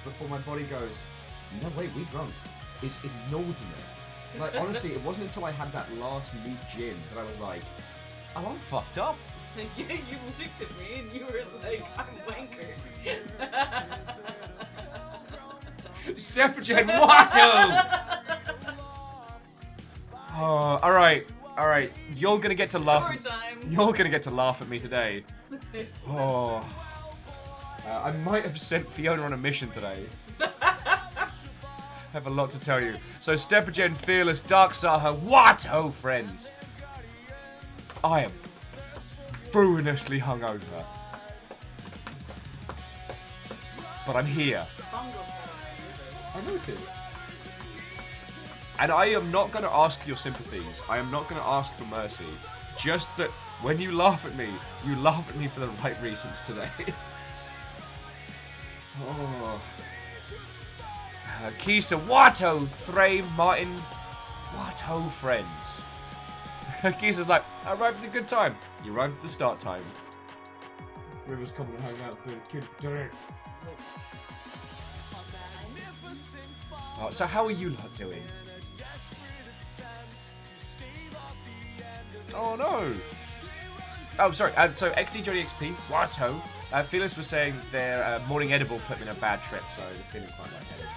before my body goes, no, wait, we drunk. Is inordinate. Like, honestly, it wasn't until I had that last neat gin that I was like, oh, I'm fucked up. Yeah, you looked at me and you were like, I'm wanker. Stepgen Watto! Oh, alright. You're gonna get to laugh. You're gonna get to laugh at me today. Oh. I might have sent Fiona on a mission today. I have a lot to tell you. So, Stepgen, Fearless, Dark Saha, Watto, friends. I am ruinously hungover. But I'm here. I noticed. And I am not going to ask your sympathies. I am not going to ask for mercy. Just that when you laugh at me, you laugh at me for the right reasons today. Oh. Kisa, Watto, Thray, Martin, Watto, friends. Kisa's like, I arrived at a good time. You arrived at the start time. River's coming to hang out with the kid today. Oh, so how are you lot doing? Oh no! Oh, sorry. So XD Jody XP, Watto. Felix was saying their morning edible put them in a bad trip, so they're feeling quite lightheaded.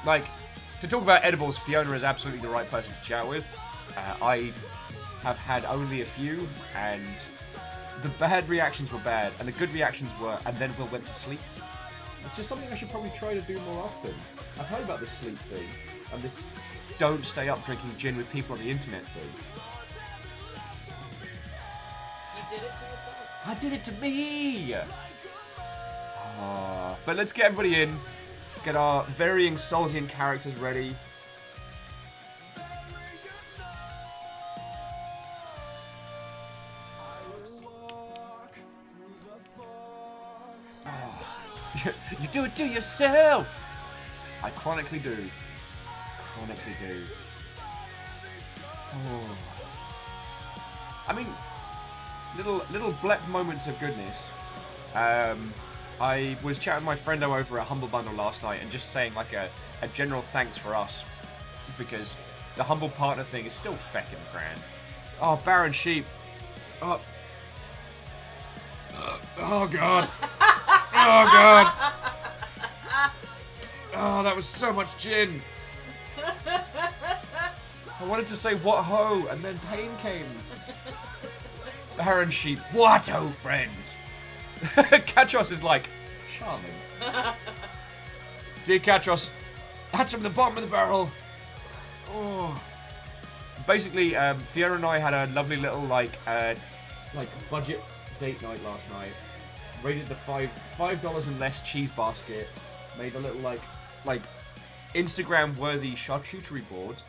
Like, to talk about edibles, Fiona is absolutely the right person to chat with. I have had only a few, and the bad reactions were bad, and the good reactions were, and then Will went to sleep. Which is something I should probably try to do more often. I've heard about this sleep thing, and this don't stay up drinking gin with people on the internet thing. You did it to yourself. I did it to me! But let's get everybody in. Get our varying Soulsian characters ready. Oh. You do it to yourself! I chronically do. Chronically do. Oh. I mean, little blep moments of goodness. I was chatting with my friendo over at Humble Bundle last night and just saying like a general thanks for us, because the Humble Partner thing is still feckin' grand. Oh, Baron Sheep. Oh. Oh god. Oh god. Oh, that was so much gin. I wanted to say what ho, and then pain came. Baron Sheep, Watto, friend. Katros is like, charming. Dear Katros, that's from the bottom of the barrel. Oh. Basically, Fiona and I had a lovely little like budget date night last night. Raided the $5 and less cheese basket. Made a little like Instagram worthy charcuterie board.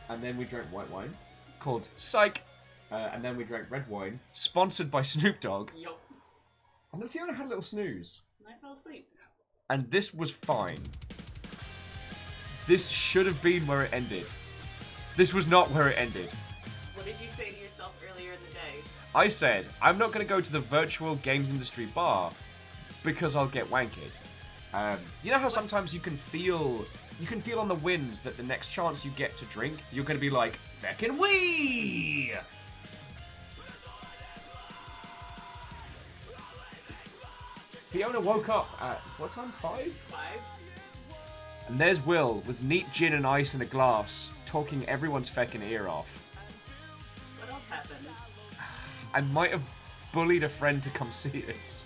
And then we drank white wine called Psych. And then we drank red wine, sponsored by Snoop Dogg. Yup. And then Fiona had a little snooze. And I fell asleep. And this was fine. This should have been where it ended. This was not where it ended. What did you say to yourself earlier in the day? I said, I'm not going to go to the virtual games industry bar because I'll get wanked. You know how sometimes you can feel on the winds that the next chance you get to drink, you're going to be like, feckin' wee! Fiona woke up at, what time? 5? 5? And there's Will, with neat gin and ice in a glass, talking everyone's feckin' ear off. What else happened? I might have bullied a friend to come see us.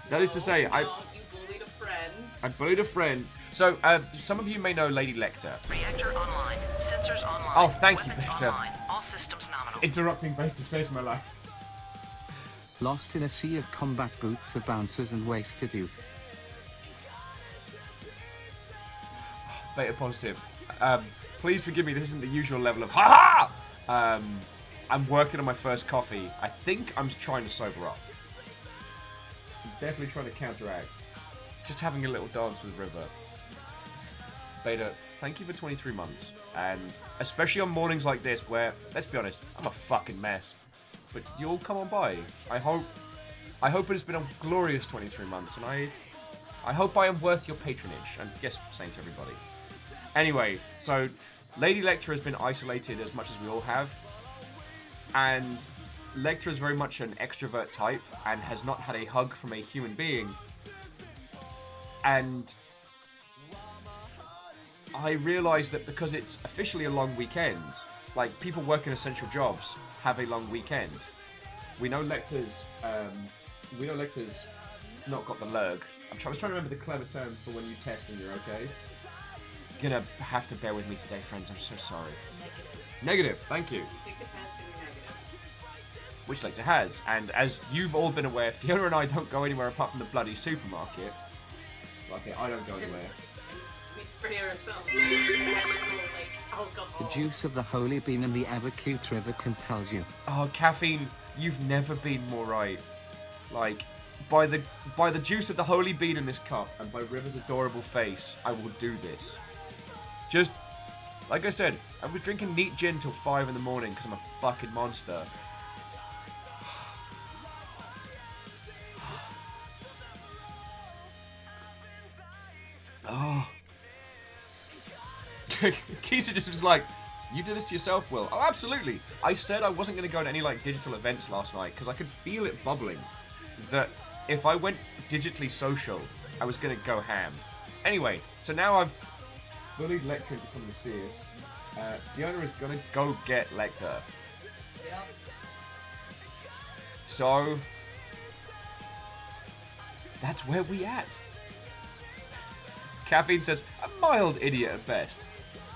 That is to say, you bullied a friend. I bullied a friend. So, some of you may know Lady Lecter. Reactor online. Sensors online. Oh, thank you, Weapons Beta. online. All systems nominal. Interrupting Beta saves my life. Lost in a sea of combat boots that bounces and wasted youth. Beta positive. Please forgive me, this isn't the usual level of ha-ha! I'm working on my first coffee. I think I'm trying to sober up. I'm definitely trying to counteract. Just having a little dance with River. Beta, thank you for 23 months. And especially on mornings like this where, let's be honest, I'm a fucking mess. But you'll come on by. I hope I hope it has been a glorious 23 months, and I hope I am worth your patronage. And yes, same to everybody. Anyway, so Lady Lecter has been isolated as much as we all have, and Lecter is very much an extrovert type and has not had a hug from a human being. And I realised that because it's officially a long weekend, like people working essential jobs have a long weekend. We know Lecter's not got the lurg. I was trying to remember the clever term for when you test and you're okay. You're gonna have to bear with me today, friends. I'm so sorry. Negative. Thank you. You take the test and you're negative. Which Lecter has, and as you've all been aware, Fiona and I don't go anywhere apart from the bloody supermarket. Okay, I don't go anywhere. We spray ourselves with actual, like, alcohol. The juice of the holy bean in the ever-cute river compels you. Oh, caffeine, you've never been more right. Like, by the juice of the holy bean in this cup, and by River's adorable face, I will do this. Just, like I said, I was drinking neat gin till 5 in the morning because I'm a fucking monster. Oh. Keisha just was like, you did this to yourself, Will. Oh, absolutely. I said I wasn't going to go to any, like, digital events last night because I could feel it bubbling. That if I went digitally social, I was going to go ham. Anyway, so now I've bullied Lecter into coming to see us. Fiona is going to go get Lecter. Yep. So, that's where we at. Caffeine says, a mild idiot at best.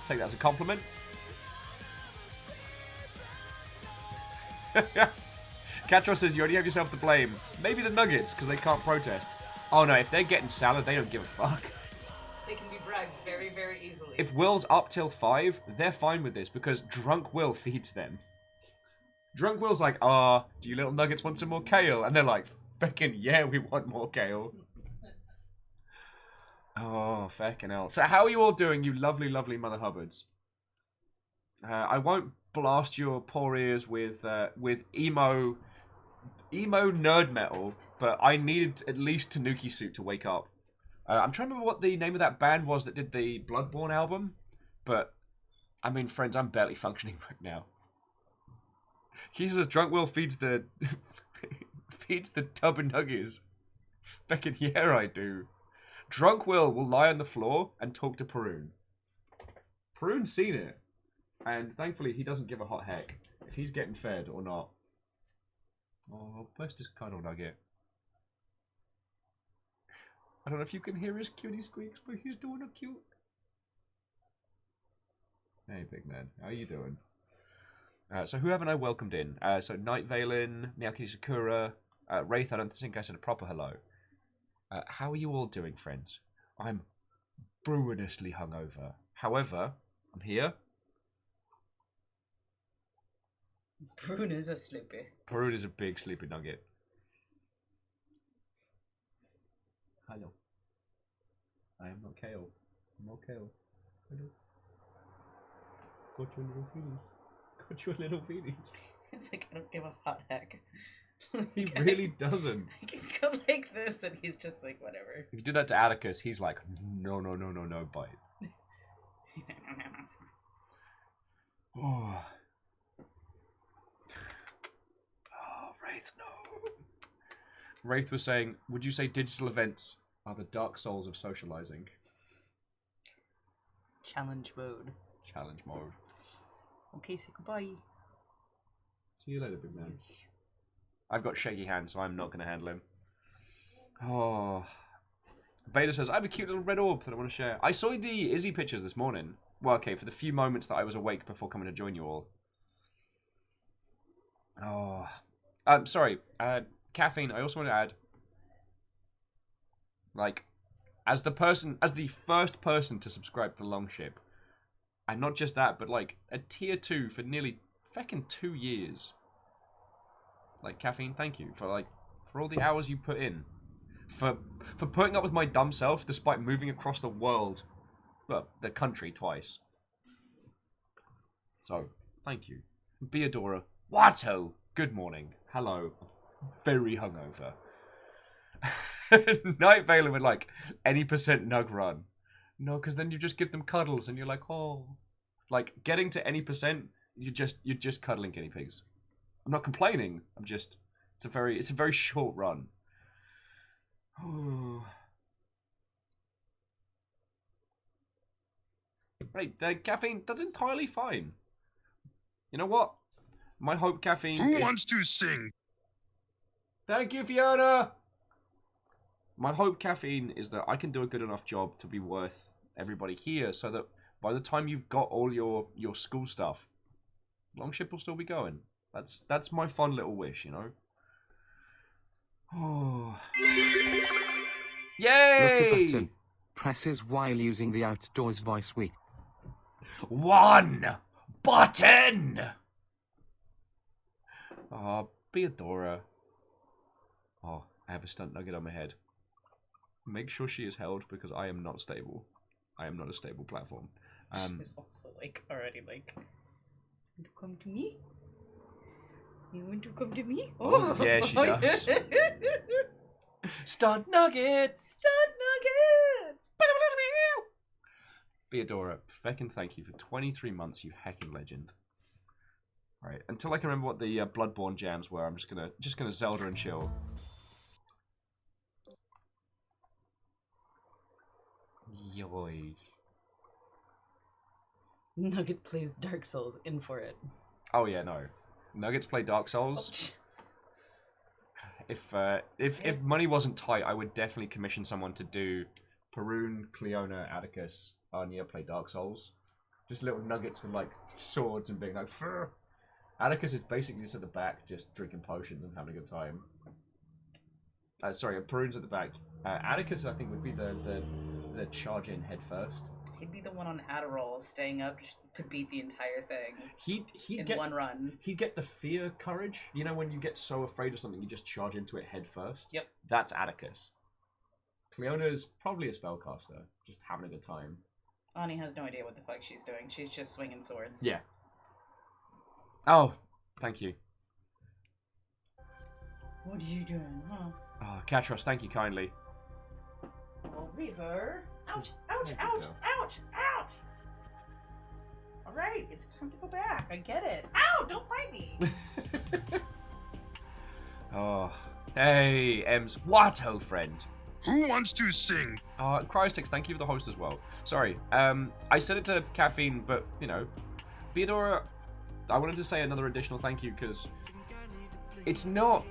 Take that as a compliment. Catros says, you only have yourself to blame. Maybe the Nuggets, because they can't protest. Oh no, if they're getting salad, they don't give a fuck. They can be bragged very, very easily. If Will's up till 5, they're fine with this, because Drunk Will feeds them. Drunk Will's like, do you little Nuggets want some more kale? And they're like, feckin' yeah, we want more kale. Oh, feckin' hell. So how are you all doing, you lovely, lovely Mother Hubbards? I won't blast your poor ears with emo nerd metal, but I needed at least Tanuki Suit to wake up. I'm trying to remember what the name of that band was that did the Bloodborne album, but, I mean, friends, I'm barely functioning right now. He says Drunk Will feeds the feeds the tub of nuggies. Feckin' yeah, I do. Drunk Will lie on the floor and talk to Perun. Perun's seen it. And thankfully, he doesn't give a hot heck if he's getting fed or not. Oh, bless this cuddle nugget. I don't know if you can hear his cutie squeaks, but he's doing a cute. Hey, big man. How you doing? So who haven't I welcomed in? So Night Valen, Miyaki Sakura, Wraith, I don't think I said a proper hello. How are you all doing, friends? I'm ruinously hungover. However, I'm here. Prune is a sleepy. Perun is a big sleepy nugget. Hello. I am not Kale. I'm not Kale. Hello. Got your little feelies. Got your little feelies. It's like, I don't give a hot heck. He really doesn't. I can go like this and he's just like, whatever. If you do that to Atticus, he's like, no, bite. He's like, Oh. Oh, Wraith, no. Wraith was saying, would you say digital events are the dark souls of socializing? Challenge mode. Challenge mode. Okay, say goodbye. See you later, big man. I've got shaky hands, so I'm not going to handle him. Oh. Beta says, I have a cute little red orb that I want to share. I saw the Izzy pictures this morning. Well, okay, for the few moments that I was awake before coming to join you all. Oh. Sorry. Caffeine, I also want to add, like, as the first person to subscribe to Longship, and not just that, but like a tier 2 for nearly feckin' 2 years. Like, Caffeine, thank you for all the hours you put in, for putting up with my dumb self despite moving across the world, well, the country twice. So, thank you. Beadora, Watto, good morning. Hello. Very hungover. Night Valen would like any percent nug run. No, because then you just give them cuddles and you're like, oh. Like, getting to any percent, you're just cuddling guinea pigs. I'm not complaining. It's a very short run. Right, the caffeine, that's entirely fine. You know what? My hope caffeine Who wants to sing? Thank you, Fiona! My hope caffeine is that I can do a good enough job to be worth everybody here so that by the time you've got all your school stuff, Longship will still be going. That's my fun little wish, you know? Oh. Yay! Look a button. Presses while using the outdoors voice we. One button! Oh, Beadora. Oh, I have a stunt nugget on my head. Make sure she is held because I am not stable. I am not a stable platform. She's also like already like, "You want to come to me? You want to come to me?" Oh, yeah, she does. Stunt nugget! Stunt nugget! Beadora, feckin' thank you for 23 months, you heckin' legend. Right, until I can remember what the Bloodborne jams were, I'm just gonna Zelda and chill. Yoy. Nugget plays Dark Souls, in for it. Oh yeah, no. Nuggets play Dark Souls. If money wasn't tight, I would definitely commission someone to do Perun, Cleona, Atticus, Anya play Dark Souls. Just little nuggets with like swords and being like, "Fur." Atticus is basically just at the back, just drinking potions and having a good time. Sorry, Perun's at the back. Atticus, I think, would be the charge in head first. He'd be the one on Adderall, staying up to beat the entire thing. He'd in one run. He'd get the fear courage. You know, when you get so afraid of something, you just charge into it head first. Yep. That's Atticus. Cleona's probably a spellcaster, just having a good time. Ani has no idea what the fuck she's doing. She's just swinging swords. Yeah. Oh, thank you. What are you doing, huh? Oh, Katros, thank you kindly. Oh, Reaver. Ouch, ouch, There you ouch, go. ouch, ouch. Alright, it's time to go back. I get it. Ow, don't bite me. Oh, hey, Ems. Watto, friend. Who wants to sing? Cryostix, thank you for the host as well. Sorry, I said it to Caffeine, but, you know, Beadora, I wanted to say another additional thank you, because it's not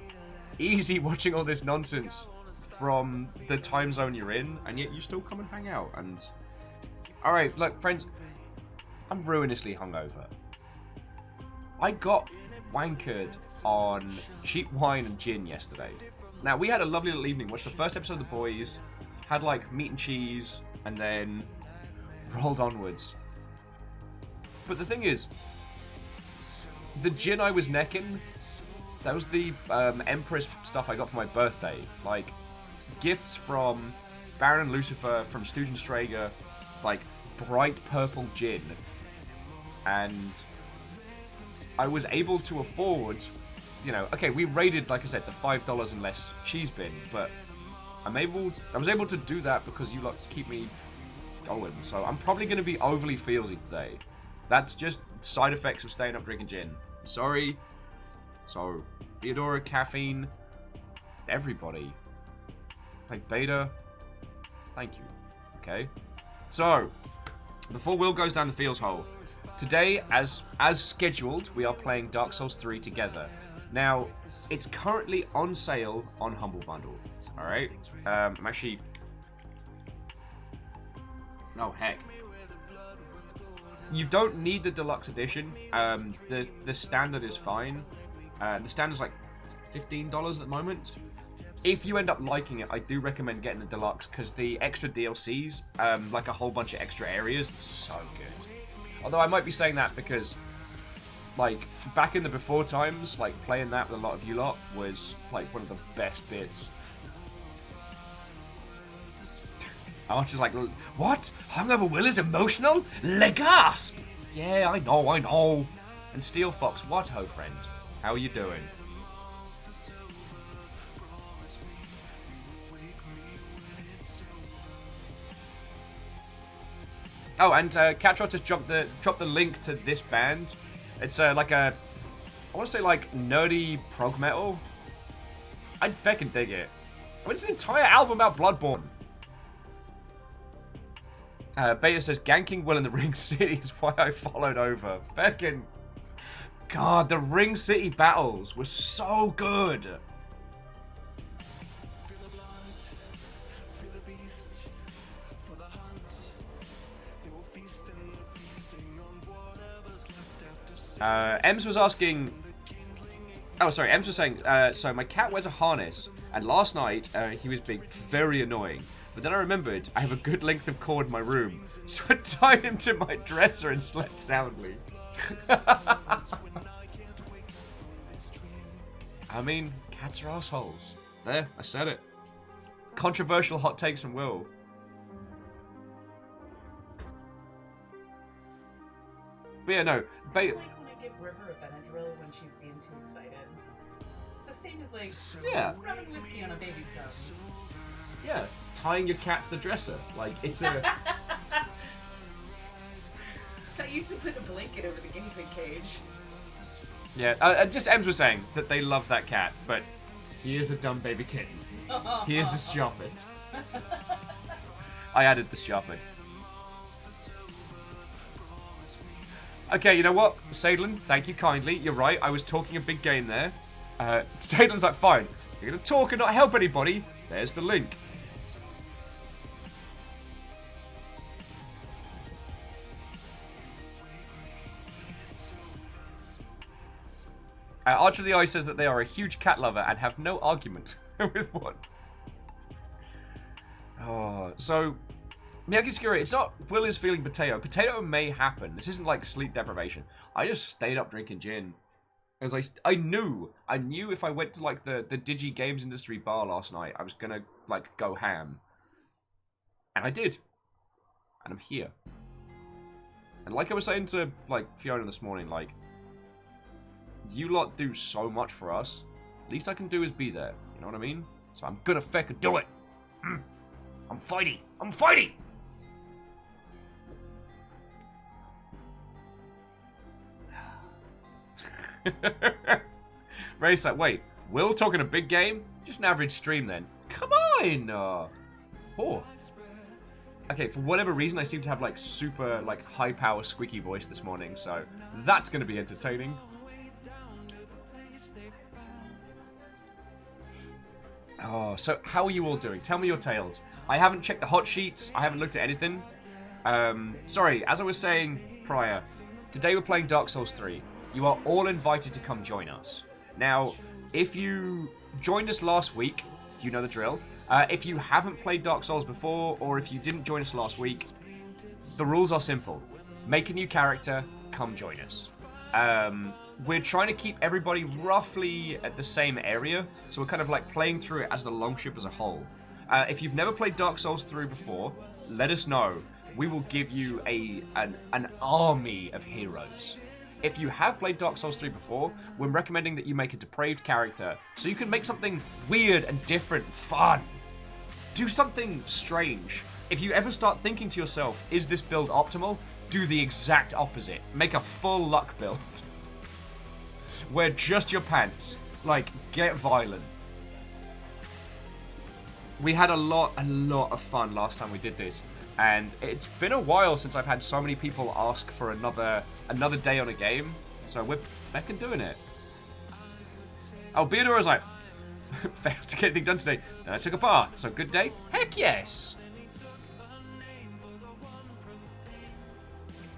easy watching all this nonsense from the time zone you're in, and yet you still come and hang out, and... Alright, look, friends, I'm ruinously hungover. I got wankered on cheap wine and gin yesterday. Now, we had a lovely little evening, watched the first episode of The Boys, had, like, meat and cheese, and then rolled onwards. But the thing is, the gin I was necking, that was the Empress stuff I got for my birthday. Like, gifts from Baron and Lucifer, from Stoogen Strager, like, bright purple gin. And I was able to afford, you know, okay, we raided, like I said, the $5 and less cheese bin, but I was able to do that because you lot keep me going. So I'm probably going to be overly feelsy today. That's just side effects of staying up drinking gin. Sorry. So, Beadora, Caffeine, everybody. Like, Beta, thank you. Okay? So, before Will goes down the feels hole, today, as scheduled, we are playing Dark Souls 3 together. Now, it's currently on sale on Humble Bundle. Alright? I'm actually... Oh, heck. You don't need the deluxe edition. The standard is fine. The standard's like $15 at the moment. If you end up liking it, I do recommend getting the deluxe because the extra DLCs, like a whole bunch of extra areas, so good. Although I might be saying that because, like, back in the before times, like, playing that with a lot of you lot was, like, one of the best bits. I was just like, what? Hungover Will is emotional? Legasp! Yeah, I know. And Steel Fox, what ho, friend? How are you doing? Oh, and Catrot has dropped the link to this band. It's like I want to say like nerdy prog metal. I fucking dig it. I mean, it's an entire album about Bloodborne. Beta says, ganking Will in the Ring City is why I followed over. Fucking... God, the Ring City battles were so good. Ems was asking... Oh, sorry, Ems was saying, so my cat wears a harness, and last night he was being very annoying. But then I remembered I have a good length of cord in my room, so I tied him to my dresser and slept soundly. I mean, cats are assholes. There, I said it. Controversial hot takes from Will. But yeah, no. It's kind of like when I give River a Benadryl when she's being too excited. It's the same as like rubbing whiskey on a baby's gums. Yeah, tying your cat to the dresser. Like, it's a... So I used to put a blanket over the guinea pig cage. Yeah, just Ems was saying that they love that cat, but he is a dumb baby kitten. He is a stupid. I added the stupid. Okay, you know what? Sadlin, thank you kindly. You're right, I was talking a big game there. Sadlin's like, fine. You're gonna talk and not help anybody. There's the link. Archer of the Eye says that they are a huge cat lover and have no argument with one. Oh, so... Miyagi-Skira, it's not Will is feeling potato. Potato may happen. This isn't like sleep deprivation. I just stayed up drinking gin. Because I knew if I went to like the Digi Games Industry bar last night, I was gonna like go ham. And I did. And I'm here. And like I was saying to like Fiona this morning, like, you lot do so much for us. Least I can do is be there. You know what I mean? So I'm gonna feckin' do it. I'm fighty. I'm fighty. Ray's like, wait, Will talking a big game? Just an average stream then. Come on! Oh. Okay, for whatever reason, I seem to have like super like high power squeaky voice this morning, so that's gonna be entertaining. Oh, so how are you all doing? Tell me your tales. I haven't checked the hot sheets. I haven't looked at anything. Sorry, as I was saying prior, today we're playing Dark Souls 3. You are all invited to come join us. Now, if you joined us last week, you know the drill. If you haven't played Dark Souls before, or if you didn't join us last week, the rules are simple. Make a new character, come join us. We're trying to keep everybody roughly at the same area, so we're kind of like playing through it as the Longship as a whole. If you've never played Dark Souls 3 before, let us know. We will give you an army of heroes. If you have played Dark Souls 3 before, we're recommending that you make a depraved character, so you can make something weird and different, fun. Do something strange. If you ever start thinking to yourself, is this build optimal? Do the exact opposite. Make a full luck build. Wear just your pants. Like, get violent. We had a lot of fun last time we did this. And it's been a while since I've had so many people ask for another day on a game. So we're feckin' doing it. Oh, Beadora's like, failed to get anything done today. Then I took a bath, so good day? Heck yes!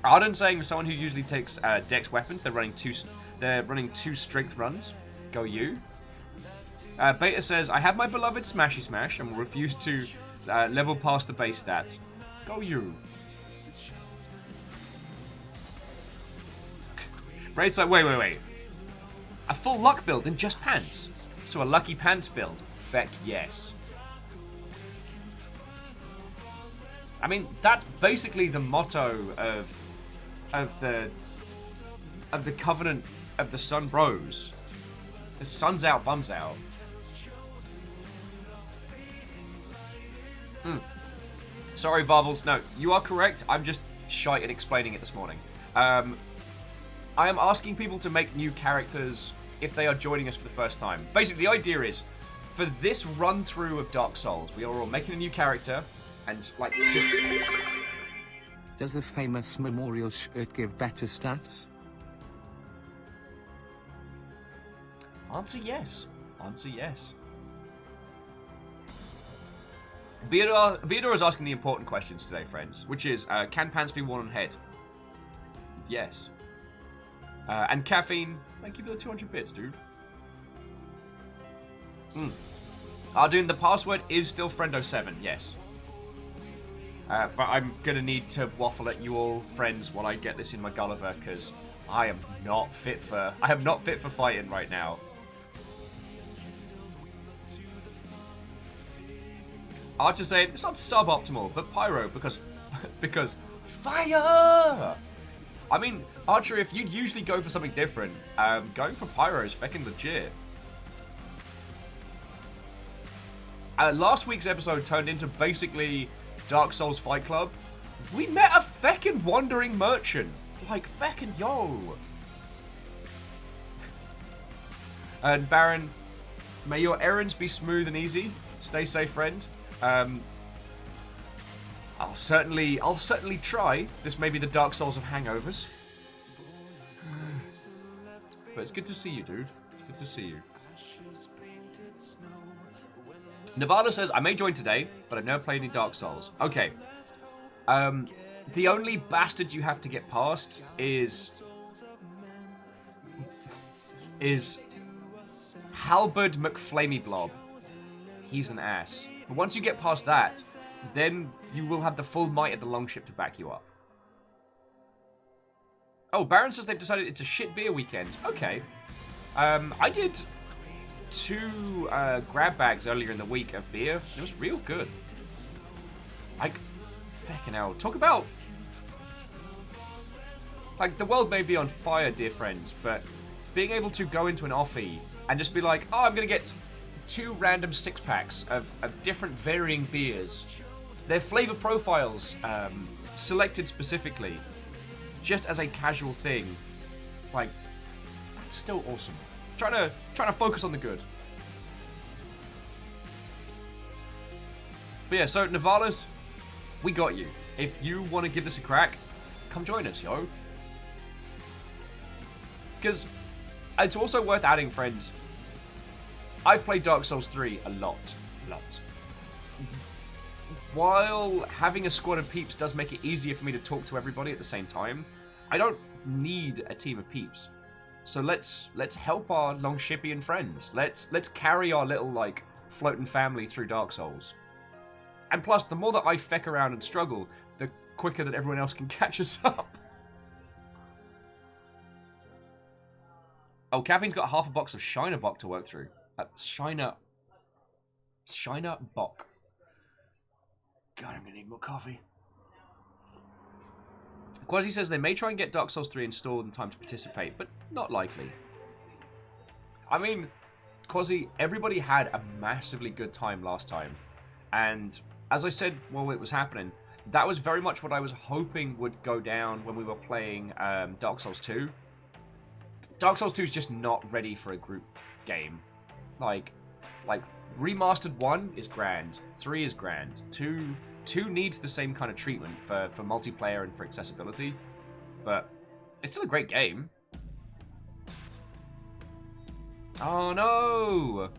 Arden saying someone who usually takes dex weapons, they're running two strength runs. Go you. Beta says, I have my beloved Smashy Smash and will refuse to level past the base stats. Go you. Raid's like, wait. A full luck build in just pants. So a lucky pants build. Feck yes. I mean, that's basically the motto of the Covenant of the Sun Bros. The sun's out, bums out. Sorry, Varbles. No, you are correct. I'm just shite at explaining it this morning. I am asking people to make new characters if they are joining us for the first time. Basically, the idea is, for this run-through of Dark Souls, we are all making a new character, and, like, just... Does the famous memorial shirt give better stats? Answer yes. Answer yes. Beador is asking the important questions today, friends, which is, can pants be worn on head? Yes. And caffeine, thank you for the 200 bits, dude. Arjun, the password is still friendo7, yes. But I'm gonna need to waffle at you all, friends, while I get this in my Gulliver, because I am not fit for fighting right now. Archer's saying it's not suboptimal, but pyro because fire. I mean, Archer, if you'd usually go for something different, going for pyro is feckin' legit. Last week's episode turned into basically Dark Souls Fight Club. We met a feckin' wandering merchant. Like, feckin' yo. And Baron, may your errands be smooth and easy. Stay safe, friend. I'll certainly try. This may be the Dark Souls of hangovers. But it's good to see you, dude. It's good to see you. Nevada says, I may join today, but I've never played any Dark Souls. Okay. The only bastard you have to get past is Halberd McFlamyblob. He's an ass. But once you get past that, then you will have the full might of the Longship to back you up. Oh, Baron says they've decided it's a shit beer weekend. Okay. I did 2 grab bags earlier in the week of beer. It was real good. Like, feckin' hell. Talk about... Like, the world may be on fire, dear friends, but being able to go into an offie and just be like, oh, I'm gonna get 2 random 6-packs of different varying beers. Their flavor profiles selected specifically, just as a casual thing. Like, that's still awesome. Trying to focus on the good. But yeah, so Navalas, we got you. If you want to give this a crack, come join us, yo. Because it's also worth adding, friends. I've played Dark Souls 3 a lot. While having a squad of peeps does make it easier for me to talk to everybody at the same time, I don't need a team of peeps. So let's help our Longshipian friends. Let's carry our little, like, floating family through Dark Souls. And plus, the more that I feck around and struggle, the quicker that everyone else can catch us up. Oh, Caffeine's got half a box of Shiner Bock to work through. Shiner Bock. God, I'm gonna need more coffee. Quasi says they may try and get Dark Souls 3 installed in time to participate, but not likely. I mean, Quasi, everybody had a massively good time last time. And as I said while it was happening, that was very much what I was hoping would go down when we were playing Dark Souls 2. Dark Souls 2 is just not ready for a group game. Like Remastered 1 is grand, 3 is grand, 2 needs the same kind of treatment for multiplayer and for accessibility, but it's still a great game. Oh no!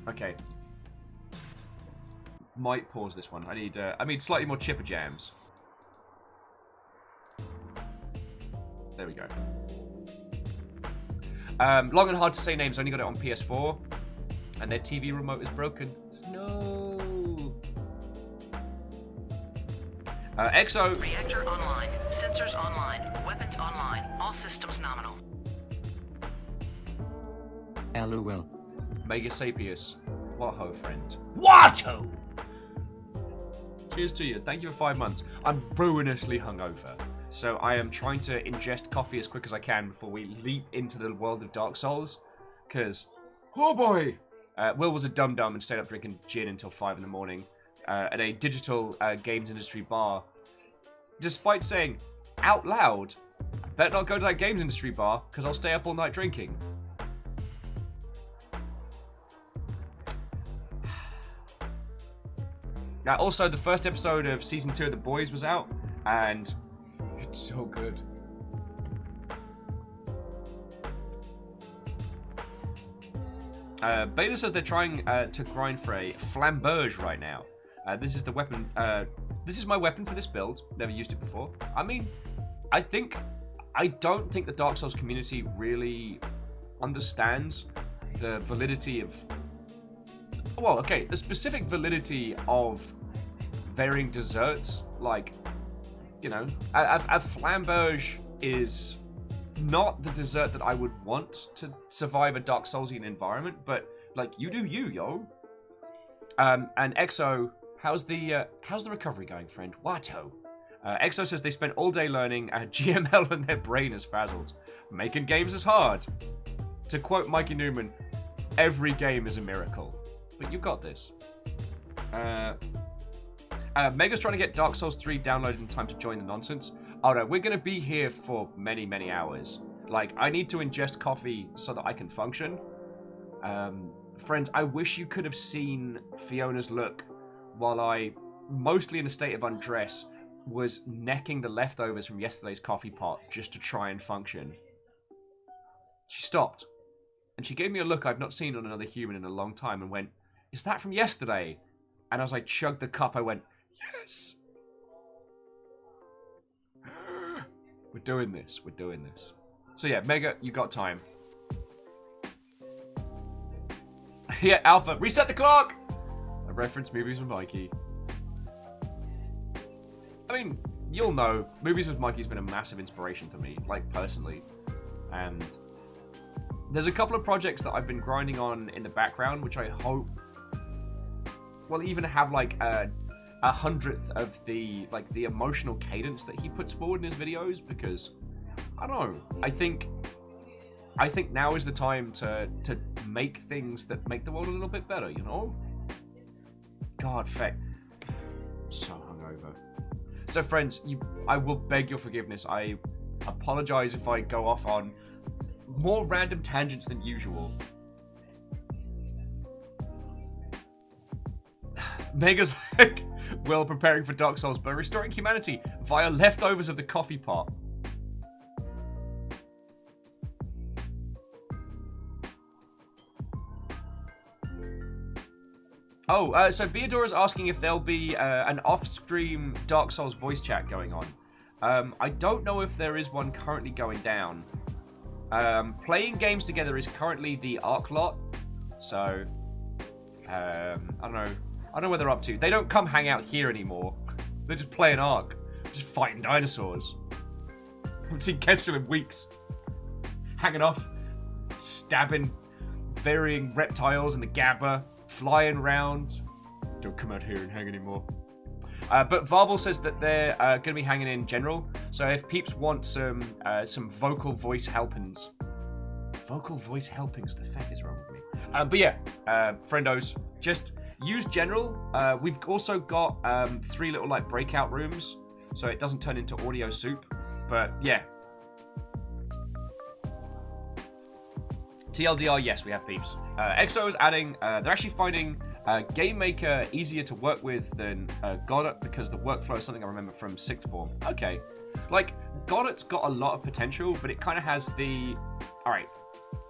Okay. Might pause this one. I need slightly more chipper jams. There we go. Long and hard to say names, only got it on PS4. And their TV remote is broken. No. EXO. Reactor online. Sensors online. Weapons online. All systems nominal. LOL. Mega Sapius. What ho, friend. What ho! Cheers to you. Thank you for 5 months. I'm ruinously hungover. So I am trying to ingest coffee as quick as I can before we leap into the world of Dark Souls. Because, oh boy! Will was a dum-dum and stayed up drinking gin until 5 in the morning. at a digital games industry bar, despite saying out loud, I better not go to that games industry bar because I'll stay up all night drinking. Now, also, the first episode of Season 2 of The Boys was out, and it's so good. Beta says they're trying to grind for a flamberge right now. This is the weapon. This is my weapon for this build. Never used it before. I mean, I don't think the Dark Souls community really understands the validity of... Well, okay, the specific validity of varying desserts. Like, you know, a flamberge is not the dessert that I would want to survive a Dark Soulsian environment, but like, you do you, yo. And Exo, how's the recovery going, friend? Watto. Exo says they spent all day learning GML and their brain is frazzled. Making games is hard. To quote Mikey Newman, every game is a miracle. But you got this. Mega's trying to get Dark Souls 3 downloaded in time to join the nonsense. Oh no, we're going to be here for many, many hours. Like, I need to ingest coffee so that I can function. Friends, I wish you could have seen Fiona's look while I, mostly in a state of undress, was necking the leftovers from yesterday's coffee pot just to try and function. She stopped, and she gave me a look I've not seen on another human in a long time and went, "Is that from yesterday?" And as I chugged the cup, I went, "Yes!" We're doing this. We're doing this. So yeah, Mega, you got time. Yeah, Alpha, reset the clock! I reference Movies with Mikey. I mean, you'll know, Movies with Mikey's been a massive inspiration to me, like, personally. And there's a couple of projects that I've been grinding on in the background, which I hope will even have, like, a hundredth of the emotional cadence that he puts forward in his videos, because I don't know, I think now is the time to make things that make the world a little bit better, you know? God, feck. So hungover. So friends, I will beg your forgiveness. I apologize if I go off on more random tangents than usual. Mega's like, well, preparing for Dark Souls by restoring humanity via leftovers of the coffee pot. Oh, so Beadora's asking if there'll be an off-stream Dark Souls voice chat going on. I don't know if there is one currently going down. Playing games together is currently the Arc lot, so I don't know. I don't know what they're up to. They don't come hang out here anymore. They just play an Arc. Just fighting dinosaurs. I haven't seen Kestrel in weeks. Hanging off. Stabbing varying reptiles in the Gabba. Flying around. Don't come out here and hang anymore. But Varble says that they're going to be hanging in general. So if peeps want some vocal voice helpings. Vocal voice helpings? The fuck is wrong with me? But yeah, friendos, just use general. We've also got 3 little like breakout rooms, so it doesn't turn into audio soup. But yeah. TLDR, yes, we have peeps. EXO is adding, they're actually finding Game Maker easier to work with than Godot because the workflow is something I remember from 6th form. Okay. Like, Godot's got a lot of potential, but it kind of has the... Alright.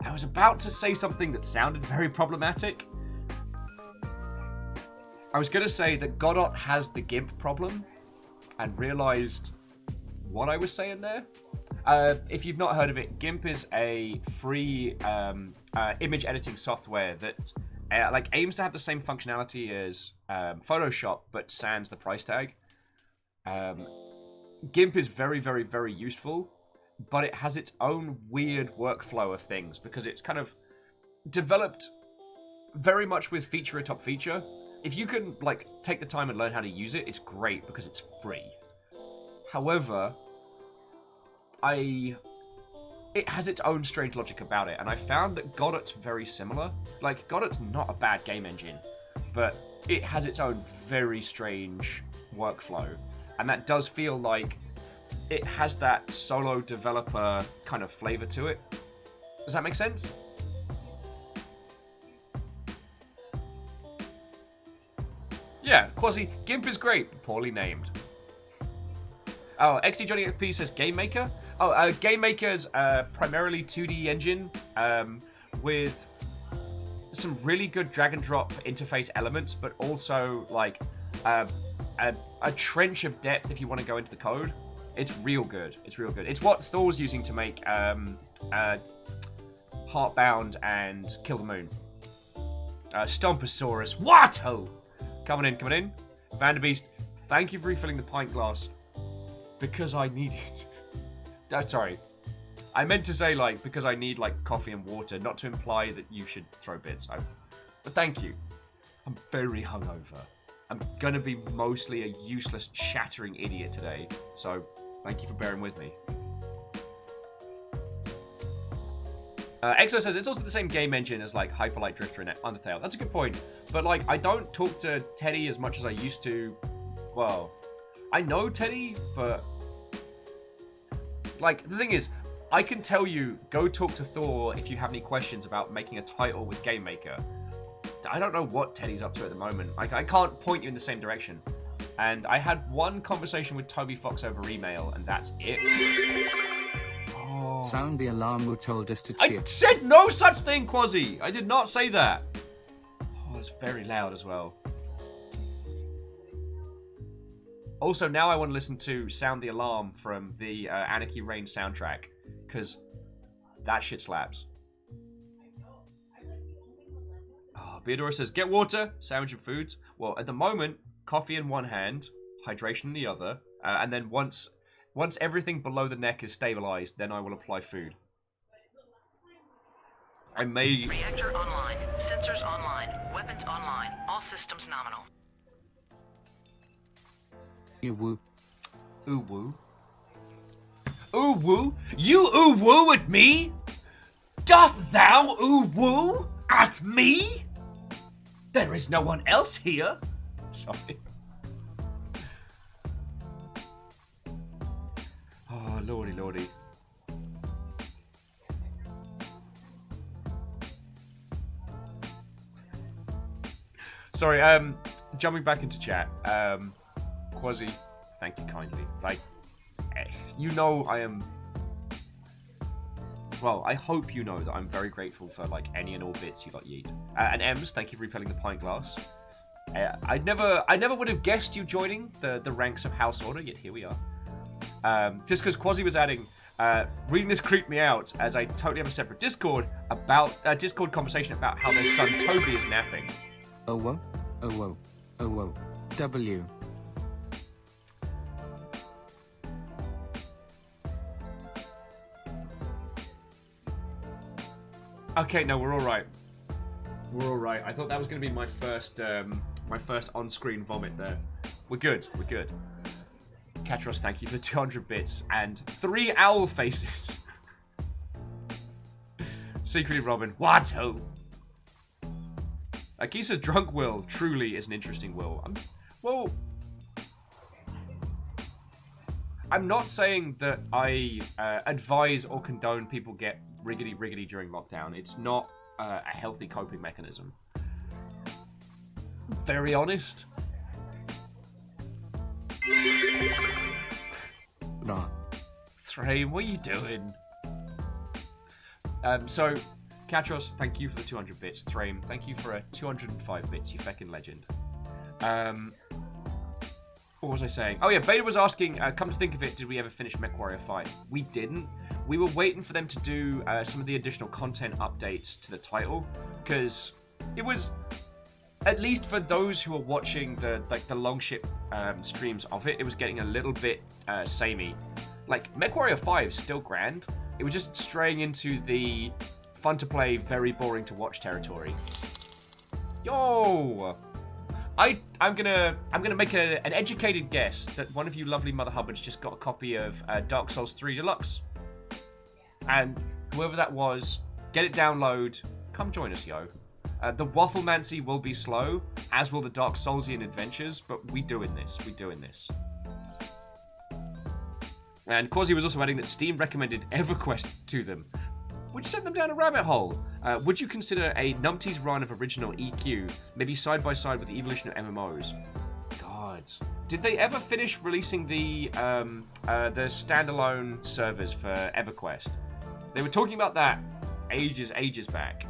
I was about to say something that sounded very problematic. I was going to say that Godot has the GIMP problem and realized what I was saying there. If you've not heard of it, GIMP is a free image editing software that like aims to have the same functionality as Photoshop, but sans the price tag. GIMP is very, very, very useful, but it has its own weird workflow of things because it's kind of developed very much with feature atop feature. If you can like take the time and learn how to use it, it's great because it's free. However, it has its own strange logic about it, and I found that Godot's very similar. Like, Godot's not a bad game engine, but it has its own very strange workflow. And that does feel like it has that solo developer kind of flavor to it. Does that make sense? Yeah, Quasi, GIMP is great, poorly named. Oh, XD Johnny XP says Game Maker. Oh, Game Maker's primarily 2D engine with some really good drag and drop interface elements, but also like a trench of depth if you want to go into the code. It's real good. It's real good. It's what Thor's using to make Heartbound and Kill the Moon. Stomposaurus. Watto! Coming in, coming in. Vanderbeest, thank you for refilling the pint glass. Because I need it. Sorry. I meant to say, like, because I need, like, coffee and water, not to imply that you should throw bits. But thank you. I'm very hungover. I'm gonna be mostly a useless, chattering idiot today. So, thank you for bearing with me. Exo says, it's also the same game engine as, like, Hyperlight Drifter and Undertale. That's a good point. But, like, I don't talk to Teddy as much as I used to. Well, I know Teddy, but... Like, the thing is, I can tell you, go talk to Thor if you have any questions about making a title with Game Maker. I don't know what Teddy's up to at the moment. Like, I can't point you in the same direction. And I had one conversation with Toby Fox over email, and that's it. Oh. Sound the alarm who told us to cheer. I said no such thing, Quasi! I did not say that. Oh, it's very loud as well. Also, now I want to listen to Sound the Alarm from the Anarchy Reign soundtrack, because that shit slaps. Oh, Beadora says, get water, sandwich and foods. Well, at the moment, coffee in one hand, hydration in the other, and then once everything below the neck is stabilized, then I will apply food. I may... Reactor online. Sensors online. Weapons online. All systems nominal. You woo. Ooh woo. Ooh woo? You ooh woo at me? Doth thou ooh woo at me? There is no one else here. Sorry. Oh, lordy, lordy. Sorry, jumping back into chat. Quasi, thank you kindly. Like, you know I am... Well, I hope you know that I'm very grateful for, like, any and all bits you lot yeet. And Ems, thank you for refilling the pint glass. I never would have guessed you joining the ranks of House Order, yet here we are. Just because Quasi was adding, reading this creeped me out, as I totally have a separate Discord conversation about how their son Toby is napping. Oh whoa, oh whoa, oh whoa, W. Okay, no, we're all right. We're all right. I thought that was going to be my first on-screen vomit there. We're good. We're good. Katros, thank you for 200 bits and 3 owl faces. Secretly Robin, Watto. He says drunk will truly is an interesting will. I'm not saying that I advise or condone people get riggedy during lockdown. It's not a healthy coping mechanism. Very honest. Nah. Thrain, what are you doing? So, Katros, thank you for the 200 bits. Thrain, thank you for a 205 bits, you feckin' legend. What was I saying? Oh yeah, Beta was asking, come to think of it, did we ever finish MechWarrior 5? We didn't. We were waiting for them to do some of the additional content updates to the title, because it was, at least for those who are watching the Longship streams of it, it was getting a little bit samey. Like, MechWarrior 5 is still grand. It was just straying into the fun to play, very boring to watch territory. Yo! I'm gonna make an educated guess that one of you lovely Mother Hubbards just got a copy of Dark Souls 3 Deluxe. And whoever that was, get it download, come join us, yo. The Wafflemancy will be slow, as will the Dark Soulsian adventures, but we doing this. And Quasi was also adding that Steam recommended EverQuest to them, which sent them down a rabbit hole. Would you consider a Numpties run of original EQ, maybe side by side with the evolution of MMOs? God. Did they ever finish releasing the standalone servers for EverQuest? They were talking about that ages back.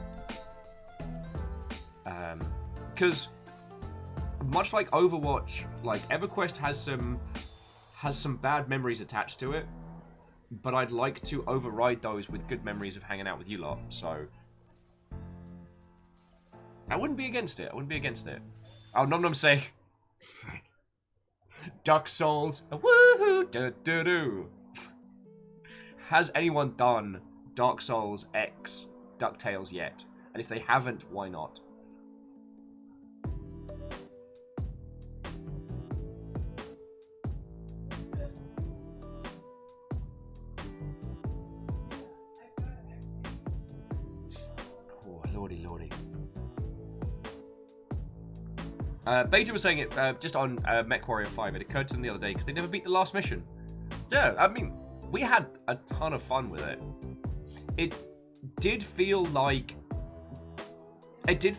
Because much like Overwatch, like EverQuest has some bad memories attached to it, but I'd like to override those with good memories of hanging out with you lot. So I wouldn't be against it. Oh, Nom saying, Duck Souls, woohoo, do. Has anyone done Dark Souls X DuckTales yet? And if they haven't, why not? Oh, lordy. Beta was saying it just on MechWarrior 5. It occurred to them the other day because they never beat the last mission. Yeah, I mean, we had a ton of fun with it. It did feel like I believe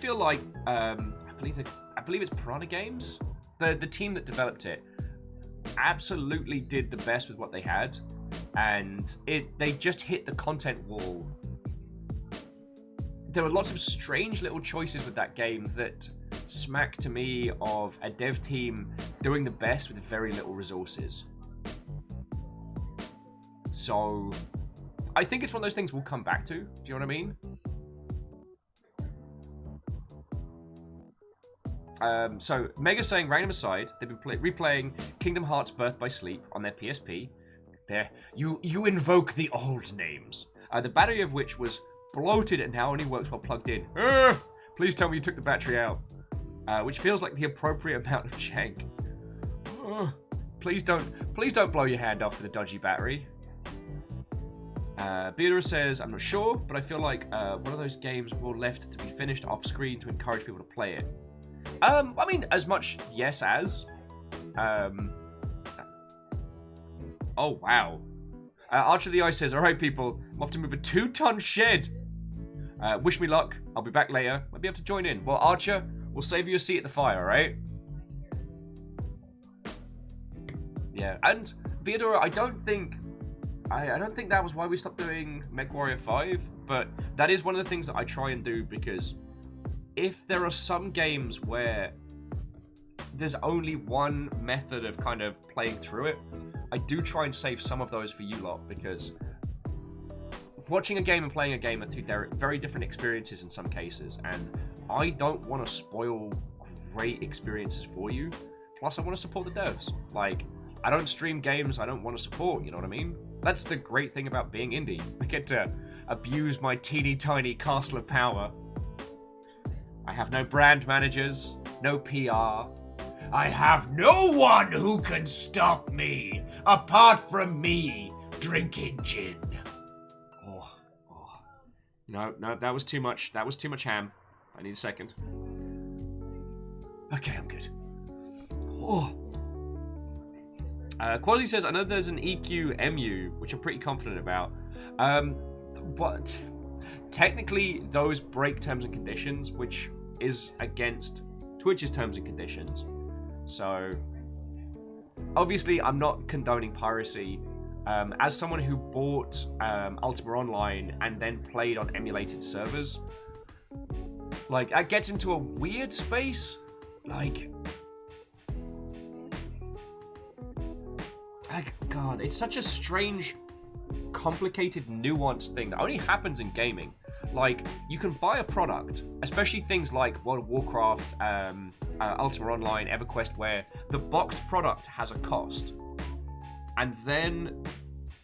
it's Piranha Games, the team that developed it, absolutely did the best with what they had, and they just hit the content wall. There were lots of strange little choices with that game that smack to me of a dev team doing the best with very little resources. So I think it's one of those things we'll come back to. Do you know what I mean? So Mega's saying, random aside, they've been replaying Kingdom Hearts Birth by Sleep on their PSP. There, you invoke the old names. The battery of which was bloated and now only works while plugged in. Please tell me you took the battery out. Which feels like the appropriate amount of jank. Please don't blow your hand off with a dodgy battery. Beater says, I'm not sure, but I feel like one of those games will left to be finished off screen to encourage people to play it. I mean, as much yes as. Oh, wow. Archer of the Ice says, alright people, I'm off to move a 2-ton shed. Wish me luck. I'll be back later. Might be able to join in. Well, Archer, we'll save you a seat at the fire, alright? Yeah, and Beadora, I don't think that was why we stopped doing MechWarrior 5, but that is one of the things that I try and do, because if there are some games where there's only one method of kind of playing through it, I do try and save some of those for you lot, because watching a game and playing a game are two very different experiences in some cases, and I don't want to spoil great experiences for you. Plus, I want to support the devs. Like, I don't stream games I don't want to support, you know what I mean? That's the great thing about being indie. I get to abuse my teeny tiny castle of power. I have no brand managers, no PR. I have no one who can stop me, apart from me drinking gin. Oh. No, that was too much. That was too much ham. I need a second. Okay, I'm good. Oh. Quasi says, I know there's an EQ MU, which I'm pretty confident about. But technically, those break terms and conditions, which is against Twitch's terms and conditions. So, obviously, I'm not condoning piracy. As someone who bought Ultima Online and then played on emulated servers, like, that gets into a weird space. Like, God, it's such a strange, complicated, nuanced thing that only happens in gaming. Like, you can buy a product, especially things like World of Warcraft, Ultima Online, EverQuest, where the boxed product has a cost. And then,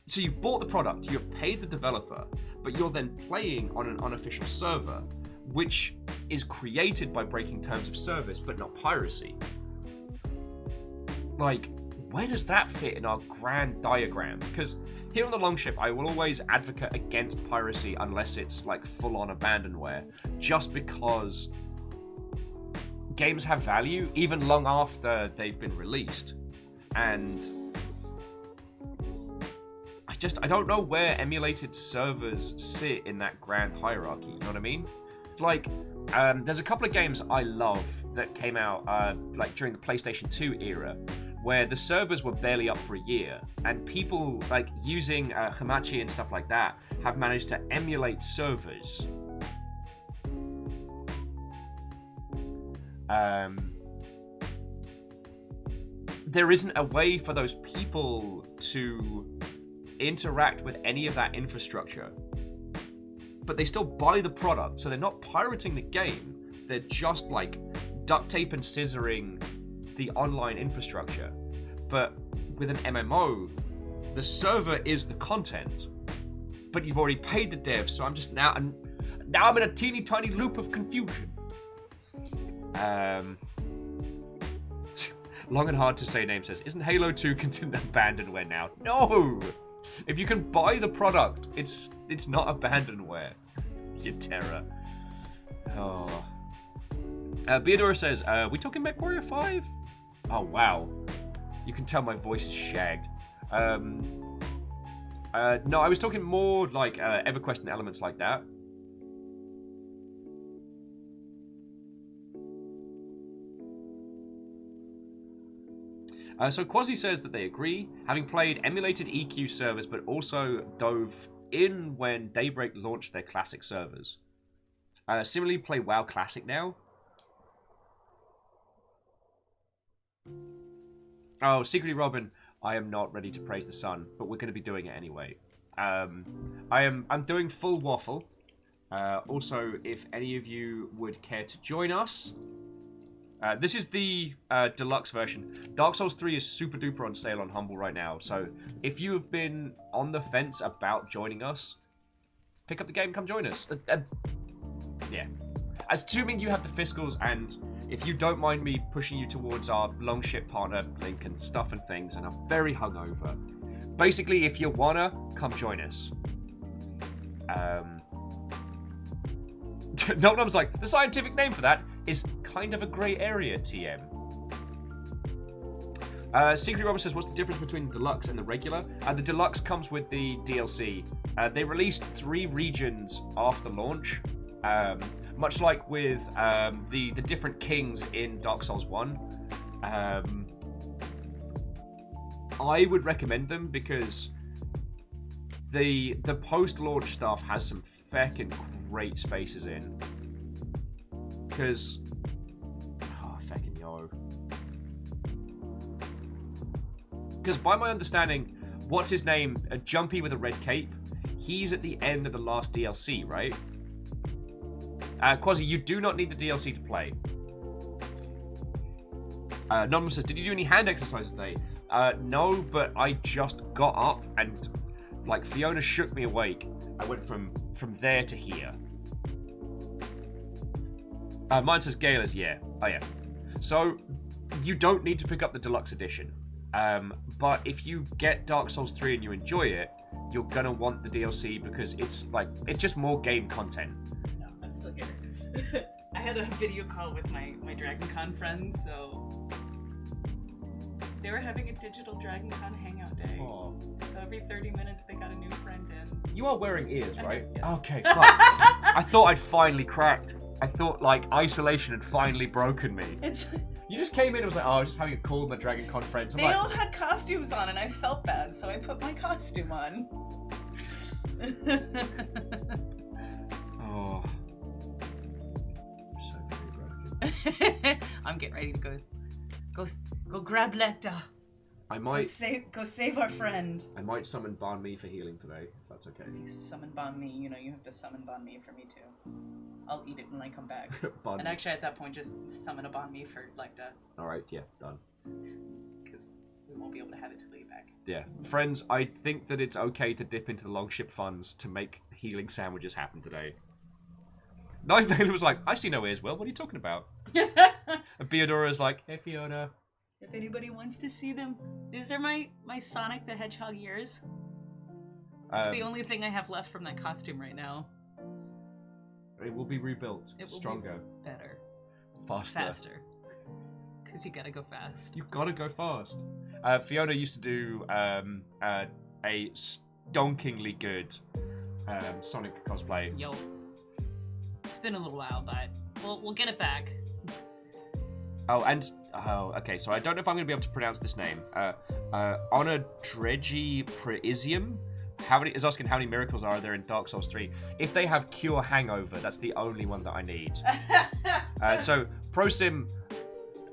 so you've bought the product, you've paid the developer, but you're then playing on an unofficial server, which is created by breaking terms of service, but not piracy. Like, where does that fit in our grand diagram? Because here on the Longship, I will always advocate against piracy unless it's like full-on abandonware, just because games have value even long after they've been released. And I don't know where emulated servers sit in that grand hierarchy, you know what I mean? Like, there's a couple of games I love that came out like during the PlayStation 2 era, where the servers were barely up for a year, and people like using Hamachi and stuff like that have managed to emulate servers. There isn't a way for those people to interact with any of that infrastructure, but they still buy the product, so they're not pirating the game, they're just like duct tape and scissoring the online infrastructure. But with an MMO, the server is the content, but you've already paid the devs, so I'm in a teeny tiny loop of confusion. Long and Hard to Say Name says, isn't Halo 2 considered abandonware now? No! If you can buy the product, it's not abandonware. You terror. Oh. Beadora says, we talking MechWarrior 5? Oh, wow. You can tell my voice is shagged. No, I was talking more like EverQuest and elements like that. So Quasi says that they agree, having played emulated EQ servers, but also dove in when Daybreak launched their classic servers. Similarly, play WoW Classic now. Oh, Secretly Robin, I am not ready to praise the sun, but we're going to be doing it anyway. I'm doing full waffle. Also, if any of you would care to join us, this is the deluxe version. Dark Souls 3 is super duper on sale on Humble right now, so if you have been on the fence about joining us, pick up the game, come join us. Yeah. Assuming you have the fiscals, and if you don't mind me pushing you towards our Longship partner link and stuff and things, and I'm very hungover. Basically, if you wanna, come join us. Nolnum's like, the scientific name for that is kind of a grey area, TM. Secret Robert says, what's the difference between the deluxe and the regular? The deluxe comes with the DLC. They released 3 regions after launch, much like with the different kings in Dark Souls 1. I would recommend them because the post-launch stuff has some feckin' great spaces in. Because... oh, feckin' yo. Because by my understanding, what's his name? A Jumpy with a red cape. He's at the end of the last DLC, right? Quasi, you do not need the DLC to play. Anonymous says, did you do any hand exercises today? No, but I just got up and, like, Fiona shook me awake. I went from there to here. Mine says Gale yeah. Oh, yeah. So, you don't need to pick up the deluxe edition. But if you get Dark Souls 3 and you enjoy it, you're gonna want the DLC because it's just more game content. No, I'm still here. I had a video call with my DragonCon friends, so they were having a digital DragonCon hangout day. Aww. So every 30 minutes they got a new friend in. You are wearing ears, right? Yes. Okay, fuck. I thought I'd finally cracked. I thought, like, isolation had finally broken me. You just came in and was like, oh, I was just having a call with my DragonCon friends. They all had costumes on and I felt bad, so I put my costume on. Oh. So very broken. I'm getting ready to go grab Lecter. I might Go save our friend. I might summon Ban Mi for healing today, if that's okay. You summon Ban Mi, you know you have to summon Ban Mi for me too. I'll eat it when I come back. Ban And Mi. actually at that point just summon a Ban Mi for Lecter. Alright, yeah, done. Because we won't be able to have it till we get back. Yeah. Friends, I think that it's okay to dip into the Longship funds to make healing sandwiches happen today. Knife Bailey was like, I see no ears, Will. What are you talking about? And Beodora's like, hey, Fiona. If anybody wants to see them, these are my Sonic the Hedgehog ears. It's the only thing I have left from that costume right now. It will be rebuilt. It will stronger. Be better. Faster. Because you gotta go fast. You gotta go fast. Fiona used to do a stonkingly good Sonic cosplay. Yo. It's been a little while, but we'll get it back. Okay, so I don't know if I'm going to be able to pronounce this name. Onodregi Preisium is asking how many miracles are there in Dark Souls 3. If they have Cure Hangover, that's the only one that I need. So, ProSim,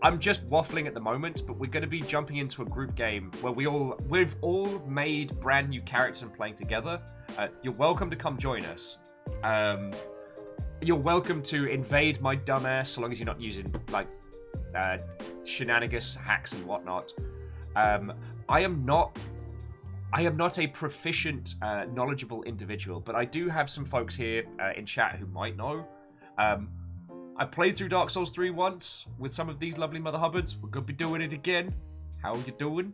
I'm just waffling at the moment, but we're going to be jumping into a group game where we've all made brand new characters and playing together. You're welcome to come join us. You're welcome to invade my dumbass, so long as you're not using, like, shenanigans, hacks, and whatnot. I am not a proficient, knowledgeable individual, but I do have some folks here in chat who might know. I played through Dark Souls 3 once with some of these lovely Mother Hubbards. We're gonna be doing it again. How are you doing?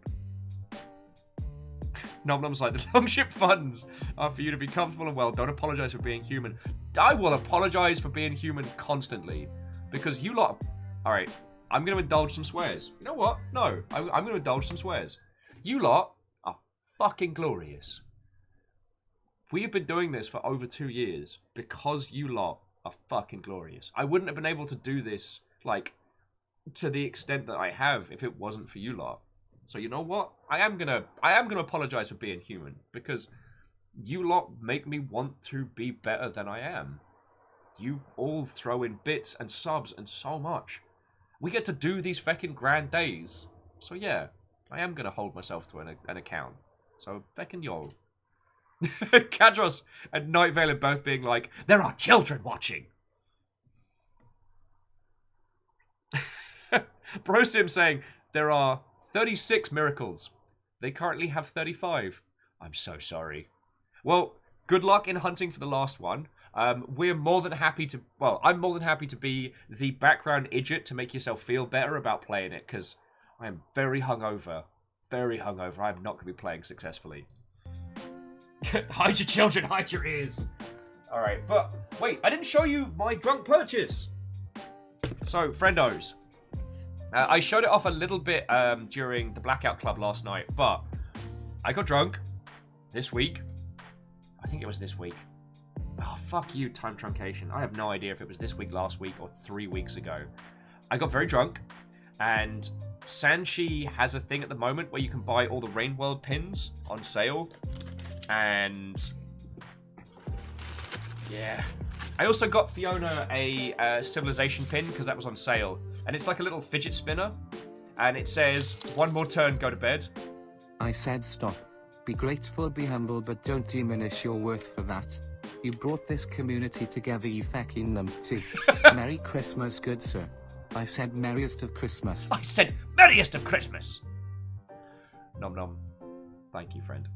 Nom Nom's like, the longship funds are for you to be comfortable and well. Don't apologize for being human. I will apologize for being human constantly. Because you lot... Alright, I'm going to indulge some swears. You know what? No, I'm going to indulge some swears. You lot are fucking glorious. We have been doing this for over 2 years because you lot are fucking glorious. I wouldn't have been able to do this, like, to the extent that I have if it wasn't for you lot. So you know what? I am gonna apologize for being human, because you lot make me want to be better than I am. You all throw in bits and subs and so much. We get to do these feckin' grand days. So yeah, I am gonna hold myself to an account. So feckin' y'all. Kadros and Night Vale are both being like, there are children watching. Brosim saying, there are 36 miracles. They currently have 35. I'm so sorry. Well, good luck in hunting for the last one. We're more than happy to... Well, I'm more than happy to be the background idiot to make yourself feel better about playing it, because I am very hungover. Very hungover. I'm not going to be playing successfully. Hide your children, hide your ears. Alright, but... Wait, I didn't show you my drunk purchase. So, friendos. I showed it off a little bit during the Blackout Club last night, but I got drunk this week. I think it was this week. Oh, fuck you, time truncation. I have no idea if it was this week, last week, or 3 weeks ago. I got very drunk, and Sanchi has a thing at the moment where you can buy all the Rain World pins on sale, and yeah. I also got Fiona a Civilization pin because that was on sale. And it's like a little fidget spinner. And it says, one more turn, go to bed. I said stop. Be grateful, be humble, but don't diminish your worth for that. You brought this community together, you fucking numpty. Merry Christmas, good sir. I said merriest of Christmas. I said merriest of Christmas. Nom nom. Thank you, friend.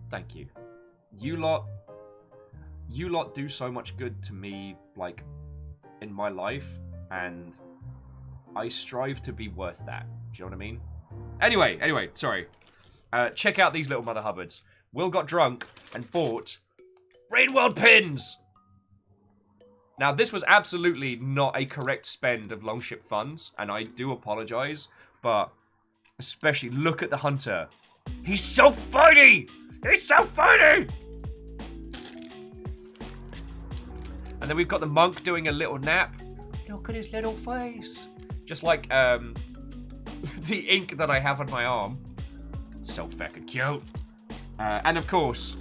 Thank you. You lot do so much good to me, like, in my life, and I strive to be worth that. Do you know what I mean? Anyway, sorry. Check out these little Mother Hubbards. Will got drunk and bought Rain World pins! Now, this was absolutely not a correct spend of Longship funds, and I do apologize, but especially look at the Hunter. He's so funny! He's so funny! And then we've got the monk doing a little nap. Look at his little face. Just like the ink that I have on my arm. So fucking cute. And of course,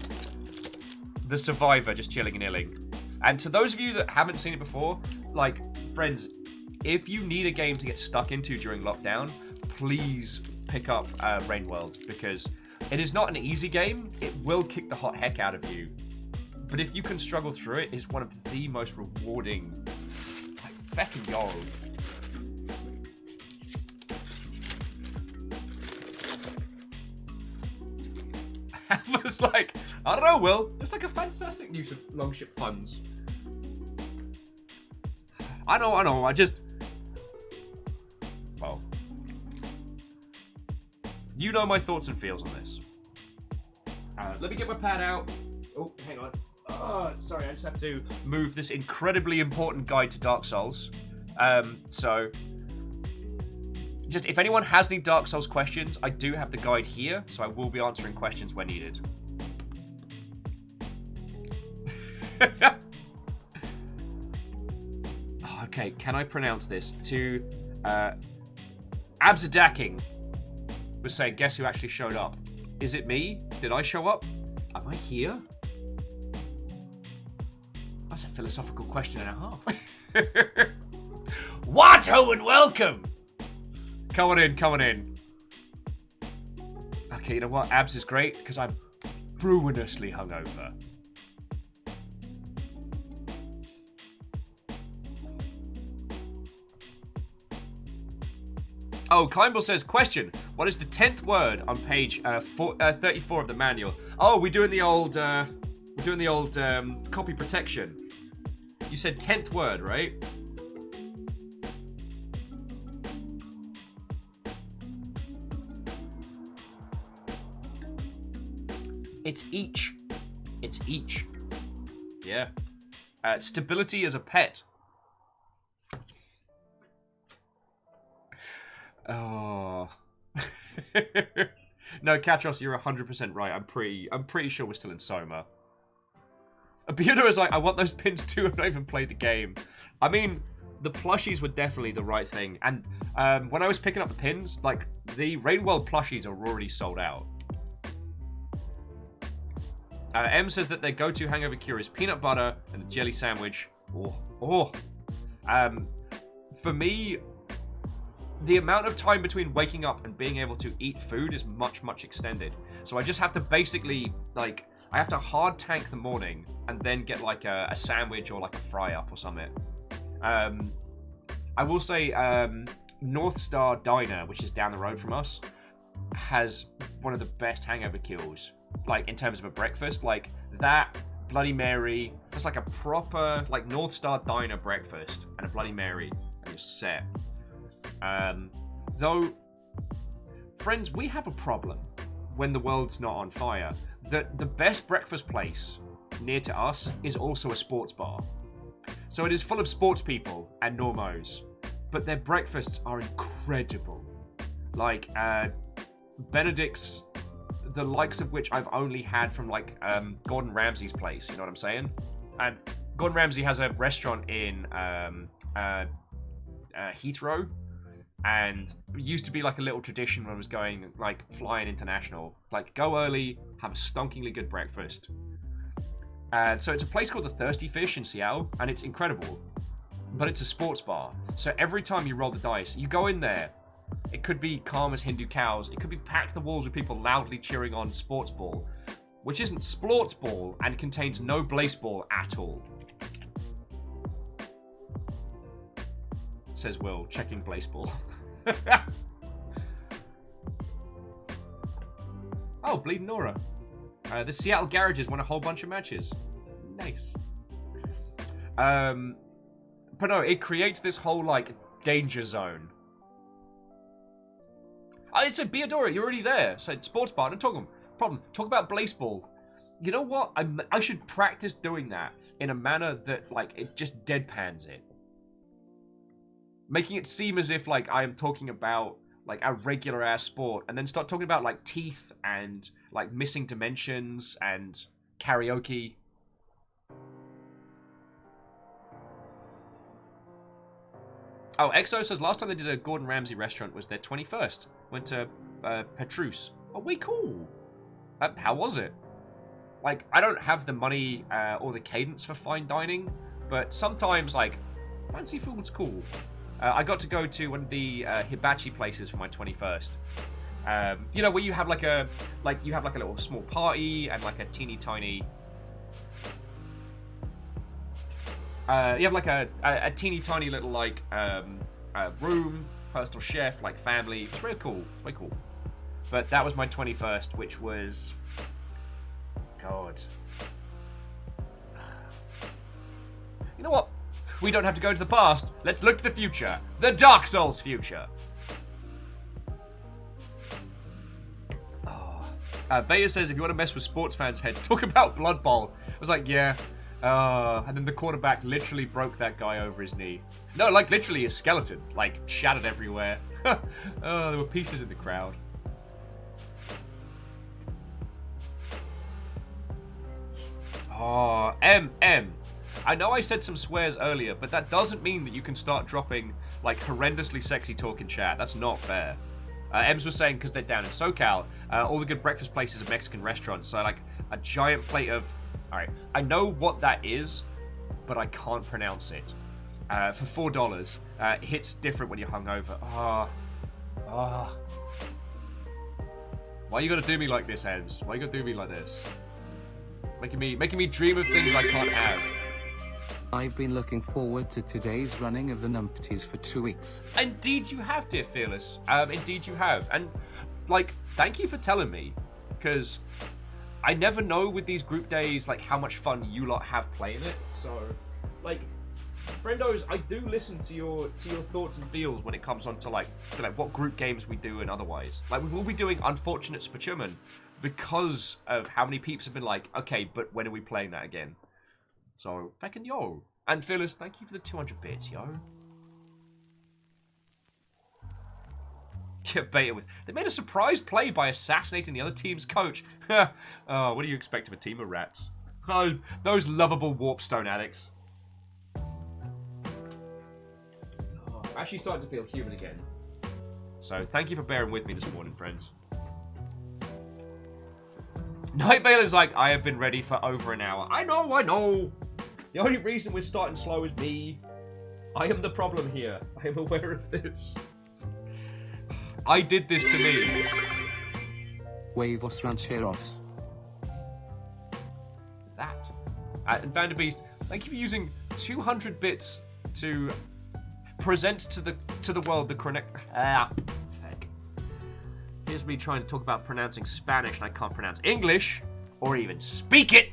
the survivor just chilling and illing. And to those of you that haven't seen it before, like, friends, if you need a game to get stuck into during lockdown, please pick up Rain World, because it is not an easy game. It will kick the hot heck out of you. But if you can struggle through it, it's one of the most rewarding... Like, fucking yo. I was like, I don't know, Will. It's like a fantastic use of Longship funds. I know. I just... Well... You know my thoughts and feels on this. Let me get my pad out. Oh, hang on. Oh, sorry, I just have to move this incredibly important guide to Dark Souls. So... Just, if anyone has any Dark Souls questions, I do have the guide here, so I will be answering questions where needed. Oh, okay, can I pronounce this? To, Abzadaking was saying, guess who actually showed up? Is it me? Did I show up? Am I here? That's a philosophical question and a half. What? Oh, and welcome! Come on in. Okay, you know what? Abs is great, because I'm ruinously hungover. Oh, Kimble says, question, what is the 10th word on page 34 of the manual? Oh, we're doing the old copy protection. You said 10th word, right? It's each. Yeah. Stability as a pet. Oh. No, Katros, you're 100% right. I'm pretty sure we're still in Soma. Abuda is like, I want those pins too. I've not even played the game. I mean, the plushies were definitely the right thing. And when I was picking up the pins, like, the Rainworld plushies are already sold out. M says that their go-to hangover cure is peanut butter and a jelly sandwich. For me, the amount of time between waking up and being able to eat food is much, much extended. So I just have to basically, like, I have to hard tank the morning and then get, like, a sandwich or, like, a fry-up or something. I will say, North Star Diner, which is down the road from us, has one of the best hangover kills. Like, in terms of a breakfast, like, that, Bloody Mary, it's like a proper, like, North Star Diner breakfast, and a Bloody Mary, and you're set. Though, friends, we have a problem when the world's not on fire. The best breakfast place near to us is also a sports bar. So it is full of sports people and normos, but their breakfasts are incredible. Like, Benedict's, the likes of which I've only had from, like, Gordon Ramsay's place, you know what I'm saying? And Gordon Ramsay has a restaurant in Heathrow, and it used to be like a little tradition when I was going, like, flying international. Like, go early, have a stonkingly good breakfast. And so it's a place called the Thirsty Fish in Seattle, and it's incredible. But it's a sports bar. So every time you roll the dice, you go in there, it could be calm as Hindu cows. It could be packed the walls with people loudly cheering on sports ball, which isn't sports ball and contains no blaze ball at all. Says Will, checking blaze ball. Oh, Bleeding Nora. The Seattle Garages won a whole bunch of matches. Nice. But no, it creates this whole, like, danger zone. I said, Beadora, you're already there. Said, sports bar, no problem. Talk about Blazeball. You know what? I should practice doing that in a manner that, like, it just deadpans it. Making it seem as if, like, I am talking about, like, a regular-ass sport, and then start talking about, like, teeth and, like, missing dimensions and karaoke. Oh, Exo says last time they did a Gordon Ramsay restaurant was their 21st. Went to Petrus. Oh, way cool. How was it? Like, I don't have the money or the cadence for fine dining, but sometimes, like, fancy food's cool. I got to go to one of the hibachi places for my 21st. You know, where you have like a little small party and like a teeny tiny. You have like a teeny tiny little like room, personal chef, like family. It's really cool, way cool. But that was my 21st, which was, God. You know what? We don't have to go to the past. Let's look to the future. The Dark Souls future. Beta says, if you want to mess with sports fans' heads, talk about Blood Bowl. I was like, yeah. And then the quarterback literally broke that guy over his knee. No, like literally his skeleton. Like, shattered everywhere. Oh, there were pieces in the crowd. Oh, I know I said some swears earlier, but that doesn't mean that you can start dropping, like, horrendously sexy talk in chat. That's not fair. Ems was saying because they're down in SoCal, all the good breakfast places are Mexican restaurants. So, like, a giant plate of... Alright, I know what that is, but I can't pronounce it. For $4, it hits different when you're hungover. Why you gotta do me like this, Ems? Why you gotta do me like this? Making me dream of things I can't have. I've been looking forward to today's running of the Numpties for 2 weeks. Indeed you have, dear Fearless. Indeed you have. And, like, thank you for telling me. Because I never know with these group days, like, how much fun you lot have playing it. So, like, friendos, I do listen to your thoughts and feels when it comes on to, like what group games we do and otherwise. Like, we will be doing Unfortunate Spachuman because of how many peeps have been like, okay, but when are we playing that again? So, fucking yo. And Phyllis, thank you for the 200 bits, yo. Get baited with. They made a surprise play by assassinating the other team's coach. Oh, what do you expect of a team of rats? Oh, those lovable warpstone addicts. Oh, I'm actually starting to feel human again. So, thank you for bearing with me this morning, friends. Night Vale is like, I have been ready for over an hour. I know. The only reason we're starting slow is me. I am the problem here. I am aware of this. I did this to me. Huevos rancheros. That. And Vanderbeest, thank you for using 200 bits to present to the world the correct... heck. Here's me trying to talk about pronouncing Spanish and I can't pronounce English or even speak it.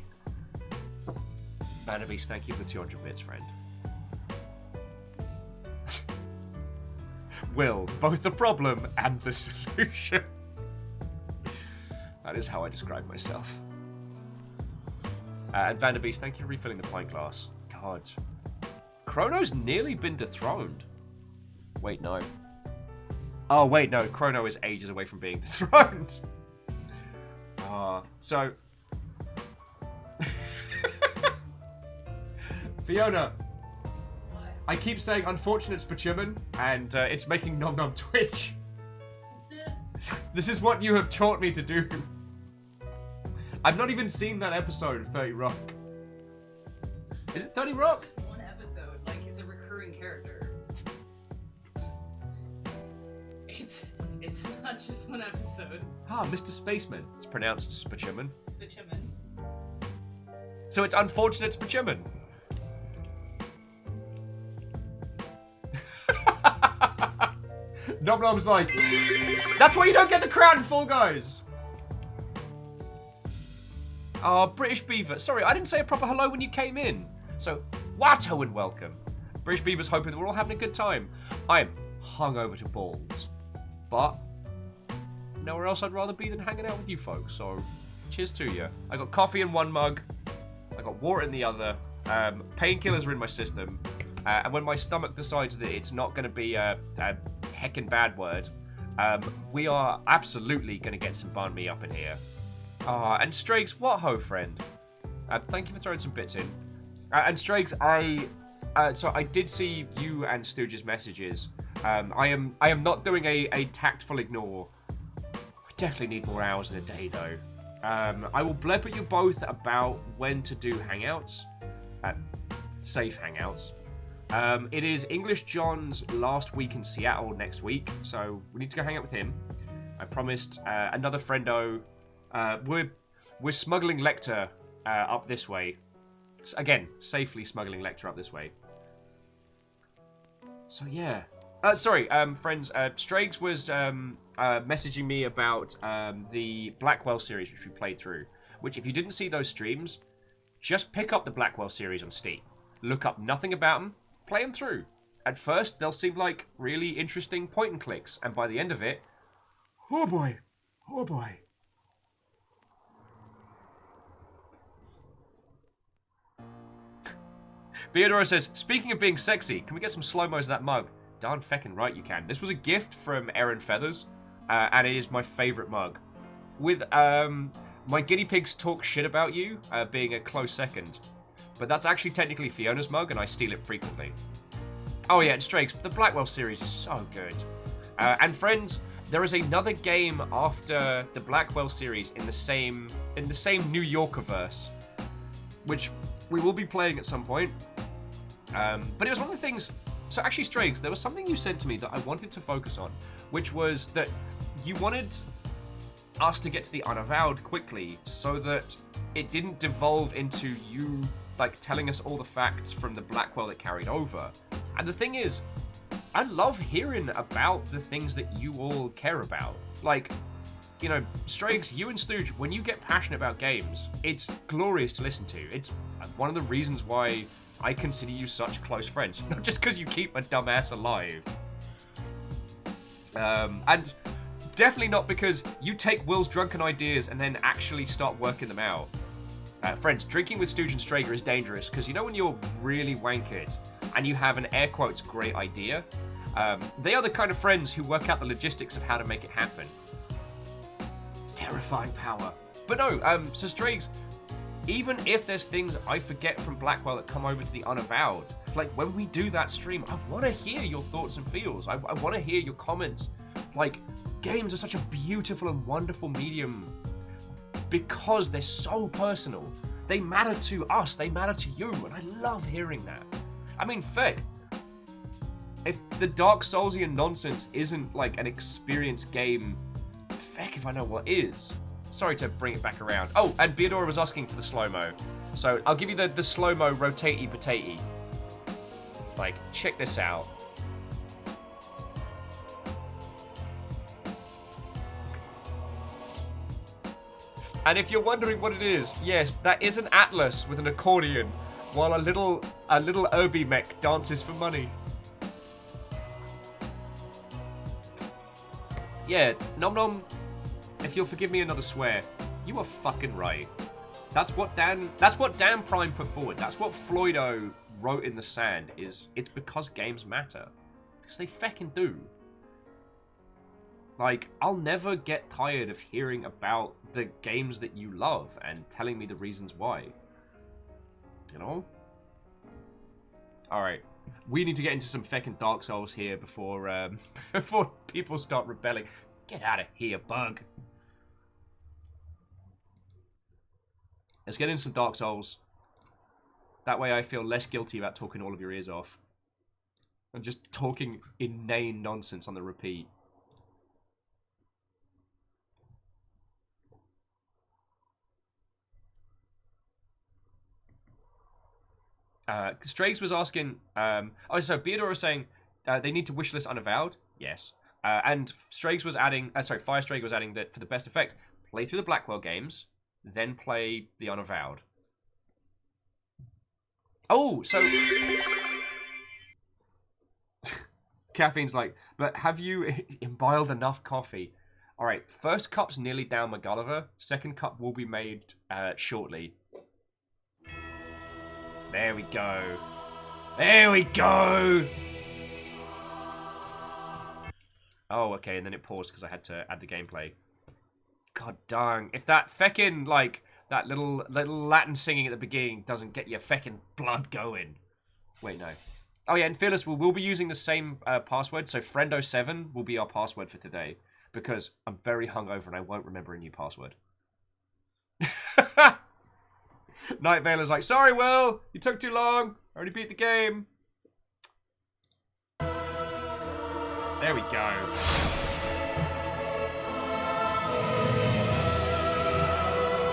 Vanderbeest, thank you for the 200 bits, friend. Will, both the problem and the solution. That is how I describe myself. And Vanderbeest, thank you for refilling the pint glass. God. Chrono's nearly been dethroned. Wait, no. Oh, wait, no. Chrono is ages away from being dethroned. So... Fiona, I keep saying Unfortunate Spachuman, and it's making Nom Nom twitch. This is what you have taught me to do. I've not even seen that episode of 30 Rock. Is it 30 Rock? One episode, like, it's a recurring character. It's not just one episode. Ah, Mr. Spaceman. It's pronounced Spachuman. Spachuman. So it's Unfortunate Spachuman. Nom Nom's like, that's why you don't get the crown in Fall Guys. Oh, British Beaver. Sorry, I didn't say a proper hello when you came in. So, Watto and welcome. British Beaver's hoping that we're all having a good time. I'm hungover to balls. But, nowhere else I'd rather be than hanging out with you folks. So, cheers to you. I got coffee in one mug. I got water in the other. Painkillers are in my system. And when my stomach decides that it's not going to be a heckin' bad word, we are absolutely going to get some banh mi up in here. And Strakes, what ho, friend? Thank you for throwing some bits in. And Strakes, so I did see you and Stooge's messages. I am not doing a tactful ignore. I definitely need more hours in a day, though. I will blab at you both about when to do hangouts. Safe hangouts. It is English John's last week in Seattle next week, so we need to go hang out with him. I promised another friendo. We're smuggling Lecter up this way. So again, safely smuggling Lecter up this way. So yeah. Sorry, friends. Strags was messaging me about the Blackwell series, which we played through. Which, if you didn't see those streams, just pick up the Blackwell series on Steam. look up nothing about them, play them through. At first, they'll seem like really interesting point and clicks, and by the end of it, oh boy, oh boy. Theodora says, speaking of being sexy, can we get some slow-mos of that mug? Darn feckin' right you can. This was a gift from Erin Feathers, and it is my favourite mug. With my guinea pigs talk shit about you being a close second. But that's actually technically Fiona's mug, and I steal it frequently. Oh yeah, and Strakes, the Blackwell series is so good. And friends, there is another game after the Blackwell series in the same New Yorker-verse, which we will be playing at some point. But it was one of the things... So actually, Strakes, there was something you said to me that I wanted to focus on, which was that you wanted us to get to the Unavowed quickly so that it didn't devolve into you, like, telling us all the facts from the Blackwell that carried over. And the thing is, I love hearing about the things that you all care about. Like, you know, Strakes, you and Stooge, when you get passionate about games, it's glorious to listen to. It's one of the reasons why I consider you such close friends. Not just because you keep a dumbass alive. And definitely not because you take Will's drunken ideas and then actually start working them out. Friends, drinking with Stooge and Strager is dangerous because you know when you're really wankered and you have an air quotes great idea? They are the kind of friends who work out the logistics of how to make it happen. It's terrifying power. But no, so Strags, even if there's things I forget from Blackwell that come over to the Unavowed, like when we do that stream, I want to hear your thoughts and feels. I want to hear your comments. Like, games are such a beautiful and wonderful medium because they're so personal. They matter to us, they matter to you, and I love hearing that. I mean, feck, if the Dark Soulsian nonsense isn't like an experienced game, feck if I know what is. Sorry to bring it back around. Oh, and Beadora was asking for the slow-mo. So I'll give you the slow-mo rotatey potatey. Like, check this out. And if you're wondering what it is, yes, that is an Atlas with an accordion, while a little Obi mech dances for money. Yeah, Nom Nom, if you'll forgive me another swear, you are fucking right. That's what Dan Prime put forward. That's what Floydo wrote in the sand, it's because games matter. Because they feckin' do. Like, I'll never get tired of hearing about the games that you love and telling me the reasons why. You know? Alright. We need to get into some feckin' Dark Souls here before before people start rebelling. Get out of here, bug. Let's get into some Dark Souls. That way I feel less guilty about talking all of your ears off. And just talking inane nonsense on the repeat. Strays was asking, oh, so Beador was saying they need to wishlist Unavowed. Yes. And Strays was adding, Fire Strays was adding that for the best effect, play through the Blackwell games, then play the Unavowed. Oh, so... Caffeine's like, but have you imbibed enough coffee? Alright, first cup's nearly down my Gulliver. Second cup will be made shortly. There we go. There we go! Oh, okay, and then it paused because I had to add the gameplay. God dang. If that feckin', like, that little Latin singing at the beginning doesn't get your feckin' blood going. Wait, no. Oh yeah, and Fearless, we'll be using the same password, so Friendo7 will be our password for today. Because I'm very hungover and I won't remember a new password. Night Veiler's like, sorry, Will, you took too long. I already beat the game. There we go.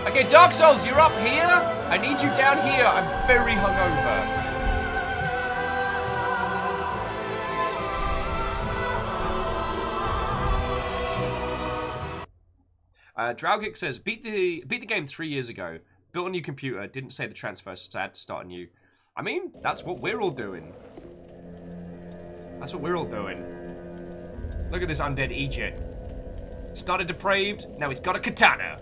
Okay, Dark Souls, you're up here. I need you down here. I'm very hungover. Draugik says, beat the game 3 years ago. Built a new computer, didn't say the transfer, so I had to start anew. I mean, that's what we're all doing. That's what we're all doing. Look at this undead Egypt. Started depraved, now he's got a katana.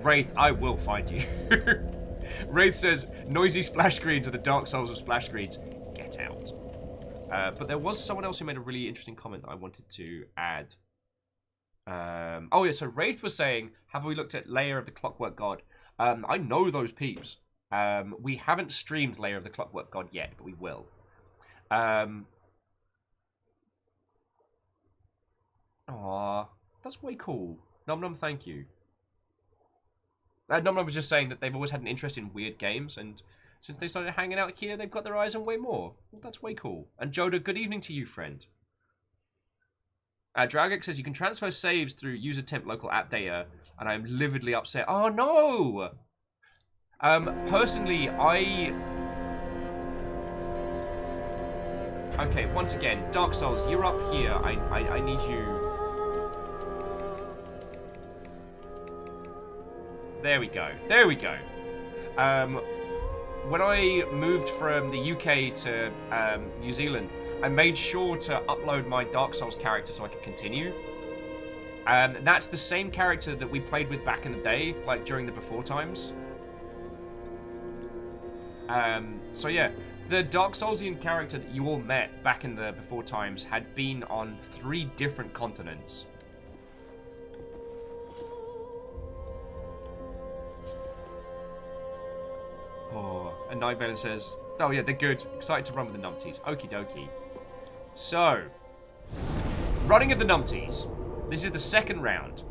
Wraith, I will find you. Wraith says, noisy splash screens are the Dark Souls of splash screens. Get out. But there was someone else who made a really interesting comment that I wanted to add. Oh yeah, so Wraith was saying, have we looked at Lair of the Clockwork God? I know those peeps. We haven't streamed Lair of the Clockwork God yet, but we will. Aww, that's way cool. Num Num, thank you. Num Num was just saying that they've always had an interest in weird games, and since they started hanging out here, they've got their eyes on way more. Well, that's way cool. And Joda, good evening to you, friend. Dragix says you can transfer saves through user temp local app data, and I'm lividly upset. Oh no! Personally, okay, once again, Dark Souls, you're up here. I need you. There we go. There we go. When I moved from the UK to New Zealand, I made sure to upload my Dark Souls character so I could continue. That's the same character that we played with back in the day, like during the before times. So yeah, the Dark Soulsian character that you all met back in the before times had been on 3 different continents. Oh, and Night Valen says, oh yeah, they're good. Excited to run with the Numpties. Okie dokie. So, running at the Numpties. This is the second round.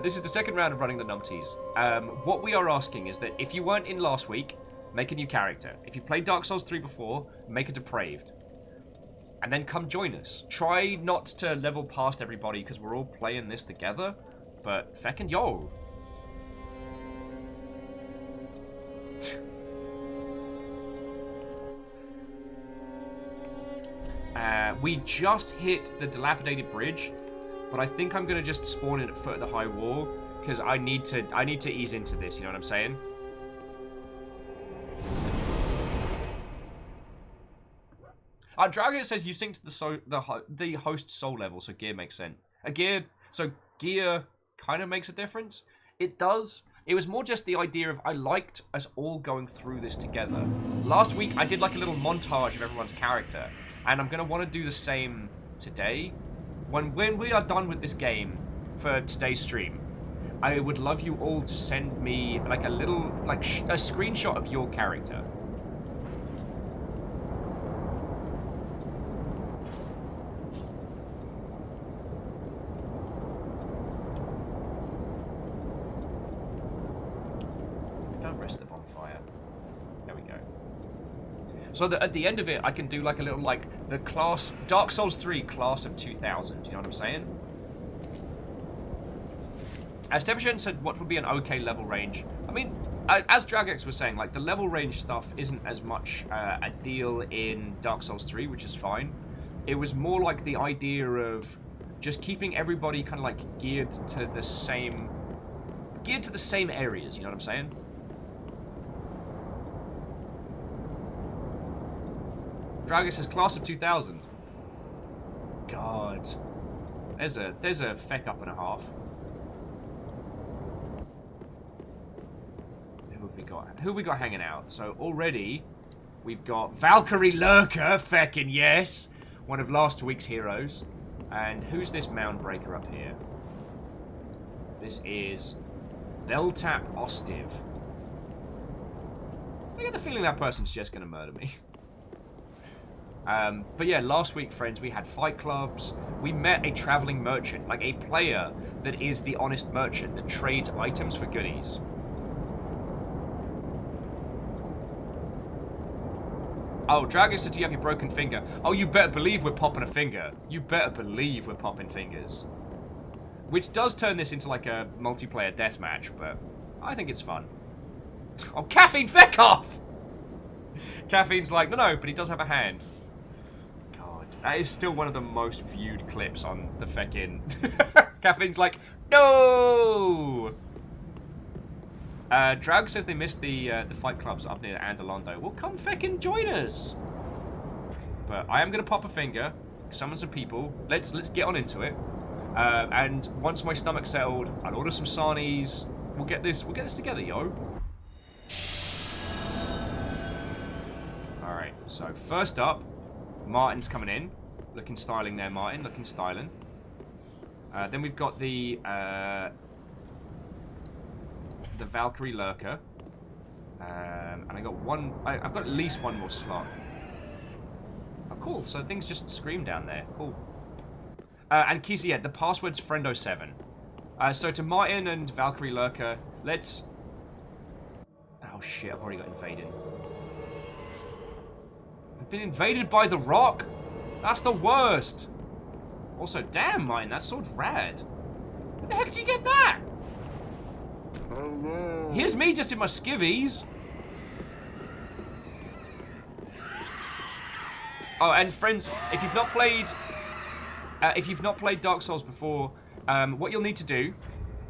This is the second round of running the Numpties. What we are asking is that if you weren't in last week, make a new character. If you played Dark Souls 3 before, make a depraved. And then come join us. Try not to level past everybody because we're all playing this together. But feckin' yo. We just hit the dilapidated bridge, but I think I'm gonna just spawn in at foot of the high wall because I need to ease into this. You know what I'm saying? Drago says you sync to the host soul level, so gear makes sense. Gear kind of makes a difference. It does. It was more just the idea of I liked us all going through this together. Last week I did like a little montage of everyone's character. And I'm going to want to do the same today. When we are done with this game for today's stream, I would love you all to send me like a little, like a screenshot of your character. Don't rest the bonfire. There we go. So that at the end of it, I can do like a little, like, the class, Dark Souls 3 class of 2000. You know what I'm saying? As Temperature said, what would be an okay level range? I mean, as Dragx was saying, like, the level range stuff isn't as much a deal in Dark Souls 3, which is fine. It was more like the idea of just keeping everybody kind of like geared to the same areas. You know what I'm saying? Dragus says class of 2000. God. There's a feck up and a half. Who have we got hanging out? So already we've got Valkyrie Lurker, feckin' yes. One of last week's heroes. And who's this mound breaker up here? This is Beltap Ostiv. I get the feeling that person's just gonna murder me. But yeah, last week, friends, we had fight clubs. We met a traveling merchant, like a player that is the honest merchant that trades items for goodies. Oh, Dragon says, do you have your broken finger? Oh, you better believe we're popping a finger. You better believe we're popping fingers. Which does turn this into like a multiplayer deathmatch, but I think it's fun. Oh, Caffeine, feck off! Caffeine's like, no, but he does have a hand. God. That is still one of the most viewed clips on the feckin'. Caffeine's like, no! Drag says they missed the fight clubs up near Andalondo. Well, come feckin' join us! But I am gonna pop a finger, summon some people. Let's get on into it. And once my stomach's settled, I'll order some sarnies. We'll get this together, yo. Alright, so first up, Martin's coming in. Looking styling there, Martin. Looking styling. Then we've got the Valkyrie Lurker. And I got one... I've got at least one more slot. Oh, cool. So things just scream down there. Cool. And Kisa, yeah, the password's Friendo7. So to Martin and Valkyrie Lurker, let's... Oh shit, I've already got invaded. I've been invaded by the Rock? That's the worst. Also, damn, Martin, that sword's rad. Where the heck did you get that? Oh no. Here's me just in my skivvies. Oh, and friends, if you've not played Dark Souls before, what you'll need to do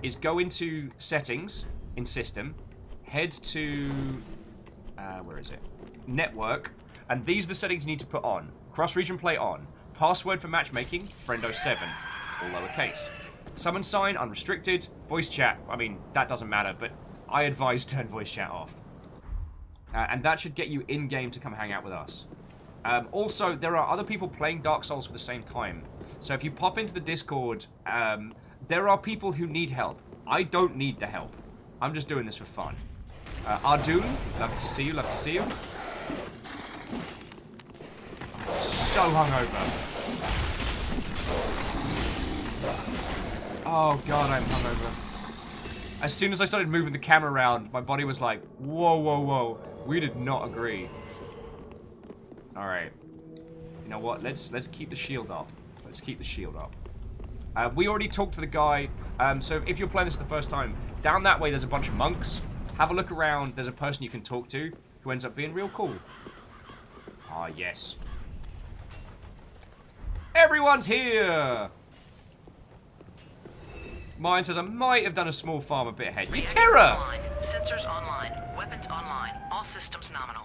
is go into settings in system, head to where is it? Network, and these are the settings you need to put on. Cross-region play on. Password for matchmaking, Friendo7, all lowercase. Summon sign, unrestricted. Voice chat, I mean, that doesn't matter, but I advise turn voice chat off. And that should get you in-game to come hang out with us. Also, there are other people playing Dark Souls for the same time. So if you pop into the Discord, there are people who need help. I don't need the help. I'm just doing this for fun. Ardoon, love to see you, love to see you. So hungover. Oh god, I'm hungover. As soon as I started moving the camera around, my body was like, whoa, whoa, whoa. We did not agree. Alright. You know what? Let's keep the shield up. Let's keep the shield up. We already talked to the guy. So if you're playing this the first time, down that way there's a bunch of monks. Have a look around. There's a person you can talk to who ends up being real cool. Ah, yes. Everyone's here! Mine says I might have done a small farm a bit ahead. You terror! Online. Sensors online. Weapons online. All systems nominal.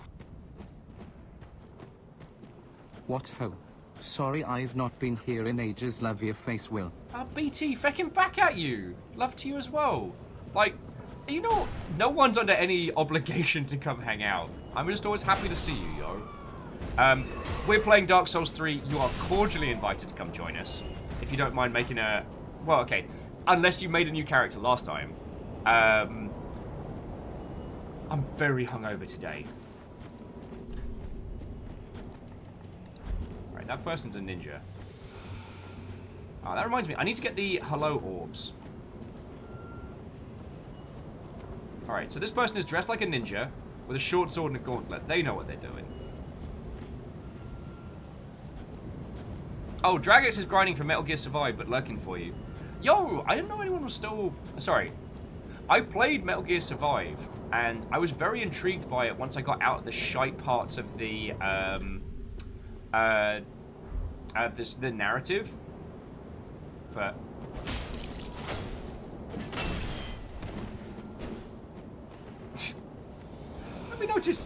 What ho? Sorry I've not been here in ages, love your face, Will. BT, feckin' back at you. Love to you as well. Like, you know, no one's under any obligation to come hang out. I'm just always happy to see you, yo. We're playing Dark Souls 3. You are cordially invited to come join us. If you don't mind making a... Well, okay. Unless you made a new character last time. I'm very hungover today. Alright, that person's a ninja. Oh, that reminds me. I need to get the hello orbs. Alright, so this person is dressed like a ninja with a short sword and a gauntlet. They know what they're doing. Oh, Dragix is grinding for Metal Gear Survive, but lurking for you. Yo, I didn't know anyone was still... Sorry. I played Metal Gear Survive, and I was very intrigued by it once I got out of the shite parts of the, the narrative. But... Let me notice,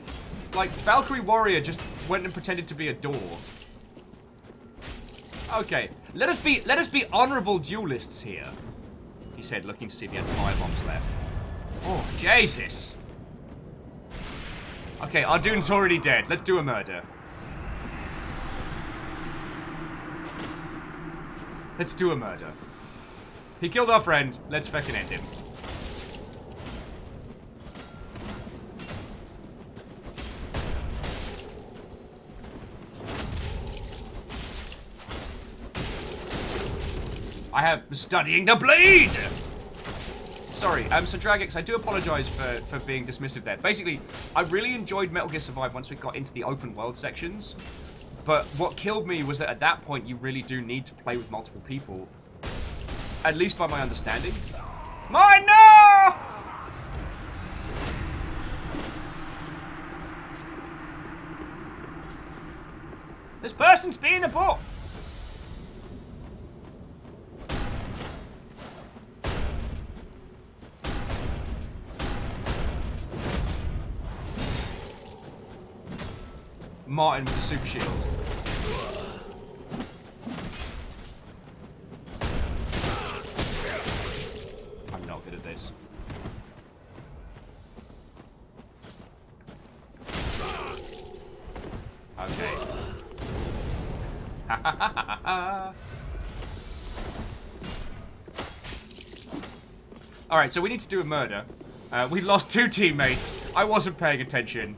like, Valkyrie Warrior just went and pretended to be a door. Okay, let us be honourable duelists here, he said, looking to see if he had firebombs left. Oh, Jesus. Okay, Ardoon's already dead. Let's do a murder. Let's do a murder. He killed our friend. Let's fucking end him. I have studying the blade! Sorry, so Dragix, I do apologise for being dismissive there. Basically, I really enjoyed Metal Gear Survive once we got into the open world sections. But what killed me was that at that point, you really do need to play with multiple people. At least by my understanding. Mine, no! This person's being a bot. Martin with the super shield. I'm not good at this. Okay. Alright, so we need to do a murder. We lost 2 teammates. I wasn't paying attention.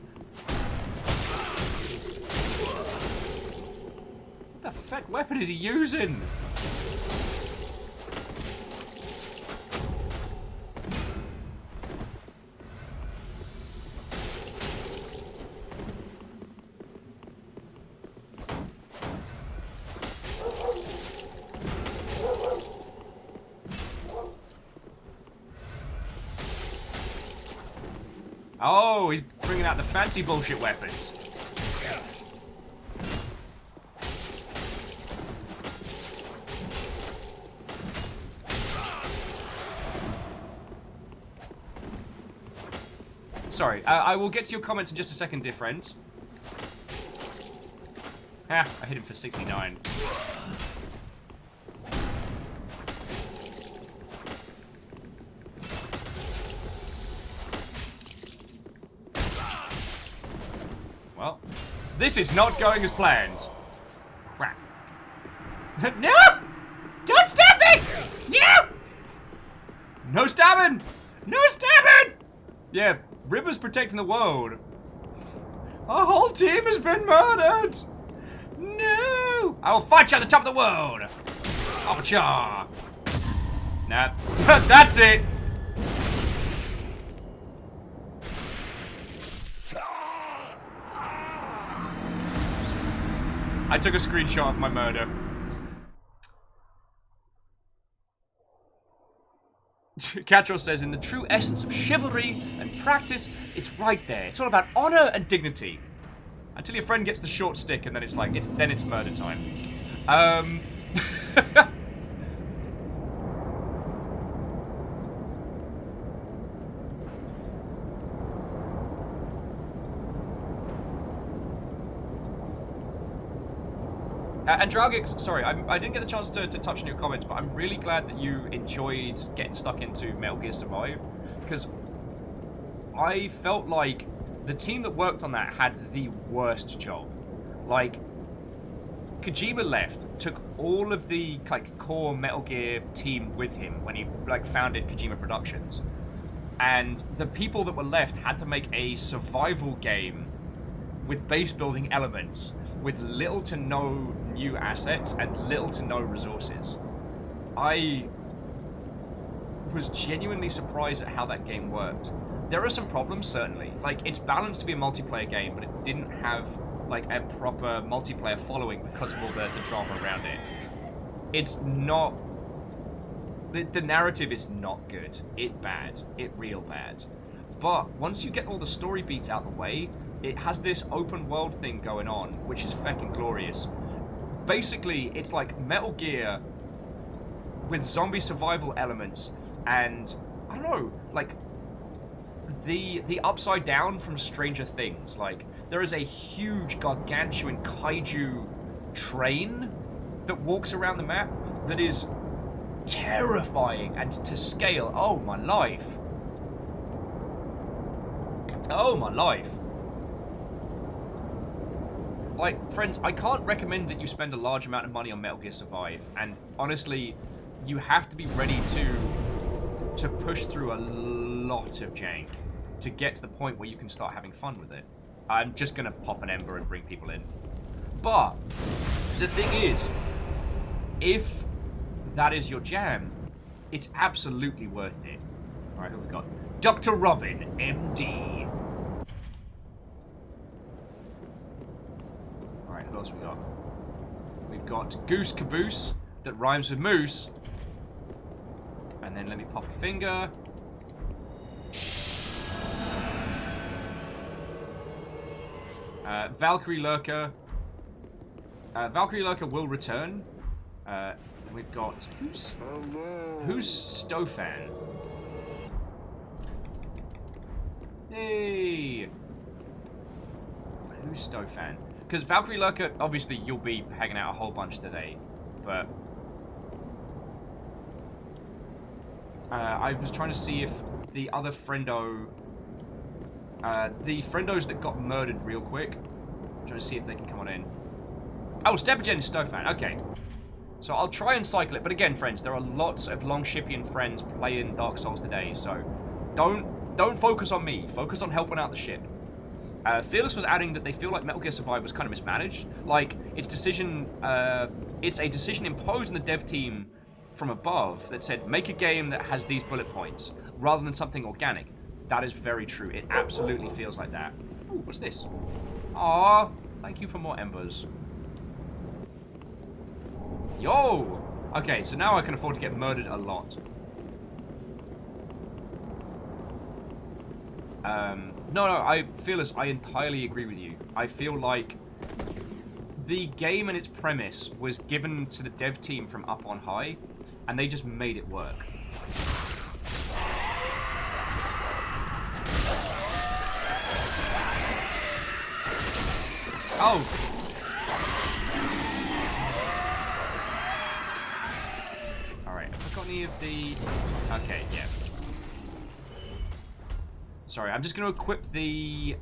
What the fuck weapon is he using? Oh, he's bringing out the fancy bullshit weapons. Sorry, I will get to your comments in just a second, dear friends. Ah, I hit him for 69. Well, this is not going as planned. Crap. No! Don't stab me! No! No stabbing! No stabbing! Yeah, River's protecting the world. Our whole team has been murdered! No! I will fight you at the top of the world! Cha! Nah. That's it! I took a screenshot of my murder. Catro says, in the true essence of chivalry and practice, it's right there. It's all about honor and dignity. Until your friend gets the short stick, and then it's like, then it's murder time. And Dragix, sorry, I didn't get the chance to touch on your comments, but I'm really glad that you enjoyed getting stuck into Metal Gear Survive, because I felt like the team that worked on that had the worst job. Like, Kojima left, took all of the like core Metal Gear team with him when he like founded Kojima Productions, and the people that were left had to make a survival game with base building elements, with little to no new assets and little to no resources. I was genuinely surprised at how that game worked. There are some problems, certainly. Like, it's balanced to be a multiplayer game, but it didn't have like a proper multiplayer following because of all the drama around it. It's not... The narrative is not good. It bad. It real bad. But once you get all the story beats out of the way, it has this open world thing going on, which is fucking glorious. Basically, it's like Metal Gear with zombie survival elements and, I don't know, like the upside down from Stranger Things. Like, there is a huge gargantuan kaiju train that walks around the map that is terrifying and to scale. Oh my life. Oh my life. Like, friends, I can't recommend that you spend a large amount of money on Metal Gear Survive, and honestly, you have to be ready to push through a lot of jank to get to the point where you can start having fun with it. I'm just gonna pop an ember and bring people in. But the thing is, if that is your jam, it's absolutely worth it. Alright, who we got? Dr. Robin, MD. Alright, who else we got? We've got Goose Caboose, that rhymes with moose. And then let me pop a finger. Valkyrie Lurker. Valkyrie Lurker will return. We've got... Who's Stofan? Hey! Who's Stofan? Because Valkyrie Lurker, obviously you'll be hanging out a whole bunch today, but I was trying to see if the other friendo, the friendos that got murdered real quick, trying to see if they can come on in. Oh, Stepagen Stofan, okay. So I'll try and cycle it, but again, friends, there are lots of Longshipian friends playing Dark Souls today, so don't focus on me. Focus on helping out the ship. Fearless was adding that they feel like Metal Gear Survive was kind of mismanaged. Like, it's a decision imposed on the dev team from above that said, make a game that has these bullet points, rather than something organic. That is very true. It absolutely feels like that. Ooh, what's this? Aww, thank you for more embers. Yo! Okay, so now I can afford to get murdered a lot. No, Fearless, I entirely agree with you. I feel like the game and its premise was given to the dev team from up on high, and they just made it work. Oh! Alright, have I got any of the... Okay, yeah. Sorry, I'm just going to equip the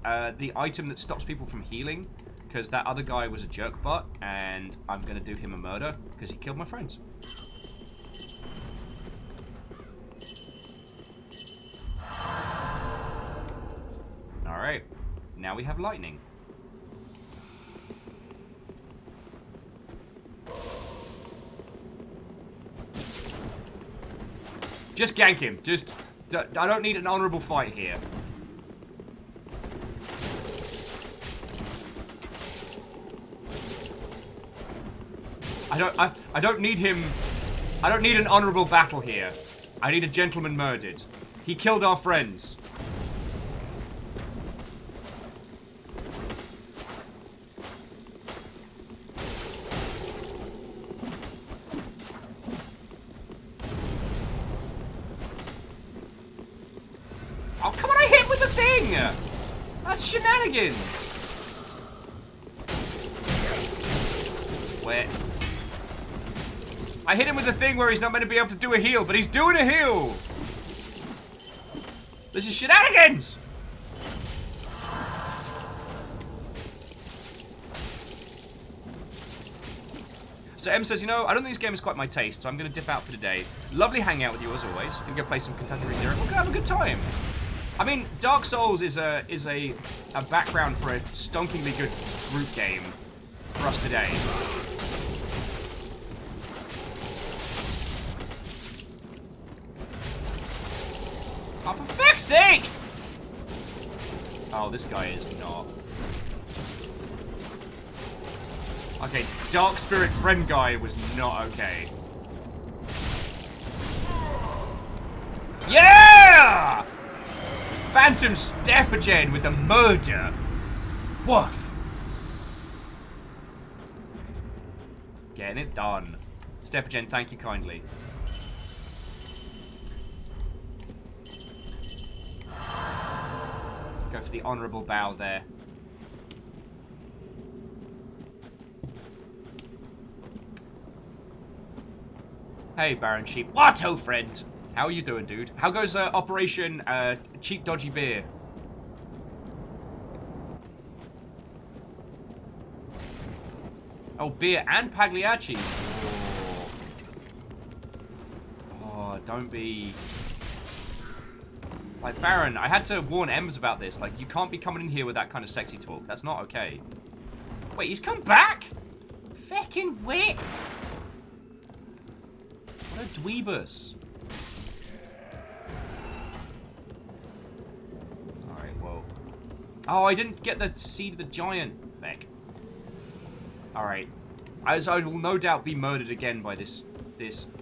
item that stops people from healing, because that other guy was a jerk butt, and I'm going to do him a murder, because he killed my friends. Alright, now we have lightning. Just gank him, I don't need an honorable fight here. I don't need him. I don't need an honorable battle here. I need a gentleman murdered. He killed our friends. Oh, come on, I hit with the thing! That's shenanigans! Where? I hit him with the thing where he's not meant to be able to do a heal, but he's doing a heal! This is shenanigans! So M says, you know, I don't think this game is quite my taste, so I'm going to dip out for today. Lovely hanging out with you as always. We're going to play some Kentucky Re-Zero. We're going to have a good time. I mean, Dark Souls is a background for a stonkingly good group game for us today. Oh, for fuck's sake! Oh, this guy is not. Okay, Dark Spirit friend guy was not okay. Yeah! Phantom Stepagen with the murder. Woof. Getting it done. Stepagen, thank you kindly. Go for the honourable bow there. Hey, Baron Sheep. What, oh friend? How are you doing, dude? How goes Operation Cheap Dodgy Beer? Oh, beer and Pagliacci's. Oh, don't be... Like, Baron, I had to warn Ems about this. Like, you can't be coming in here with that kind of sexy talk. That's not okay. Wait, he's come back? Feckin' wit. What a dweebus. Alright, whoa. Oh, I didn't get the seed of the giant. Feck. Alright. As I will no doubt be murdered again by this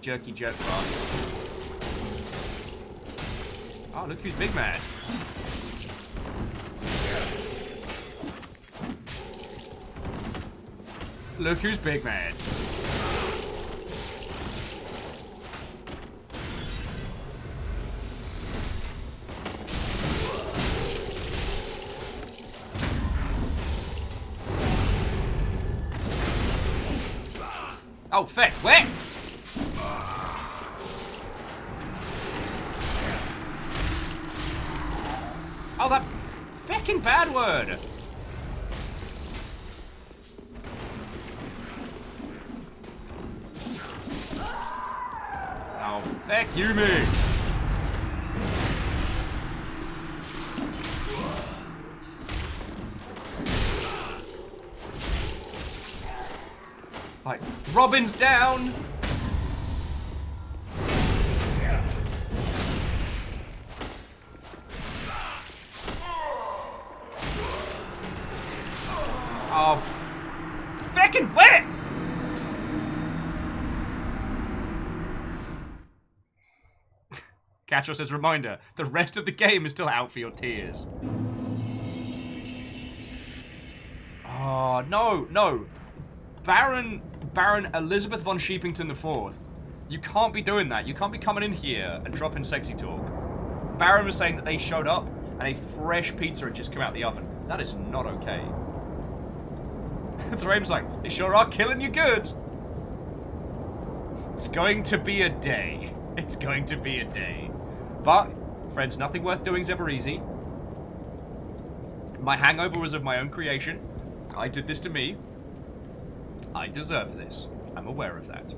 jerky jerk bar. Oh, look who's big mad. Look who's big mad. Oh, feck, where? Oh, that feckin' bad word. Oh, feck you, me. Right, Robin's down. Oh, feckin' wet! Catros says, reminder, the rest of the game is still out for your tears. Oh, no, no. Baron Elizabeth von Sheepington IV. You can't be doing that. You can't be coming in here and dropping sexy talk. Baron was saying that they showed up and a fresh pizza had just come out the oven. That is not okay. Thraim's like, they sure are killing you good. It's going to be a day. It's going to be a day. But, friends, nothing worth doing is ever easy. My hangover was of my own creation. I did this to me. I deserve this. I'm aware of that.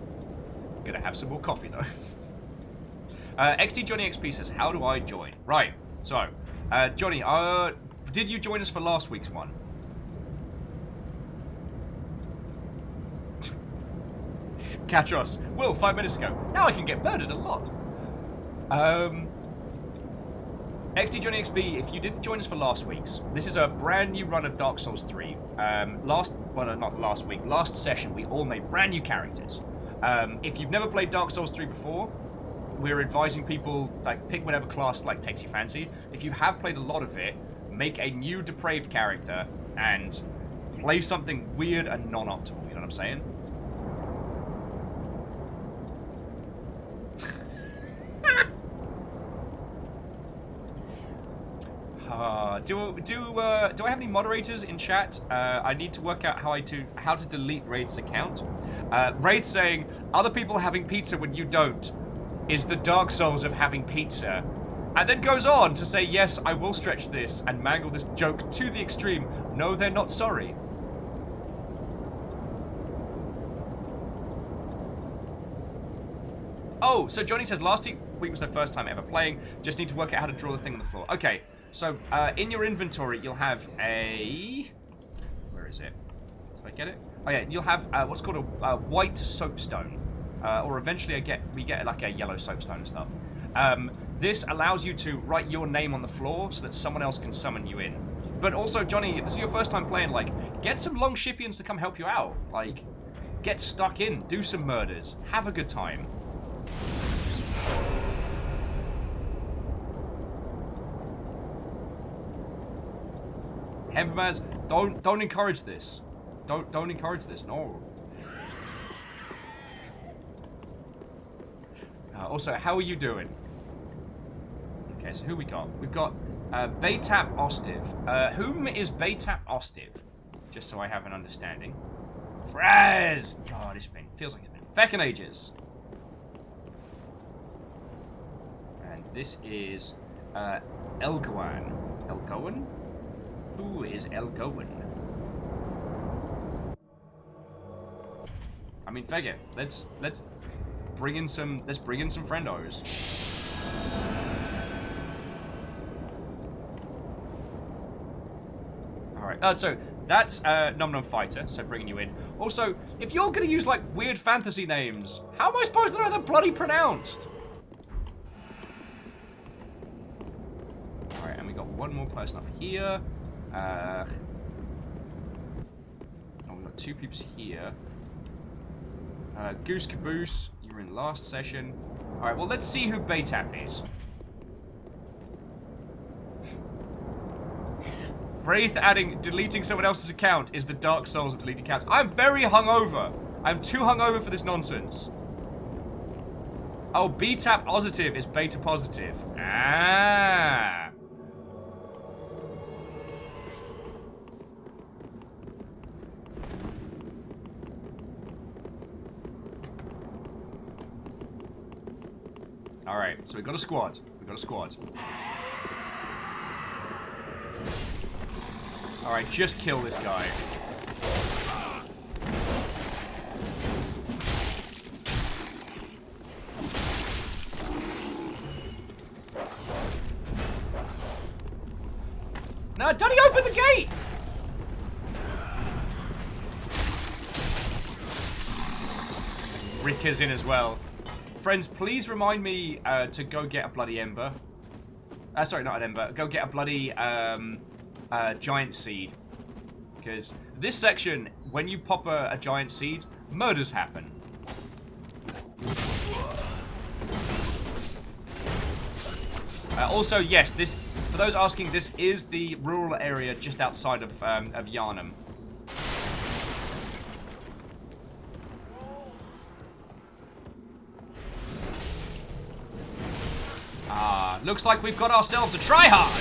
Gonna have some more coffee, though. XD Johnny XP says, how do I join? Right, so, Johnny, did you join us for last week's one? Katros, Will, 5 minutes ago. Now I can get murdered a lot. XD Johnny XP, if you didn't join us for last week's, this is a brand new run of Dark Souls 3. Last session, we all made brand new characters. If you've never played Dark Souls 3 before, we're advising people, like, pick whatever class, like, takes your fancy. If you have played a lot of it, make a new depraved character and play something weird and non-optimal, you know what I'm saying? Do I have any moderators in chat? I need to work out how to delete Wraith's account. Wraith saying, other people having pizza when you don't is the Dark Souls of having pizza. And then goes on to say, yes, I will stretch this and mangle this joke to the extreme. No, they're not sorry. Oh, so Johnny says last week was their first time ever playing. Just need to work out how to draw the thing on the floor. Okay, so in your inventory you'll have a... Where is it? Did I get it? Oh yeah, you'll have what's called a white soapstone. Or eventually we get like a yellow soapstone and stuff. This allows you to write your name on the floor so that someone else can summon you in. But also, Johnny, if this is your first time playing, like, get some long shippians to come help you out. Like, get stuck in, do some murders, have a good time. Hempamaz, don't encourage this. Don't encourage this, no. Also, how are you doing? Okay, so who we got? We've got Baytap Ostiv. Whom is Baytap Ostiv? Just so I have an understanding. Fraz! God, feels like it's been feckin' ages. And this is Elgoan. Elgoan? Who is Elgoan? I mean, figure. Let's bring in some friendos. Alright, so that's Num Num Fighter, so bringing you in. Also, if you're gonna use like weird fantasy names, how am I supposed to know they're bloody pronounced? Alright, and we got one more person up here. Oh, we got two peeps here. Goose Caboose, you were in last session. Alright, well, let's see who Baytap is. Wraith adding deleting someone else's account is the Dark Souls of deleting accounts. I'm very hungover. I'm too hungover for this nonsense. Oh, Baytap positive is beta positive. Ah. Alright, so we got a squad. We got a squad. Alright, just kill this guy. No, don't he open the gate? Rick is in as well. Friends, please remind me to go get a bloody ember. Sorry, not an ember. Go get a bloody giant seed. Because this section, when you pop a giant seed, murders happen. Also, yes, this, for those asking, this is the rural area just outside of Yharnam. Ah, looks like we've got ourselves a tryhard.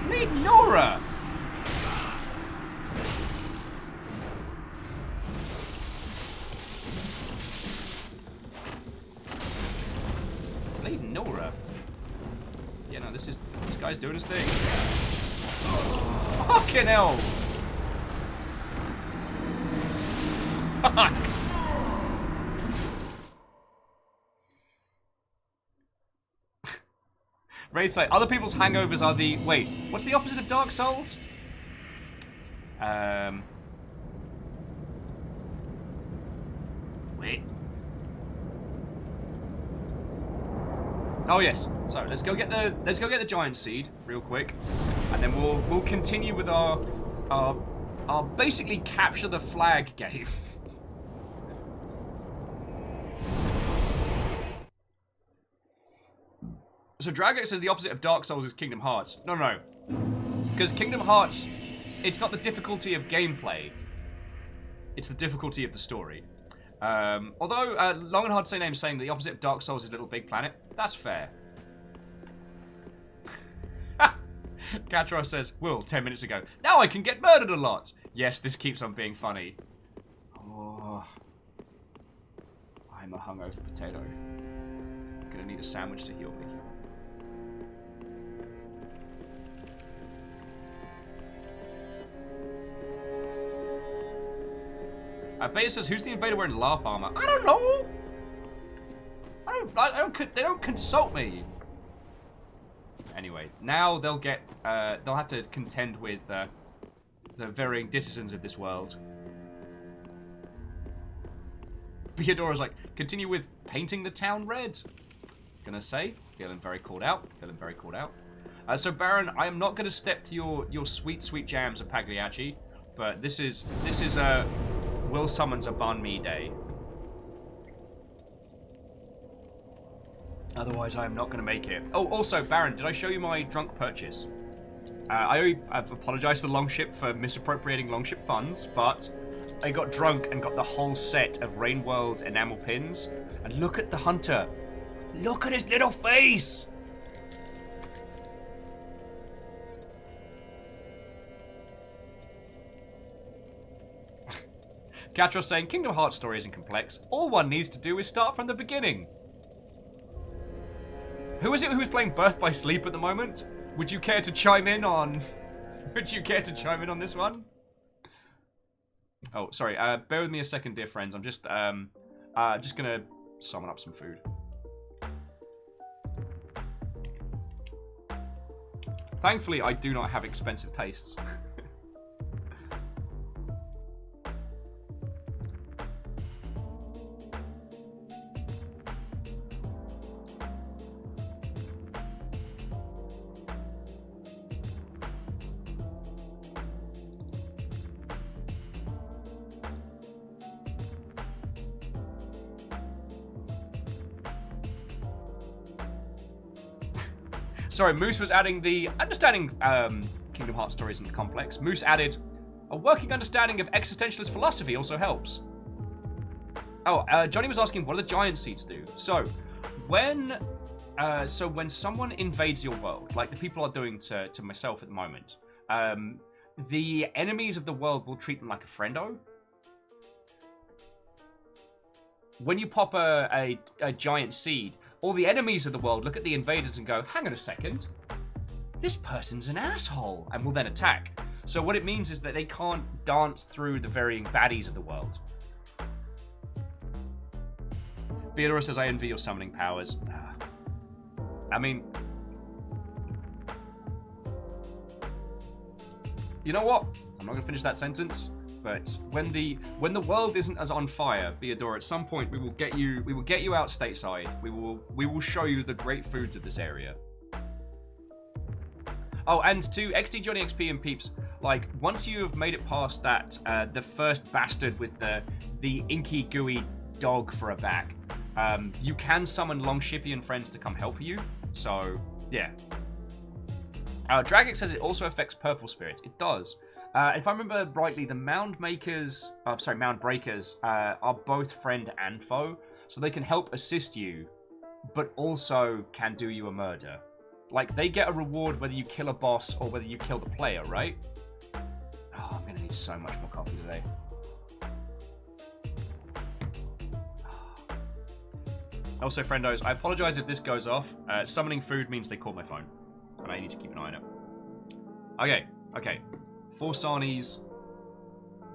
Lead Nora. Lead Nora. Yeah, no, this guy's doing his thing. Fucking hell. Fuck. Ray say, other people's hangovers are the... Wait, what's the opposite of Dark Souls? Wait. Oh yes. So let's go get the giant seed real quick, and then we'll continue with our basically capture the flag game. So Dragax says the opposite of Dark Souls is Kingdom Hearts. No, no. Because Kingdom Hearts, it's not the difficulty of gameplay. It's the difficulty of the story. Although, Long and Hard Say Name is saying the opposite of Dark Souls is Little Big Planet. That's fair. Katros says, Will, 10 minutes ago. Now I can get murdered a lot. Yes, this keeps on being funny. Oh. I'm a hungover potato. Gonna need a sandwich to heal me. Beta says, who's the invader wearing LARP armor? I don't know! They don't consult me! Anyway, now they'll get, they'll have to contend with, the varying citizens of this world. Theodora's like, continue with painting the town red. Gonna say, feeling very called out, feeling very called out. So Baron, I am not gonna step to your sweet, sweet jams of Pagliacci, but this is Will summons a banh mi day. Otherwise, I am not going to make it. Oh, also, Baron, did I show you my drunk purchase? I've apologized to Longship for misappropriating Longship funds, but I got drunk and got the whole set of Rain World enamel pins. And look at the hunter. Look at his little face! Katros saying, Kingdom Hearts story isn't complex. All one needs to do is start from the beginning. Who is it who's playing Birth by Sleep at the moment? Would you care to chime in on... Would you care to chime in on this one? Oh, sorry. Bear with me a second, dear friends. I'm just gonna summon up some food. Thankfully, I do not have expensive tastes. Sorry, Moose was adding the understanding Kingdom Hearts story isn't complex. Moose added, a working understanding of existentialist philosophy also helps. Oh, Johnny was asking, what do the giant seeds do? So, when someone invades your world, like the people are doing to myself at the moment, the enemies of the world will treat them like a friendo. when you pop a giant seed, all the enemies of the world look at the invaders and go, hang on a second, this person's an asshole, and will then attack. So what it means is that they can't dance through the varying baddies of the world. Theodora says, I envy your summoning powers. I mean, you know what? I'm not gonna finish that sentence. But when the world isn't as on fire, Theodora, at some point we will get you out stateside. We will show you the great foods of this area. Oh, and to XD Johnny XP and peeps, like once you have made it past that the first bastard with the inky gooey dog for a back, you can summon Longshippy and friends to come help you. So yeah. Dragix says it also affects purple spirits. It does. If I remember rightly, the Mound Breakers are both friend and foe, so they can help assist you, but also can do you a murder. Like, they get a reward whether you kill a boss or whether you kill the player, right? Oh, I'm gonna need so much more coffee today. Also, friendos, I apologize if this goes off. Summoning food means they called my phone, and I need to keep an eye on it. Okay. 4 Sarnies,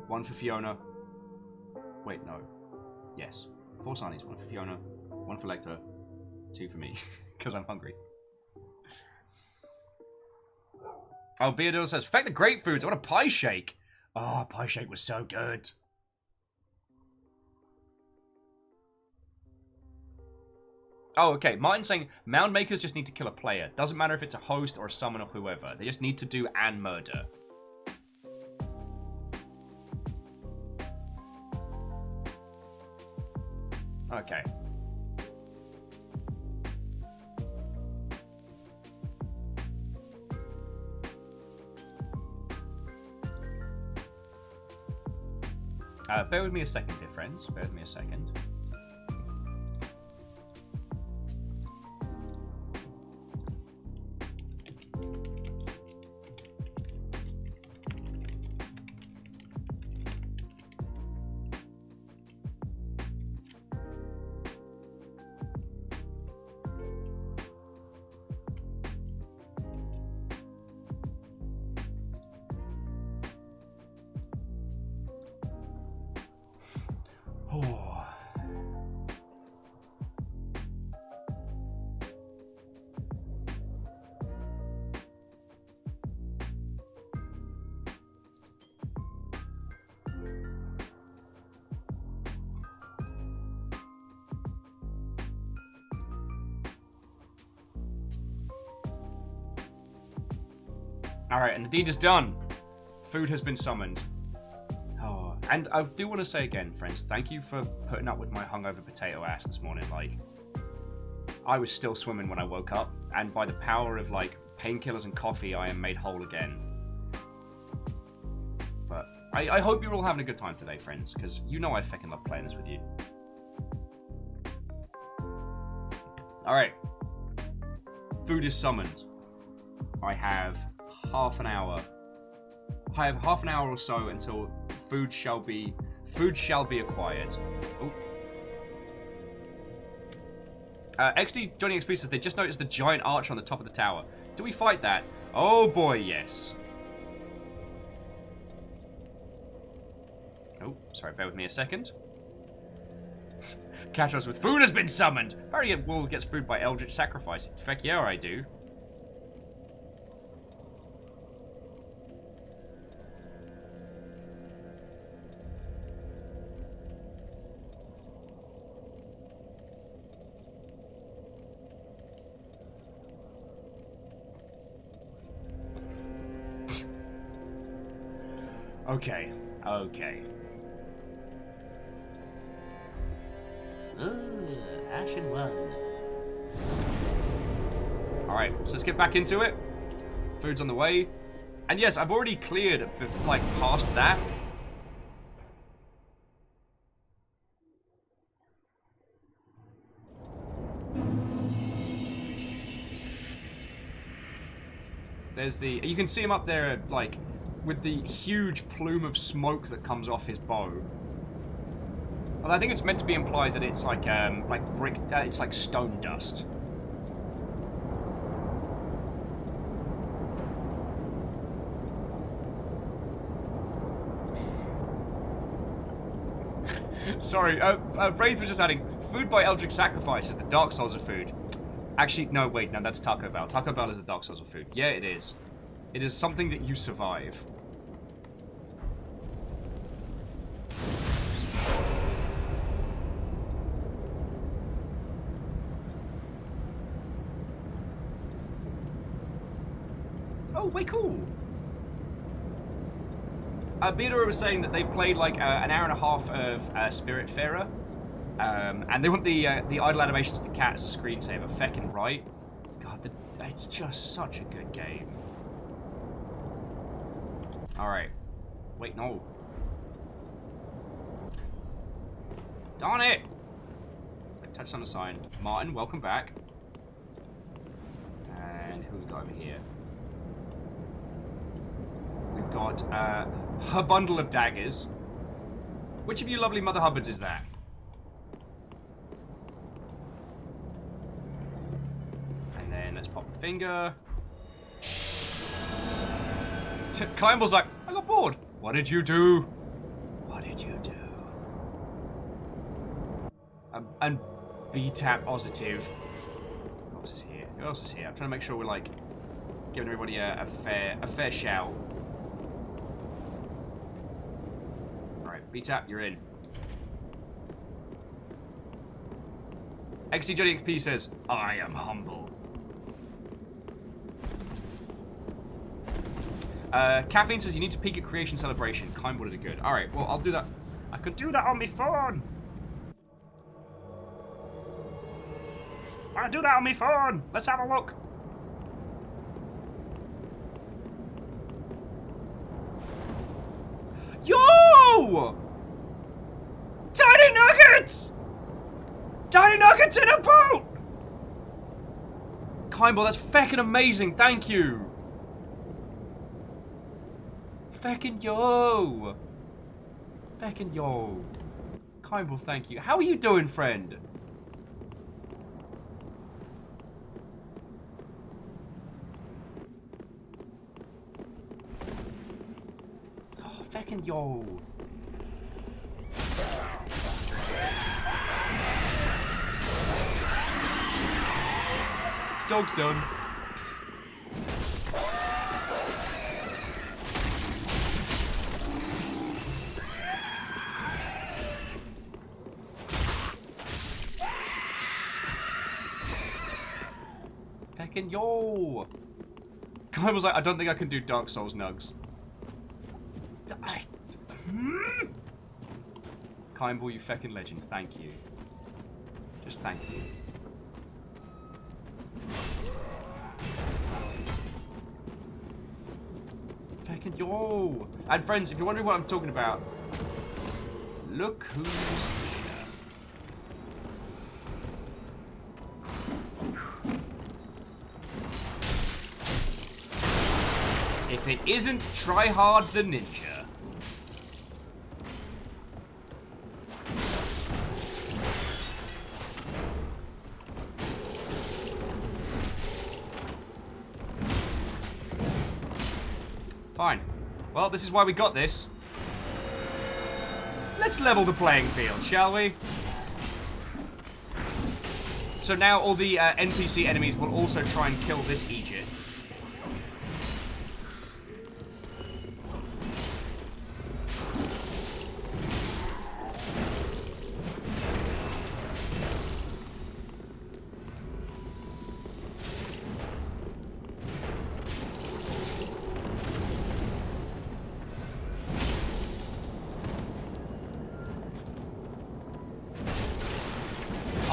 1 for Fiona. Wait, no. Yes. 4 Sarnies, 1 for Fiona, 1 for Lecter, 2 for me, because I'm hungry. Oh, Beardo says, feck the great foods, I want a pie shake. Oh, pie shake was so good. Oh, okay. Martin's saying, Mound Makers just need to kill a player. Doesn't matter if it's a host or a summon or whoever. They just need to do an murder. Okay. Bear with me a second, dear friends. Bear with me a second. Alright, and the deed is done. Food has been summoned. Oh, and I do want to say again, friends, thank you for putting up with my hungover potato ass this morning. Like, I was still swimming when I woke up, and by the power of, like, painkillers and coffee, I am made whole again. But I hope you're all having a good time today, friends, because you know I fucking love playing this with you. Alright. Food is summoned. I have half an hour. I have half an hour or so until food shall be acquired. Oh. XD Johnny XP says they just noticed the giant arch on the top of the tower. Do we fight that? Oh boy, yes. Oh, sorry, bear with me a second. Catch us with food has been summoned. Harriet Wool gets food by Eldritch Sacrifice. Feck yeah, I do. Okay. Ooh, Ashen One. Alright, so let's get back into it. Food's on the way. And yes, I've already cleared, like, past that. There's the... You can see him up there, like, with the huge plume of smoke that comes off his bow. Well, I think it's meant to be implied that it's like brick. It's like stone dust. Sorry, Wraith was just adding, food by Eldritch Sacrifice is the Dark Souls of food. Actually, no, wait, no, that's Taco Bell. Taco Bell is the Dark Souls of food. Yeah, it is. It is something that you survive. Oh, way cool. Beater was saying that they played like an hour and a half of Spiritfarer, and they want the idle animations of the cat as a screensaver. Feckin' right. God, it's just such a good game. Alright. Wait, no. Darn it! I touched on the sign. Martin, welcome back. And who we got over here? We've got a bundle of daggers. Which of you lovely Mother Hubbards is that? And then let's pop the finger. Climble's like, I got bored. What did you do? What did you do? And B-tap positive. Who else is here? Who else is here? I'm trying to make sure we're like giving everybody a fair shout. Alright, B-tap, you're in. XCJXP says, I am humble. Kathleen says you need to peek at Creation Celebration. Kind would have good. Alright, well, I'll do that. I could do that on my phone. I'll do that on my phone. Let's have a look. Yo! Tiny nuggets! Tiny nuggets in a boat! Kindball, that's feckin' amazing. Thank you. Feckin' yo! Feckin' yo! Kindball, thank you. How are you doing, friend? Oh, feckin' yo! Dog's done. Feckin' yo! Guy was like, I don't think I can do Dark Souls nugs. Kindball, you feckin' legend. Thank you. Just thank you. Feckin' yo! And friends, if you're wondering what I'm talking about, look who's here. If it isn't Tryhard the Ninja. Fine. Well, this is why we got this. Let's level the playing field, shall we? So now all the NPC enemies will also try and kill this Egypt.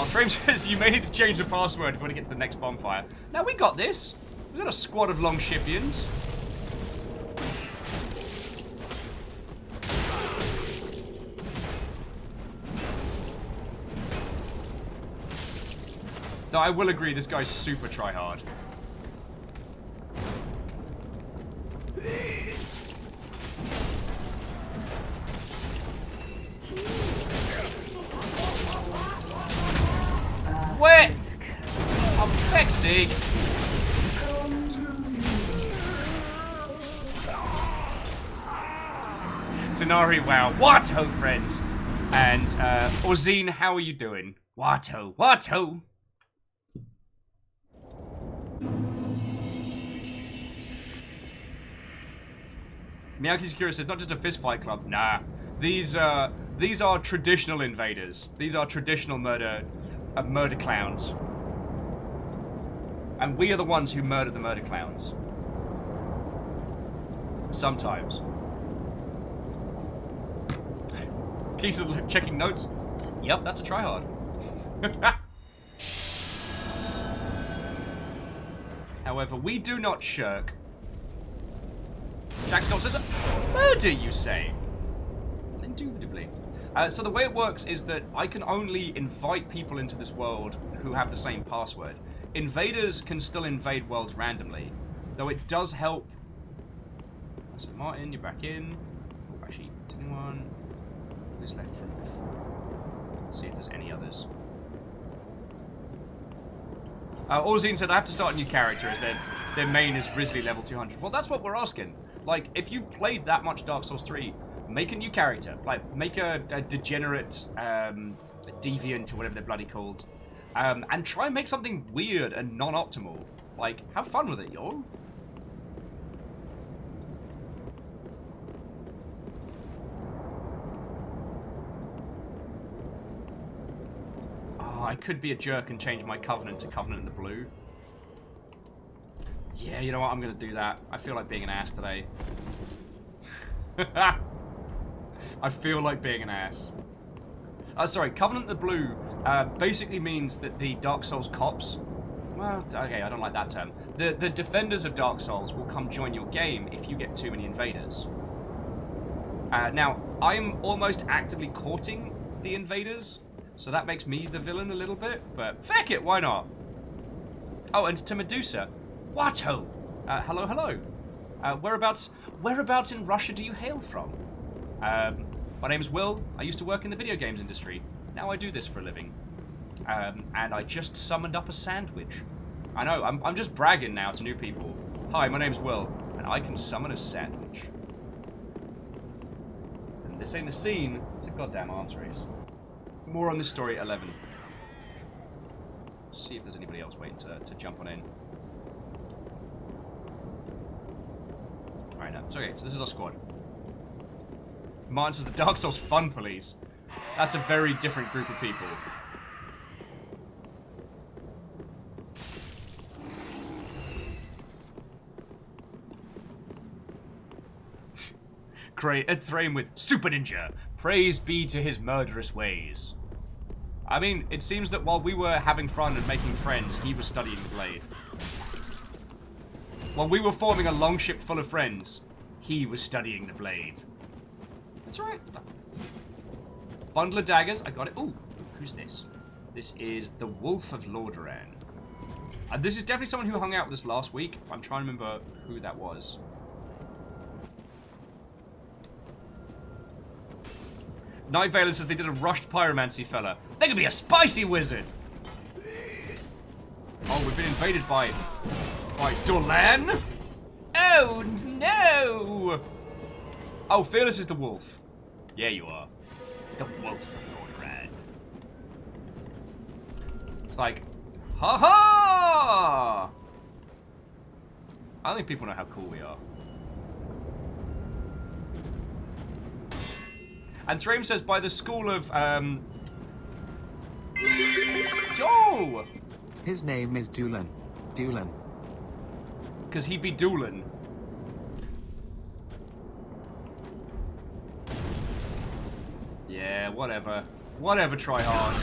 Frame says you may need to change the password if you want to get to the next bonfire. Now we got this. We got a squad of Longshipians. Though I will agree, this guy's super tryhard. Dig. Denari, wow. What-ho, friends. And, Ozine, how are you doing? What-ho, what-ho. Miyaki's curious, it's not just a fistfight club. Nah. These are traditional invaders. These are traditional murder clowns. And we are the ones who murder the murder clowns. Sometimes. Keys checking notes. Yep, that's a tryhard. However, we do not shirk. Jack Scott says, murder, you say? Indubitably. So the way it works is that I can only invite people into this world who have the same password. Invaders can still invade worlds randomly, though it does help. So Martin, you're back in. Oh, actually, anyone? Who's left from? Let's see if there's any others. Ozine said I have to start a new character as their main is Grizzly level 200. Well, that's what we're asking. Like, if you've played that much Dark Souls 3, make a new character. Like, make a degenerate, a deviant, or whatever they're bloody called. And try and make something weird and non-optimal. Like, have fun with it, y'all. Oh, I could be a jerk and change my Covenant to Covenant in the blue. Yeah, you know what? I'm going to do that. I feel like being an ass today. I feel like being an ass. Sorry, Covenant in the blue basically means that the Dark Souls cops... Well, okay, I don't like that term. The defenders of Dark Souls will come join your game if you get too many invaders. Now, I'm almost actively courting the invaders, so that makes me the villain a little bit, but feck it, why not? Oh, and to Medusa, what-ho? Hello, hello. Whereabouts in Russia do you hail from? My name's Will. I used to work in the video games industry. Now I do this for a living. And I just summoned up a sandwich. I know, I'm just bragging now to new people. Hi, my name's Will, and I can summon a sandwich. And this ain't a scene, it's a goddamn arms race. More on this story at 11. See if there's anybody else waiting to jump on in. Alright, no, it's okay, so this is our squad. Martin says the Dark Souls Fun Police. That's a very different group of people. Great, Ed Thrain with Super Ninja. Praise be to his murderous ways. I mean, it seems that while we were having fun and making friends, he was studying the blade. While we were forming a longship full of friends, he was studying the blade. That's right. Bundle of daggers. I got it. Ooh, who's this? This is the Wolf of Lordaeron. And this is definitely someone who hung out with us last week. I'm trying to remember who that was. Night Valen says they did a rushed pyromancy fella. They could be a spicy wizard. Oh, we've been invaded by Dolan. Oh no! Oh, Fearless is the wolf. Yeah, you are. The Wolf of Lordaeron. It's like, ha ha! I don't think people know how cool we are. And Thraim says by the school of Joe. His name is Dulan. Dulan. Because he'd be Dulan. Yeah, whatever. Whatever, try hard.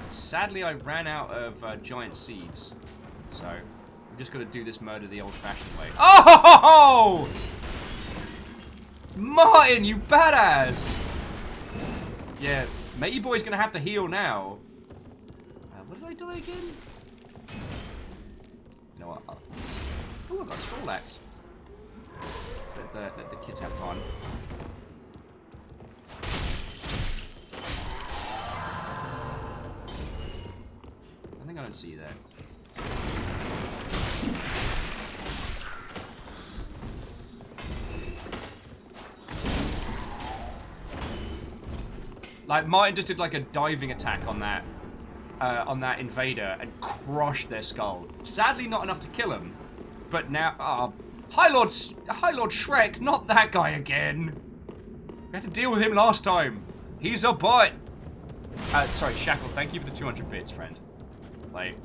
Sadly, I ran out of giant seeds. So, I'm just going to do this murder the old-fashioned way. Oh! Martin, you badass! Yeah, Matey Boy's going to have to heal now. What did I do again? You know what? Oh, I got a scroll axe. let the kids have fun. I think I don't see you there. Like, Martin just did like a diving attack on that invader and crushed their skull. Sadly, not enough to kill him. But now, High Lord Shrek, not that guy again. We had to deal with him last time. He's a butt. Sorry, Shackle, thank you for the 200 bits, friend. Like,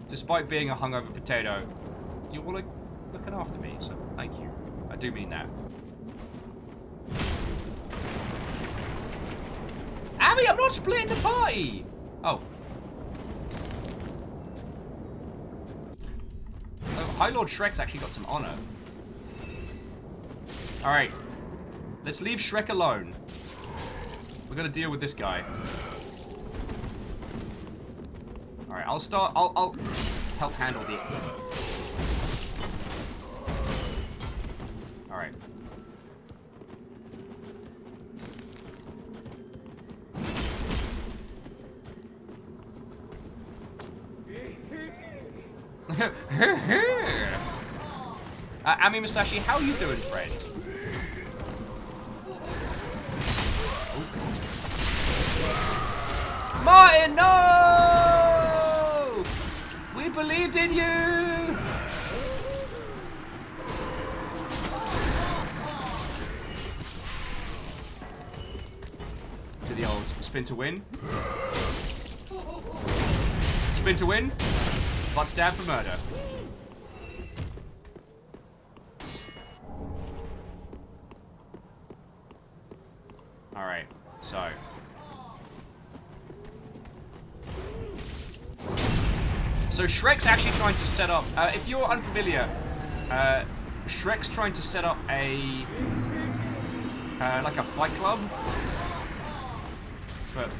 despite being a hungover potato, you were like looking after me, so thank you. I do mean that. Abby, I'm not splitting the party! Oh. Oh, High Lord Shrek's actually got some honor. Alright. Let's leave Shrek alone. We're gonna deal with this guy. Alright, I'll help handle the... Alright. Ami Masashi, how are you doing, friend? Oh. Martin, no! We believed in you! To the old spin to win. Spin to win. Butt stab for murder. Alright, so. So Shrek's actually trying to set up, if you're unfamiliar, Shrek's trying to set up a, like a fight club. But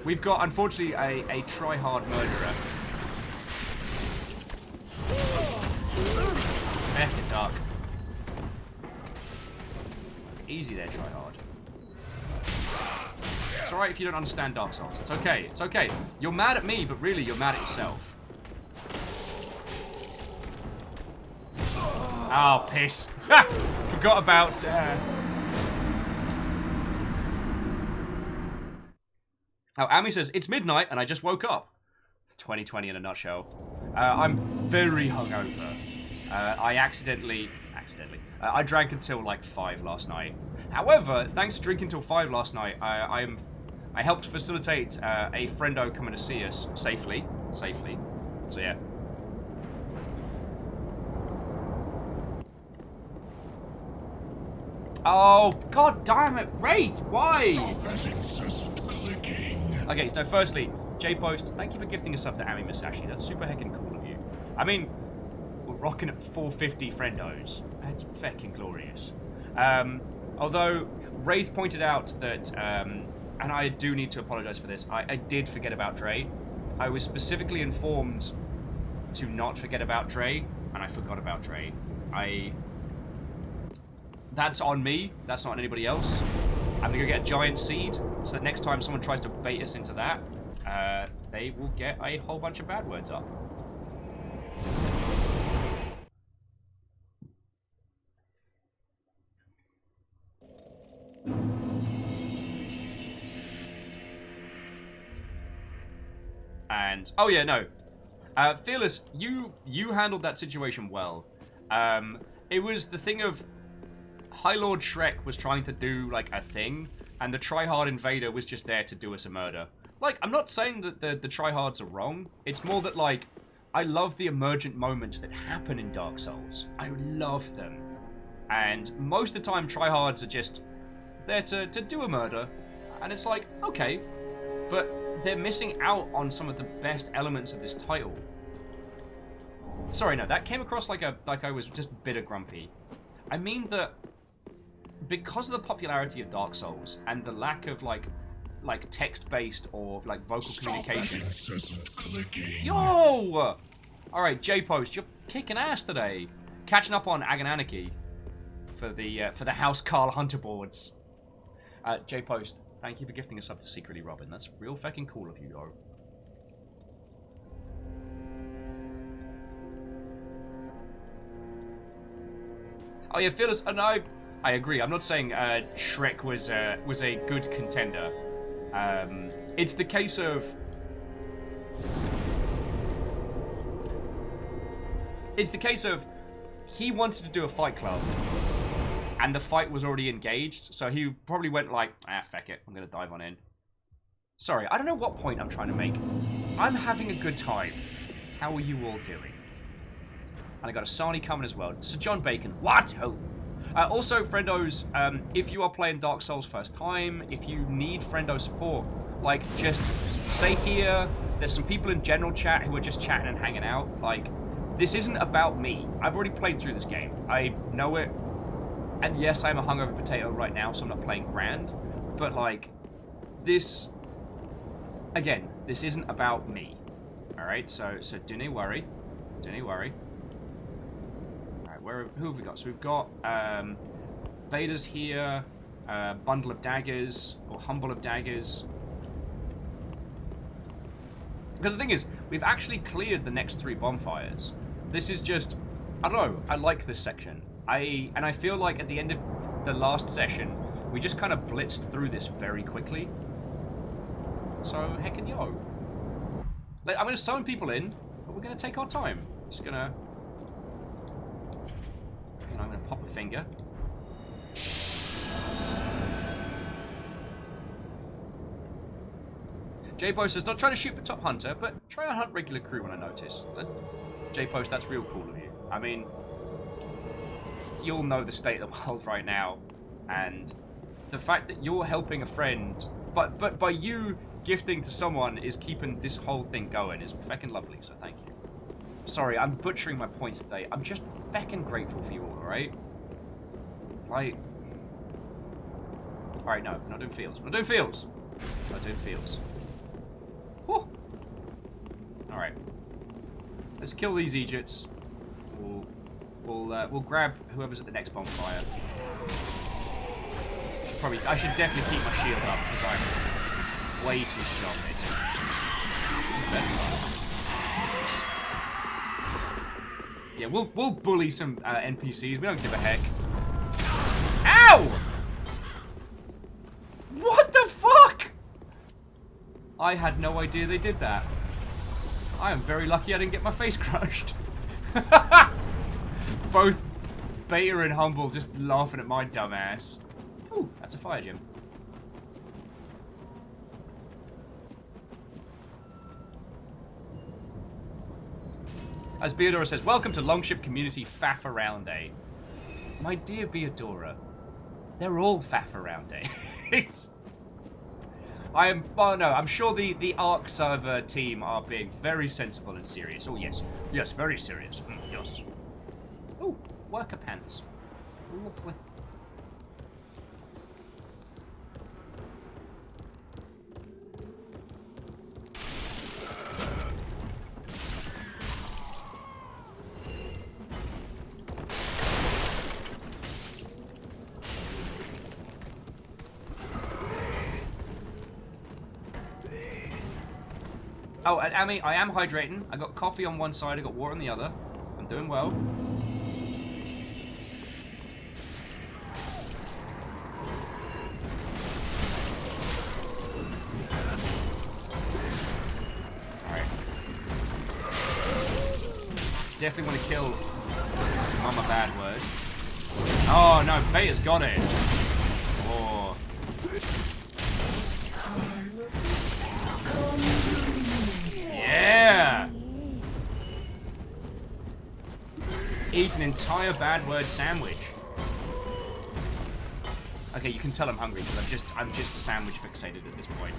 we've got, unfortunately, a try-hard murderer. Heckin' dark. Easy there, try hard. It's alright if you don't understand Dark Souls. It's okay. It's okay. You're mad at me, but really you're mad at yourself. Oh, piss. Forgot about... Oh, Ami says, it's midnight and I just woke up. 2020 in a nutshell. I'm very hungover. I I drank until like 5 last night. However, thanks to drinking until 5 last night, I helped facilitate a friendo coming to see us safely. So yeah. Oh, god damn it, Wraith, why? Okay, so firstly, J-Post, thank you for gifting us up to Ami Masashi. That's super heckin' cool of you. I mean, we're rocking at 450 friendos. That's feckin' glorious. Although, Wraith pointed out that, and I do need to apologize for this, I did forget about Dre. I was specifically informed to not forget about Dre, and I forgot about Dre. That's on me. That's not on anybody else. I'm gonna go get a giant seed, so that next time someone tries to bait us into that, they will get a whole bunch of bad words up. And oh yeah, no, Fearless, you handled that situation well. It was the thing of High Lord Shrek was trying to do like a thing, and the tryhard invader was just there to do us a murder. Like, I'm not saying that the tryhards are wrong. It's more that like I love the emergent moments that happen in Dark Souls. I love them, and most of the time tryhards are just there to do a murder, and it's like, okay, but they're missing out on some of the best elements of this title. Sorry, no, that came across like I was just bitter grumpy. I mean that because of the popularity of Dark Souls and the lack of like text-based or like vocal communication. Yo! All right, J-Post, you're kicking ass today. Catching up on Agon Anarchy. for the House Carl Hunter boards. J Post, thank you for gifting us up to Secretly Robin. That's real fucking cool of you, yo. Oh yeah, Phyllis, and I agree. I'm not saying Shrek was a good contender. It's the case of he wanted to do a Fight Club, and the fight was already engaged, so he probably went like, fuck it, I'm gonna dive on in. Sorry, I don't know what point I'm trying to make. I'm having a good time. How are you all doing? And I got a Sani coming as well. Sir John Bacon. What? Oh. Also, friendos, if you are playing Dark Souls first time, if you need friendo support, like, just say here. There's some people in general chat who are just chatting and hanging out. Like, this isn't about me. I've already played through this game. I know it. And yes, I'm a hungover potato right now, so I'm not playing grand. But, like, this... Again, this isn't about me. Alright, so do not worry. Do not worry. Who have we got? So we've got Vader's here, Bundle of Daggers, or Humble of Daggers. Because the thing is, we've actually cleared the next 3 bonfires. This is just, I don't know, I like this section. And I feel like at the end of the last session, we just kind of blitzed through this very quickly. So, heckin' yo. Like, I'm going to summon people in, but we're going to take our time. Just going to... I'm going to pop a finger. J-Post says, not trying to shoot for Top Hunter, but try and hunt regular crew when I notice. J-Post, that's real cool of you. I mean, you'll know the state of the world right now, and the fact that you're helping a friend, but by you gifting to someone is keeping this whole thing going is feckin' lovely, so thank you. Sorry, I'm butchering my points today. I'm just feckin' grateful for you all, alright? Like... Alright, no, we're not doing feels. We're not doing feels! We're not doing feels. Whew! Alright. Let's kill these Egypts. We'll grab whoever's at the next bonfire. I should definitely keep my shield up, because I'm way too strong, mate. Yeah, we'll bully some NPCs. We don't give a heck. Ow! What the fuck? I had no idea they did that. I am very lucky I didn't get my face crushed. Both Beta and Humble just laughing at my dumb ass. Ooh, that's a fire gem. As Beadora says, welcome to Longship Community Faff Around Day. My dear Beadora, they're all faff around days. I'm sure the Ark server team are being very sensible and serious. Oh yes, yes, very serious. Yes. Oh, worker pants. Lovely. Oh, and Amy, I am hydrating. I got coffee on one side, I got water on the other. I'm doing well. Alright. Definitely want to kill Mama Bad Word. Oh no, Beta's got it. Oh. Yeah! Eat an entire Bad Word sandwich. Okay, you can tell I'm hungry because I'm just sandwich fixated at this point.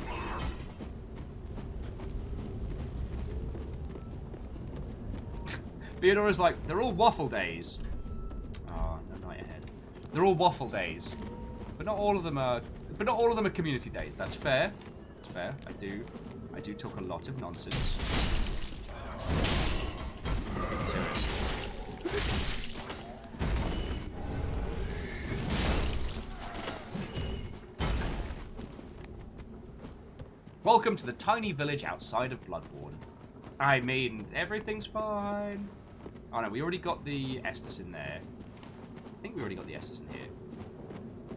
Theodora's like, they're all waffle days. Oh, no night ahead. They're all waffle days. But not all of them are community days. That's fair. That's fair. I do talk a lot of nonsense. Welcome to the tiny village outside of Bloodborne. I mean, everything's fine. Oh no, we already got the Estus in there. I think we already got the Estus in here.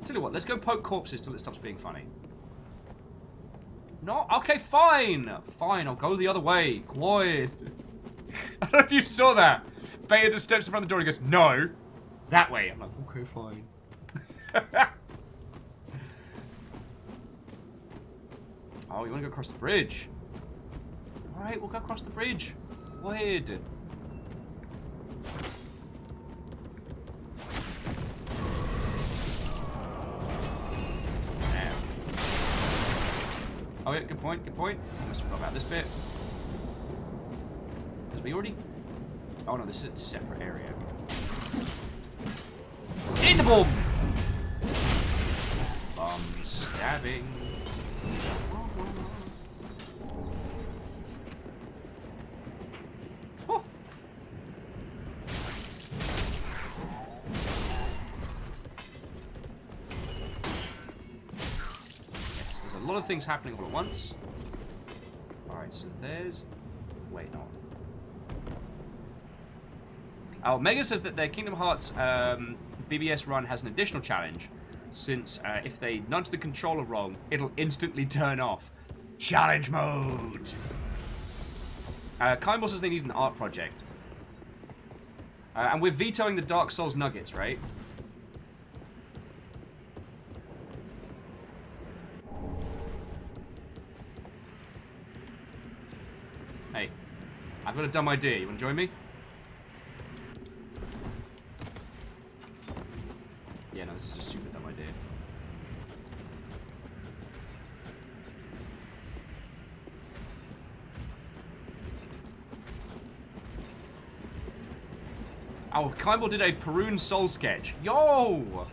Tell you what, let's go poke corpses till it stops being funny. No? Okay, fine! Fine, I'll go the other way. Quiet. I don't know if you saw that. Beta just steps in front of the door and goes, no! That way. I'm like, okay, fine. Oh, you want to go across the bridge? Alright, we'll go across the bridge. Weird. Oh yeah, good point, good point. Almost forgot about this bit. Because we already... Oh no, this is a separate area. In the bomb! Bomb stabbing. Oh. Yes, there's a lot of things happening all at once. Alright, so there's... Wait, no. Oh, Mega says that their Kingdom Hearts BBS run has an additional challenge, since if they nudge the controller wrong, it'll instantly turn off. Challenge mode! Kaimball says they need an art project. And we're vetoing the Dark Souls nuggets, right? Hey, I've got a dumb idea. You want to join me? Yeah, no, this is a super dumb idea. Oh, Kaimball did a Perun Soul sketch. Yo!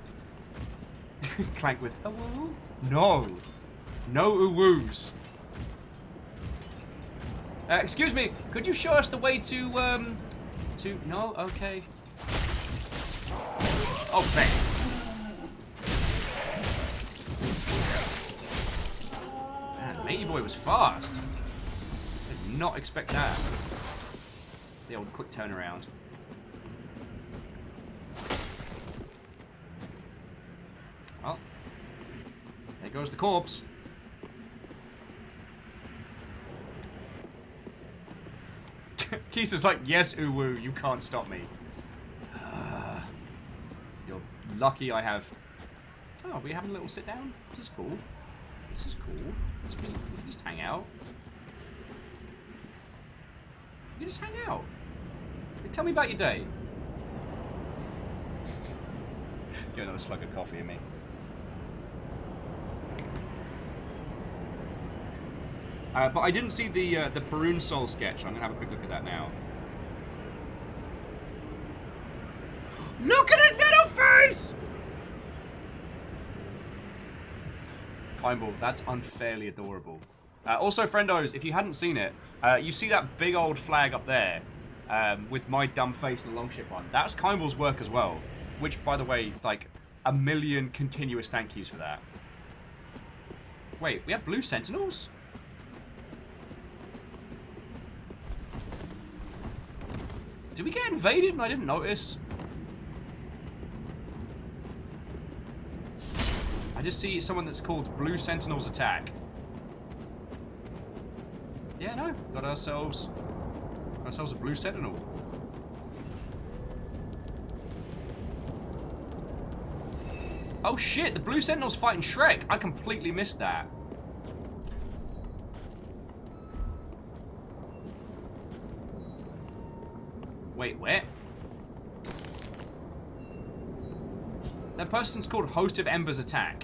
Clank with hello? No. No uwoos. Excuse me, could you show us the way to, no? Okay. Oh, bang. Man, Matey Boy was fast. Did not expect that. The old quick turnaround. Well, there goes the corpse. Keith is like, yes, Uwu, you can't stop me. You're lucky I have... Oh, we having a little sit down? This is cool. This is cool. We can just hang out. You just hang out. Tell me about your day. Get another slug of coffee in me. But I didn't see the Perun Soul sketch. I'm gonna have a quick look at that now. Look at his little face! Kaimball, that's unfairly adorable. Also, friendos, if you hadn't seen it, you see that big old flag up there with my dumb face and the longship on. That's Kaimball's work as well. Which, by the way, like, 1,000,000 continuous thank yous for that. Wait, we have blue sentinels? Did we get invaded and I didn't notice? I just see someone that's called Blue Sentinels Attack. Yeah, no. Got ourselves a Blue Sentinel. Oh shit, the Blue Sentinel's fighting Shrek. I completely missed that. Wait, where? That person's called Host of Ember's Attack.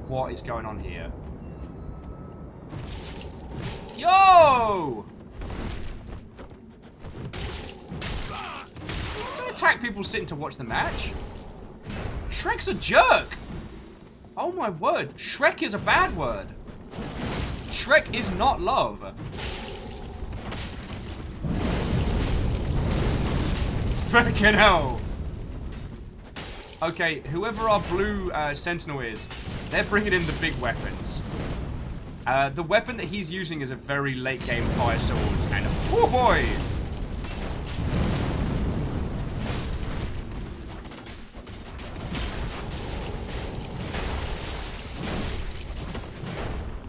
What is going on here? Yo! Don't attack people sitting to watch the match. Shrek's a jerk. Oh my word. Shrek is a bad word. Shrek is not love. Freaking hell. Okay, whoever our blue sentinel is, they're bringing in the big weapons. The weapon that he's using is a very late game fire sword, and oh boy!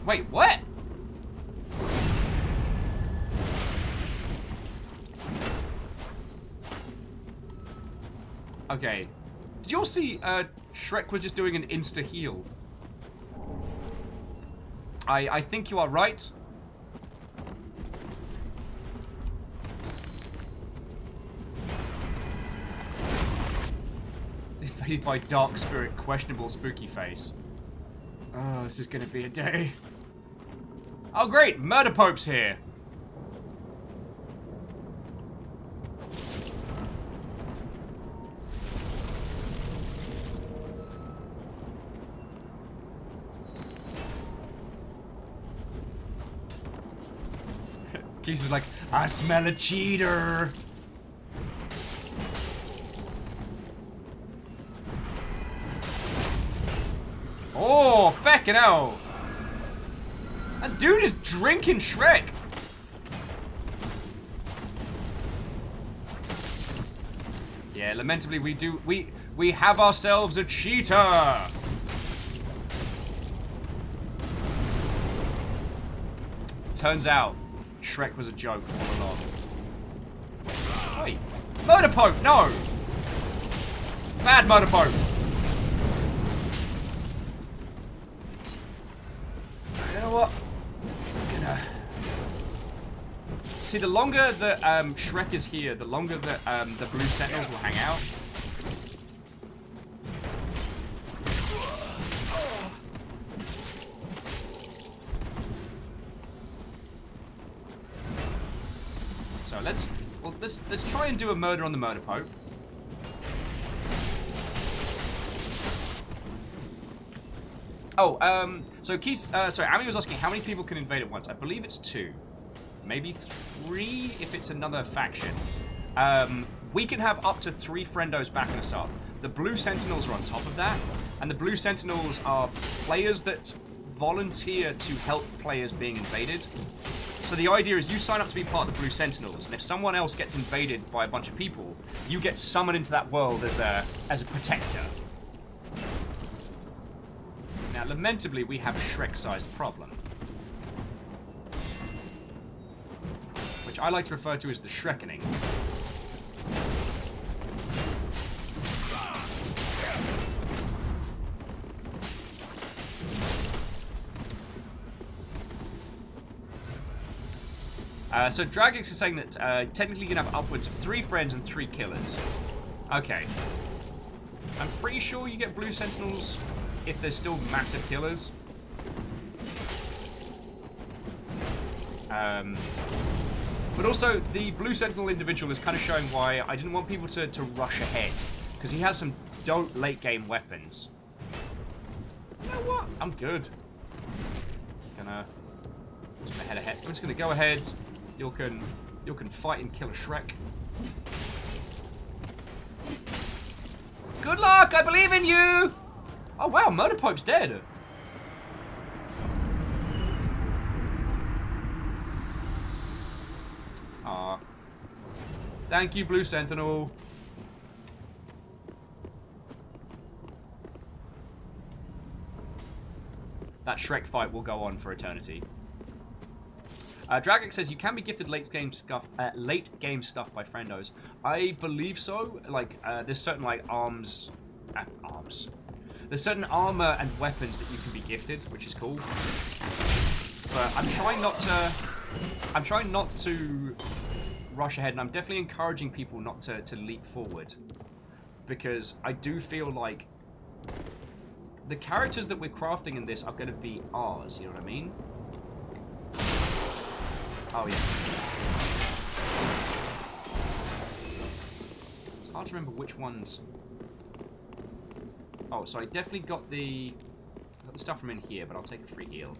Wait, what? Okay. Did you all see Shrek was just doing an insta-heal? I think you are right. Invaded by Dark Spirit, questionable spooky face. Oh, this is gonna be a day. Oh great, Murder Pope's here. Keys is like, I smell a cheater. Oh, feckin' hell. That dude is drinking Shrek. Yeah, lamentably we have ourselves a cheater. Turns out Shrek was a joke all along. Wait. Murder Pope, no! Mad Murder Pope! You know what? I'm gonna... See, the longer that Shrek is here, the longer that the Blue Sentinels will hang out. So let's try and do a murder on the Murder Pope. Oh, so Keith, sorry, Amy was asking how many people can invade at once. I believe it's 2. Maybe 3 if it's another faction. We can have up to 3 friendos backing us up. The Blue Sentinels are on top of that, and the Blue Sentinels are players that volunteer to help players being invaded. So the idea is you sign up to be part of the Blue Sentinels, and if someone else gets invaded by a bunch of people, you get summoned into that world as a protector. Now, lamentably, we have a Shrek-sized problem, which I like to refer to as the Shrekening. So Dragix is saying that technically you can have upwards of 3 friends and 3 killers. Okay. I'm pretty sure you get Blue Sentinels if they're still massive killers. But also, the Blue Sentinel individual is kind of showing why I didn't want people to rush ahead. Because he has some dope late game weapons. You know what? I'm good. I'm just gonna head ahead. I'm just gonna go ahead. You can fight and kill a Shrek. Good luck! I believe in you! Oh wow, Murder Pope's dead. Aw. Thank you, Blue Sentinel. That Shrek fight will go on for eternity. Dragix says you can be gifted late game stuff by friendos. I believe so. Like there's certain like arms. There's certain armor and weapons that you can be gifted, which is cool. But I'm trying not to rush ahead, and I'm definitely encouraging people not to leap forward, because I do feel like the characters that we're crafting in this are going to be ours. You know what I mean? Oh, yeah. It's hard to remember which ones. Oh, so I definitely got the stuff from in here, but I'll take a free heal.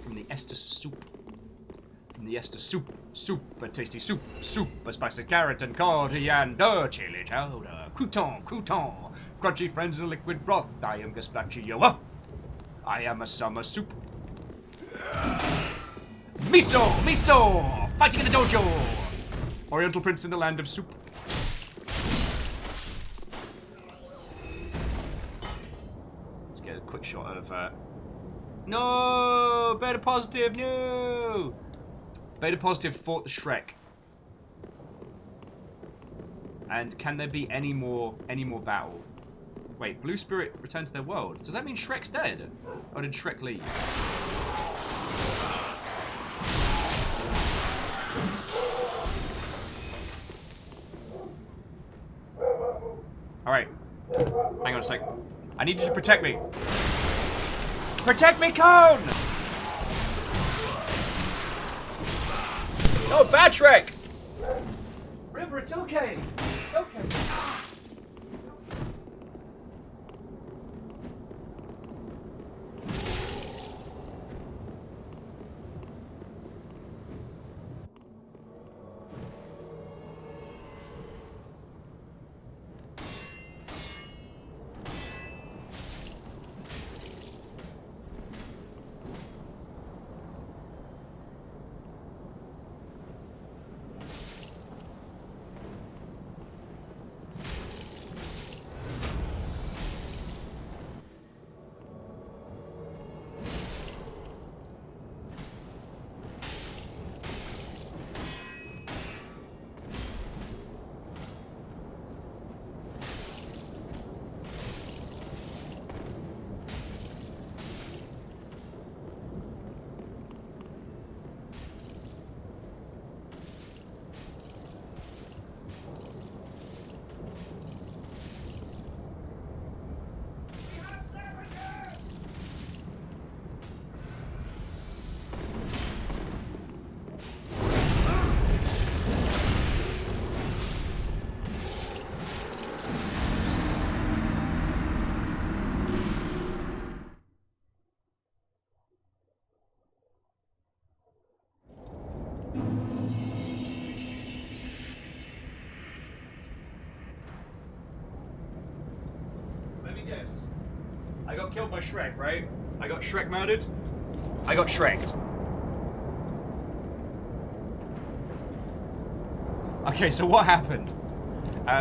From the Esther soup. From the Esther soup. Super tasty soup. Super spicy carrot and coriander. Chili chowder. Crouton. Crunchy friends in liquid broth. I am gazpacho. I am a summer soup. Miso! Miso! Fighting in the dojo! Oriental prince in the land of soup. Let's get a quick shot of... No! Beta positive, no! Beta positive fought the Shrek. And can there be any more battle? Wait, Blue Spirit returned to their world. Does that mean Shrek's dead? Or did Shrek leave? Alright. Hang on a sec. I need you to protect me. Protect me, Cone! No, bad Shrek! River, it's okay. It's okay. I got killed by Shrek, right? I got Shrek murdered. I got Shreked. Okay, so what happened?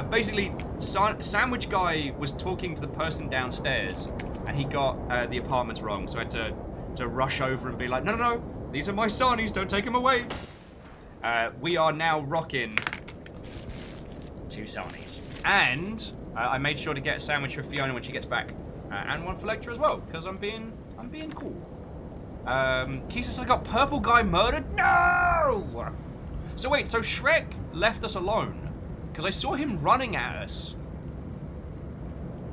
Basically, Sandwich Guy was talking to the person downstairs, and he got the apartments wrong, so I had to rush over and be like, no, no, no, these are my Sarnies, don't take them away. We are now rocking 2 Sarnies. And I made sure to get a sandwich for Fiona when she gets back. And one for Lecter as well, because I'm being cool. Keith says I got Purple Guy murdered? No! So wait, so Shrek left us alone. Because I saw him running at us.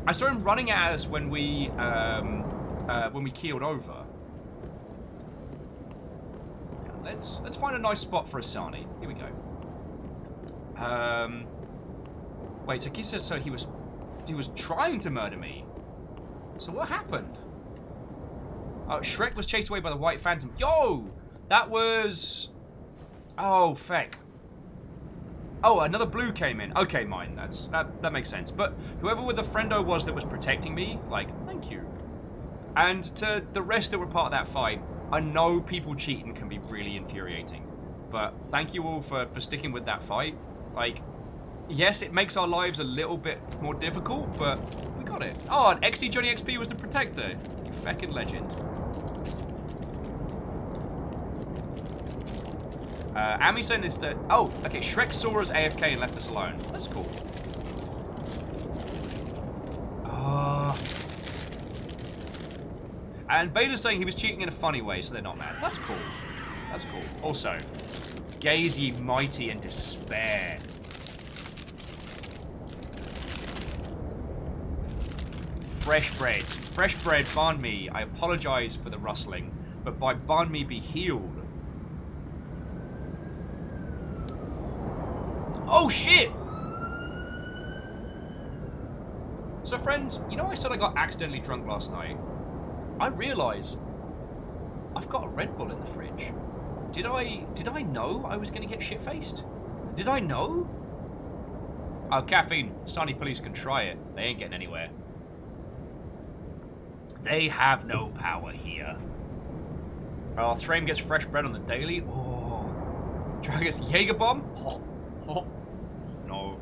I saw him running at us when we keeled over. Yeah, let's find a nice spot for a Sarnie. Here we go. Wait, so Keith says so he was trying to murder me. So what happened? Oh, Shrek was chased away by the White Phantom. Yo! That was... Oh, feck. Oh, another blue came in. Okay, mine. That makes sense. But whoever the friendo was that was protecting me, like, thank you. And to the rest that were part of that fight, I know people cheating can be really infuriating. But thank you all for sticking with that fight. Like, yes, it makes our lives a little bit more difficult, but we got it. Oh, and XC Johnny XP was the protector. You feckin' legend. Ami's saying this to... Oh, okay, Shrek saw us AFK and left us alone. That's cool. And Beta's saying he was cheating in a funny way, so they're not mad. That's cool. That's cool. Also, gaze ye mighty in despair. Fresh bread. Fresh bread, banh mi. I apologize for the rustling, but by banh mi be healed. Oh shit! So friends, you know I said I got accidentally drunk last night? I realised I've got a Red Bull in the fridge. Did I know I was gonna get shit-faced? Did I know? Oh, caffeine. Sarnie police can try it. They ain't getting anywhere. They have no power here. Oh, Thraim gets fresh bread on the daily. Oh. Dragus Jaeger bomb? Oh. Oh. No.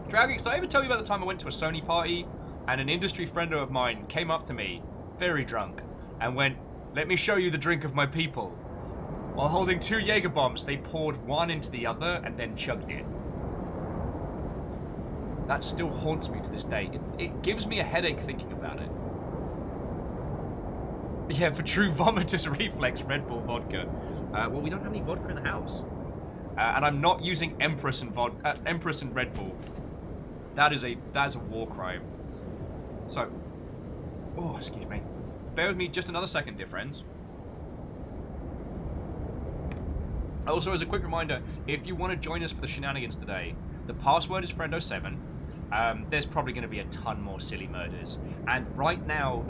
Dragus, did I ever tell you about the time I went to a Sony party and an industry friend of mine came up to me, very drunk, and went, "Let me show you the drink of my people." While holding 2 Jaeger bombs, they poured one into the other and then chugged it. That still haunts me to this day. It gives me a headache thinking about it. Yeah, for true vomitous reflex, Red Bull vodka. Well, we don't have any vodka in the house. And I'm not using Empress and Red Bull. That is a war crime. So, oh, excuse me. Bear with me just another second, dear friends. Also, as a quick reminder, if you want to join us for the shenanigans today, the password is Friendo7. There's probably going to be a ton more silly murders. And right now,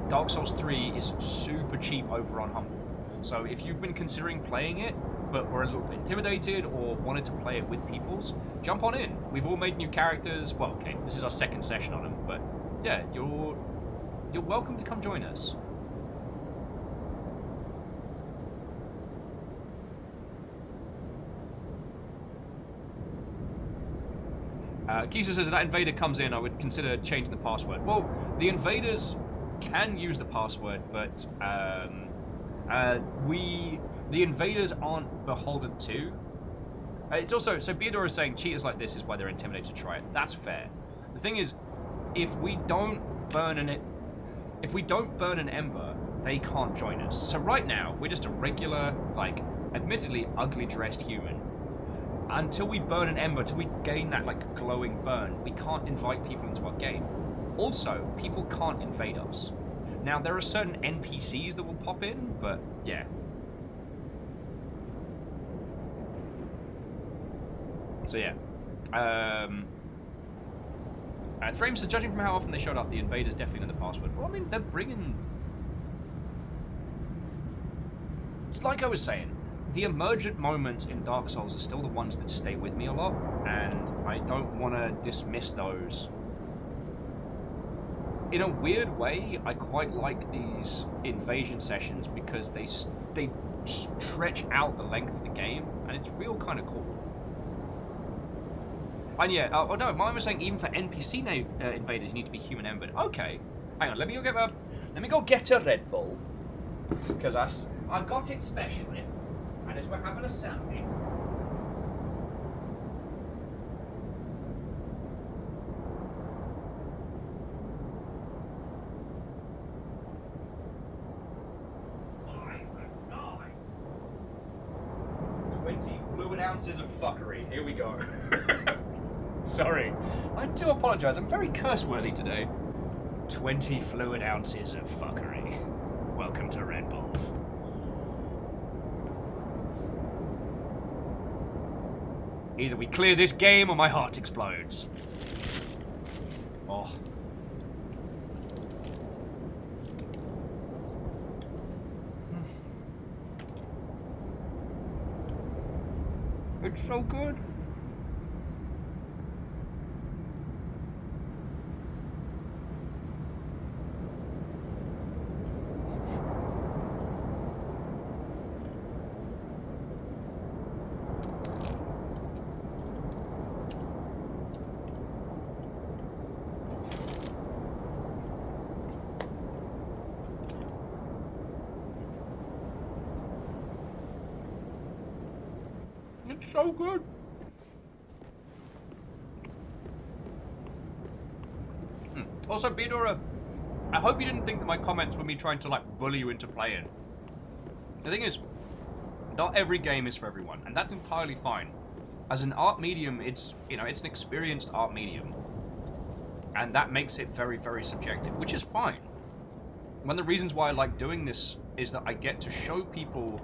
Dark Souls 3 is super cheap over on Humble. So if you've been considering playing it, but were a little bit intimidated or wanted to play it with peoples, jump on in. We've all made new characters. Well, okay, this is our second session on them, but yeah, you're welcome to come join us. Kisa says, if that invader comes in, I would consider changing the password. Well, the invaders can use the password, but the invaders aren't beholden to. It's also, so Beador is saying cheaters like this is why they're intimidated to try it. That's fair. The thing is, if we don't burn an ember, they can't join us. So right now, we're just a regular, like, admittedly ugly dressed human. Until we burn an ember, until we gain that, like, glowing burn, we can't invite people into our game. Also, people can't invade us. Now, there are certain NPCs that will pop in, but, yeah. So, yeah. Thraim says, judging from how often they showed up, the invaders definitely know the password. Well, I mean, they're bringing... It's like I was saying. The emergent moments in Dark Souls are still the ones that stay with me a lot, and I don't want to dismiss those. In a weird way, I quite like these invasion sessions because they stretch out the length of the game, and it's real kind of cool. And yeah, oh no, mine was saying even for NPC invaders, you need to be human embered. Okay, hang on, let me go get a Red Bull, because I got it specially. And as we're having a Sandy. I would die. 20 fluid ounces of fuckery. Here we go. Sorry. I do apologise. I'm very curse-worthy today. 20 fluid ounces of fuckery. Welcome to Red Bull. Either we clear this game or my heart explodes. Oh. It's so good. It's so good. Also, Beadora, I hope you didn't think that my comments were me trying to, like, bully you into playing. The thing is, not every game is for everyone, and that's entirely fine. As an art medium, it's, you know, it's an experienced art medium. And that makes it very, very subjective, which is fine. One of the reasons why I like doing this is that I get to show people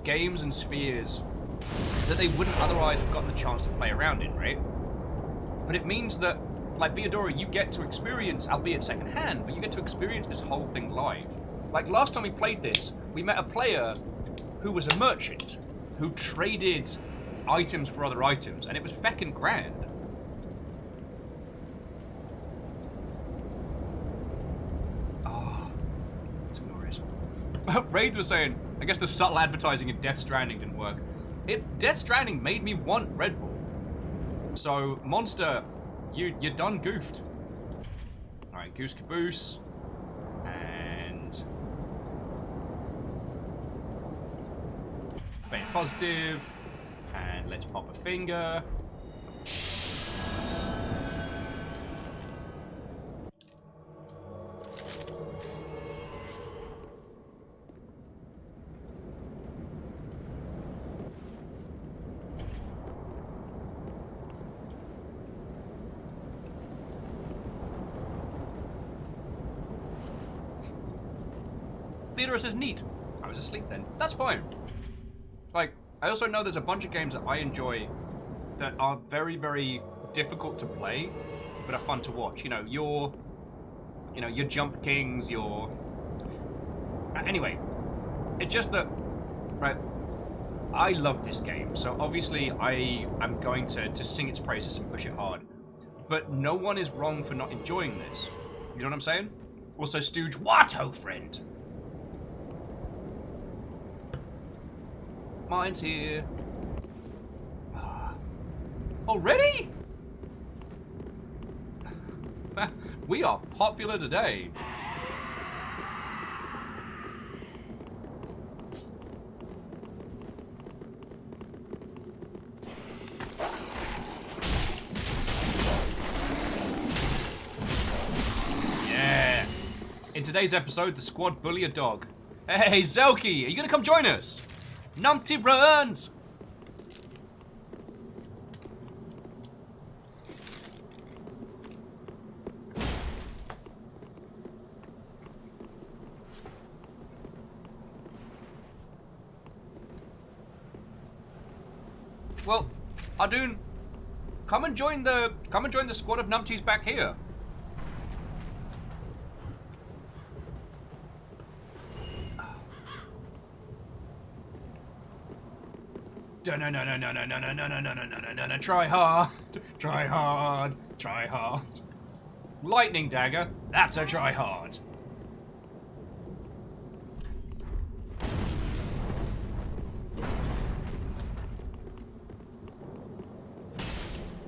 games and spheres that they wouldn't otherwise have gotten the chance to play around in, right? But it means that, like Beadora, you get to experience, albeit secondhand, but you get to experience this whole thing live. Like last time we played this, we met a player who was a merchant, who traded items for other items, and it was feckin' grand. Wraith was saying, I guess the subtle advertising in Death Stranding didn't work. Death Stranding made me want Red Bull. So, Monster, you done goofed. Alright, Goose Caboose. And... Being positive. And let's pop a finger. Theodore says neat. I was asleep then. That's fine. Like, I also know there's a bunch of games that I enjoy that are very, very difficult to play, but are fun to watch. You know, your Jump Kings, your... Anyway, it's just that, right, I love this game, so obviously I am going to sing its praises and push it hard. But no one is wrong for not enjoying this. You know what I'm saying? Also, Stooge, what, oh friend? Mine's here. Already? We are popular today. Yeah. In today's episode, the squad bully a dog. Hey, Zelky, are you gonna come join us? Numpty runs! Well, Ardoon, come and join the squad of Numpties back here. No, try hard, try hard, try hard. Lightning dagger, that's a try hard.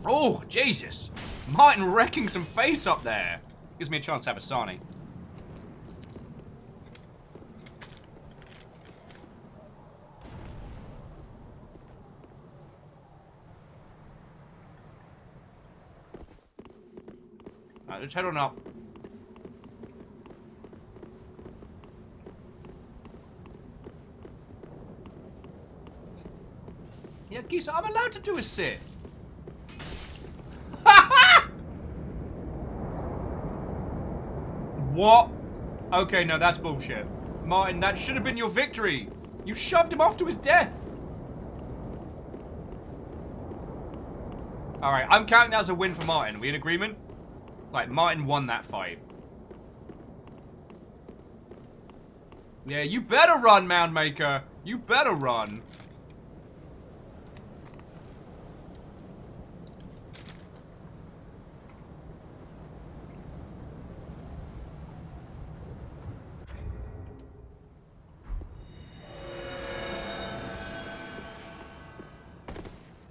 Oh, Jesus. Martin wrecking some face up there. Gives me a chance to have a Sani. Alright, let's head on up. Yeah, Geese, I'm allowed to do a sit. What? Okay, no, that's bullshit. Martin, that should have been your victory. You shoved him off to his death. Alright, I'm counting that as a win for Martin. Are we in agreement? Like, Martin won that fight. Yeah, you better run, Moundmaker. You better run.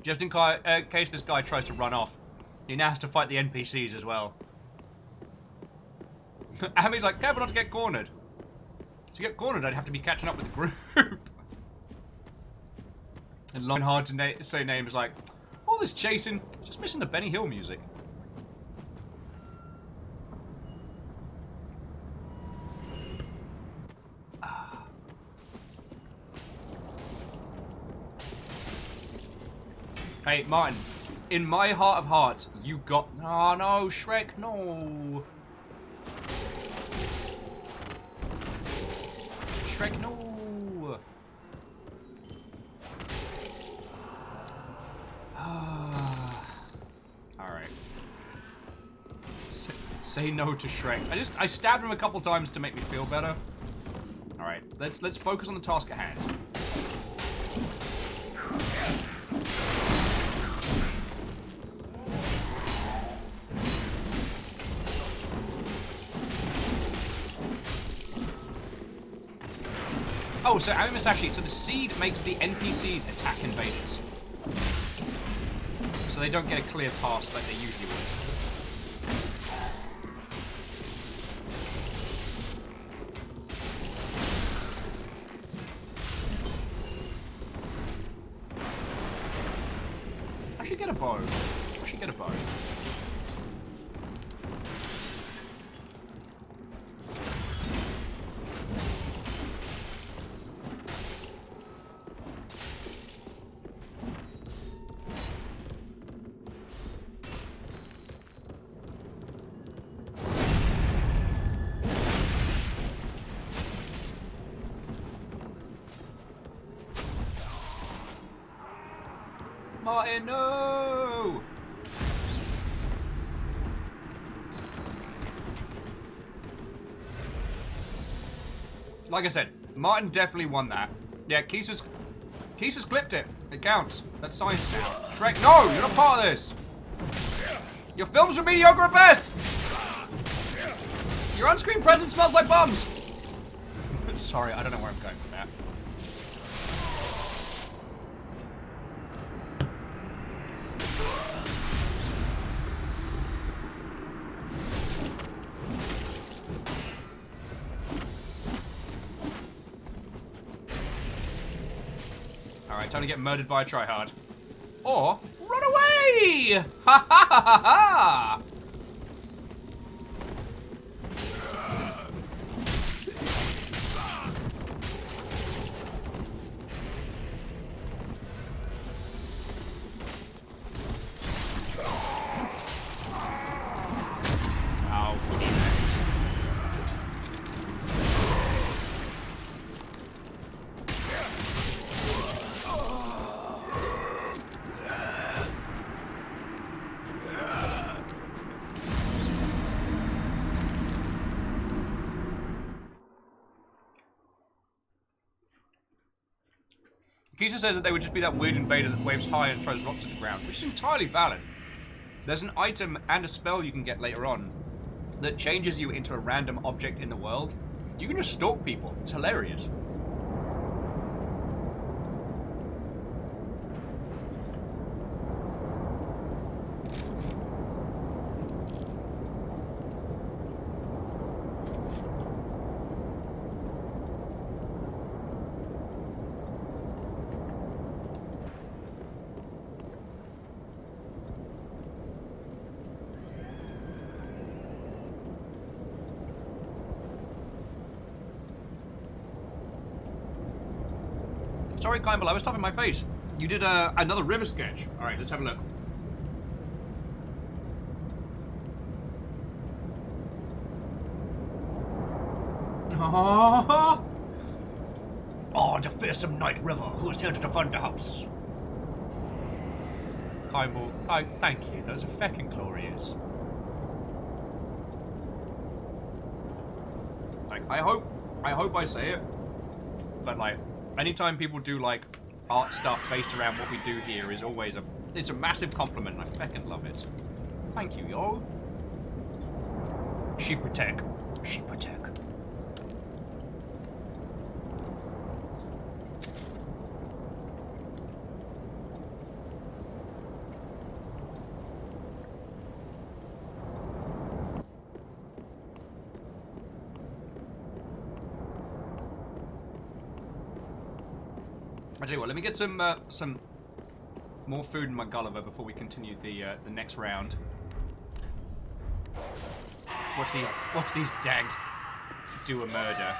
Just in case this guy tries to run off, he now has to fight the NPCs as well. Ami's like, careful not to get cornered. To get cornered, I'd have to be catching up with the group. And long and hard to say names like, all this chasing, just missing the Benny Hill music. Hey, Martin, in my heart of hearts, you got... Oh, no, Shrek, no. Shrek, no. Alright. Say no to Shrek. I stabbed him a couple times to make me feel better. Alright, let's focus on the task at hand. Oh, so Amimasashi, so the seed makes the NPCs attack invaders. So they don't get a clear pass like they usually would. I should get a bow. I should get a bow. Martin, no! Like I said, Martin definitely won that. Yeah, Keesa's clipped it. It counts. That's science now. Shrek, no! You're not part of this! Your films are mediocre at best! Your on-screen presence smells like bums! Sorry, I don't know where I'm going with that. Alright, time to get murdered by a tryhard. Or, run away! Ha ha ha ha ha! Oh, goody bags. Kisa says that they would just be that weird invader that waves high and throws rocks at the ground, which is entirely valid. There's an item and a spell you can get later on that changes you into a random object in the world. You can just stalk people. It's hilarious. Sorry, Kimball, I was stuffing my face. You did another river sketch. All right, let's have a look. Oh, the fearsome night river, who is here to defend the house? Kimball, thank you. Those are feckin' glorious. Like, I hope I say it, but like, anytime people do like art stuff based around what we do here is always it's a massive compliment and I feckin' love it. Thank you, yo. She protect. She protect. I tell you what, let me get some more food in my Gulliver before we continue the next round. Watch these dags do a murder.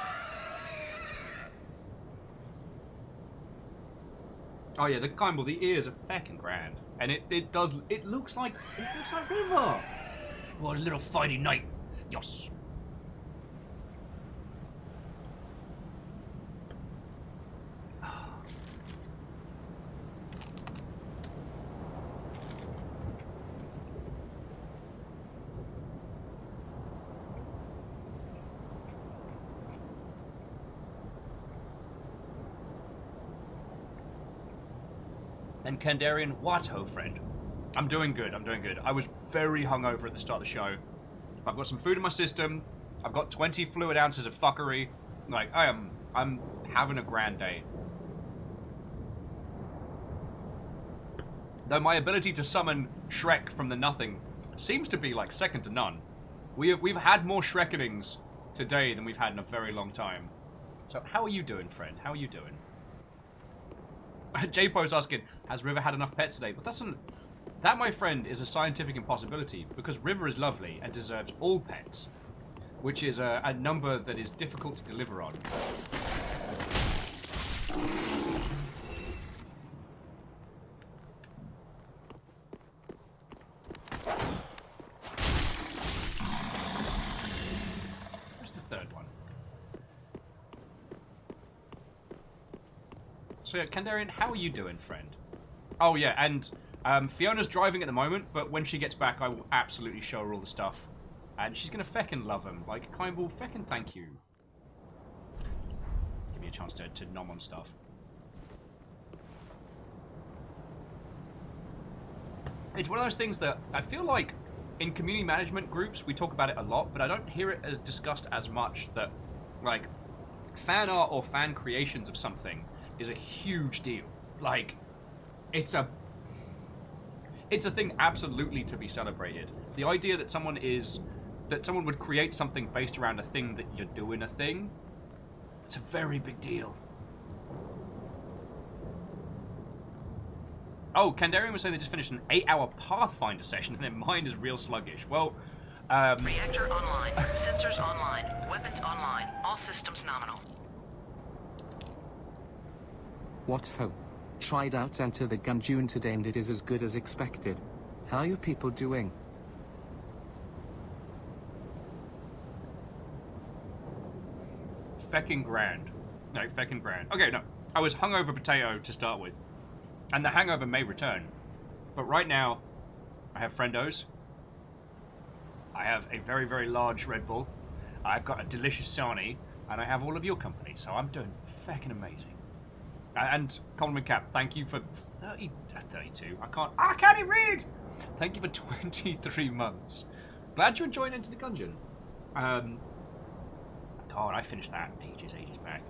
Oh yeah, the Kimball, the ears are feckin' grand, and it looks like river. What a little fighty night, yes. And Kandarian, what ho, friend? I'm doing good, I'm doing good. I was very hungover at the start of the show. I've got some food in my system. I've got 20 fluid ounces of fuckery. Like, I'm having a grand day. Though my ability to summon Shrek from the nothing seems to be like second to none. We've had more Shrekenings today than we've had in a very long time. So how are you doing, friend? How are you doing? J-Po's asking, has River had enough pets today? But that, my friend, is a scientific impossibility because River is lovely and deserves all pets, which is a number that is difficult to deliver on. Where's the third one? So yeah, Kandarian, how are you doing, friend? Oh yeah, and Fiona's driving at the moment, but when she gets back, I will absolutely show her all the stuff. And she's gonna feckin' love him. Like, Kindball, feckin' thank you. Give me a chance to nom on stuff. It's one of those things that I feel like in community management groups, we talk about it a lot, but I don't hear it as discussed as much that, like, fan art or fan creations of something is a huge deal. Like, it's a thing absolutely to be celebrated. The idea that someone would create something based around a thing that you're doing a thing, it's a very big deal. Oh, Kandarian was saying they just finished an 8-hour Pathfinder session and their mind is real sluggish. Well, Reactor online. Sensors online. Weapons online. All systems nominal. What ho? Tried out Enter the Gungeon today and it is as good as expected. How are you people doing? feckin' grand. No, feckin' grand. Okay, no. I was hungover potato to start with. And the hangover may return. But right now, I have friendos. I have a very, very large Red Bull. I've got a delicious Sani. And I have all of your company. So I'm doing feckin' amazing. And Coleman Cap, thank you for 32. I can't even read! Thank you for 23 months. Glad you're enjoying Into the Gungeon. God, I finished that ages back.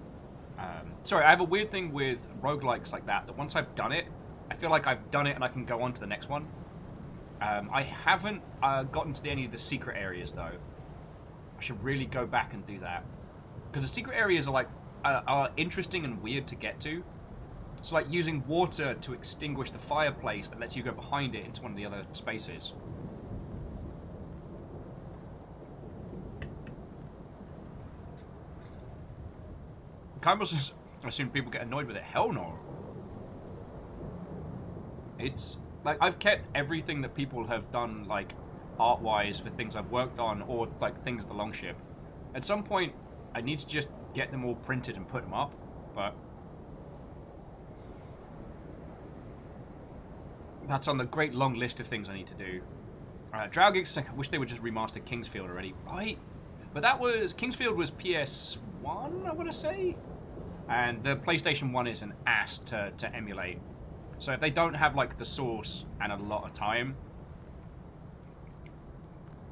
Sorry, I have a weird thing with roguelikes like that once I've done it, I feel like I've done it and I can go on to the next one. I haven't gotten to any of the secret areas, though. I should really go back and do that. Because the secret areas are, like, are interesting and weird to get to. It's like using water to extinguish the fireplace that lets you go behind it into one of the other spaces. Campbell says, I assume people get annoyed with it. Hell no. It's, like, I've kept everything that people have done, like, art-wise for things I've worked on or, like, things the Longship. At some point, I need to just get them all printed and put them up, but that's on the great long list of things I need to do. Draugix, I wish they would just remaster Kingsfield already. Right? But that was... Kingsfield was PS1, I want to say? And the PlayStation 1 is an ass to emulate. So if they don't have, like, the source and a lot of time...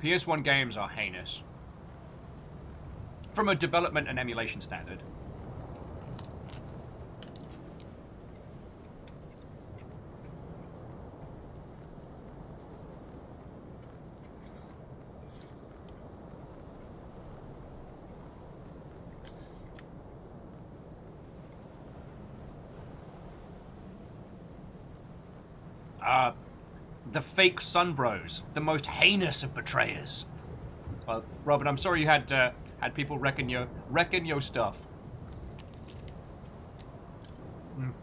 PS1 games are heinous. From a development and emulation standard. The fake Sunbros, the most heinous of betrayers. Well, Robin, I'm sorry you had people wrecking your stuff. Mm.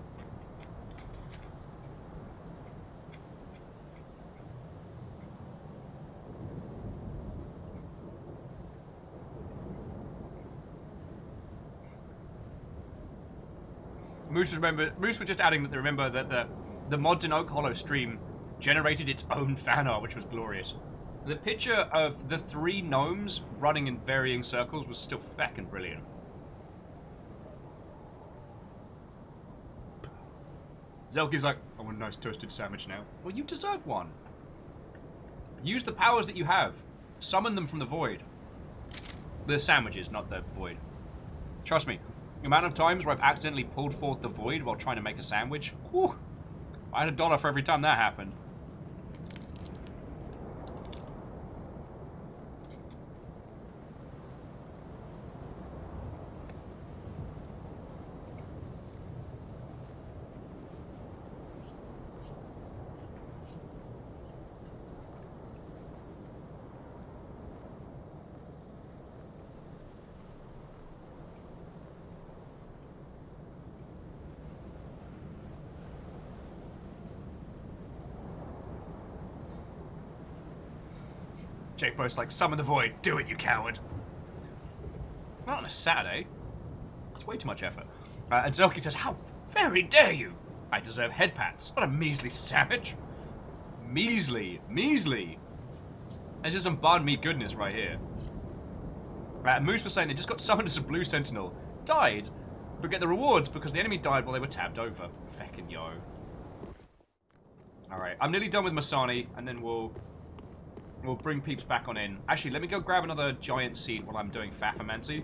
Moose was just adding that remember that the mods in Oak Hollow stream generated its own fan art, which was glorious. The picture of the 3 gnomes running in varying circles was still feckin' brilliant. Zelky's like, I want a nice toasted sandwich now. Well, you deserve one. Use the powers that you have. Summon them from the void. The sandwiches, not the void. Trust me. The amount of times where I've accidentally pulled forth the void while trying to make a sandwich. Whew. I had $1 for every time that happened. Jake Post's like, summon the void. Do it, you coward. Not on a Saturday. That's way too much effort. And Zelky says, how very dare you? I deserve head pats, not a measly sandwich. Measly. Measly. There's just some banh mi goodness right here. Moose was saying they just got summoned as a blue sentinel. Died, but get the rewards because the enemy died while they were tabbed over. Feckin' yo. Alright, I'm nearly done with Masani, and then we'll bring peeps back on in. Actually, let me go grab another giant seed while I'm doing Fafamancy.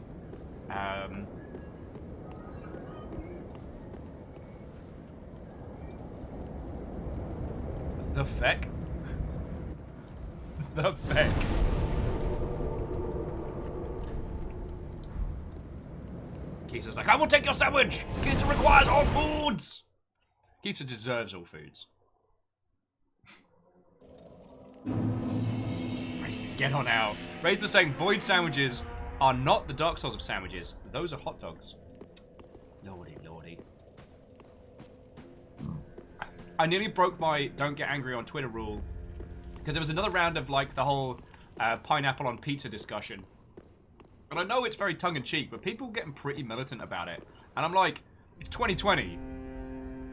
The feck? The feck. Kisa's like, I will take your sandwich! Kisa requires all foods! Kisa deserves all foods. Get on out. Wraith was saying void sandwiches are not the Dark Souls of sandwiches. Those are hot dogs. Lordy, lordy. I nearly broke my don't get angry on Twitter rule because there was another round of like the whole pineapple on pizza discussion. And I know it's very tongue-in-cheek, but people are getting pretty militant about it. And I'm like, it's 2020.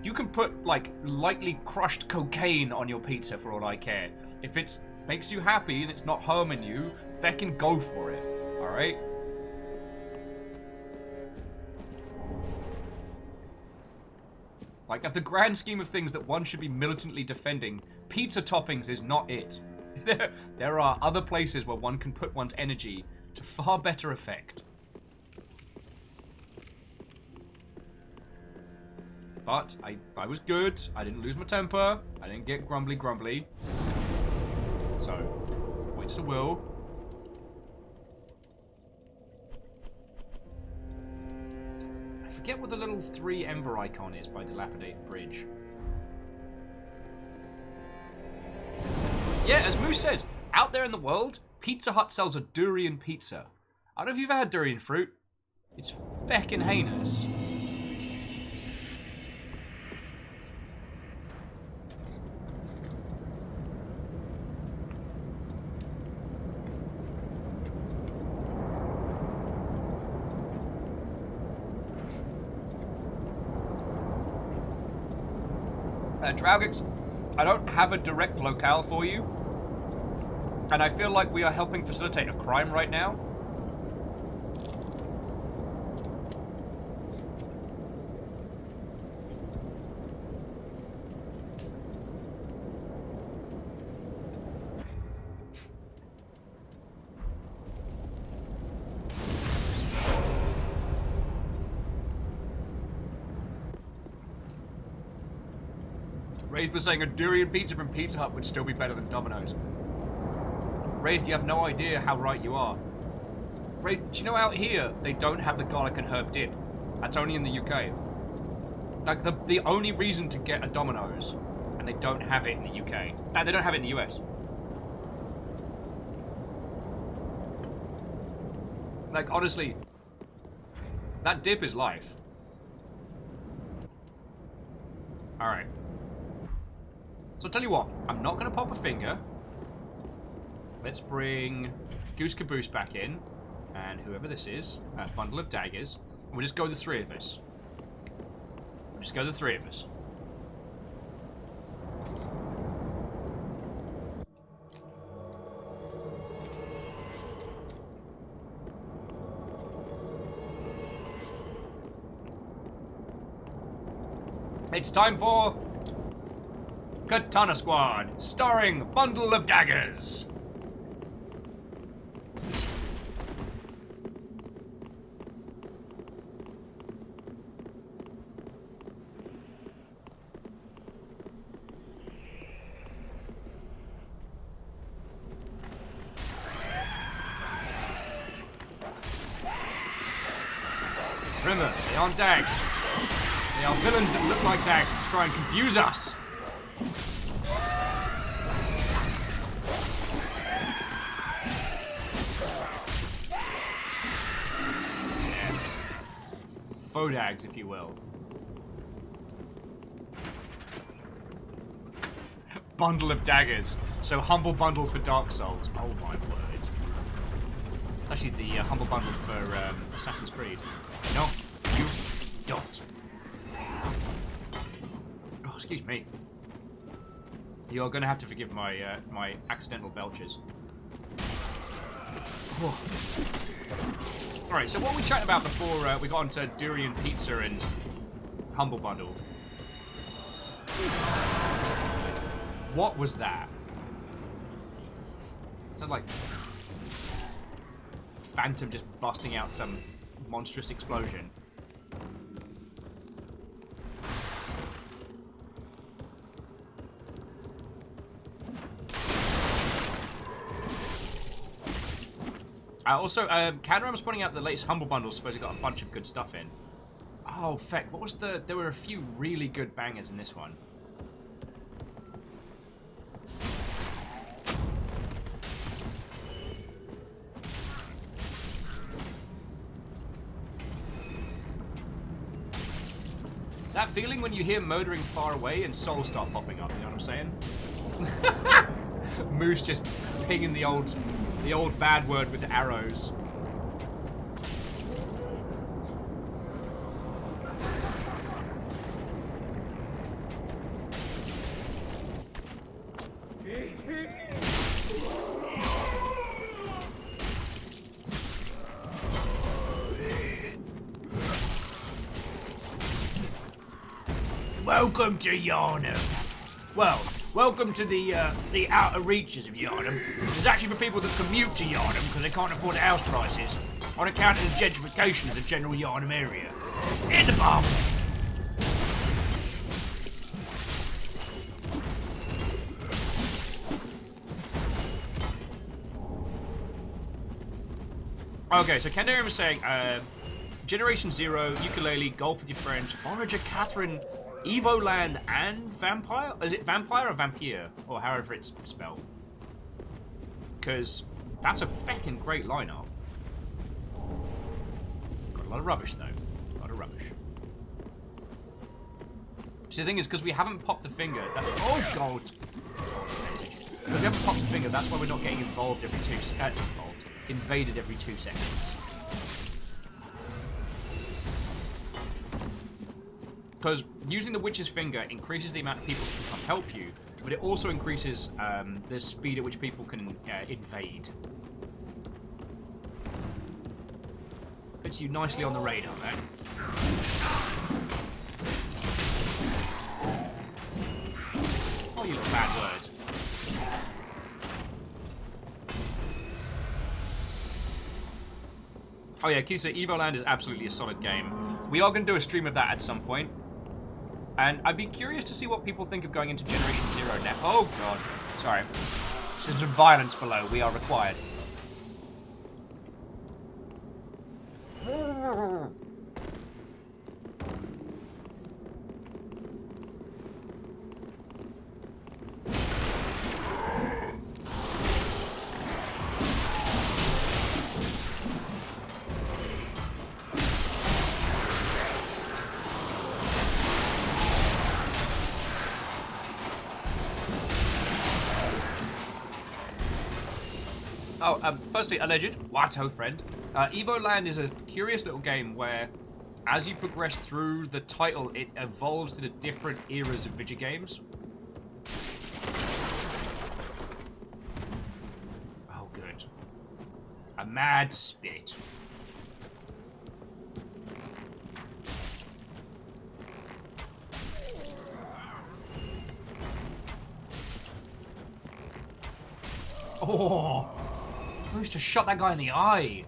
You can put like lightly crushed cocaine on your pizza for all I care. If it's makes you happy and it's not harming you, feckin' go for it. Alright? Like, at the grand scheme of things that one should be militantly defending, pizza toppings is not it. There are other places where one can put one's energy to far better effect. But I was good. I didn't lose my temper. I didn't get grumbly. So, points to will. I forget what the little 3 ember icon is by Dilapidated Bridge. Yeah, as Moose says, out there in the world, Pizza Hut sells a durian pizza. I don't know if you've had durian fruit. It's feckin' heinous. Draugix, I don't have a direct locale for you, and I feel like we are helping facilitate a crime right now. Wraith was saying a durian pizza from Pizza Hut would still be better than Domino's. Wraith, you have no idea how right you are. Wraith, do you know out here they don't have the garlic and herb dip? That's only in the UK. Like, the only reason to get a Domino's, and they don't have it in the UK. And they don't have it in the US. Like, honestly, that dip is life. Alright. So I'll tell you what, I'm not going to pop a finger. Let's bring Goose Caboose back in. And whoever this is, Bundle of Daggers. And we'll just go the 3 of us. We'll just go the 3 of us. It's time for Katana Squad, starring Bundle of Daggers. Remember, they aren't dags. They are villains that look like dags to try and confuse us. Yeah. Faux dags, if you will. Bundle of daggers. So humble bundle for Dark Souls. Oh my word. Actually, the humble bundle for Assassin's Creed. No, you don't. Oh, excuse me. You're gonna have to forgive my my accidental belches. All right. So what were we chatting about before we got onto durian pizza and humble bundle? What was that? Sounded like Phantom just busting out some monstrous explosion. Also, Cadram was pointing out the latest Humble Bundle supposedly got a bunch of good stuff in. Oh, feck. What was the... There were a few really good bangers in this one. That feeling when you hear motoring far away and souls start popping up, you know what I'm saying? Moose just pinging the old bad word with the arrows. Welcome to Yarnum. Well, welcome to the outer reaches of Yarnum. It's actually for people that commute to Yarnum because they can't afford the house prices on account of the gentrification of the general Yarnum area. In the bomb. Okay, so Kendarian was saying, Generation Zero, Ukulele, Golf with your friends, Forager Catherine, Evoland, and Vampire? Is it Vampire or Vampire? Or however it's spelled. Because that's a feckin' great lineup. Got a lot of rubbish, though. A lot of rubbish. See, the thing is, because we haven't popped the finger... oh, God! Because we haven't popped the finger, that's why we're not getting involved every invaded every 2 seconds. Because using the witch's finger increases the amount of people who can come help you, but it also increases the speed at which people can invade. Puts you nicely on the radar, man. Oh, you little bad word. Oh yeah, Kisa, Evoland is absolutely a solid game. We are going to do a stream of that at some point. And I'd be curious to see what people think of going into Generation Zero now. Oh, God. Sorry. There's some violence below. We are required. Firstly, alleged, Watto friend. Evoland is a curious little game where, as you progress through the title, it evolves to the different eras of video games. Oh, good. A mad spit. Oh! Who's just shot that guy in the eye?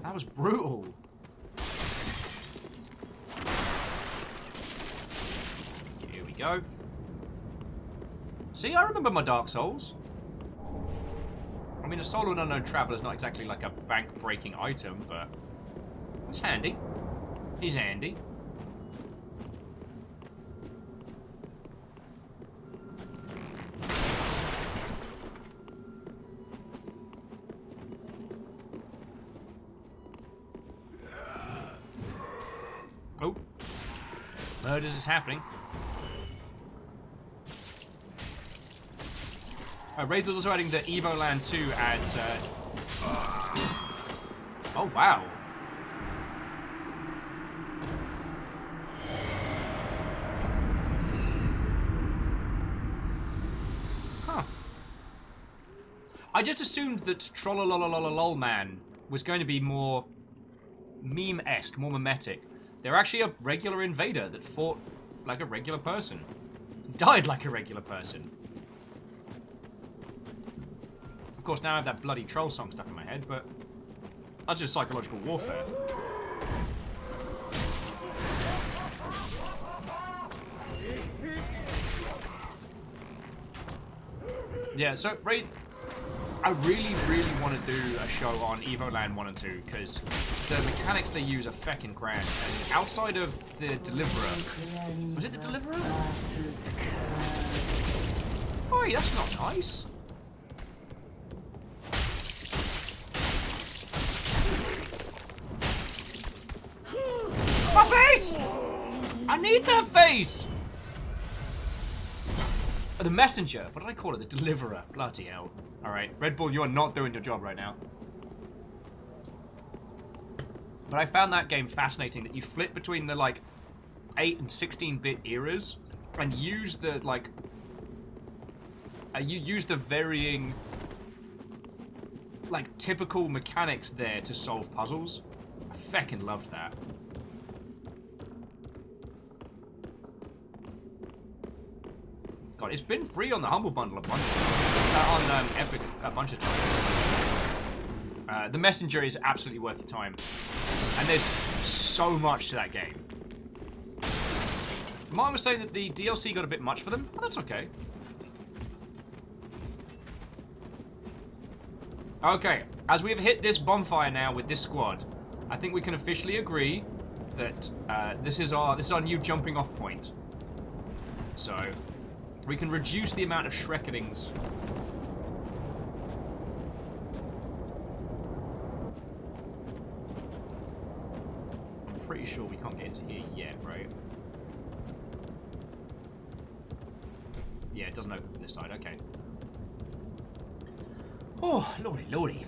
That was brutal. Here we go. See, I remember my Dark Souls. I mean, a Soul of an Unknown Traveler is not exactly like a bank-breaking item, but it's handy. He's handy. Oh. Murders is happening. Wraith was also adding the Evoland 2 adds... Oh, wow. Huh. I just assumed that Trollololololol Man was going to be more meme-esque, more mimetic. They're actually a regular invader that fought like a regular person. Died like a regular person. Of course, now I have that bloody troll song stuck in my head, but that's just psychological warfare. Yeah, so, Wraith, I really, really want to do a show on Evoland 1 and 2, because the mechanics they use are feckin' grand. And outside of the Deliverer... Was it the Deliverer? Oh, that's not nice. My face! I need that face! Oh, the messenger. What did I call it? The deliverer. Bloody hell. Alright, Red Bull, you are not doing your job right now. But I found that game fascinating, that you flip between the, like, 8 and 16-bit eras, and use the, like... you use the varying, like, typical mechanics there to solve puzzles. I feckin' loved that. God, it's been free on the Humble Bundle a bunch of times. On Epic a bunch of times. The Messenger is absolutely worth your time. And there's so much to that game. Martin was saying that the DLC got a bit much for them. Oh, that's okay. Okay, as we have hit this bonfire now with this squad, I think we can officially agree that this is our new jumping off point. So we can reduce the amount of Shrekadings. I'm pretty sure we can't get into here yet, right? Yeah, it doesn't open from this side. Okay. Oh, lordy, lordy.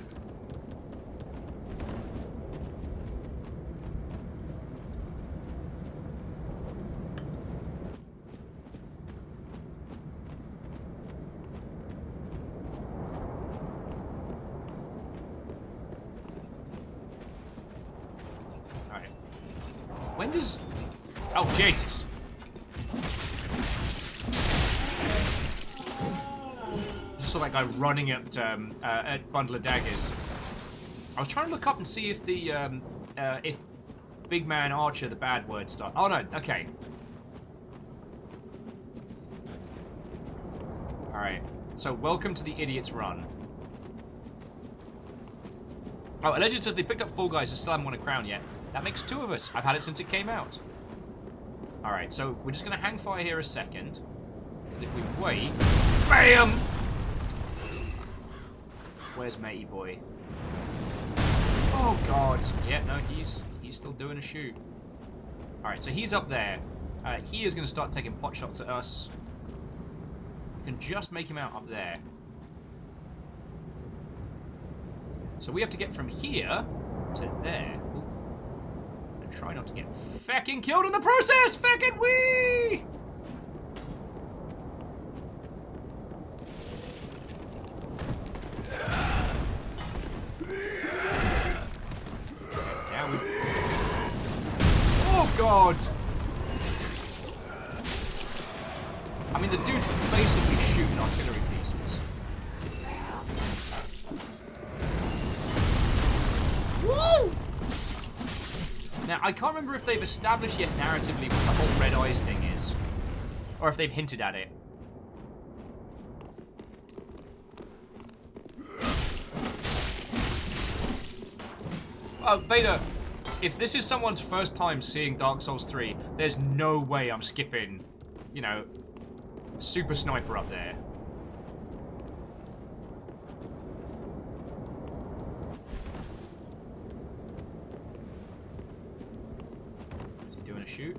Alright. When does... Oh, Jesus. Just saw that guy running at Bundle of Daggers. I was trying to look up and see if the, if Big Man Archer, the bad word start. Oh, no, okay. Alright. So, welcome to the Idiot's Run. Oh, a legend says they picked up Fall Guys and still haven't won a crown yet. That makes 2 of us. I've had it since it came out. Alright, so we're just going to hang fire here a second. Because if we wait... BAM! Where's Matey Boy? Oh, God. Yeah, no, he's still doing a shoot. Alright, so he's up there. He is going to start taking pot shots at us. We can just make him out up there. So we have to get from here to there. Ooh. And try not to get feckin' killed in the process! Feckin' wee! Down we... Oh, God! I mean, the dude's basically shooting artillery pieces. Woo! Now, I can't remember if they've established yet narratively what the whole Red Eyes thing is. Or if they've hinted at it. Oh, Vader! if this is someone's first time seeing Dark Souls 3, there's no way I'm skipping, you know, Super Sniper up there. Is he doing a shoot?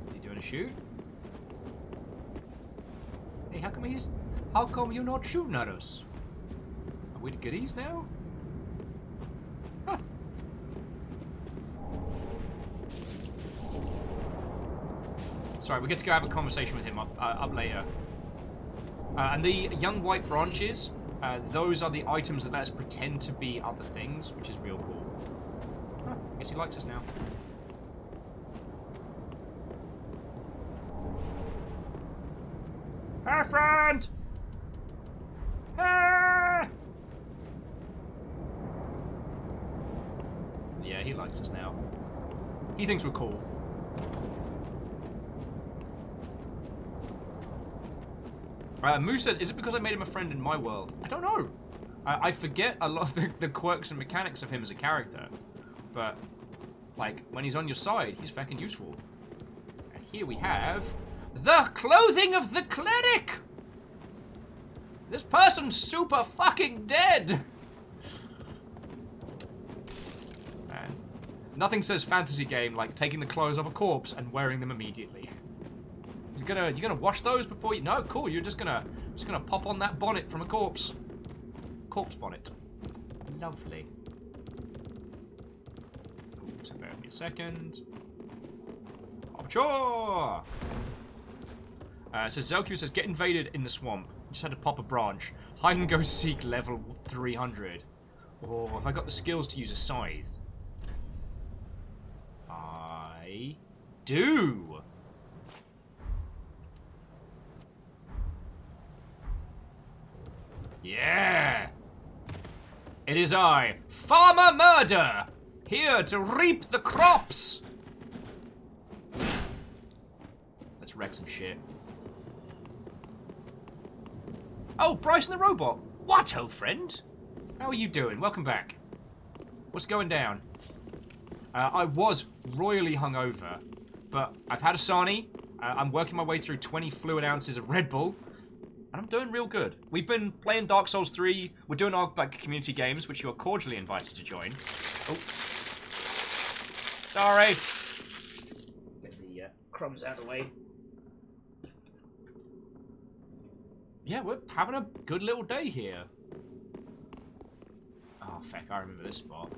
Is he doing a shoot? Hey, how come you're not shooting at us? Are we the goodies now? Huh. Sorry, we get to go have a conversation with him up later. And the young white branches, those are the items that let us pretend to be other things, which is real cool. Huh, I guess he likes us now. Hey, friend! Hey! Yeah, he likes us now. He thinks we're cool. Moose says, is it because I made him a friend in my world? I don't know. I forget a lot of the quirks and mechanics of him as a character. But, like, when he's on your side, he's fucking useful. And here we have the clothing of the cleric! This person's super fucking dead! Man. Nothing says fantasy game like taking the clothes of a corpse and wearing them immediately. You're gonna wash those before you... No, cool, you're just gonna pop on that bonnet from a corpse. Corpse bonnet. Lovely. Ooh, so bear with me a second. Sure! So Zelku says, get invaded in the swamp. Just had to pop a branch. Hide and go seek level 300. Or have I got the skills to use a scythe? I do! Yeah! It is I, Farmer Murder, here to reap the crops! Let's wreck some shit. Oh, Bryson the robot! What, old friend? How are you doing? Welcome back. What's going down? I was royally hungover, but I've had a Sani. I'm working my way through 20 fluid ounces of Red Bull. And I'm doing real good. We've been playing Dark Souls 3. We're doing our community games, which you are cordially invited to join. Oh. Sorry. Get the crumbs out of the way. Yeah, we're having a good little day here. Oh, feck, I remember this spot.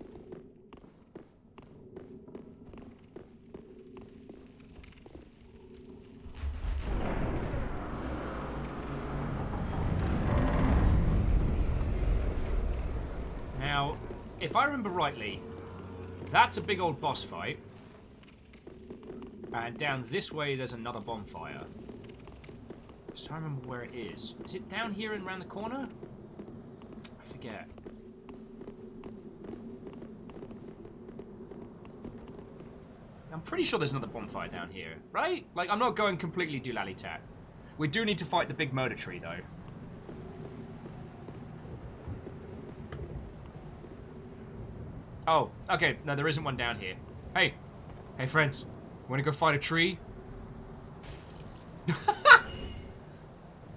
Now, if I remember rightly, that's a big old boss fight. And down this way, there's another bonfire. Just trying to remember where it is. Is it down here and around the corner? I forget. I'm pretty sure there's another bonfire down here, right? Like, I'm not going completely doolally-tat. We do need to fight the big murder tree, though. Oh, okay. No, there isn't one down here. Hey. Hey, friends. Want to go fight a tree?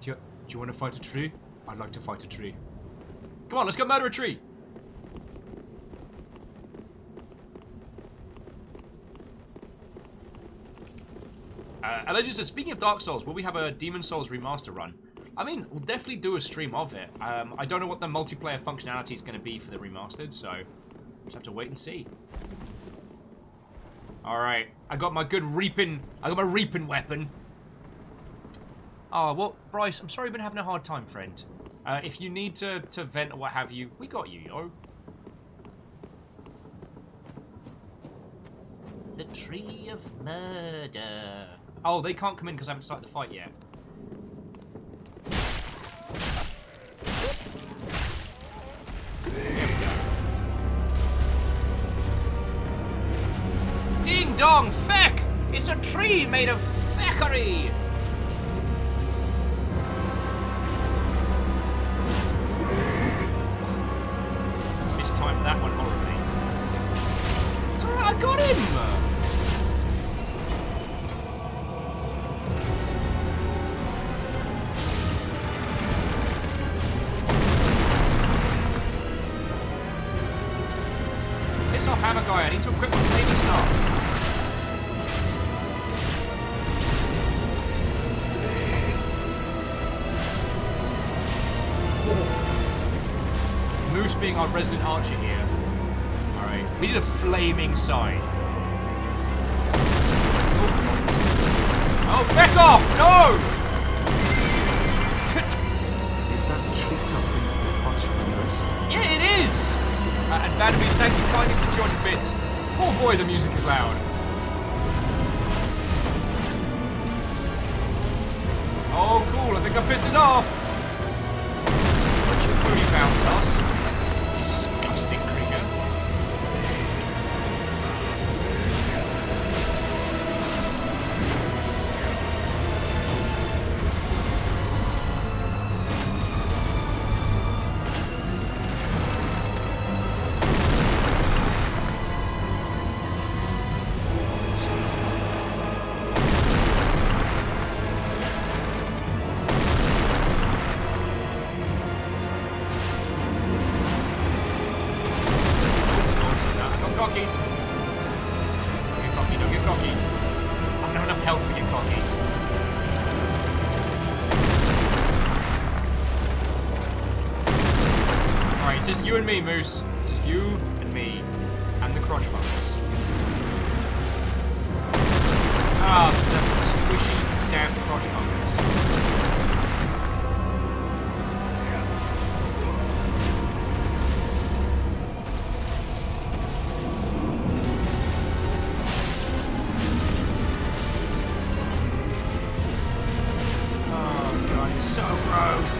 Do you want to fight a tree? I'd like to fight a tree. Come on, let's go murder a tree. Alleged says, speaking of Dark Souls, will we have a Demon Souls remaster run? I mean, we'll definitely do a stream of it. I don't know what the multiplayer functionality is going to be for the remastered, so just have to wait and see. Alright, I got my good reaping, I got my reaping weapon. Oh, well, Bryce, I'm sorry you've been having a hard time, friend. If you need to vent or what have you, we got you, yo. The Tree of Murder. Oh, they can't come in because I haven't started the fight yet. Ding dong, feck! It's a tree made of feckery! I need to equip my flaming staff. Moose being our resident archer here. Alright, we need a flaming scythe. Oh, feck off! No! Is that tree something for Posh Fungus? Yeah, it is! And Vanderbeest, thank you kindly for the 200 bits. Oh boy, the music is loud. Oh, cool, I think I pissed it off. Don't you booty bounce us. Disgusting Krieger. Just you and me, Moose. Just you and me. And the crotch fungus. Ah, the squishy, damn crotch fungus. Oh god, it's so gross.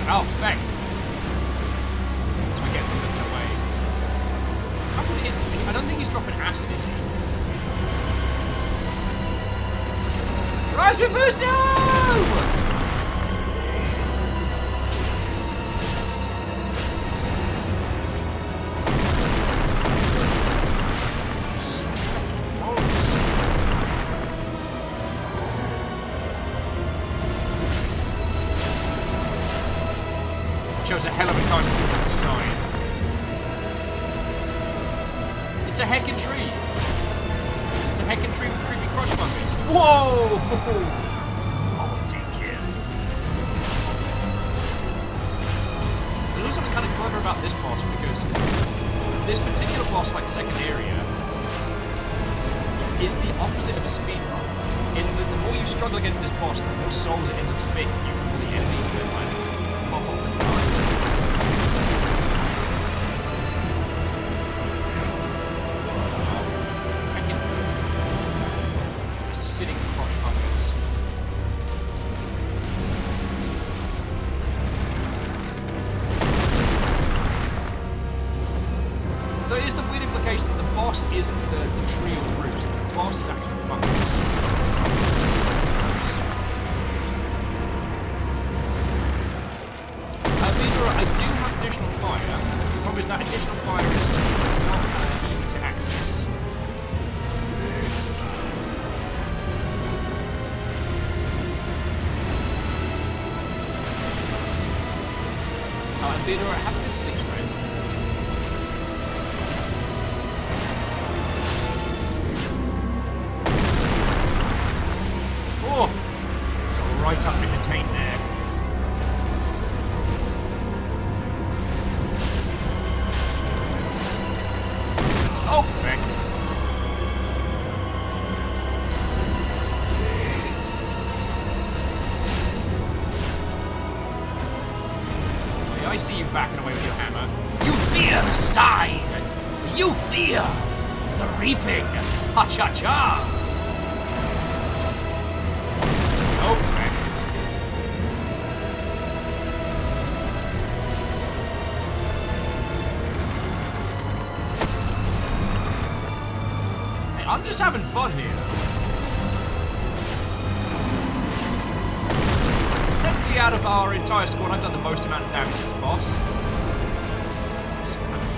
Oh, thank. That's what we get from looking away. I don't think he's dropping acid, is he? Rise with boost, no! Chose a hell of a time to put it aside. It's a heckin' tree. It's a heckin' tree with creepy crotch fungus. Whoa! I'll take it. There's also something kind of clever about this boss because this particular boss, like second area, is the opposite of a speed run. In that the more you struggle against this boss, the more souls it ends up spitting you from the enemies that kind of pop up and die. Sitting crotch fungus. There is the weird implication that the boss isn't the tree or roots. The boss is actually fungus. I do have additional fire. The problem is that additional fire is not easy to access. Theodore, have a good sleep, friend. Oh! Got right up in the taint there. Oh, frick. I see you backing away with your hammer. You fear the scythe! You fear the reaping! Ha-cha-cha! Oh, frick. Hey, I'm just having fun here. Out of our entire squad, I've done the most amount of damage to this boss. I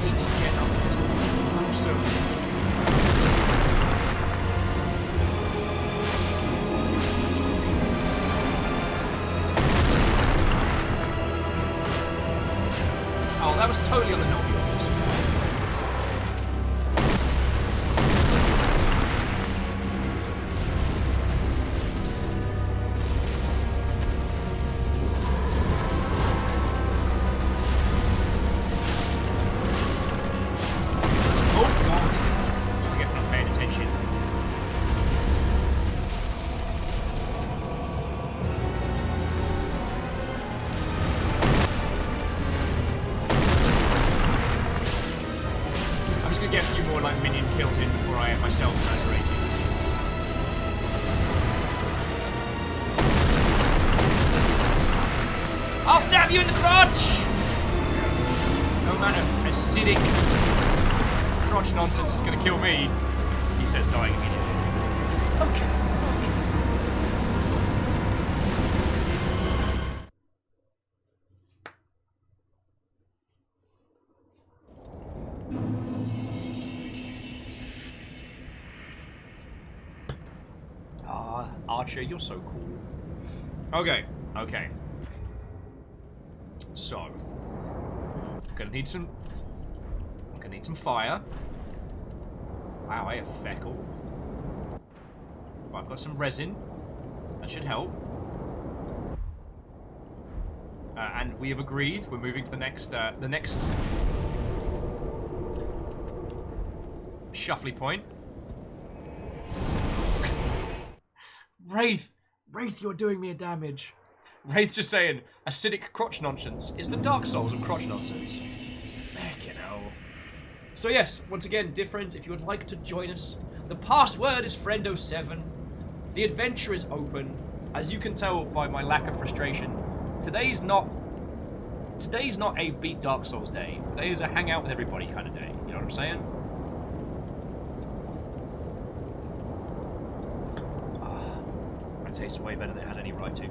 hate just getting up with this one. I'm so totally on the knob yours. Oh god! I guess I'm not paying attention. I'm just gonna get a few more like minion kills in before I have myself graduated. I'll stab you in the crotch! No amount of acidic crotch nonsense is gonna kill me. He says dying immediately. Okay. Ah, Archer, you're so cool. Okay, okay. So, I'm gonna need some fire. Wow, I have feckle. Right, I've got some resin. That should help. And we have agreed we're moving to the next shuffly point. Wraith, you're doing me a damage. Wraith just saying, acidic crotch nonsense is the Dark Souls of crotch nonsense. Fucking hell. So yes, once again, different. If you would like to join us, the password is friendo7. The adventure is open. As you can tell by my lack of frustration, today's not a beat Dark Souls day. Today is a hang out with everybody kind of day. You know what I'm saying? That tastes way better than it had any right to.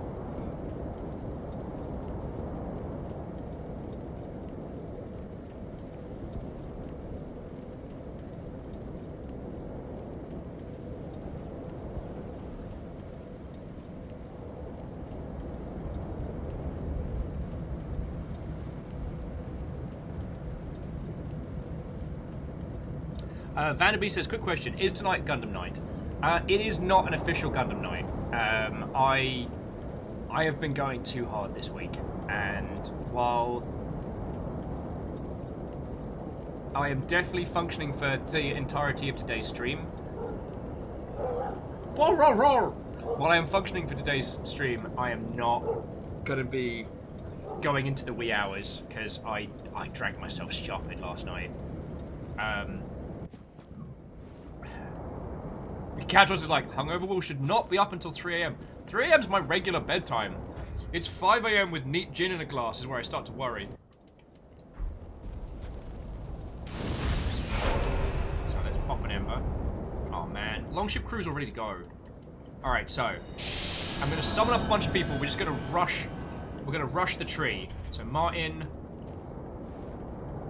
Vanderby says, quick question, is tonight Gundam night? It is not an official Gundam night. I have been going too hard this week, and while I am definitely functioning for the entirety of today's stream, while I am functioning for today's stream, I am not going to be going into the wee hours, because I drank myself stupid last night. Katros is like, hungover will should not be up until 3 a.m. 3 a.m. is my regular bedtime. It's 5 a.m. with neat gin in a glass is where I start to worry. So let's pop an ember. Oh man, Longship crew's all ready to go. Alright, so I'm gonna summon up a bunch of people. We're just gonna rush. We're gonna rush the tree. So Martin.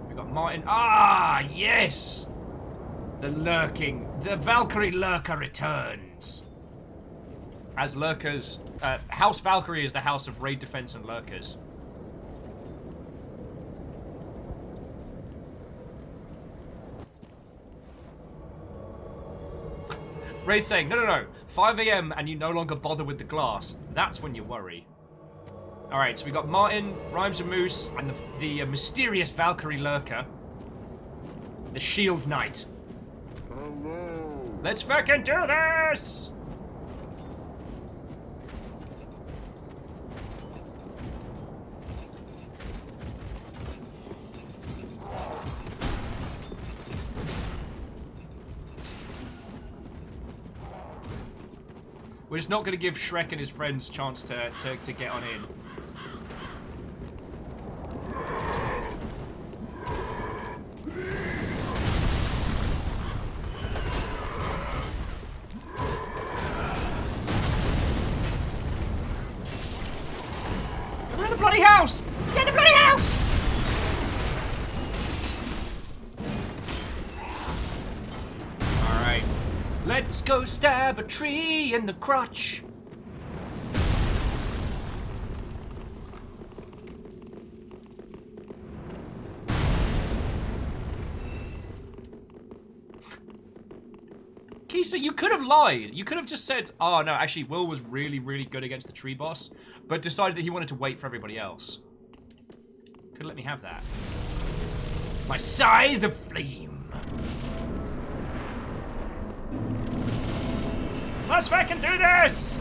We got Martin. Ah, yes! The Valkyrie Lurker returns. As lurkers, House Valkyrie is the house of raid defense and lurkers. Raid saying, no, 5 a.m. and you no longer bother with the glass. That's when you worry. Alright, so we got Martin, Rhymes and Moose, and the mysterious Valkyrie Lurker. The Shield Knight. Let's fucking do this! We're just not going to give Shrek and his friends a chance to get on in. We're in the bloody house! Get in the bloody house! Alright. Let's go stab a tree in the crotch. Kisa, you could have lied. You could have just said, oh no, actually Will was really, really good against the tree boss, but decided that he wanted to wait for everybody else. Could have let me have that. My scythe of flame. Let's fucking do this!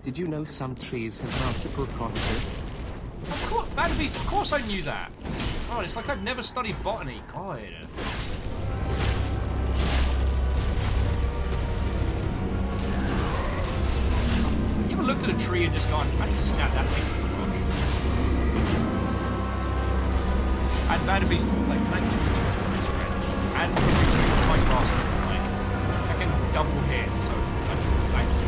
Did you know some trees have multiple branches? Of course, Vanderbeest, of course I knew that. Oh, it's like I've never studied botany. God. You ever looked at a tree and just gone, I need to snap that thing from the branch? And Vanderbeest, like, thank you for this friend. And for redoing my class, like, I can double hit, so thank you.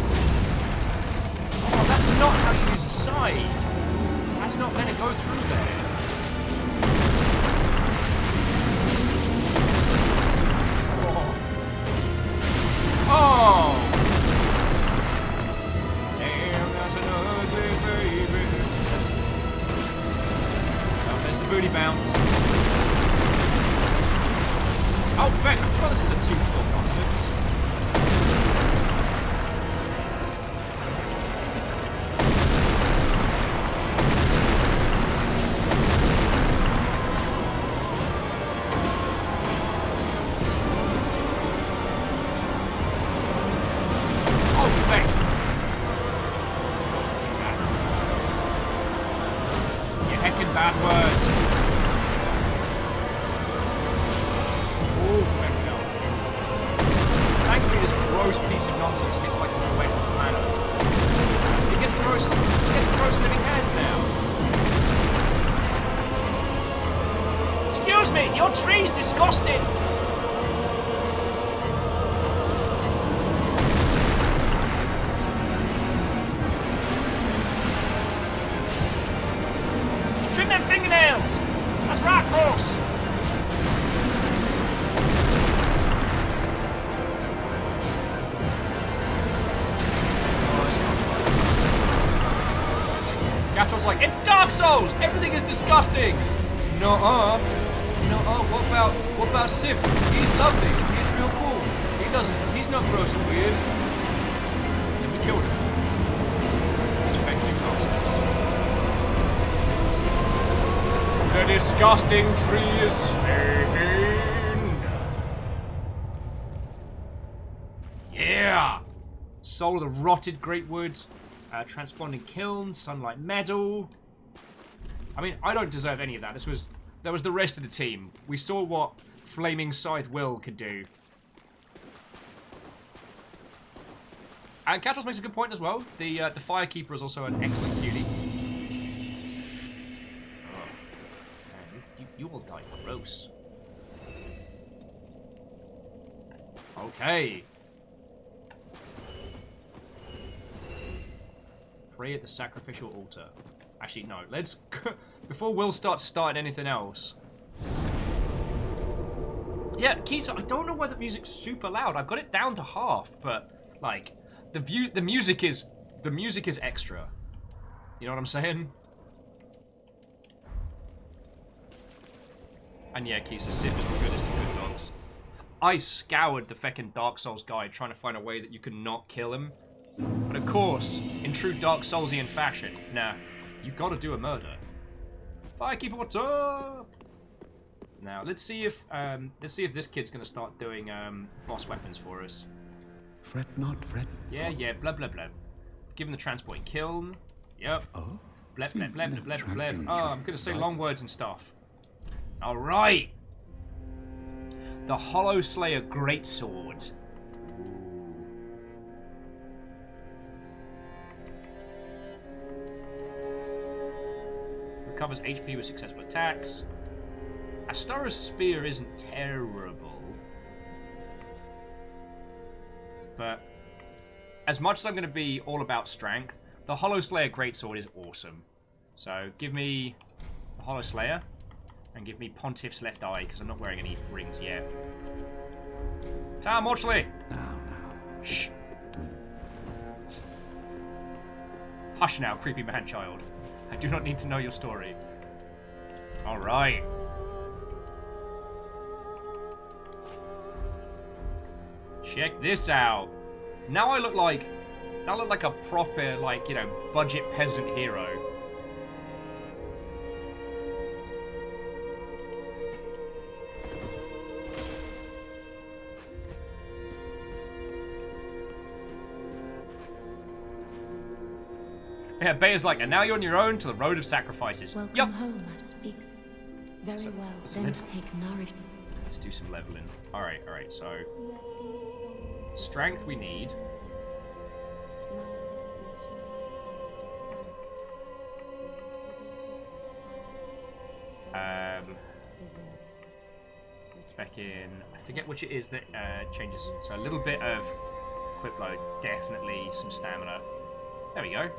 Oh, that's not how you use a scythe. That's not going to go through there. Oh! Damn, that's an ugly baby. Oh, there's the booty bounce. Oh, fuck, I forgot this is a 2-4 nonsense. Bad words. Oh, fuck no. Thankfully, this gross piece of nonsense gets like a wet planet. It gets gross living hand now. Excuse me, your tree's disgusting. Trim them fingernails! That's right, boss! Gatron's like, it's Dark Souls! Everything is disgusting! No-uh. No-uh, what about Sif? He's lovely, he's real cool. He's not gross and weird. And we killed him. He's effectively Dark Souls. The disgusting tree is slain. Yeah! Soul of the rotted great wood, transponding kiln, sunlight medal. I mean, I don't deserve any of that. That was the rest of the team. We saw what Flaming Scythe Will could do. And Katros makes a good point as well. The Firekeeper is also an excellent cutie. You will die gross. Okay. Pray at the sacrificial altar. Actually, no. Let's... Before Will starts starting anything else. Yeah, Kisa, I don't know why the music's super loud. I've got it down to half, but, like, the music is extra. You know what I'm saying? And yeah, Kisa, Sif is the goodest of good dogs. I scoured the feckin' Dark Souls guide trying to find a way that you can not kill him. But of course, in true Dark Soulsian fashion, nah, you gotta do a murder. Firekeeper, what's up? Now, let's see if this kid's gonna start doing boss weapons for us. Fret not, fret. Yeah, blah blah blah. Give him the transporting kiln. Yep. Oh? Blep, blep, blep, blep, blep, blep. Oh, I'm gonna say long words and stuff. Alright! The Hollow Slayer Greatsword. Recovers HP with successful attacks. Astara's Spear isn't terrible. But as much as I'm going to be all about strength, the Hollow Slayer Greatsword is awesome. So give me the Hollow Slayer. And give me Pontiff's left eye, because I'm not wearing any rings yet. Tam Watchley! Now. Shh. Hush now, creepy man-child. I do not need to know your story. Alright. Check this out. Now I look like a proper, like, you know, budget peasant hero. Yeah, Baya's like, and now you're on your own to the road of sacrifices. Welcome Yup. home, I speak. Very So- well, so then let's- take nourishment. Let's do some leveling. Alright, so strength we need. Back in, I forget which it is that changes. So a little bit of equip load, definitely some stamina. There we go.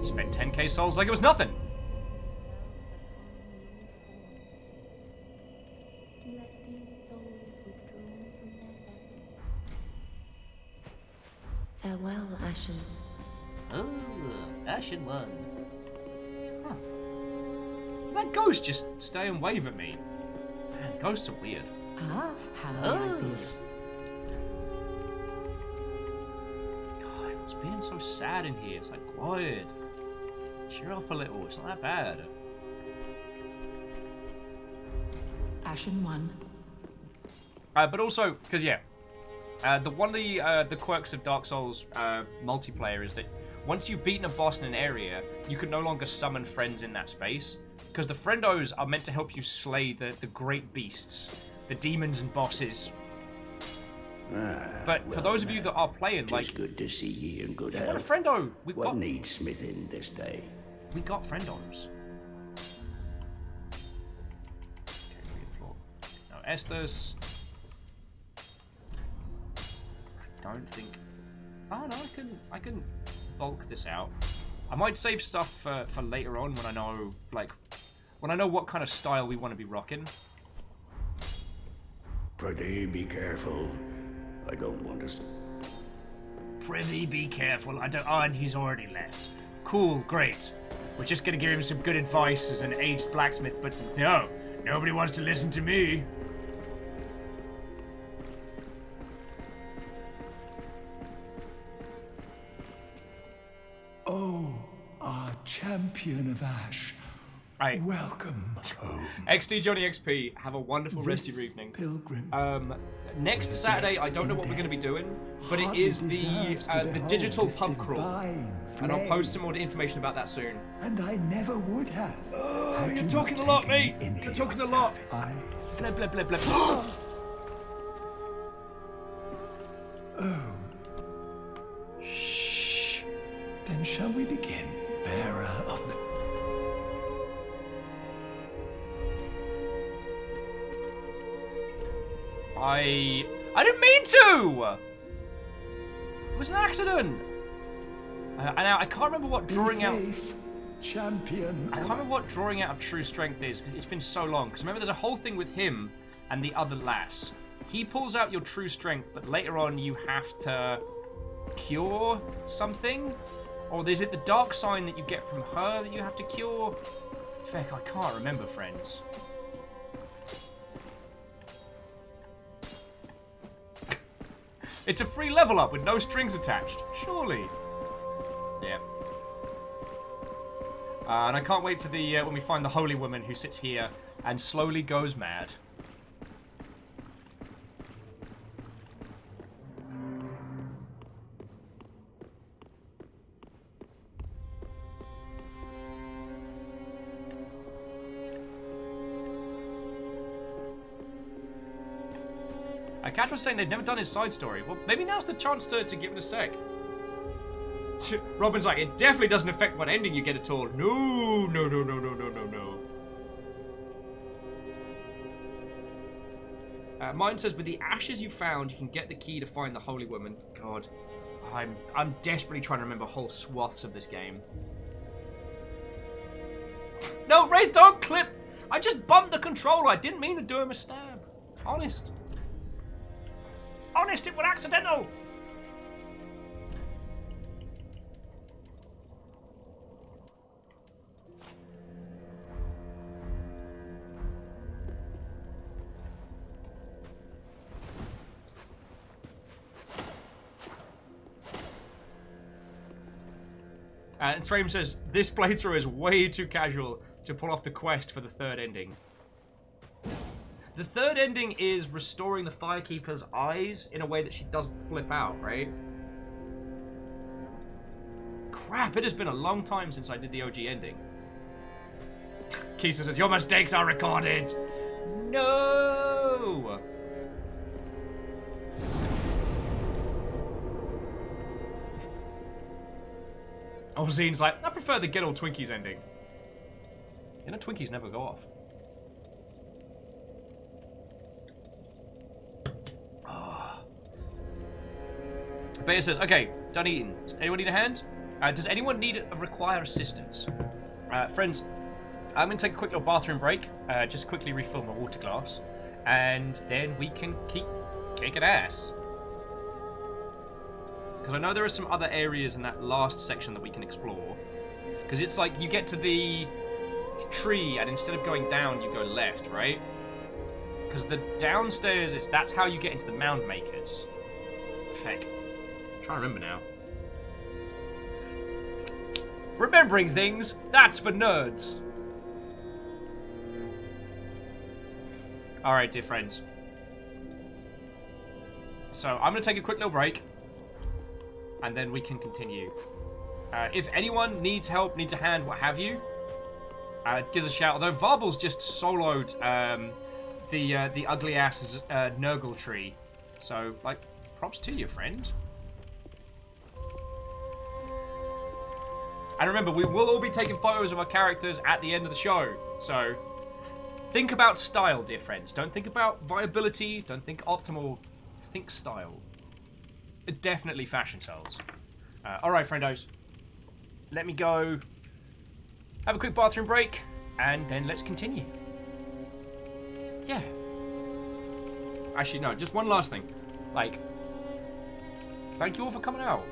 Spent 10k souls like it was nothing. Farewell, Ashen. Oh, Ashen one. Huh. That ghost just stay and wave at me. Man, ghosts are weird. Ah, how Oh. may I be? God, it's being so sad in here. It's like, quiet. Cheer up a little. It's not that bad. Ashen one. But also, because one of the quirks of Dark Souls multiplayer is that once you've beaten a boss in an area, you can no longer summon friends in that space, because the friendos are meant to help you slay the great beasts, the demons and bosses. But for those of you that are playing, like, good to see ye in good what a health. friendo! What needs smithing this day? We got friendos. Now Estus. I don't think. Oh no, I can bulk this out. I might save stuff for later on when I know what kind of style we want to be rocking. Prithee, be careful. I don't want to. Prithee, be careful. I don't. Oh, and he's already left. Cool, great. We're just gonna give him some good advice as an aged blacksmith, but no, nobody wants to listen to me. Oh, our champion of Ash. Right. Welcome home. XD Johnny XP, have a wonderful rest of your evening. Pilgrim. Next Saturday, I don't know what we're going to be doing, but it is the digital pub crawl, and I'll post some more information about that soon. And I never would have. Oh, you're talking a lot, mate. You're talking a lot. Blip, blip, blip, blip. Shh. Then shall we begin, bearer of the... I didn't mean to! It was an accident! I can't remember what drawing out... champion. I can't remember what drawing out of true strength is. It's been so long. Because remember, there's a whole thing with him and the other lass. He pulls out your true strength, but later on you have to cure something? Or is it the dark sign that you get from her that you have to cure? Feck, I can't remember, friends. It's a free level up with no strings attached. Surely. Yeah. And I can't wait for the when we find the holy woman who sits here and slowly goes mad. Catch was saying they'd never done his side story. Well, maybe now's the chance to give it a sec. Robin's like, it definitely doesn't affect what ending you get at all. No, no, no, no, no, no, no, no. Mine says, with the ashes you found, you can get the key to find the holy woman. God, I'm desperately trying to remember whole swaths of this game. No, Wraith, don't clip! I just bumped the controller. I didn't mean to do him a stab. Honest. Honest, it was accidental. And Trame says, this playthrough is way too casual to pull off the quest for the third ending. The third ending is restoring the Firekeeper's eyes in a way that she doesn't flip out, right? Crap, it has been a long time since I did the OG ending. Kisa says, your mistakes are recorded! No! Oh, Zine's like, I prefer the Get All Twinkies ending. You know, Twinkies never go off. Oh. Beta says, okay, done eating. Does anyone need a hand? Does anyone require assistance? Friends, I'm going to take a quick little bathroom break. Just quickly refill my water glass. And then we can keep kicking ass. Because I know there are some other areas in that last section that we can explore. Because it's like you get to the tree and instead of going down, you go left, right? Because the downstairs, that's how you get into the mound makers. Feck. I'm trying to remember now. Remembering things, that's for nerds. Alright, dear friends. So, I'm going to take a quick little break. And then we can continue. If anyone needs help, needs a hand, what have you, give us a shout. Although Varble's just soloed the ugly ass Nurgle tree. So, like, props to you, friend. And remember, we will all be taking photos of our characters at the end of the show. So, think about style, dear friends. Don't think about viability. Don't think optimal. Think style. Definitely fashion sells. Alright, friendos. Let me go have a quick bathroom break, and then let's continue. Yeah. Actually, no, just one last thing. Like, thank you all for coming out.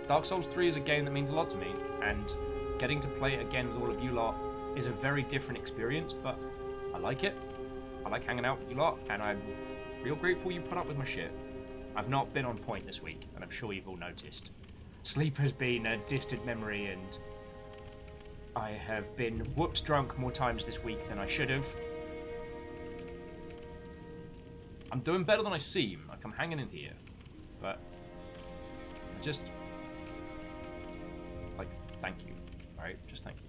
Dark Souls 3 is a game that means a lot to me, and getting to play it again with all of you lot is a very different experience, but I like it. I like hanging out with you lot, and I'm real grateful you put up with my shit. I've not been on point this week, and I'm sure you've all noticed. Sleep has been a distant memory, and I have been whoops drunk more times this week than I should have. I'm doing better than I seem, like I'm hanging in here, but just, like, thank you, alright? Just thank you.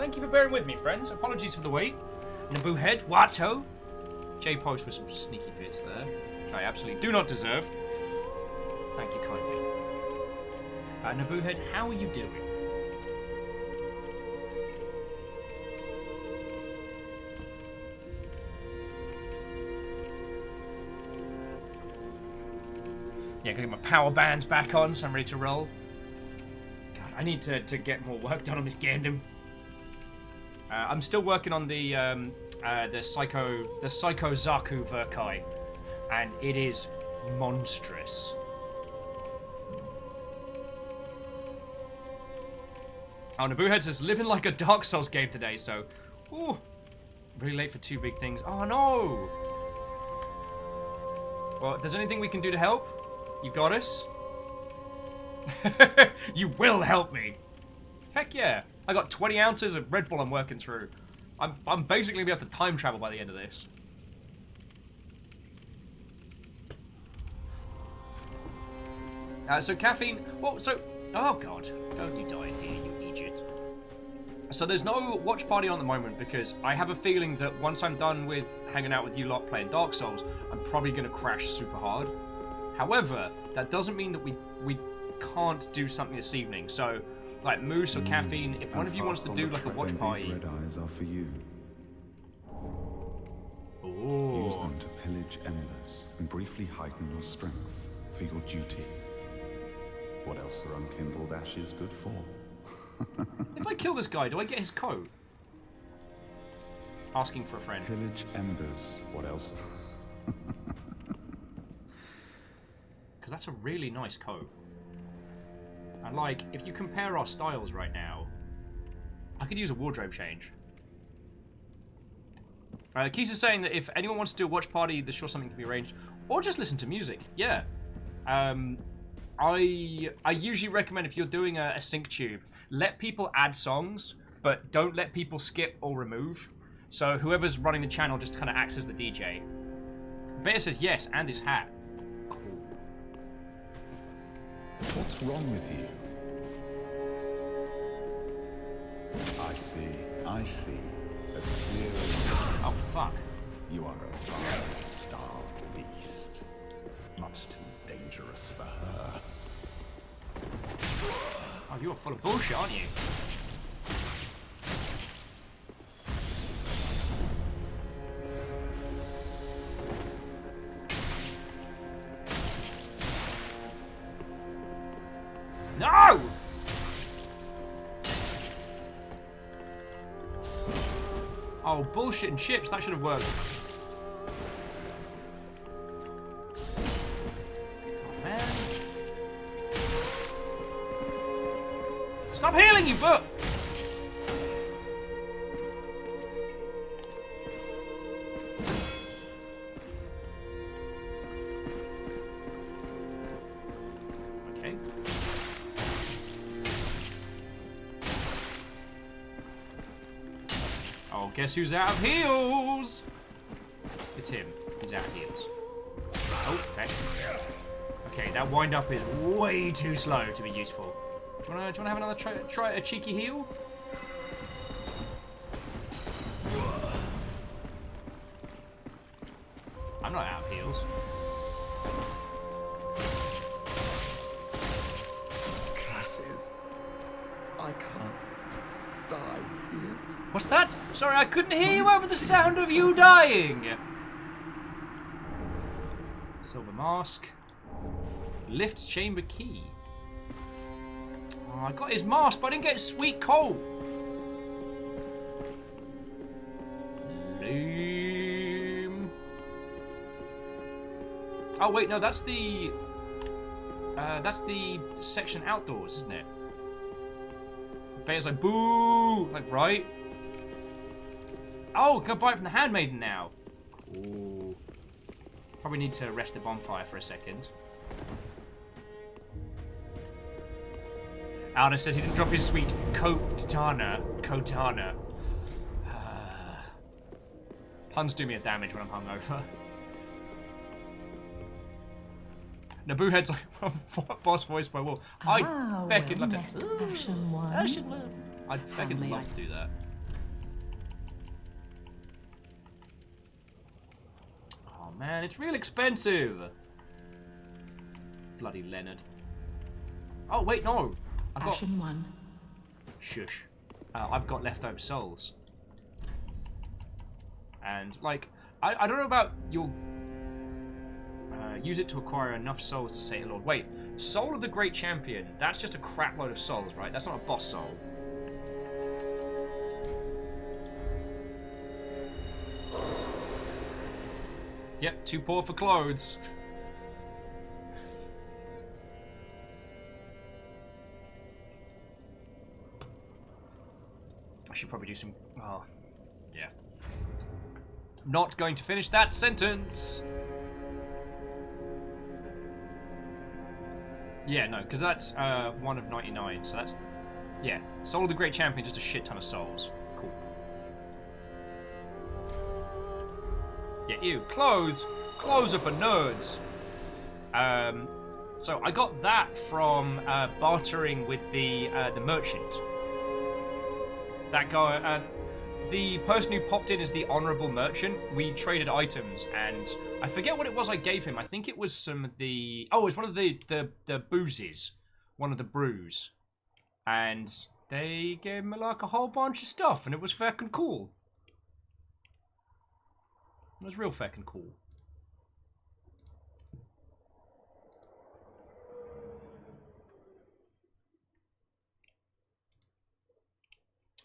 Thank you for bearing with me, friends. Apologies for the wait. Naboo Head, Watto. J Post with some sneaky bits there, which I absolutely do not deserve. Thank you kindly. Naboo Head, how are you doing? Yeah, gonna get my power bands back on, so I'm ready to roll. God, I need to get more work done on this Gundam. I'm still working on the Psycho Zaku Verkai, and it is monstrous. Oh, Naboohead says living like a Dark Souls game today, so ooh, really late for two big things. Oh no! Well, if there's anything we can do to help, you got us. You will help me. Heck yeah! I got 20 ounces of Red Bull I'm working through. I'm basically gonna be able to time travel by the end of this. So caffeine. Well, so oh god, don't you die here, you idiot. So there's no watch party on at the moment because I have a feeling that once I'm done with hanging out with you lot playing Dark Souls, I'm probably gonna crash super hard. However, that doesn't mean that we can't do something this evening. So, like Moose or Caffeine, if one of you wants to do like a watch party. Red eyes are for you. Ooh. Use them to pillage embers and briefly heighten your strength for your duty. What else are unkindled ashes good for? If I kill this guy, do I get his coat? Asking for a friend. Pillage embers. What else? Because that's a really nice coat. And like, if you compare our styles right now, I could use a wardrobe change. Keys is saying that if anyone wants to do a watch party, there's sure something can be arranged. Or just listen to music, yeah. I usually recommend if you're doing a sync tube, let people add songs, but don't let people skip or remove. So whoever's running the channel just kind of acts as the DJ. Beta says yes, and his hat. Cool. What's wrong with you? I see. As clear as... Oh, fuck. You are a vile, starved beast. Much too dangerous for her. Oh, you are full of bullshit, aren't you? No! Oh, bullshit and chips. That should have worked. Oh, man. Stop healing, you book! Okay. Oh, guess who's out of heals? It's him. He's out of heals. Oh, okay. Okay, that wind up is way too slow to be useful. Do you wanna have another try a cheeky heal? I'm not out of heals. Classes. I can't die here. What's that? Sorry, I couldn't hear you over the sound of you dying. Silver mask. Lift chamber key. Oh, I got his mask, but I didn't get his sweet coal. Lame. Oh wait, no, that's the section outdoors, isn't it? Bear's like, boo! Like, right? Oh, can I buy it from the handmaiden now? Ooh. Probably need to rest the bonfire for a second. Alna says he didn't drop his sweet Kotana. Puns do me a damage when I'm hungover. Naboohead's like, boss voice by Wolf. I'd feckin' love to. Ashen one. I'd feckin' love to do that. man, it's real expensive. Bloody Leonard. Oh, wait, no. I've got... Ashen 1. Shush. I've got leftover souls. And, like, I don't know about your... use it to acquire enough souls to say Lord. Wait, Soul of the Great Champion. That's just a crap load of souls, right? That's not a boss soul. Yep, too poor for clothes. I should probably do some... Oh, yeah. Not going to finish that sentence. Yeah, no, because that's 1 of 99, so that's... Yeah, Soul of the Great Champion, just a shit ton of souls. Cool. Yeah, ew. Clothes! Clothes are for nerds! So I got that from bartering with the merchant. That guy, the person who popped in as the honourable merchant, we traded items, and I forget what it was I gave him. I think it was some of the... Oh, it was one of the boozes. One of the brews. And they gave me, like, a whole bunch of stuff, and it was feckin' cool. It was real feckin' cool.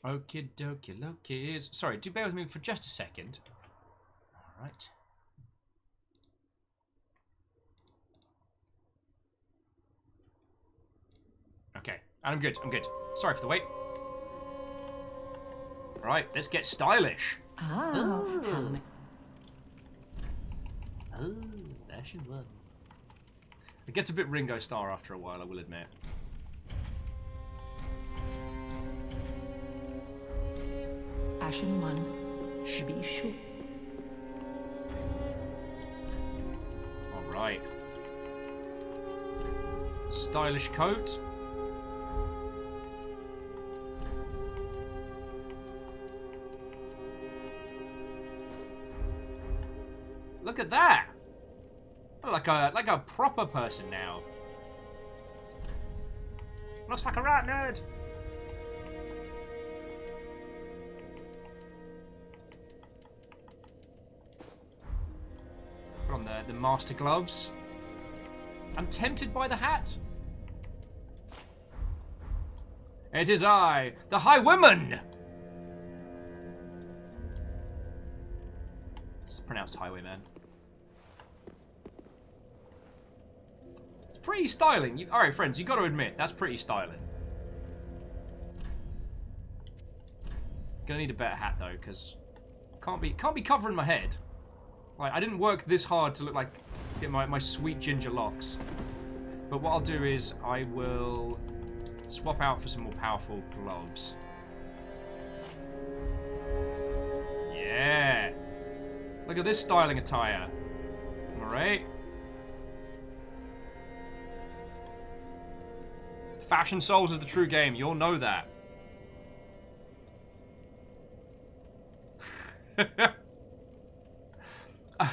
Okie dokie lokies. Sorry, do bear with me for just a second. Alright. Okay, and I'm good, I'm good. Sorry for the wait. Alright, let's get stylish. Oh. Oh, Ashen 1. It gets a bit Ringo Starr after a while, I will admit. Ashen 1. Should be sure. Alright. Stylish coat. Look at that! Like a proper person now. Looks like a rat nerd. Put on the master gloves. I'm tempted by the hat. It is I, the Highwayman! It's pronounced Highwayman. It's pretty styling. Alright, friends, you got to admit, that's pretty styling. Gonna need a better hat, though, because can't be covering my head. Like, I didn't work this hard to look like... to get my sweet ginger locks. But what I'll do is I will swap out for some more powerful gloves. Yeah! Look at this styling attire. Alright? Fashion Souls is the true game. You'll know that.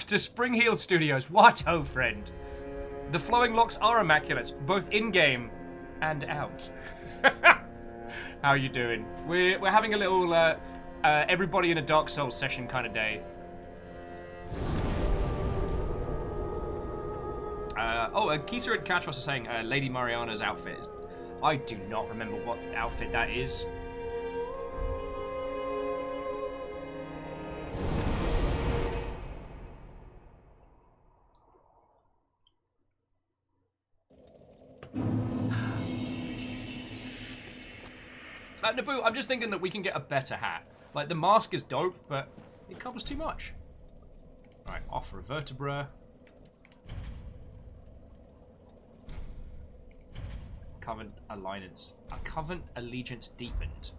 To Spring Heel Studios. What, oh friend? The flowing locks are immaculate, both in-game and out. How you doing? We're having a little everybody in a Dark Souls session kind of day. Kisa and Katros are saying Lady Mariana's outfit. I do not remember what outfit that is. Naboo, I'm just thinking that we can get a better hat. Like, the mask is dope, but it covers too much. Alright, offer a vertebra. Covenant Alliance. A Covenant Allegiance deepened.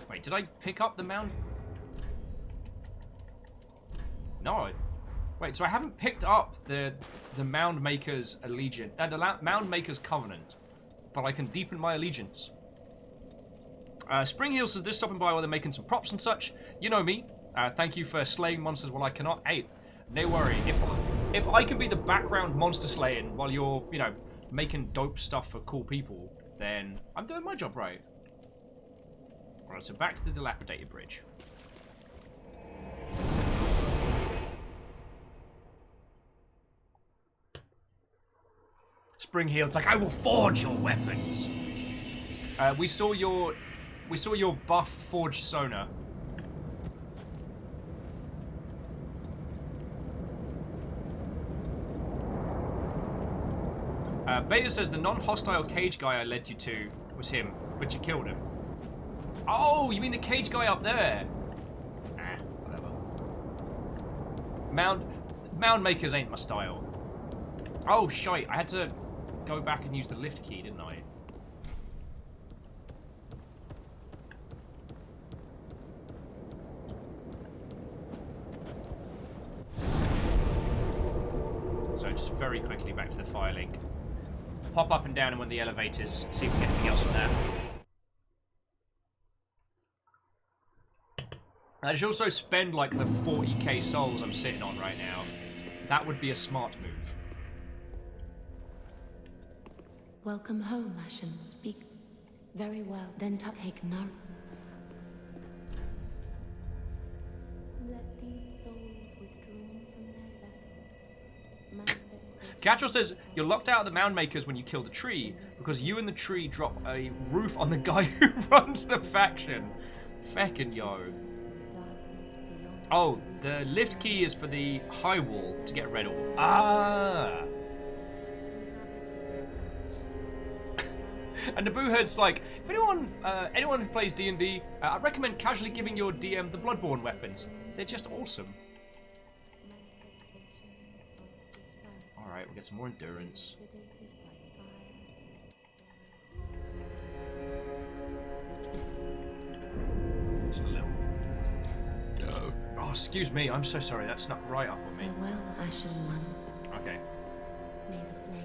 Wait, did I pick up the Mound? No. Wait, so I haven't picked up the Mound Maker's Allegiance. The Mound Maker's Covenant. But I can deepen my allegiance. Spring Heel says, this stopping by while they're making some props and such. You know me. Thank you for slaying monsters while I cannot. Hey, No worry. If I can be the background monster slaying while you're, you know, making dope stuff for cool people, then I'm doing my job right. Alright, so back to the dilapidated bridge. Springhield's like, I will forge your weapons. We saw your buff forged sonar. Beta says the non-hostile cage guy I led you to was him, but you killed him. Oh, you mean the cage guy up there? Ah, whatever. Mound makers ain't my style. Oh, shite. I had to go back and use the lift key, didn't I? So just very quickly back to the fire link. Pop up and down in one of the elevators, see if we get anything else from there. I should also spend like the 40k souls I'm sitting on right now. That would be a smart move. Welcome home, Ashen. Speak very well. Then take no. Let these souls withdrawn from their vessels manifest. Catchell says you're locked out of the mound makers when you kill the tree because you and the tree drop a roof on the guy who runs the faction. Feckin' yo. Oh, the lift key is for the high wall to get a red orb. Ah. And Naboohead's like, if anyone who plays D&D, I recommend casually giving your DM the Bloodborne weapons. They're just awesome. Alright, we'll get some more endurance. Just a little. Oh, excuse me, I'm so sorry, that snuck right up on me. Farewell, Ashen One. Okay. May the flame.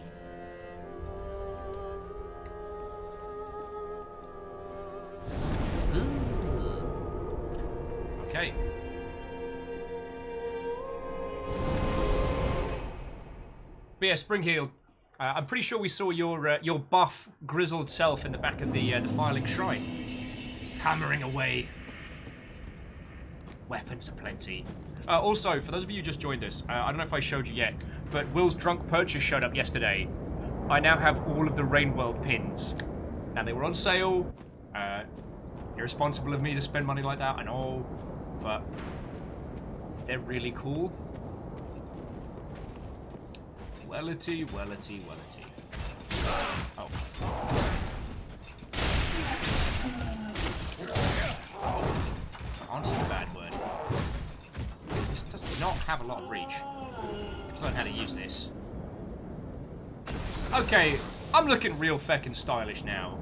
Okay. But yeah, Springhill, I'm pretty sure we saw your buff, grizzled self in the back of the filing shrine. Hammering away. Weapons aplenty. Also, for those of you who just joined us, I don't know if I showed you yet, but Will's drunk purchase showed up yesterday. I now have all of the Rainworld pins. Now, they were on sale. Irresponsible of me to spend money like that, I know, but they're really cool. Wellity, wellity, wellity. Oh. Honestly, a bad word. This does not have a lot of reach. I've learned how to use this. Okay, I'm looking real feckin' stylish now.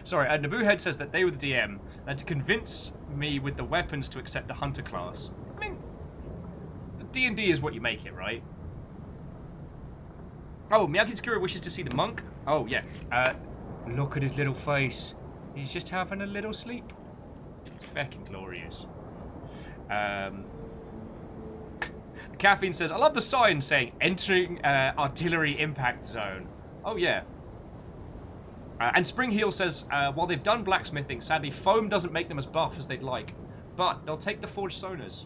Sorry, Naboohead says that they were the DM, and to convince me with the weapons to accept the Hunter class. I mean, the D&D is what you make it, right? Oh, Miyagi-Tsukura wishes to see the monk? Oh, yeah. Look at his little face. He's just having a little sleep. It's fucking glorious. Caffeine says, I love the sign saying, entering artillery impact zone. Oh, yeah. And Springheel says, while they've done blacksmithing, sadly, foam doesn't make them as buff as they'd like. But they'll take the forged sonars.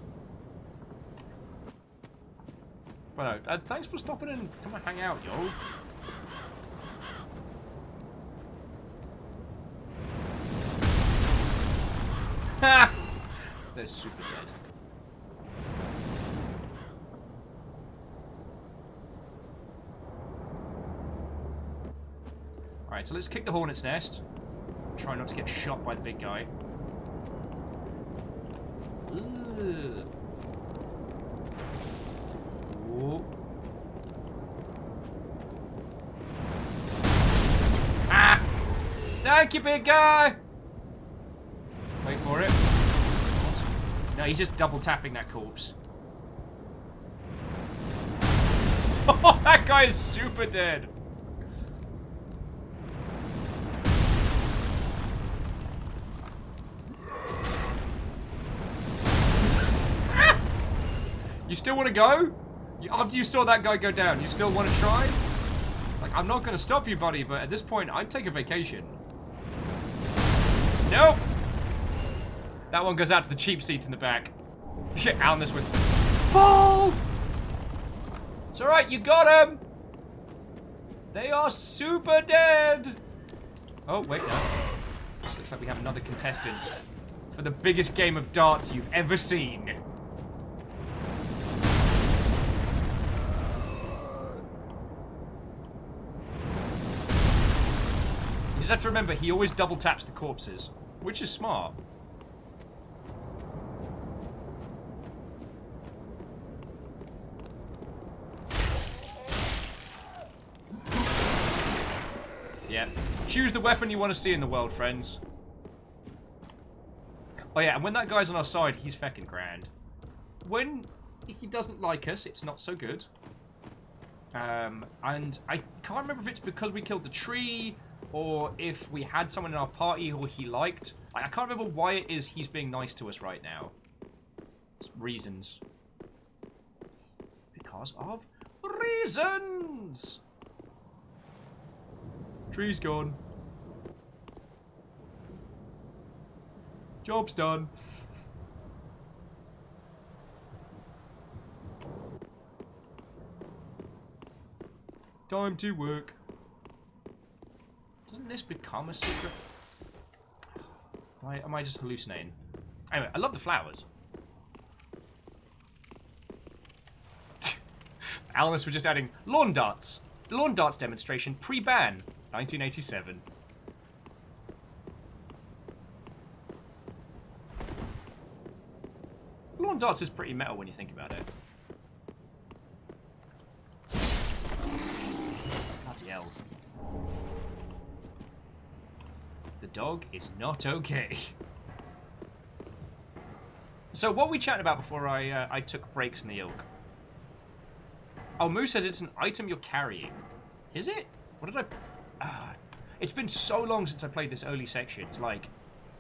But no, thanks for stopping in. Come and hang out, yo. Ha! They're super dead. Alright, so let's kick the hornet's nest. Try not to get shot by the big guy. Ooh. Ooh. Ah! Thank you, big guy! Wait for it. No, he's just double tapping that corpse. Oh, that guy is super dead. You still want to go? After you saw that guy go down, you still want to try? Like, I'm not going to stop you, buddy, but at this point, I'd take a vacation. Nope. That one goes out to the cheap seats in the back. Shit, Alan this with... Paul! It's alright, you got him! They are super dead! Oh, wait, no. This looks like we have another contestant for the biggest game of darts you've ever seen. You just have to remember, he always double taps the corpses, which is smart. Yeah. Choose the weapon you want to see in the world, friends. Oh yeah, and when that guy's on our side, he's feckin' grand. When he doesn't like us, it's not so good. And I can't remember if it's because we killed the tree, or if we had someone in our party who he liked. I can't remember why it is he's being nice to us right now. It's reasons. Because of reasons! Tree's gone. Job's done. Time to work. Doesn't this become a secret? Am I just hallucinating? Anyway, I love the flowers. Alice was just adding lawn darts. Lawn darts demonstration pre-ban. 1987. Lawn darts is pretty metal when you think about it. Bloody hell. The dog is not okay. So what we chatted about before I took breaks in the ilk? Oh, Moo says it's an item you're carrying. Is it? What did I... it's been so long since I played this early section. It's like,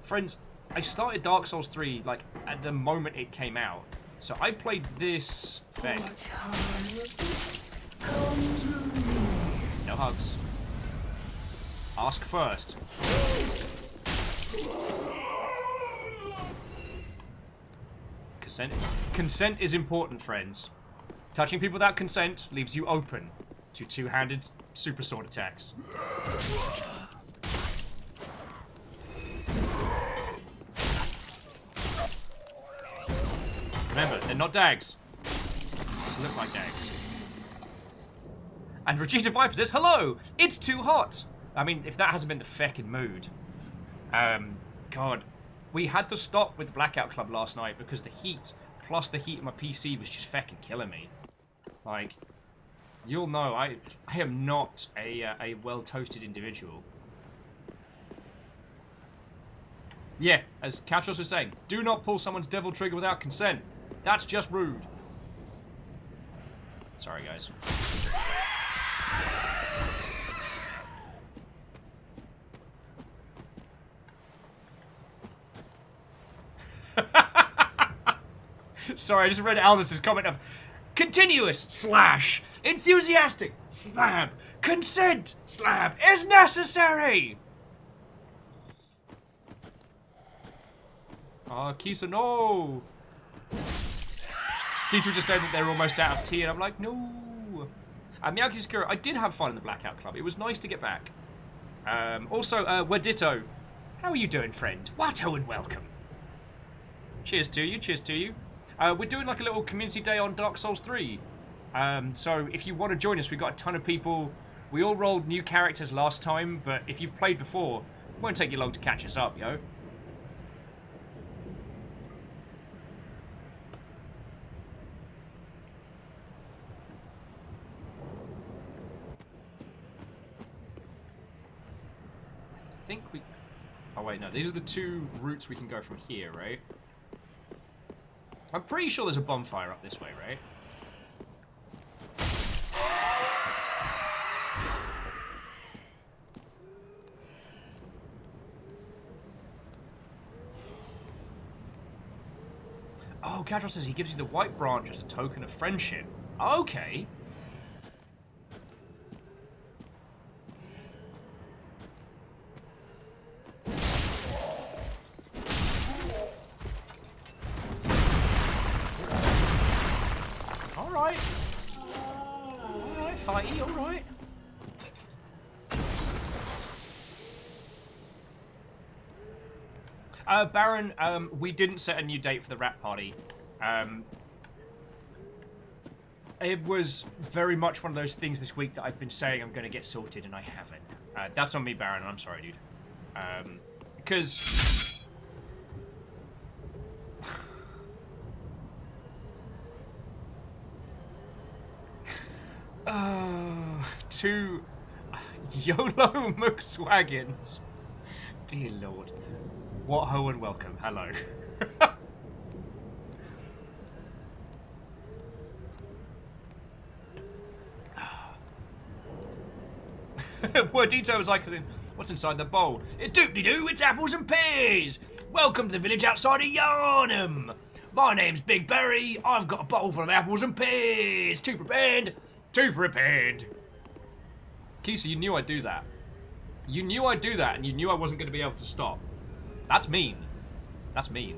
friends, I started Dark Souls 3 like at the moment it came out. So I played this thing. No hugs. Ask first. Consent is important, friends. Touching people without consent leaves you open to two-handed super sword attacks. Remember, they're not dags. Just look like dags. And Vegeta Viper says, hello! It's too hot! I mean, if that hasn't been the feckin' mood. God. We had to stop with Blackout Club last night because the heat, plus the heat of my PC was just feckin' killing me. Like, you'll know, I am not a well-toasted individual. Yeah, as Katros was saying, do not pull someone's devil trigger without consent. That's just rude. Sorry, guys. Sorry, I just read Aldous' comment of continuous slash enthusiastic slab consent slab is necessary. Oh, Kisa, no. Kisa was just saying that they're almost out of tea, and I'm like, no. Miyaki Sakura, I did have fun in the Blackout Club. It was nice to get back. Also, Wadito, how are you doing, friend? Watto and welcome. Cheers to you, cheers to you. We're doing like a little community day on Dark Souls 3. So if you want to join us, we've got a ton of people. We all rolled new characters last time, but if you've played before, it won't take you long to catch us up, yo. I think we... Oh wait, no, these are the two routes we can go from here, right? I'm pretty sure there's a bonfire up this way, right? Oh, Cadril says he gives you the white branch as a token of friendship. Okay. Alright. Alright, fighty, alright. Baron, we didn't set a new date for the rap party. It was very much one of those things this week that I've been saying I'm going to get sorted, and I haven't. That's on me, Baron, I'm sorry, dude. Because... two YOLO McSwaggins. Dear Lord. What ho and welcome. Hello. Wordito was like, what's inside the bowl? Doop-de-doo, it's apples and pears! Welcome to the village outside of Yarnham! My name's Big Berry, I've got a bowl full of apples and pears! Two prepared! Two prepared! Kisa, you knew I'd do that. You knew I'd do that, and you knew I wasn't going to be able to stop. That's mean. That's mean.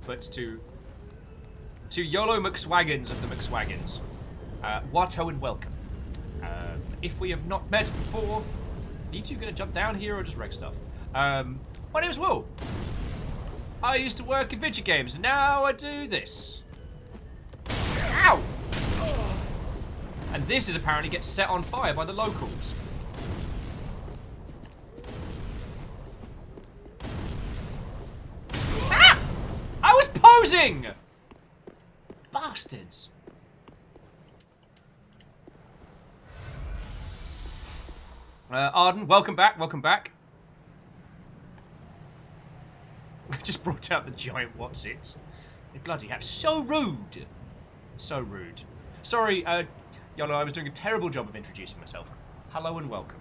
But to YOLO McSwaggins of the McSwaggins, what ho and welcome. If we have not met before, are you two going to jump down here or just wreck stuff? My name is Will. I used to work in video games, and now I do this. Ow! And this is apparently gets set on fire by the locals. Ah! I was posing! Bastards. Arden, welcome back, welcome back. I just brought out the giant what's-it. They bloody have. So rude. So rude. Sorry, YOLO, I was doing a terrible job of introducing myself. Hello and welcome.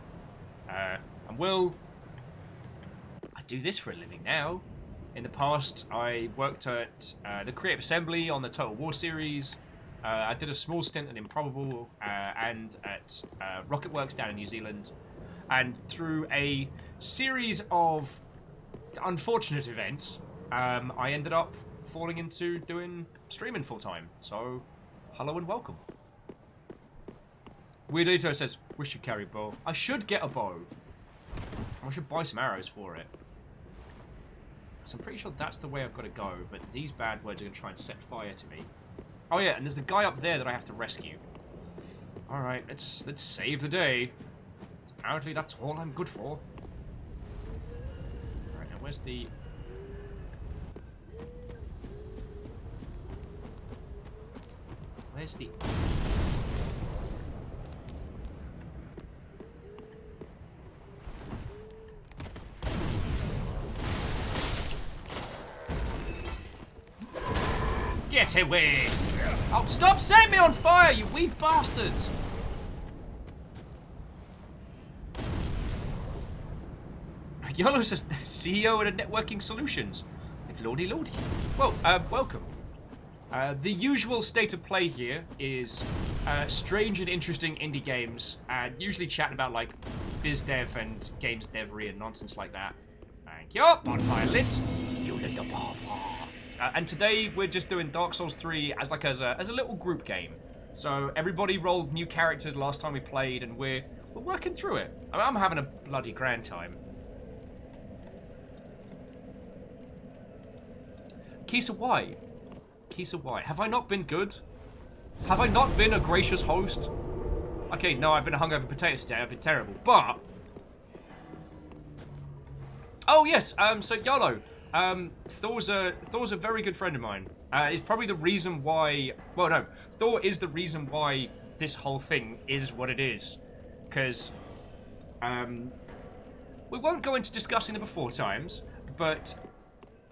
I'm Will. I do this for a living now. In the past, I worked at the Creative Assembly on the Total War series. I did a small stint at Improbable and at Rocketworks down in New Zealand. And through a series of unfortunate events, I ended up falling into doing streaming full-time. So, hello and welcome. Weirdito says, we should carry a bow. I should get a bow. I should buy some arrows for it. So I'm pretty sure that's the way I've got to go, but these bad words are going to try and set fire to me. Oh yeah, and there's the guy up there that I have to rescue. Alright, let's save the day. Apparently that's all I'm good for. Alright, now where's the... Where's the... Get away! Oh, stop setting me on fire, you wee bastards! YOLO says CEO at Networking Solutions. Lordy lordy. Well, welcome. The usual state of play here is strange and interesting indie games, and usually chatting about like biz dev and games devery and nonsense like that. Thank you. Bonfire lit. You lit the bonfire. And today we're just doing Dark Souls 3 as a little group game. So everybody rolled new characters last time we played, and we're working through it. I mean, I'm having a bloody grand time. Kisa, why? Kisa, why? Have I not been good? Have I not been a gracious host? Okay, no, I've been a hungover potato today. I've been terrible, but... Oh, yes, so YOLO. Thor's a very good friend of mine. It's probably the reason why... Well, no. Thor is the reason why this whole thing is what it is. Because, we won't go into discussing the before times, but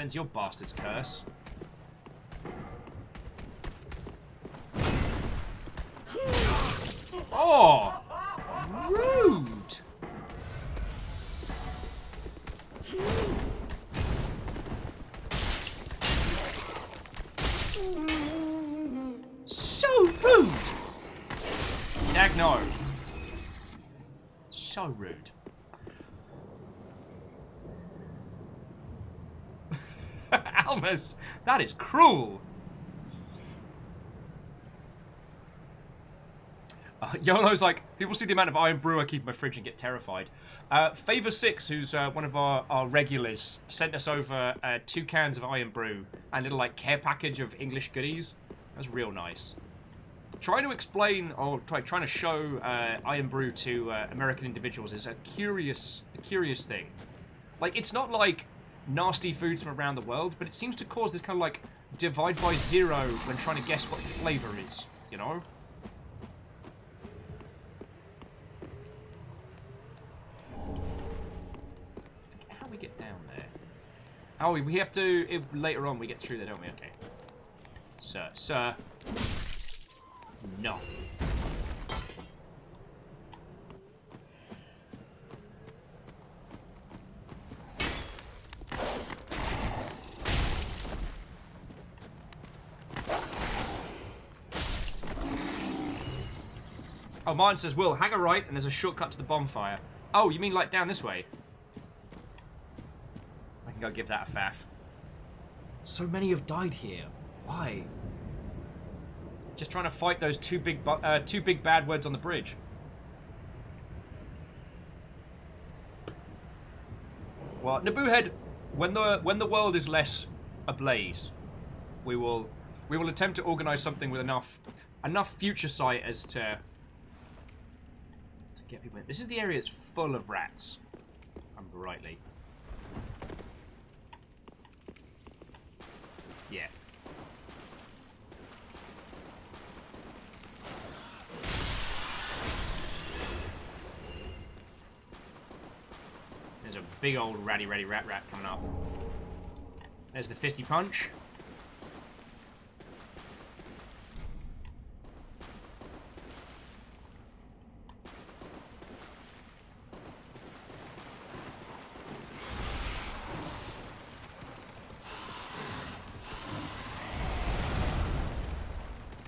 Cleanse your bastard's curse. Oh! Rude! So rude! Dag no. So rude. Almas, that is cruel. YOLO's like, people see the amount of Iron Brew I keep in my fridge and get terrified. Favor6, who's one of our regulars, sent us over 2 cans of Iron Brew and a little like care package of English goodies. That's real nice. Trying to explain or trying to show Iron Brew to American individuals is a curious thing. Like, it's not like nasty foods from around the world, but it seems to cause this kind of like divide by zero when trying to guess what the flavor is, you know? How we get down there? Oh, we have to, later on we get through there, don't we? Okay. Sir. No. Oh, Martin says, Will, hang a right and there's a shortcut to the bonfire. Oh, you mean like down this way? I can go give that a faff. So many have died here. Why? Just trying to fight those two big bad words on the bridge. Well, Naboohead, when the world is less ablaze, we will attempt to organize something with enough future sight as to get people in. This is the area that's full of rats. If I remember rightly. Yeah. There's a big old ratty rat coming up. There's the fisty punch.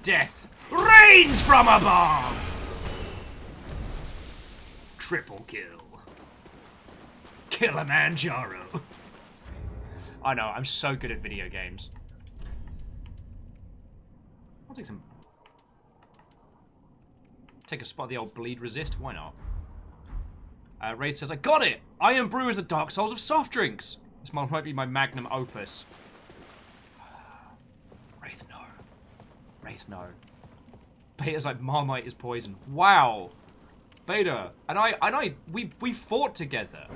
Death rains from above! Triple kill. Kilimanjaro. I know, I'm so good at video games. I'll take some... Take a spot of the old bleed resist, why not? Wraith says, I got it! Iron Brew is the Dark Souls of soft drinks! This might be my magnum opus. Wraith, no. Wraith, no. Beta's like, Marmite is poison. Wow! Beta, we fought together.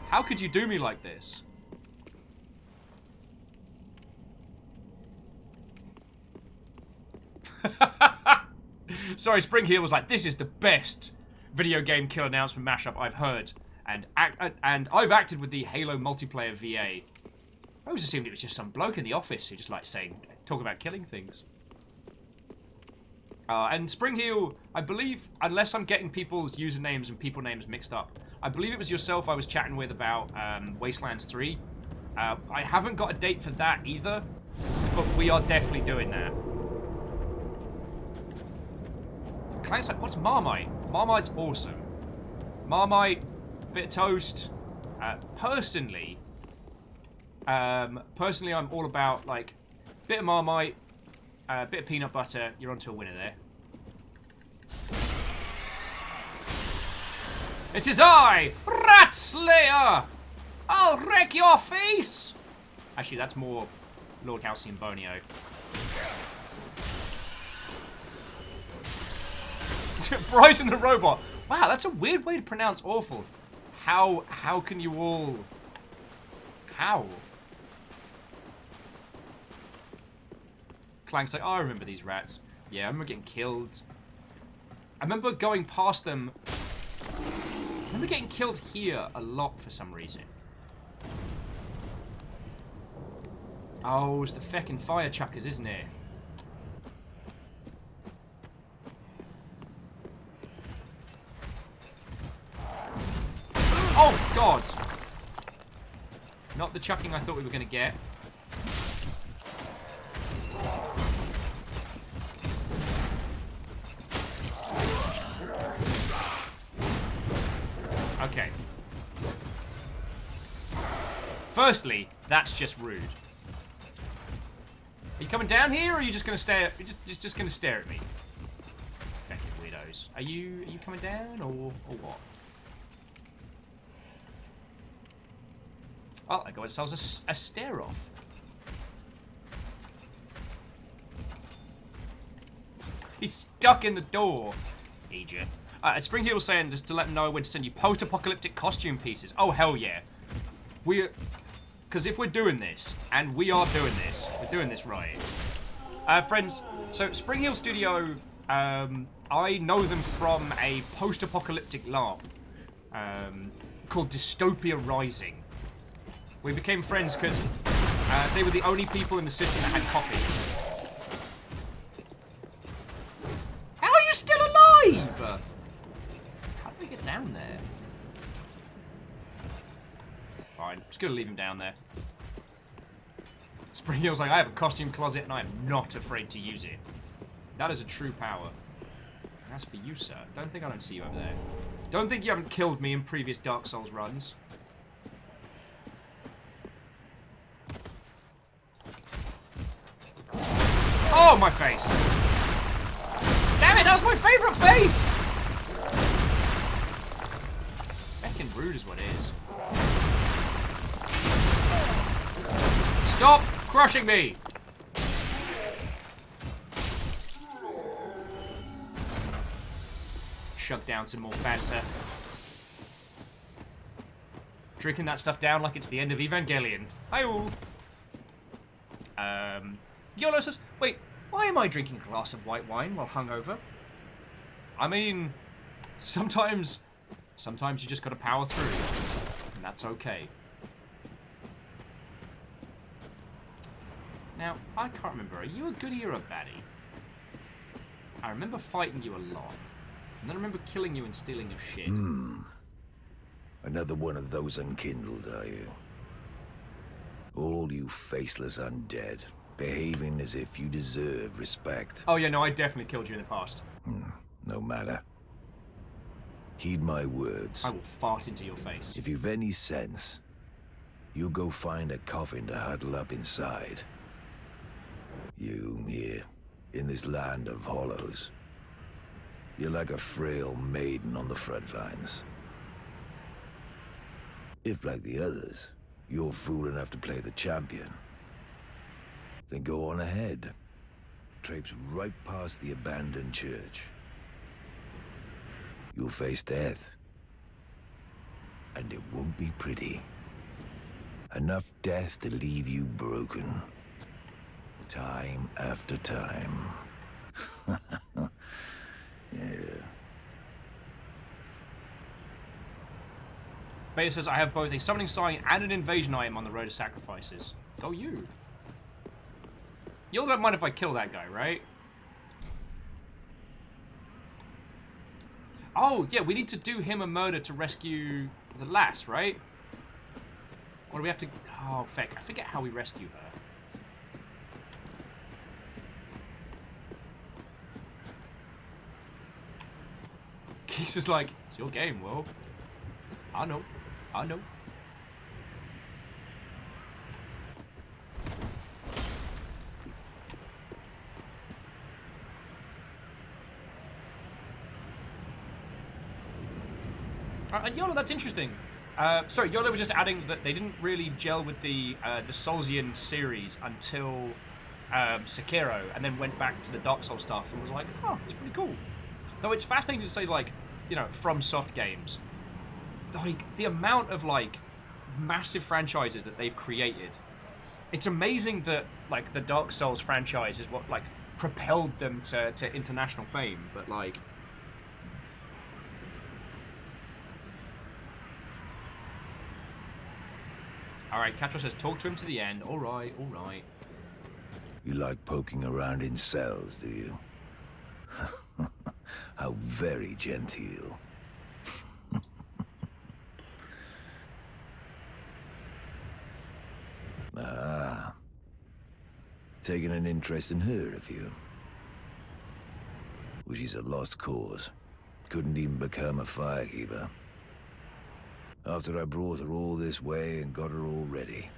How could you do me like this? Sorry, Spring Heel was like, this is the best video game kill announcement mashup I've heard. And I've acted with the Halo multiplayer VA. I always assumed it was just some bloke in the office who just liked talk about killing things. And Spring Heel, I believe, unless I'm getting people's usernames and people names mixed up, I believe it was yourself I was chatting with about Wastelands 3. I haven't got a date for that either, but we are definitely doing that. Clank's like, what's Marmite? Marmite's awesome. Marmite, bit of toast. Personally, I'm all about, like, bit of Marmite, bit of peanut butter. You're onto a winner there. It is I, Rat Slayer! I'll wreck your face! Actually, that's more Lord Halcyon Bonio. Bryson the Robot. Wow, that's a weird way to pronounce awful. How can you all... How? Clank's like, oh, I remember these rats. Yeah, I remember getting killed. I remember going past them. I remember getting killed here a lot for some reason. Oh, it's the feckin' fire chuckers, isn't it? Oh, God! Not the chucking I thought we were going to get. Okay. Firstly, that's just rude. Are you coming down here, or are you just gonna stare? You're just gonna stare at me? Fucking weirdos. Are you coming down, or what? Oh, I got ourselves a stare off. He's stuck in the door. Idiot. Spring Heel was saying just to let them know when to send you post-apocalyptic costume pieces. Oh, hell yeah. Because if we're doing this, and we are doing this, we're doing this right. Friends, so Spring Heel Studio, I know them from a post-apocalyptic LARP called Dystopia Rising. We became friends because they were the only people in the system that had coffee. How are you still alive? How did we get down there? Fine, just gonna leave him down there. Spring Heel's like, I have a costume closet and I am not afraid to use it. That is a true power. And as for you, sir, don't think I don't see you over there. Don't think you haven't killed me in previous Dark Souls runs. Oh, my face! Damn it, that was my favourite face! Feckin' rude is what it is. Stop crushing me! Chug down some more Fanta. Drinking that stuff down like it's the end of Evangelion. Hi-oh! Yolo says, wait, why am I drinking a glass of white wine while hungover? I mean, sometimes you just gotta power through, and that's okay. Now, I can't remember, are you a goodie or a baddie? I remember fighting you a lot, and then I remember killing you and stealing your shit. Another one of those unkindled, are you? All you faceless undead, behaving as if you deserve respect. Oh yeah, no, I definitely killed you in the past. No matter. Heed my words. I will fart into your face. If you've any sense, you go find a coffin to huddle up inside. You, here, in this land of hollows, you're like a frail maiden on the front lines. If, like the others, you're fool enough to play the champion, then go on ahead. Traipse right past the abandoned church. You'll face death. And it won't be pretty. Enough death to leave you broken. Time after time. Yeah. Beta says, I have both a summoning sign and an invasion item on the road to sacrifices. Go you. You'll don't mind if I kill that guy, right? Oh, yeah, we need to do him a murder to rescue the lass, right? Or do we have to... Oh, feck. I forget how we rescue her. Keith is like, it's your game, Will. I know. I know. And Yolo, that's interesting. Sorry, Yolo was just adding that they didn't really gel with the Soulsian series until Sekiro, and then went back to the Dark Souls stuff and was like, oh, it's pretty cool. Though it's fascinating to say, like, you know, from soft games, like, the amount of, like, massive franchises that they've created. It's amazing that, like, the Dark Souls franchise is what, like, propelled them to international fame, but, like... Alright, Catro says talk to him to the end. Alright, alright. You like poking around in cells, do you? How very genteel. Ah. Taking an interest in her, have you? Well, she's a lost cause. Couldn't even become a firekeeper. After I brought her all this way and got her all ready.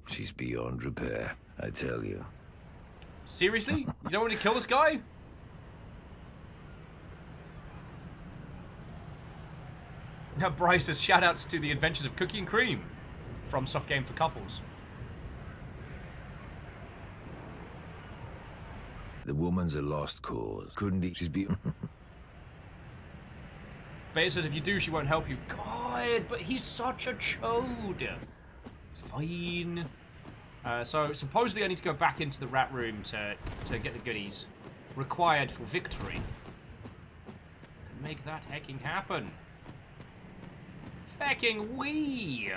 She's beyond repair, I tell you. Seriously? You don't want to kill this guy? Now Bryce says shoutouts to the Adventures of Cookie and Cream from Soft Game for Couples. The woman's a lost cause. Couldn't she's be... Beta says if you do, she won't help you. God, but he's such a chode. Fine. So supposedly I need to go back into the rat room to get the goodies required for victory. Make that hecking happen. Fecking wee.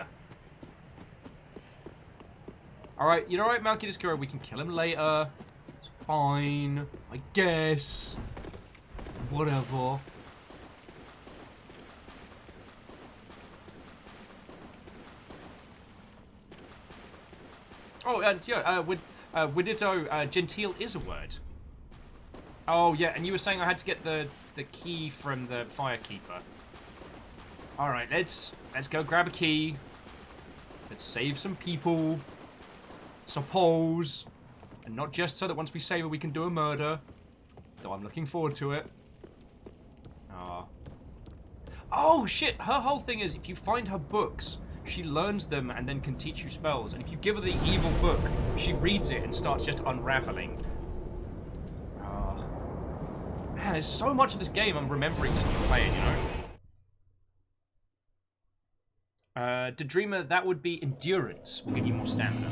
Alright, you know what, Malky Discura, we can kill him later. It's fine, I guess. Whatever. Oh, and yeah, Widito, genteel is a word. Oh, yeah, and you were saying I had to get the key from the firekeeper. Alright, let's go grab a key. Let's save some people. Suppose. And not just so that once we save her, we can do a murder. Though I'm looking forward to it. Oh, shit! Her whole thing is if you find her books, she learns them and then can teach you spells. And if you give her the evil book, she reads it and starts just unraveling. Man, there's so much of this game I'm remembering just from playing, you know? The Dreamer, that would be endurance. Will give you more stamina.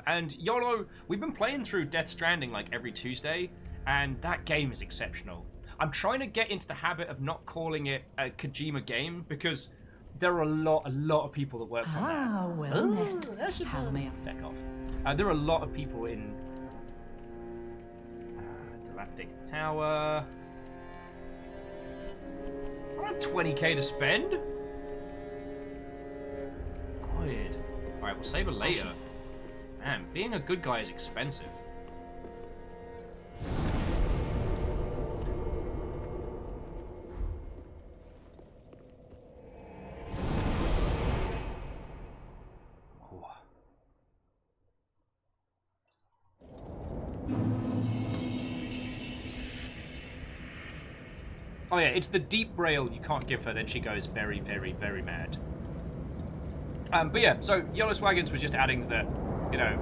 And YOLO, we've been playing through Death Stranding like every Tuesday, and that game is exceptional. I'm trying to get into the habit of not calling it a Kojima game, because there are a lot of people that worked on that. Ah, well met. How may I... Feck off. There are a lot of people in Dilapidated Tower. I don't have 20k to spend. Good. Alright, we'll save her later. Man, being a good guy is expensive. Oh yeah, it's the deep rail you can't give her, then she goes very, very, very mad. But yeah, so Yellow Swagons was just adding that, you know,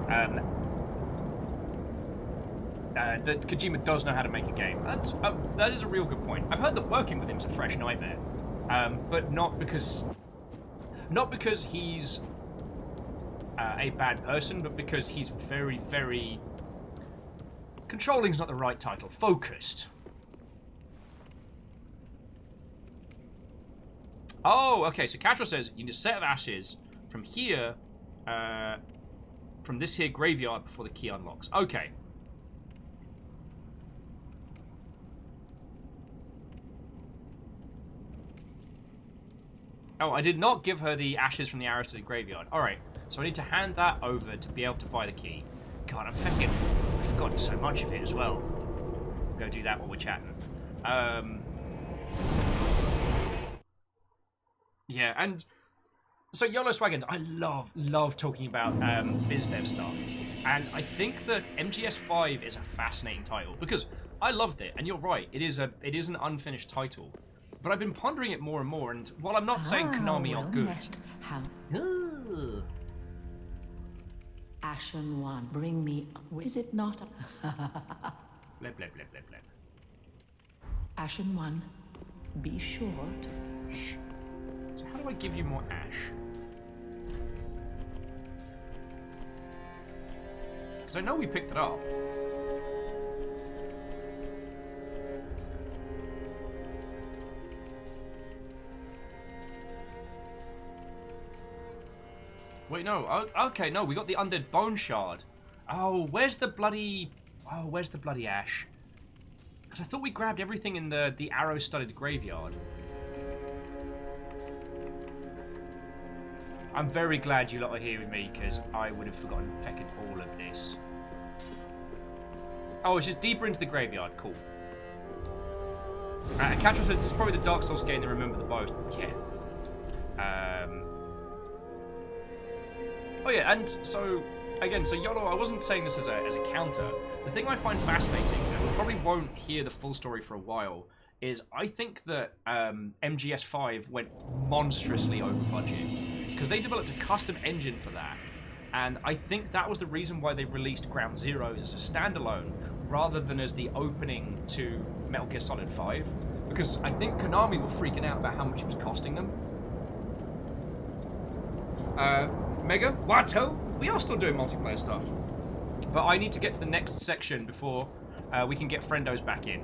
that Kojima does know how to make a game. That is a real good point. I've heard that working with him is a fresh nightmare, but not because he's a bad person, but because he's very, very controlling's not the right title. Focused. Oh, okay, so Catra says you need a set of ashes from here, from this here graveyard before the key unlocks. Okay. Oh, I did not give her the ashes from the arrows to the graveyard. Alright, so I need to hand that over to be able to buy the key. God, I've forgotten so much of it as well. Go do that while we're chatting. Yeah, and so YOLO Swagons, I love talking about BizDev stuff. And I think that MGS5 is a fascinating title because I loved it, and you're right, it is an unfinished title. But I've been pondering it more and more, and while I'm not saying Konami are good. Ashen One, bring me. Is it not? Bleb, bleb, bleb, bleb, bleb. Ashen One, be short. Shh. So how do I give you more ash? Because I know we picked it up. Wait, no. Oh, okay, no, we got the undead bone shard. Oh, where's the bloody... Oh, where's the bloody ash? Because I thought we grabbed everything in the arrow-studded graveyard. I'm very glad you lot are here with me, because I would have forgotten fucking all of this. Oh, it's just deeper into the graveyard. Cool. Catcher says this is probably the Dark Souls game they remember the most. Yeah. Oh yeah, and so again, so YOLO, I wasn't saying this as a counter. The thing I find fascinating, and we probably won't hear the full story for a while, is I think that MGS5 went monstrously over budget because they developed a custom engine for that, and I think that was the reason why they released Ground Zeroes as a standalone rather than as the opening to Metal Gear Solid 5, because I think Konami were freaking out about how much it was costing them. Mega, Watto, we are still doing multiplayer stuff, but I need to get to the next section before we can get friendos back in.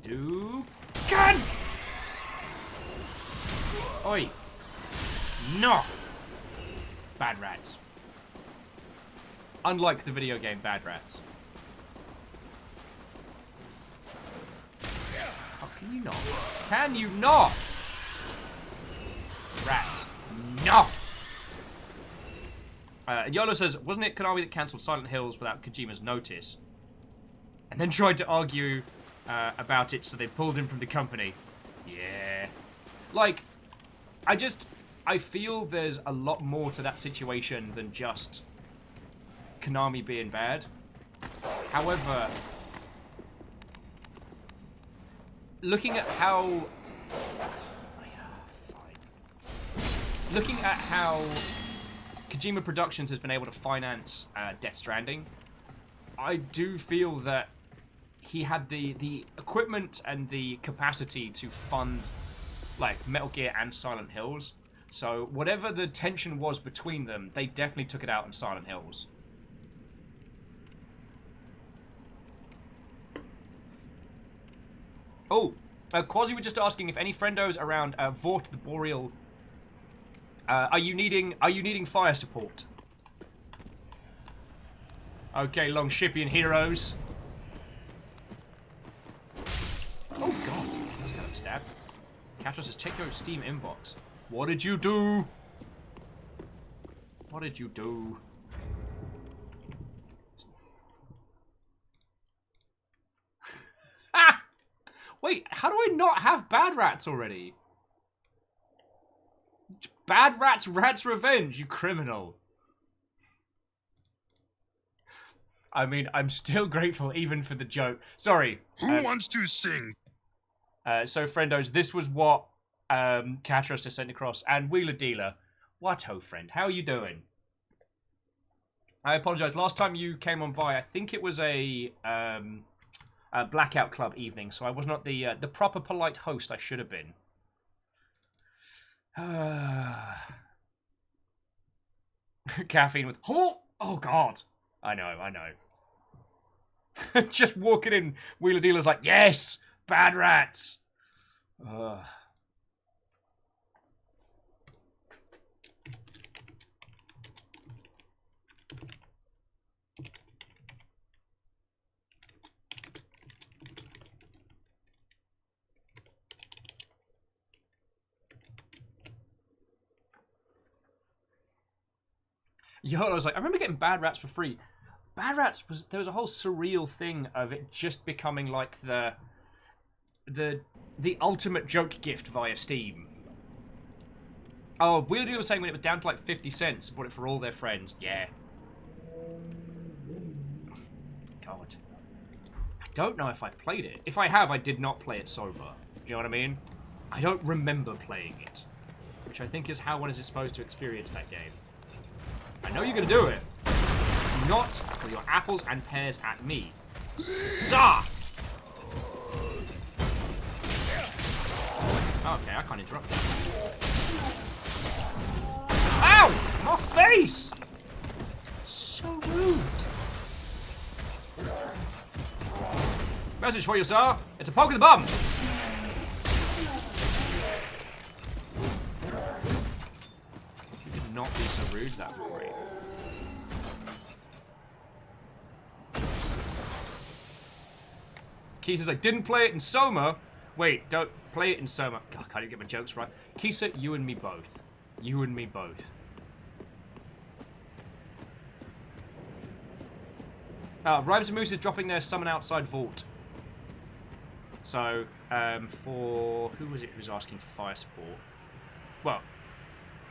Do gun! Oi! No! Bad rats. Unlike the video game Bad Rats. Oh, can you not? Can you not? Rats. No! YOLO says, wasn't it Konami that cancelled Silent Hills without Kojima's notice? And then tried to argue about it, so they pulled him from the company. Yeah. Like, I feel there's a lot more to that situation than just Konami being bad. However, looking at how... Looking at how Kojima Productions has been able to finance Death Stranding, I do feel that he had the equipment and the capacity to fund, like, Metal Gear and Silent Hills. So whatever the tension was between them, they definitely took it out in Silent Hills. Oh, Quasi was just asking if any friendos around Vort the Boreal. Are you needing fire support? Okay, Longshipian heroes. Oh god, I was gonna stab. Catcher says, check your Steam inbox. What did you do? What did you do? Ah! Wait, how do I not have Bad Rats already? Bad Rats, Rats Revenge, you criminal. I mean, I'm still grateful even for the joke. Sorry. Who wants to sing? So, friendos, this was what Catros just sent across. And Wheeler Dealer, what ho, friend? How are you doing? I apologize. Last time you came on by, I think it was a Blackout Club evening, so I was not the proper polite host I should have been. Caffeine with... Oh, God. I know. Just walking in, Wheeler Dealer's like, yes! Bad Rats! I was like, I remember getting Bad Rats for free. Bad Rats there was a whole surreal thing of it just becoming like the ultimate joke gift via Steam. Oh, Wheeler Dealer was saying when it was down to like 50 cents, bought it for all their friends. Yeah. God. I don't know if I've played it. If I have, I did not play it sober. Do you know what I mean? I don't remember playing it. Which I think is how one is supposed to experience that game. I know you're gonna do it. Do not throw your apples and pears at me. Sir! Okay, I can't interrupt that. Ow! My face! So rude. Message for you, sir. It's a poke in the bum. be so rude, that would be great. Kisa's like, didn't play it in Soma. Wait, don't play it in Soma. God, can't even get my jokes right. Kisa, you and me both. You and me both. Rhymes and Moose is dropping their summon outside vault. So, for... Who was it who was asking for fire support? Well...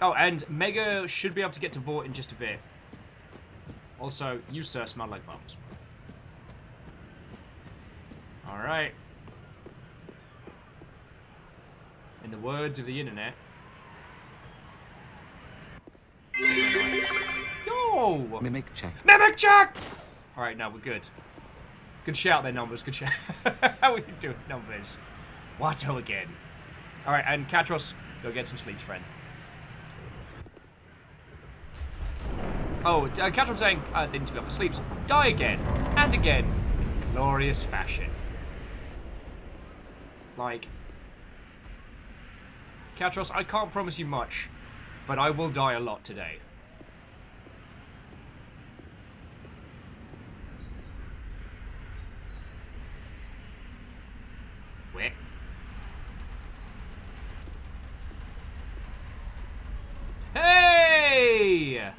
Oh, and Mega should be able to get to vault in just a bit. Also, you, sir, smell like bums. Alright. In the words of the internet. Yo! Mimic check. Mimic check! Alright, now we're good. Good shout there, Numbers. Good shout. How are you doing, Numbers? Watto again. Alright, and Katros, go get some sleep, friend. Oh, Katros saying they need to be off for sleeps. Die again. And again. Glorious fashion. Like... Katros, I can't promise you much, but I will die a lot today. Where? Hey!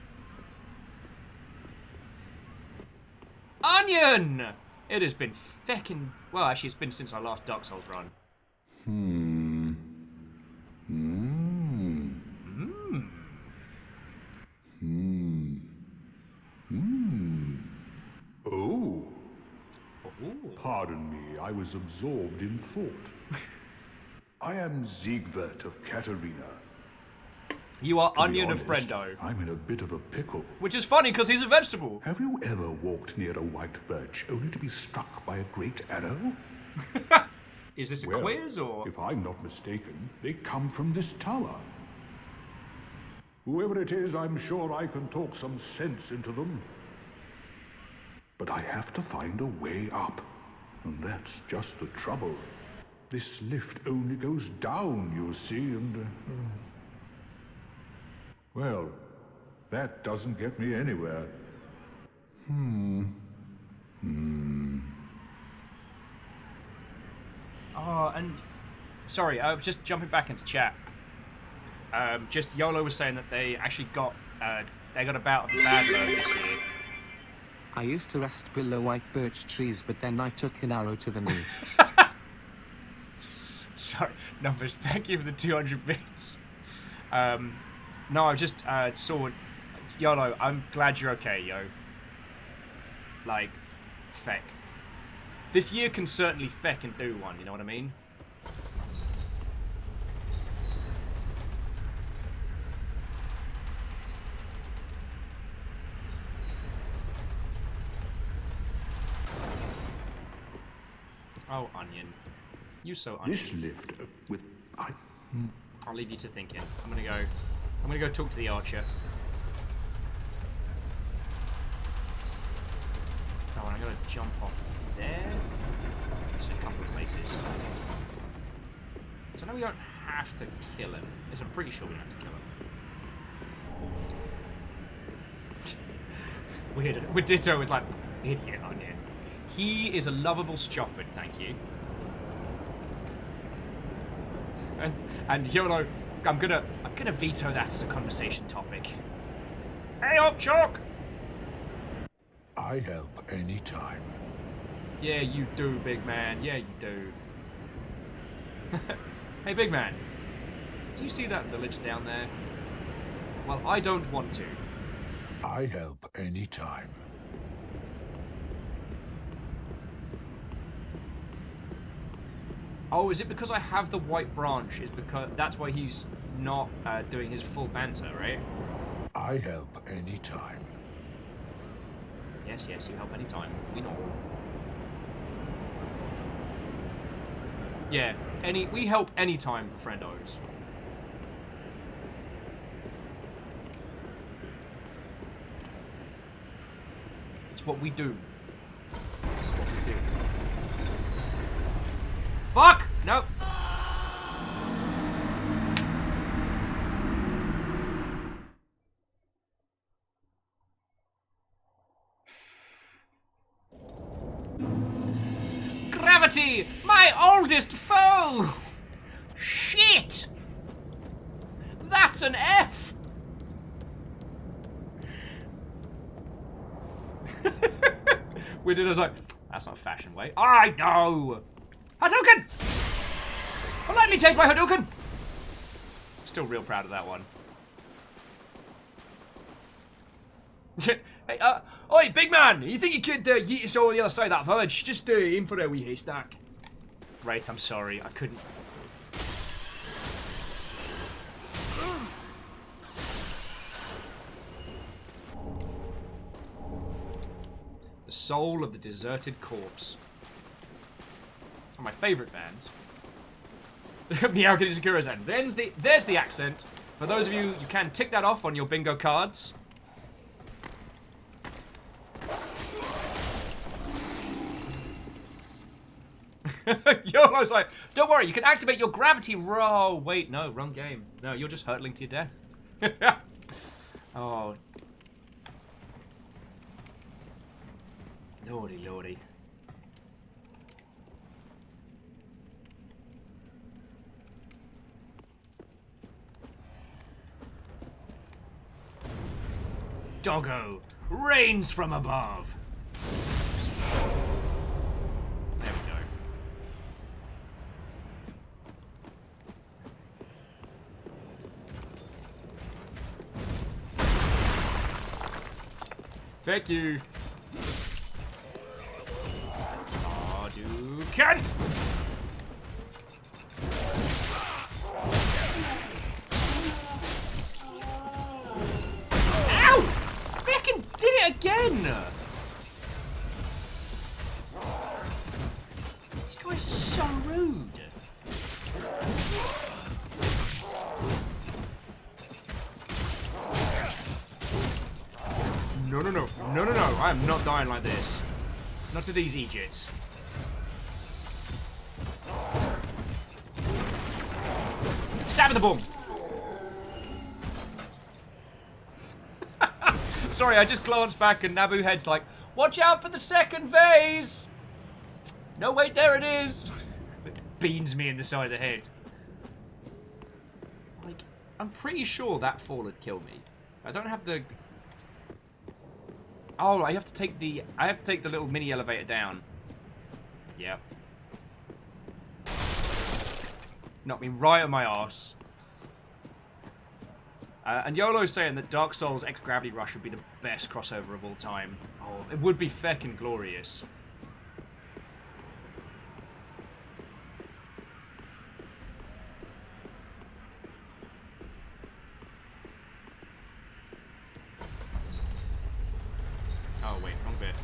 Onion! It has been feckin'... Well, actually, it's been since our last Dark Souls run. Oh. Pardon me, I was absorbed in thought. I am Siegwart of Katarina. You are To be Onion of honest, Friendo. I'm in a bit of a pickle. Which is funny, because he's a vegetable. Have you ever walked near a white birch only to be struck by a great arrow? Is this a Well, quiz, or...? if I'm not mistaken, they come from this tower. Whoever it is, I'm sure I can talk some sense into them. But I have to find a way up. And that's just the trouble. This lift only goes down, you see, and... Well, that doesn't get me anywhere. Oh, and... Sorry, I was just jumping back into chat. Just YOLO was saying that they actually got... they got a bout of the bad luck this year. I used to rest below white birch trees, but then I took an arrow to the knee. Sorry, Numbers, thank you for the 200 bits. No, I just saw... YOLO, I'm glad you're okay, yo. Like, feck. This year can certainly feck and do one, you know what I mean? Oh, Onion. You so Onion. This lift with... I'll leave you to thinking. I'm gonna go talk to the archer. Oh, and I'm gonna jump off there. There's a couple of places. So I know we don't have to kill him. Yes, I'm pretty sure we don't have to kill him. Weird. We're ditto with like idiot Onion. He is a lovable stupid, thank you. And YOLO, I'm gonna veto that as a conversation topic. Hey up, Chalk! I help anytime. Yeah, you do, big man. Yeah, you do. Hey, big man. Do you see that village down there? Well, I don't want to. I help anytime. Oh, is it because I have the white branch? Is because that's why he's not doing his full banter, right? I help anytime. Yes, yes, you help anytime. We know. Yeah, we help anytime, friendos. It's what we do. It's what we do. Fuck! Nope. Gravity! My oldest foe! Shit! That's an F! We did as like, that's not a fashion way. I know! Hadouken! Politely takes my Hadouken! Still real proud of that one. Hey, oi, big man! You think you could yeet us over the other side of that village? Just aim for a wee haystack. Wraith, I'm sorry, I couldn't. The soul of the deserted corpse. One of my favourite bands. Meow Kitty Sakura's end. There's the accent. For those of you, you can tick that off on your bingo cards. Yolo's like, don't worry, you can activate your gravity roll. Wait, no, wrong game. No, you're just hurtling to your death. Oh. Lordy, lordy. Doggo rains from above. There we go. Thank you. Hadouken! Ow! Fucking did it again! These guys are so rude. No, no, no. No, no, no. I am not dying like this. Not to these Egypts. Stab in the bum. Sorry, I just glanced back and Naboo Head's like, watch out for the second phase! No, wait, there it is! It beans me in the side of the head. Like, I'm pretty sure that fall had killed me. I don't have the... Oh, I have to take the little mini elevator down. Yep. Knocked me right on my arse. And Yolo's saying that Dark Souls X Gravity Rush would be the best crossover of all time. Oh, it would be feckin' glorious. Oh wait, wrong bit.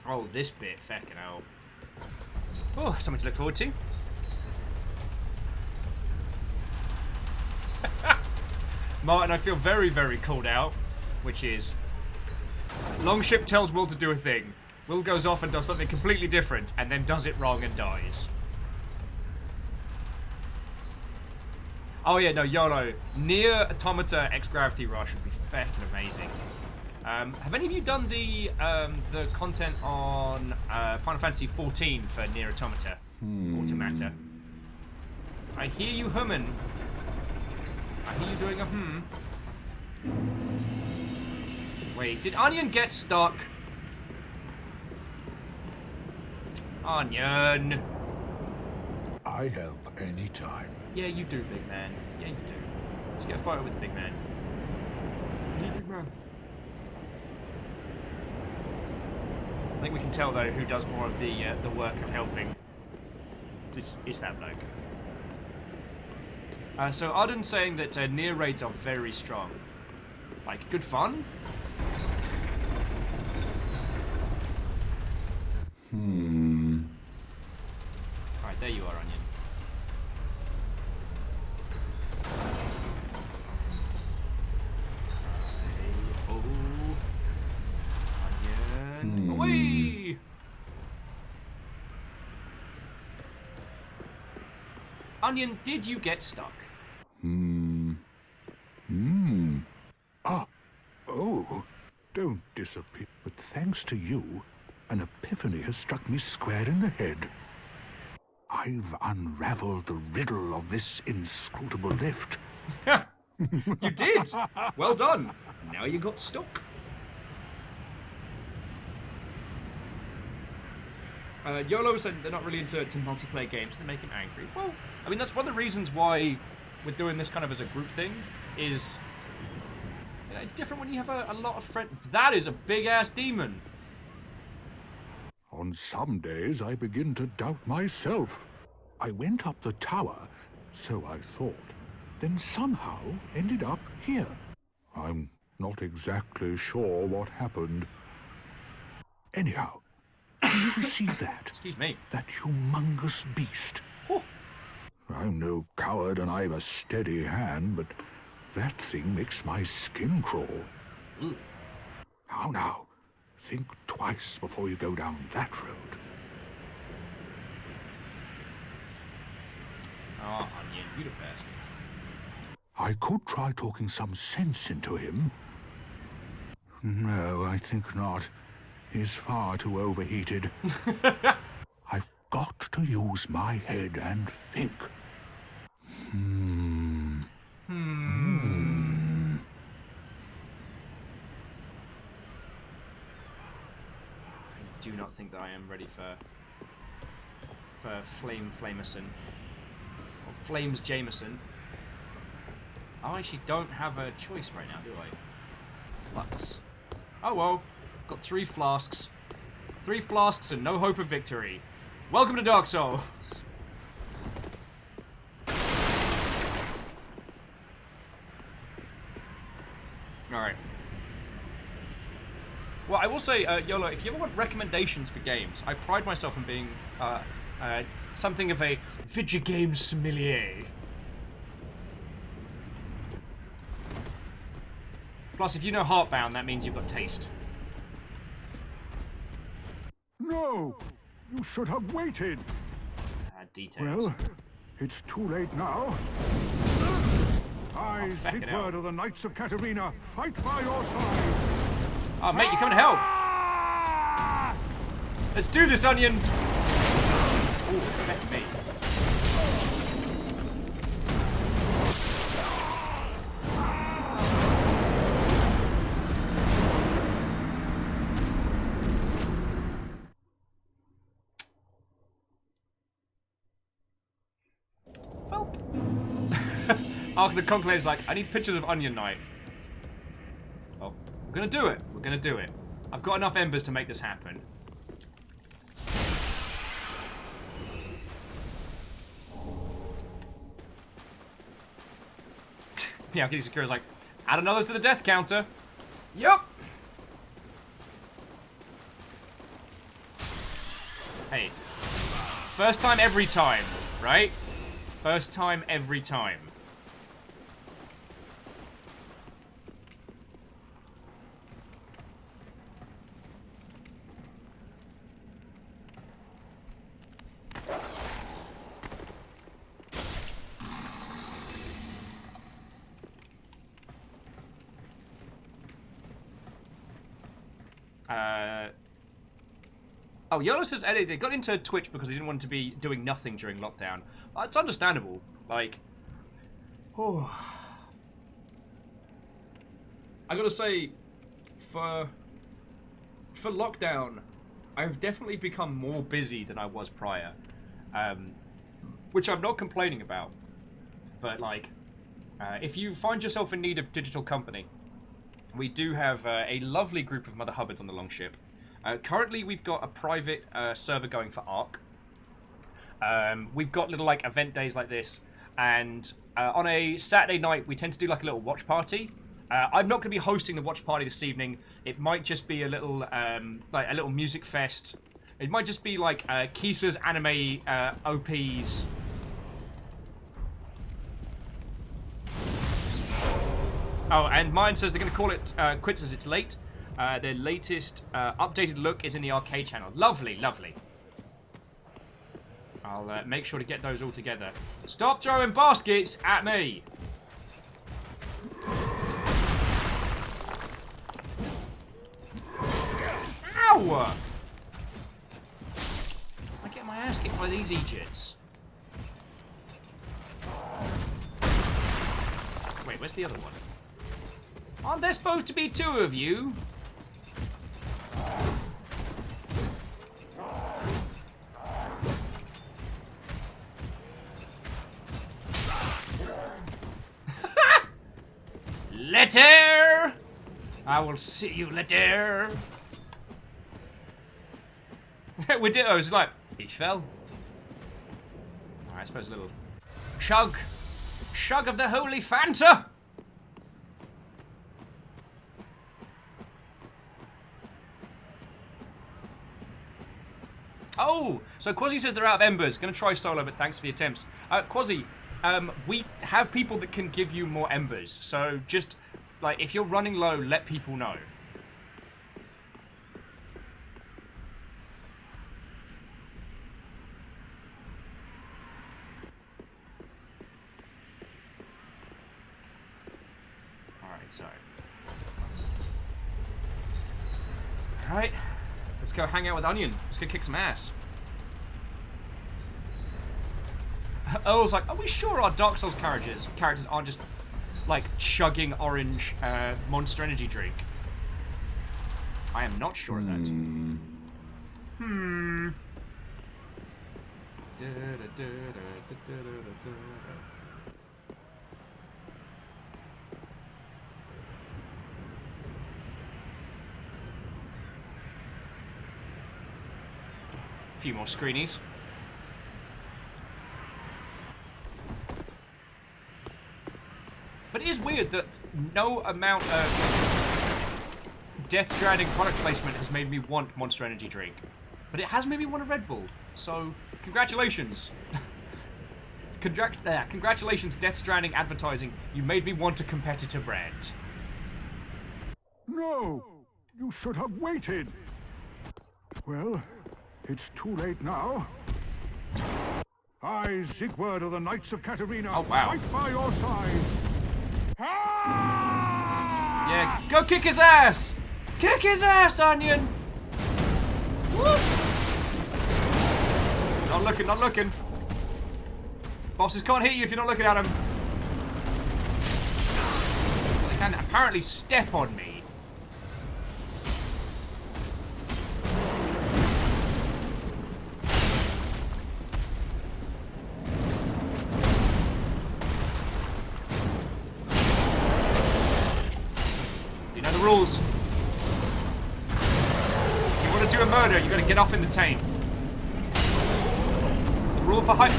Oh, this bit, feckin' hell. Oh, something to look forward to. Martin, I feel very, very called out, which is Longship tells Will to do a thing. Will goes off and does something completely different, and then does it wrong and dies. Oh yeah, no, YOLO. Near Automata X Gravity Rush would be feckin' amazing. Have any of you done the content on Final Fantasy XIV for Nier Automata? Automata. I hear you humming. I hear you doing a hmm. Wait, did Onion get stuck? Onion. I help anytime. Yeah, you do, big man. Yeah, you do. Let's get a photo with the big man. Hey, big man. I think we can tell though who does more of the work of helping. It's that bloke. So Arden's saying that Nier raids are very strong. Like, good fun? Alright, there you are, Onion. Onion. Away! Onion, did you get stuck? disappear. But thanks to you, an epiphany has struck me square in the head. I've unraveled the riddle of this inscrutable lift. You did! Well done. Now you got stuck. YOLO said they're not really into multiplayer games, they make him angry. Well, I mean, that's one of the reasons why we're doing this kind of as a group thing, is different when you have a lot of friends. That is a big-ass demon. On some days, I begin to doubt myself. I went up the tower, so I thought, then somehow ended up here. I'm not exactly sure what happened. Anyhow, do you see that? Excuse me. That humongous beast. Oh. I'm no coward and I've a steady hand, but that thing makes my skin crawl. Ugh. How now? Think twice before you go down that road. Ah, Onion, you the best. I could try talking some sense into him. No, I think not. He's far too overheated. I've got to use my head and think. I do not think that I am ready for Flamerson. Or Flames Jameson. I actually don't have a choice right now, do I? But oh well. Got 3 flasks. 3 flasks and no hope of victory. Welcome to Dark Souls. Alright. Well, I will say, YOLO, if you ever want recommendations for games, I pride myself in being something of a video game sommelier. Plus, if you know Heartbound, that means you've got taste. No! You should have waited! Details. Well, it's too late now. I, Sigurd of the Knights of Katarina, fight by your side! Oh, mate, you're coming to help! Let's do this, Onion! Ooh, affect me. Ark of the Conclave's like, I need pictures of Onion Knight. Oh, we're gonna do it. We're gonna do it. I've got enough embers to make this happen. Yeah, Kitty Secura's like, add another to the death counter. Yup. Hey. First time every time, right? First time every time. Oh, YOLO says Eddie, they got into Twitch because they didn't want to be doing nothing during lockdown. It's understandable. Like, oh. I gotta say, for lockdown, I've definitely become more busy than I was prior. Which I'm not complaining about. But, like, if you find yourself in need of digital company, we do have a lovely group of Mother Hubbards on the Longship. Currently, we've got a private server going for Ark. We've got little, like, event days like this. And on a Saturday night, we tend to do, like, a little watch party. I'm not going to be hosting the watch party this evening. It might just be a little, like, a little music fest. It might just be, like, Kisa's anime OPs. Oh, and mine says they're going to call it quits as it's late. Their latest updated look is in the arcade channel. Lovely, lovely. I'll make sure to get those all together. Stop throwing baskets at me! Ow! I get my ass kicked by these Egypts. Wait, where's the other one? Aren't there supposed to be two of you? Later! I will see you later. We did. I was like, he fell. Alright, I suppose a little chug of the holy Fanta. Oh, so Quasi says they're out of embers. Gonna try solo, but thanks for the attempts. Quasi, we have people that can give you more embers. So just, like, if you're running low, let people know. Alright, so. Alright. Let's go hang out with Onion. Let's go kick some ass. Earl's like, are we sure our Dark Souls characters aren't just, like, chugging orange Monster Energy drink? I am not sure of that. A few more screenies. But it is weird that no amount of Death Stranding product placement has made me want Monster Energy drink. But it has made me want a Red Bull. So, congratulations. Congratulations, Death Stranding advertising. You made me want a competitor brand. No! You should have waited! Well, it's too late now. I, Siegward of the Knights of Katarina, fight by your side. Yeah, go kick his ass! Kick his ass, Onion! Woo! Not looking, not looking. Bosses can't hit you if you're not looking at them. They can apparently step on me. Rules. You want to do a murder, you got to get up in the tame. The rule for hunt.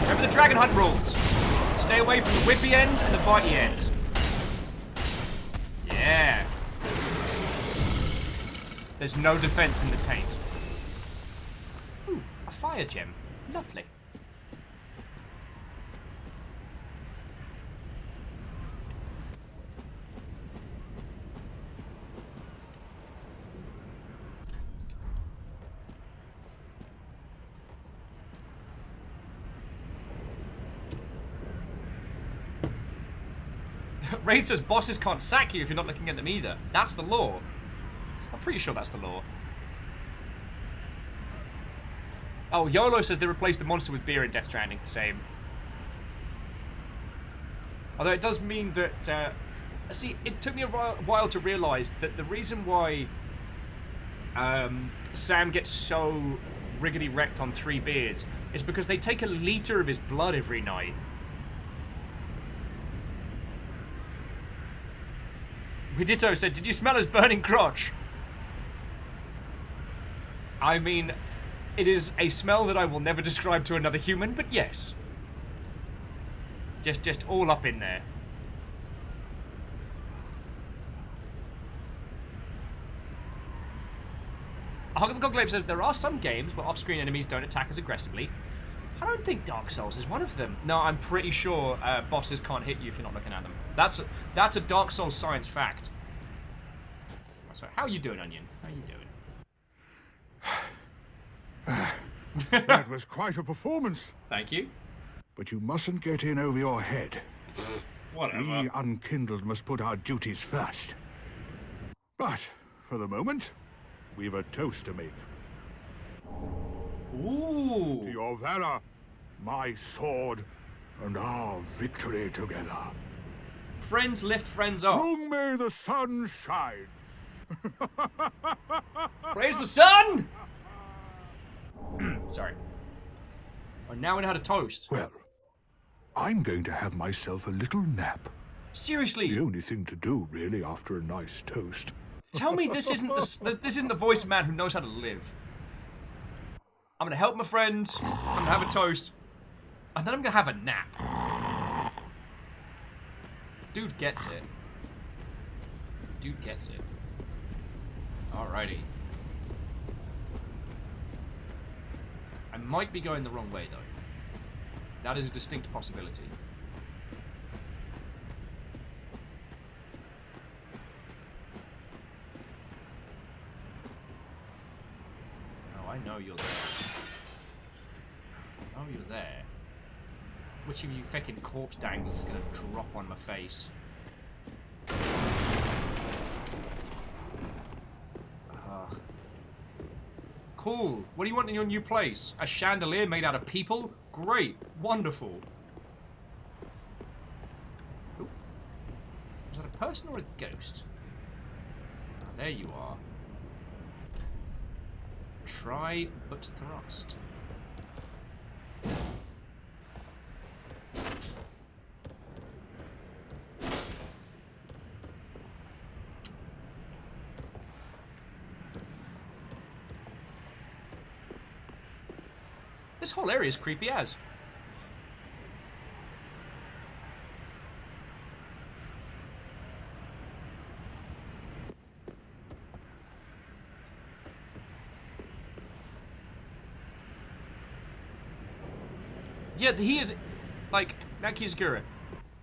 Remember the dragon hunt rules. Stay away from the whippy end and the bitey end. Yeah. There's no defense in the taint. Ooh, a fire gem. Lovely. Raid says bosses can't sack you if you're not looking at them either. That's the law. I'm pretty sure that's the law. Oh, YOLO says they replaced the monster with beer in Death Stranding. Same. Although it does mean that... see, it took me a while to realise that the reason why Sam gets so riggedy wrecked on 3 beers is because they take a litre of his blood every night. Widito said, did you smell his burning crotch? I mean, it is a smell that I will never describe to another human, but yes. Just all up in there. Hog of the Conclave says, there are some games where off-screen enemies don't attack as aggressively. I don't think Dark Souls is one of them. No, I'm pretty sure bosses can't hit you if you're not looking at them. That's a Dark Souls science fact. So, how are you doing, Onion? How are you doing? That was quite a performance. Thank you. But you mustn't get in over your head. Whatever. We Unkindled must put our duties first. But, for the moment, we've a toast to make. Ooh. To your valor, my sword, and our victory together. Friends lift friends up. Long may the sun shine. Praise the sun! Sorry. Oh, now we know how to toast. Well, I'm going to have myself a little nap. Seriously? The only thing to do, really, after a nice toast. Tell me this isn't the voice man who knows how to live. I'm gonna help my friends. I'm gonna have a toast, and then I'm gonna have a nap. Dude gets it. Dude gets it. Alrighty. I might be going the wrong way though. That is a distinct possibility. I know you're there. I know you're there. Which of you fucking corpse dangles is gonna drop on my face? Cool. What do you want in your new place? A chandelier made out of people? Great. Wonderful. Ooh. Is that a person or a ghost? Ah, there you are. Try but thrust. This whole area is creepy as. Yeah, he is, like, Nakizakura.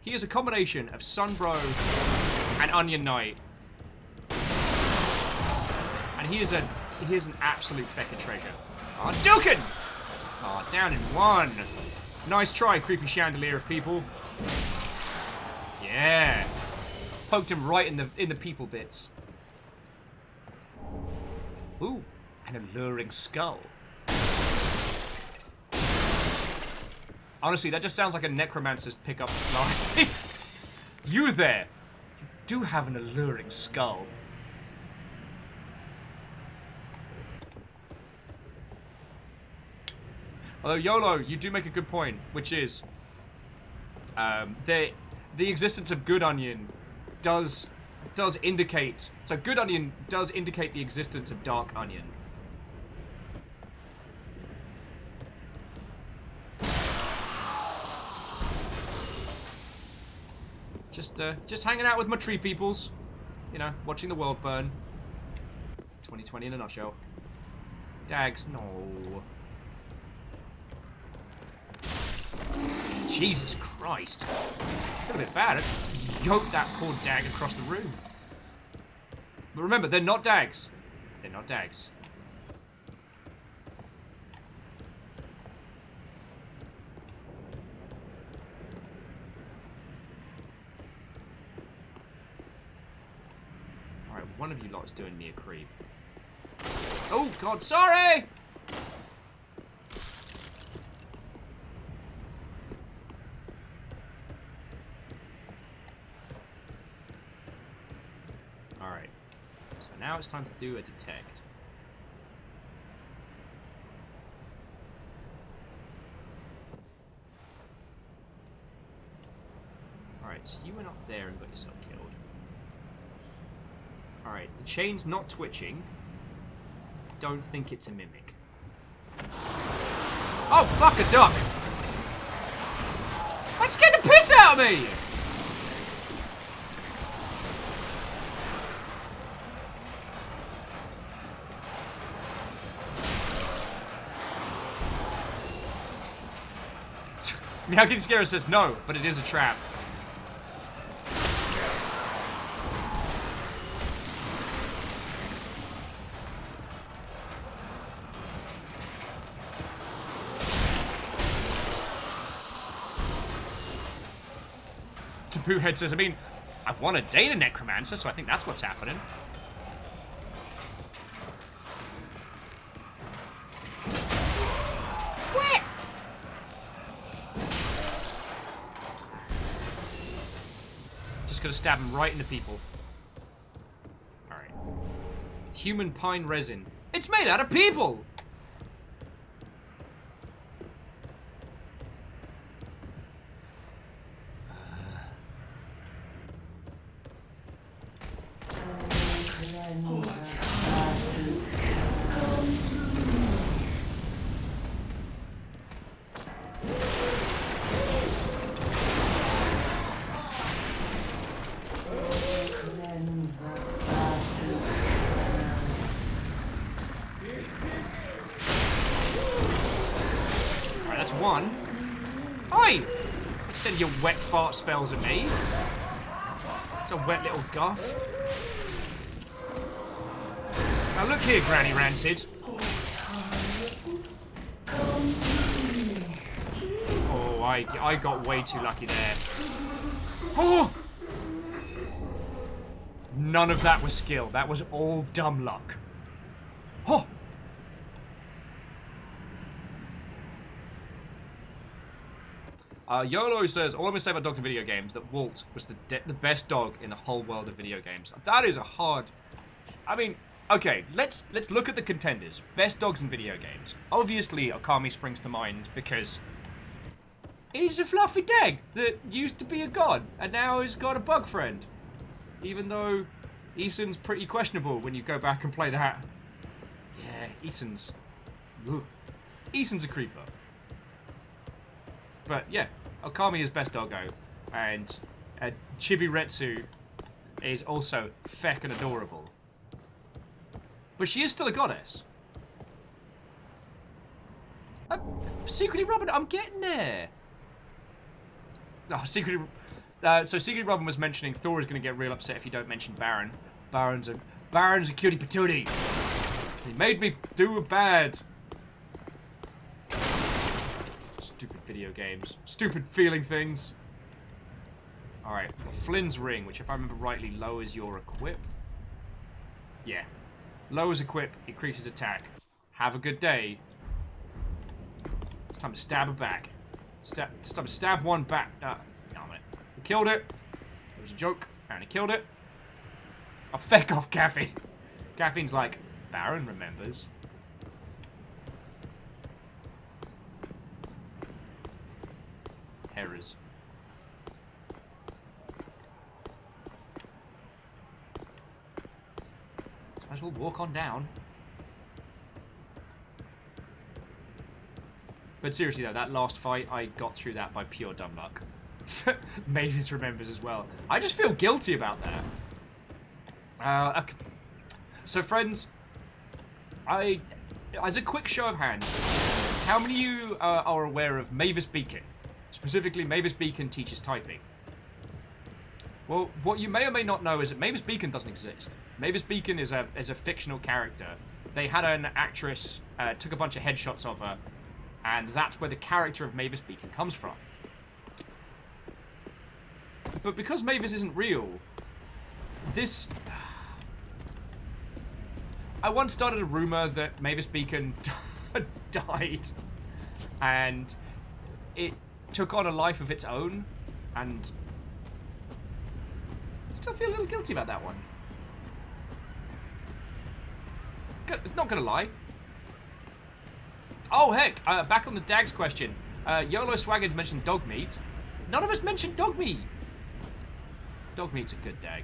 He is a combination of Sunbro and Onion Knight. And he is an absolute feckin' treasure. Oh, Dukin! Oh, down in one. Nice try, creepy chandelier of people. Yeah. Poked him right in the people bits. Ooh, an alluring skull. Honestly, that just sounds like a necromancer's pickup line. You there! You do have an alluring skull. Although, YOLO, you do make a good point, which is... the existence of Good Onion does indicate... So, Good Onion does indicate the existence of Dark Onion. Just hanging out with my tree peoples. You know, watching the world burn. 2020 in a nutshell. Dags, no. Jesus Christ. I feel a bit bad. I yoked that poor dag across the room. But remember, they're not dags. They're not dags. Alright, one of you lot's doing me a creep. Oh, God, sorry! Alright. So now it's time to do a detect. Alright, so you went up there and got yourself killed. Alright, the chain's not twitching. Don't think it's a mimic. Oh, fuck a duck! That scared the piss out of me! Nakizakura says no, but it is a trap. Boohead says, I mean, I want to date a necromancer, so I think that's what's happening. Just gonna stab him right into people. Alright. Human pine resin. It's made out of people! Alright, that's one. Oi! Send your wet fart spells at me. It's a wet little guff. Now look here, Granny Rancid. Oh, I got way too lucky there. Oh! None of that was skill. That was all dumb luck. Oh! YOLO says, all I'm going to say about dogs in video games, that Walt was the best dog in the whole world of video games. That is a hard... I mean, okay, let's look at the contenders. Best dogs in video games. Obviously, Okami springs to mind because he's a fluffy dog that used to be a god and now has got a bug friend. Even though Eason's pretty questionable when you go back and play that. Yeah, Eason's a creeper. But yeah, Okami is best doggo, and Chibiretsu is also feckin' adorable. But she is still a goddess. Secretly Robin, I'm getting there. Oh, Secretly Robin was mentioning Thor is going to get real upset if you don't mention Baron. Baron's a cutie patootie. He made me do a bad. Stupid video games. Stupid feeling things. Alright, Flynn's ring, which if I remember rightly lowers your equip. Yeah. Lowers equip, increases attack. Have a good day. It's time to stab her back. It's time to stab one back. Damn it. We killed it. It was a joke, and he killed it. Oh, feck off, Caffeine. Caffeine's like, Baron remembers. Terrors. So might as well walk on down. But seriously though, that last fight, I got through that by pure dumb luck. Mavis remembers as well. I just feel guilty about that. Okay. So friends, as a quick show of hands, how many of you are aware of Mavis Beacon? Specifically, Mavis Beacon teaches typing. Well, what you may or may not know is that Mavis Beacon doesn't exist. Mavis Beacon is a fictional character. They had an actress, took a bunch of headshots of her, and that's where the character of Mavis Beacon comes from. But because Mavis isn't real, this... I once started a rumor that Mavis Beacon died, and it took on a life of its own, and I still feel a little guilty about that one. Not gonna lie. Oh heck, back on the Dags question. YOLO Swaggins mentioned dog meat. None of us mentioned dog meat. Dog meat's a good dag.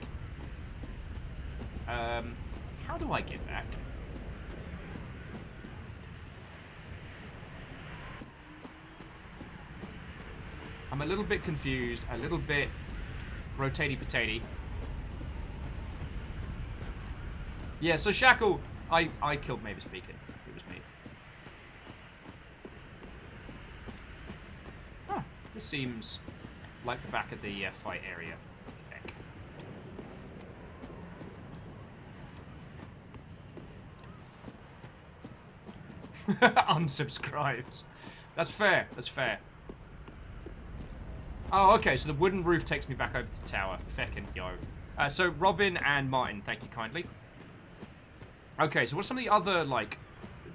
How do I get back? I'm a little bit confused, a little bit rotatey-potatey. Yeah, so Shackle, I killed Mavis Beacon. It was me. Huh, this seems like the back of the fight area. Heck. Unsubscribes. That's fair, that's fair. Oh, okay, so the wooden roof takes me back over to the tower. Feckin' yo. So, Robin and Martin, thank you kindly. Okay, so what's some of the other, like,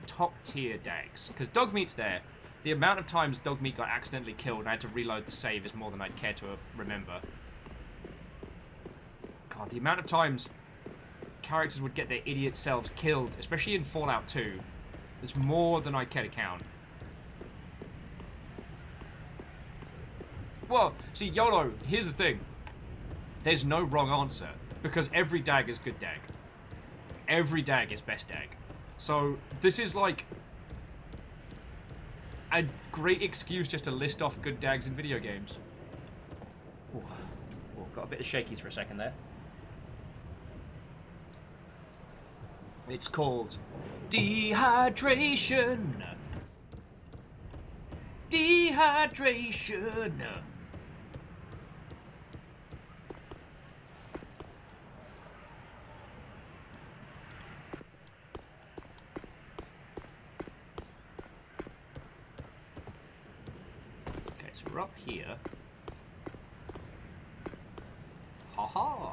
top-tier dags? Because Dogmeat's there. The amount of times Dogmeat got accidentally killed and I had to reload the save is more than I'd care to remember. God, the amount of times characters would get their idiot selves killed, especially in Fallout 2, is more than I care to count. Well, see, YOLO, here's the thing. There's no wrong answer, because every dag is good dag. Every dag is best dag. So, this is like a great excuse just to list off good dags in video games. Ooh. Ooh, got a bit of shakies for a second there. It's called dehydration. Dehydration. Okay, so we're up here. Haha.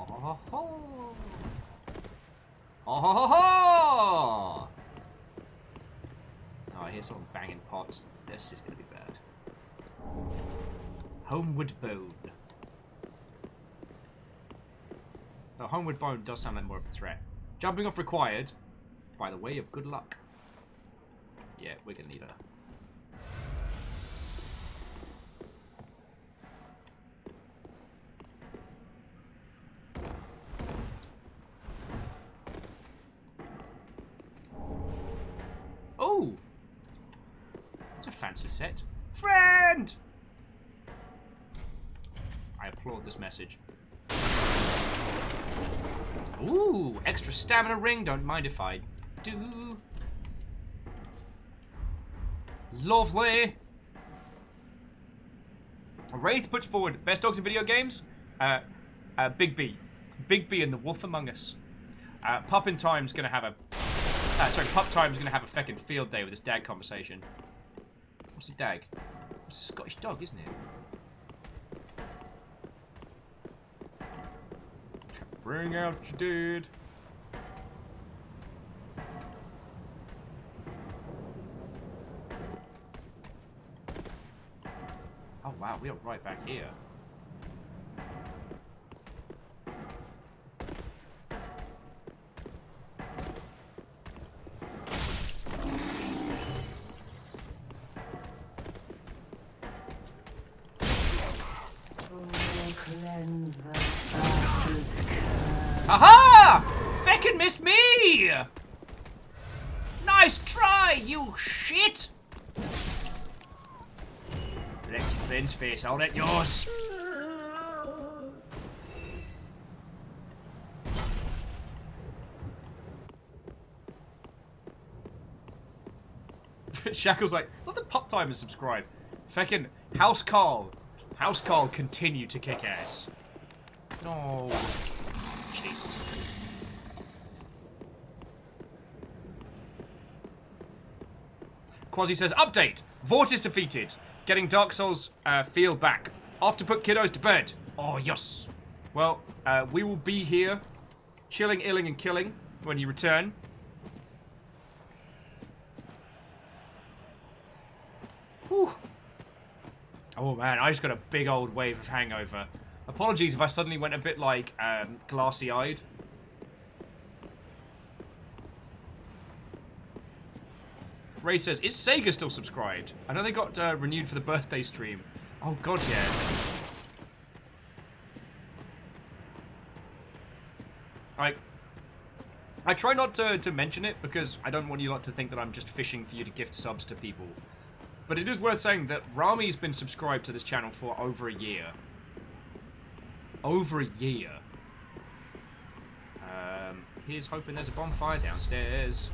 Oh, oh, I hear someone banging pots. This is going to be bad. Homeward Bone. No, Homeward Bone does sound like more of a threat. Jumping off required by the way of good luck. Yeah, we're going to need her. Oh! It's a fancy set. Friend! I applaud this message. Ooh, extra stamina ring. Don't mind if I do. Lovely. Wraith puts forward best dogs in video games. Big B. Big B and the Wolf Among Us. Pup Time's gonna have a feckin' field day with this dag conversation. What's a dag? It's a Scottish dog, isn't it? Bring out your dude. Oh wow, we are right back here. Aha! Feckin' missed me! Nice try, you shit! Let your friend's face, I'll let yours. Shackle's like, let the Pup Timers subscribe. Feckin' House Carl. House Carl continue to kick ass. No. Jesus. Quasi says, update! Vort is defeated. Getting Dark Souls feel back. Off to put kiddos to bed. Oh, yes. Well, we will be here, chilling, illing, and killing when you return. Whew. Oh, man, I just got a big old wave of hangover. Apologies if I suddenly went a bit, like, glassy-eyed. Ray says, is Sega still subscribed? I know they got renewed for the birthday stream. Oh, God, yeah. I try not to mention it because I don't want you lot to think that I'm just fishing for you to gift subs to people. But it is worth saying that Rami's been subscribed to this channel for over a year. Over a year. Here's hoping there's a bonfire downstairs.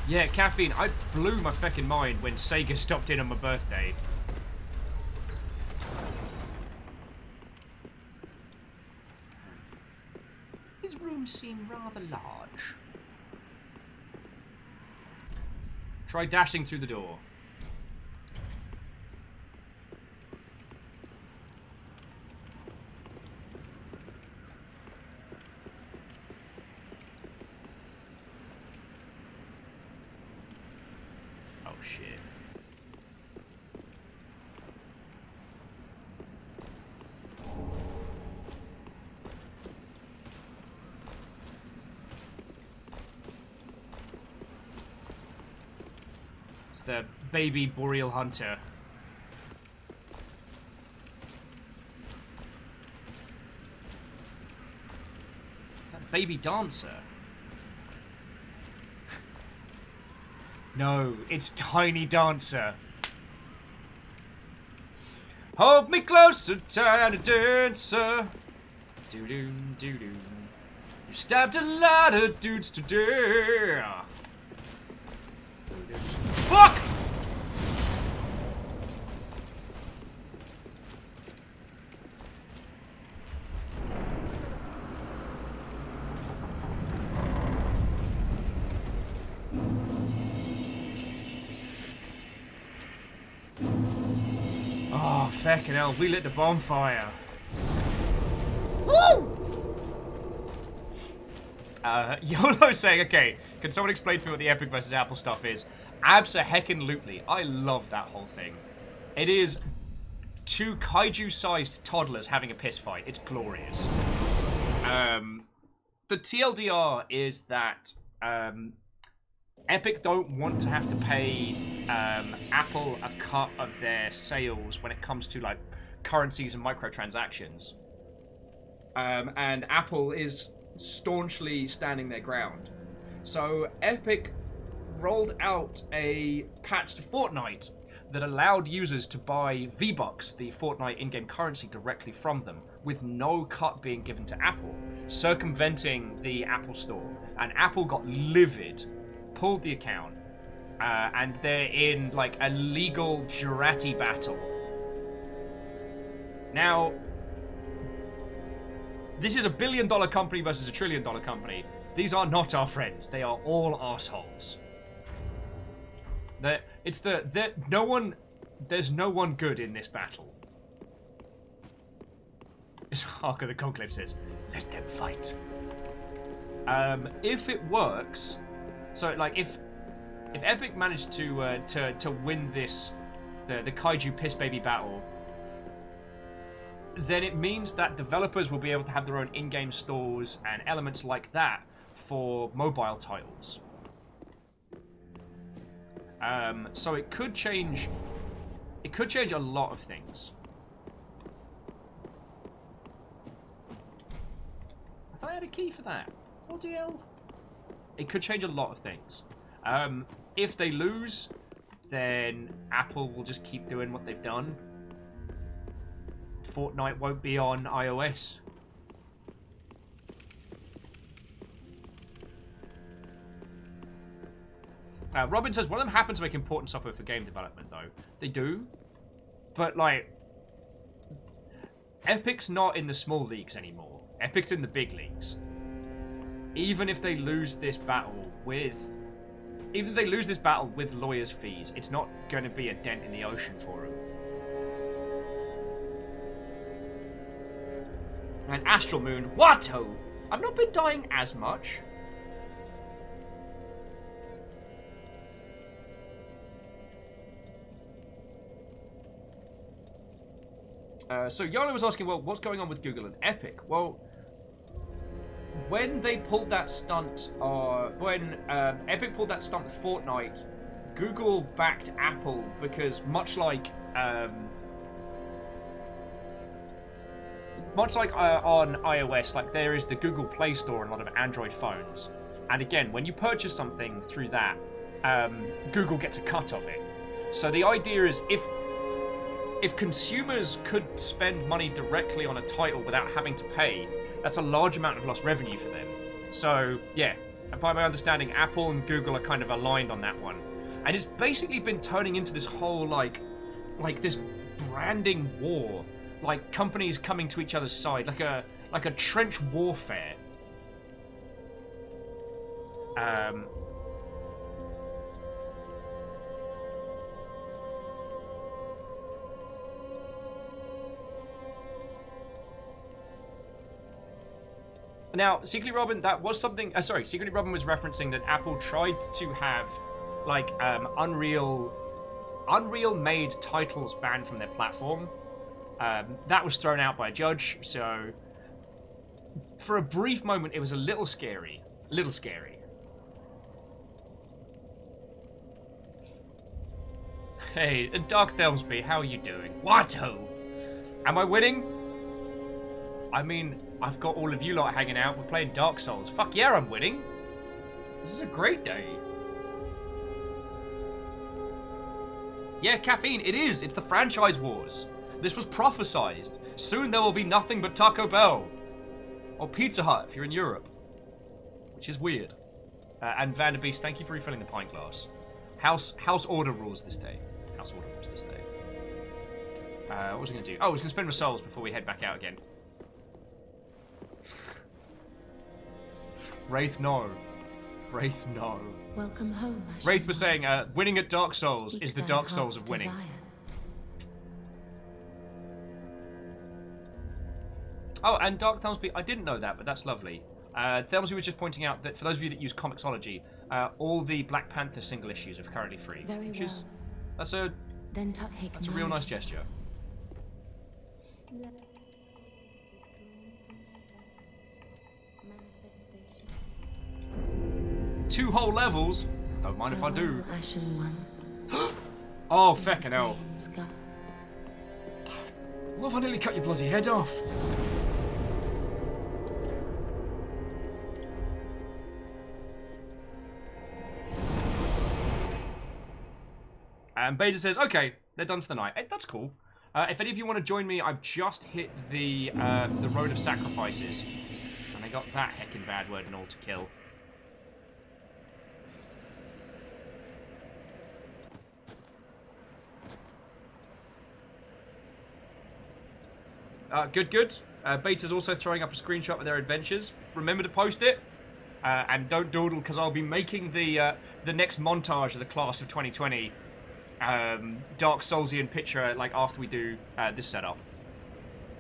Yeah, caffeine. I blew my feckin' mind when Sega stopped in on my birthday. His rooms seem rather large. Try dashing through the door. shit. It's the baby boreal hunter. That baby dancer. No, it's Tiny Dancer. Hold me closer, Tiny Dancer. Doo-doo, doo-doo. You stabbed a lot of dudes today. Fuck! Oh, fucking hell, we lit the bonfire. Woo! YOLO saying, okay, can someone explain to me what the Epic versus Apple stuff is? Abso-heckin-lutely. I love that whole thing. It is two kaiju-sized toddlers having a piss fight. It's glorious. The TLDR is that Epic don't want to have to pay Apple a cut of their sales when it comes to like currencies and microtransactions. And Apple is staunchly standing their ground. So Epic rolled out a patch to Fortnite that allowed users to buy V-Bucks, the Fortnite in-game currency, directly from them, with no cut being given to Apple, circumventing the Apple Store. And Apple got livid, pulled the account, and they're in like a legal Jurati battle. Now, this is $1 billion company versus $1 trillion company. These are not our friends. They are all assholes. There's no one good in this battle. As Harker the Conclave says, let them fight. If it works, so like if Epic managed to win this, the Kaiju Piss Baby battle, then it means that developers will be able to have their own in-game stores and elements like that for mobile titles. So it could change a lot of things. I thought I had a key for that. What the hell? It could change a lot of things. If they lose, then Apple will just keep doing what they've done. Fortnite won't be on iOS. Robin says, one of them happens to make important software for game development, though. They do. But, like, Epic's not in the small leagues anymore. Epic's in the big leagues. Even if they lose this battle with... Even if they lose this battle with lawyers' fees, it's not going to be a dent in the ocean for them. And Astral Moon, Watto! I've not been dying as much. So Yana was asking, well, what's going on with Google and Epic? Well, when they pulled that stunt, when Epic pulled that stunt with Fortnite, Google backed Apple because much like on iOS, like there is the Google Play Store on a lot of Android phones, and again, when you purchase something through that, Google gets a cut of it. So the idea is if consumers could spend money directly on a title without having to pay, that's a large amount of lost revenue for them. So, yeah, by my understanding, Apple and Google are kind of aligned on that one. And it's basically been turning into this whole, like this branding war. Like, companies coming to each other's side, like a trench warfare. Now, Secretly Robin, that was something... Secretly Robin was referencing that Apple tried to have like Unreal made titles banned from their platform. That was thrown out by a judge, so for a brief moment it was a little scary. A little scary. Hey, Dark Thelsby, how are you doing? What ho? Am I winning? I mean, I've got all of you lot hanging out. We're playing Dark Souls. Fuck yeah, I'm winning. This is a great day. Yeah, caffeine, it is. It's the franchise wars. This was prophesized. Soon there will be nothing but Taco Bell. Or Pizza Hut if you're in Europe. Which is weird. And Vanderbeest, thank you for refilling the pint glass. House order rules this day. House order rules this day. What was I going to do? Oh, I was going to spend my souls before we head back out again. Wraith, no. Wraith, no. Welcome home, Ashen. Wraith was saying, winning at Dark Souls is the Dark Souls of winning. Oh, and Dark Thelsby, I didn't know that, but that's lovely. Thelsby was just pointing out that for those of you that use Comixology, all the Black Panther single issues are currently free. Very which well. is, that's a real nice gesture. 2 whole levels? Don't mind if I do. Ashen One. Oh, feckin' hell. What if I nearly cut your bloody head off? And Beta says, okay, they're done for the night. Hey, that's cool. If any of you want to join me, I've just hit the Road of Sacrifices. And I got that heckin' bad word and all to kill. Good. Beta's also throwing up a screenshot of their adventures. Remember to post it. And don't dawdle, because I'll be making the next montage of the class of 2020 Dark Soulsian picture, like, after we do this setup.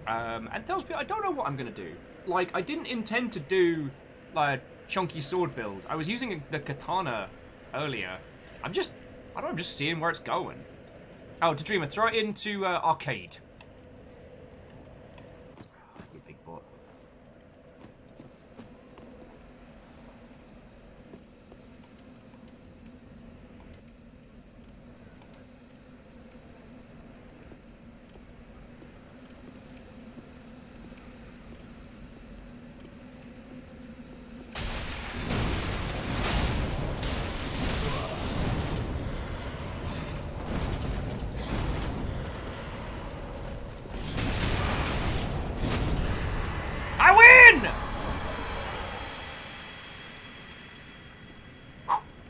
And tells me, I don't know what I'm going to do. Like, I didn't intend to do like, a chunky sword build. I was using the katana earlier. I'm just seeing where it's going. Oh, to Dreamer, throw it into arcade. You big bot.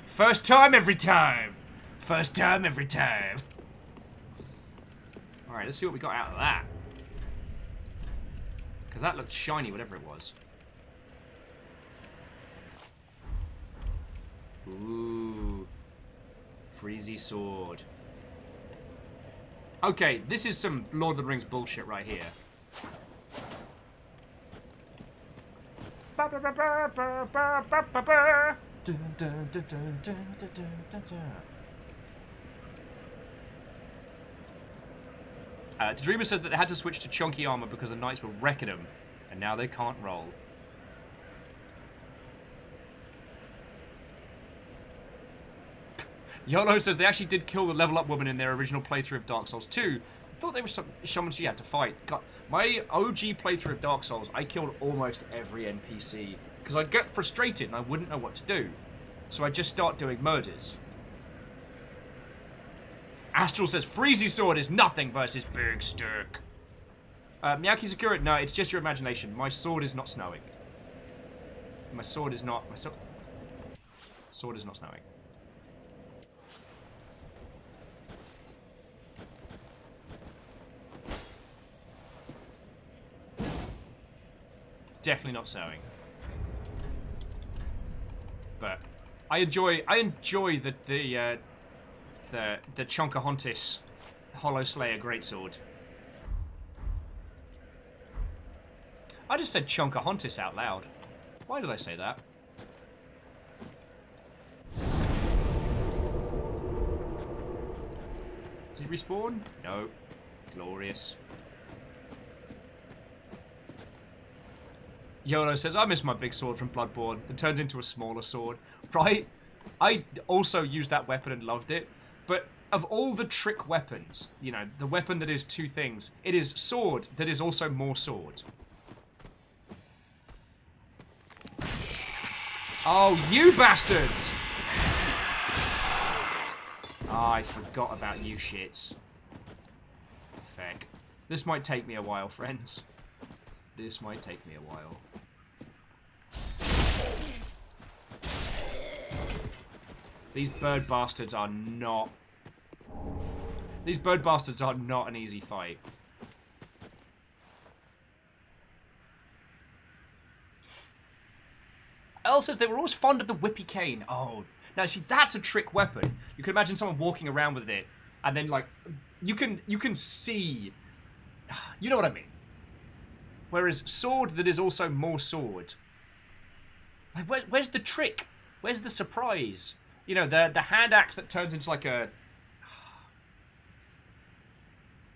First time every time. First time every time. Alright, let's see what we got out of that. Because that looked shiny, whatever it was. Ooh. Freezy sword. Okay, this is some Lord of the Rings bullshit right here. Dreamer says that they had to switch to chunky armor because the knights were wrecking them, and now they can't roll. Yolo says they actually did kill the level up woman in their original playthrough of Dark Souls 2. I thought they were someone she had to fight. God, my OG playthrough of Dark Souls, I killed almost every NPC because I'd get frustrated and I wouldn't know what to do. So I just start doing murders. Astral says, Freezy sword is nothing versus Big Stick. Miyaki Sakura, no, it's just your imagination. My sword is not snowing. My sword is not... sword is not snowing. Definitely not sewing. But I enjoy the Chunkahontis Hollow Slayer Greatsword. I just said Chunkahontis out loud. Why did I say that? respawn? No. Glorious. YOLO says, I miss my big sword from Bloodborne. It turns into a smaller sword. Right? I also used that weapon and loved it. But of all the trick weapons, you know, the weapon that is two things, it is sword that is also more sword. Oh, you bastards! I forgot about you shits. Feck. This might take me a while, friends. This might take me a while. These bird bastards are not... These bird bastards are not an easy fight. Elle says they were always fond of the whippy cane. Oh, now see, that's a trick weapon. You can imagine someone walking around with it, and then like, you can see, you know what I mean. Whereas sword that is also more sword. Like, where's the trick? Where's the surprise? You know, the hand axe that turns into like a...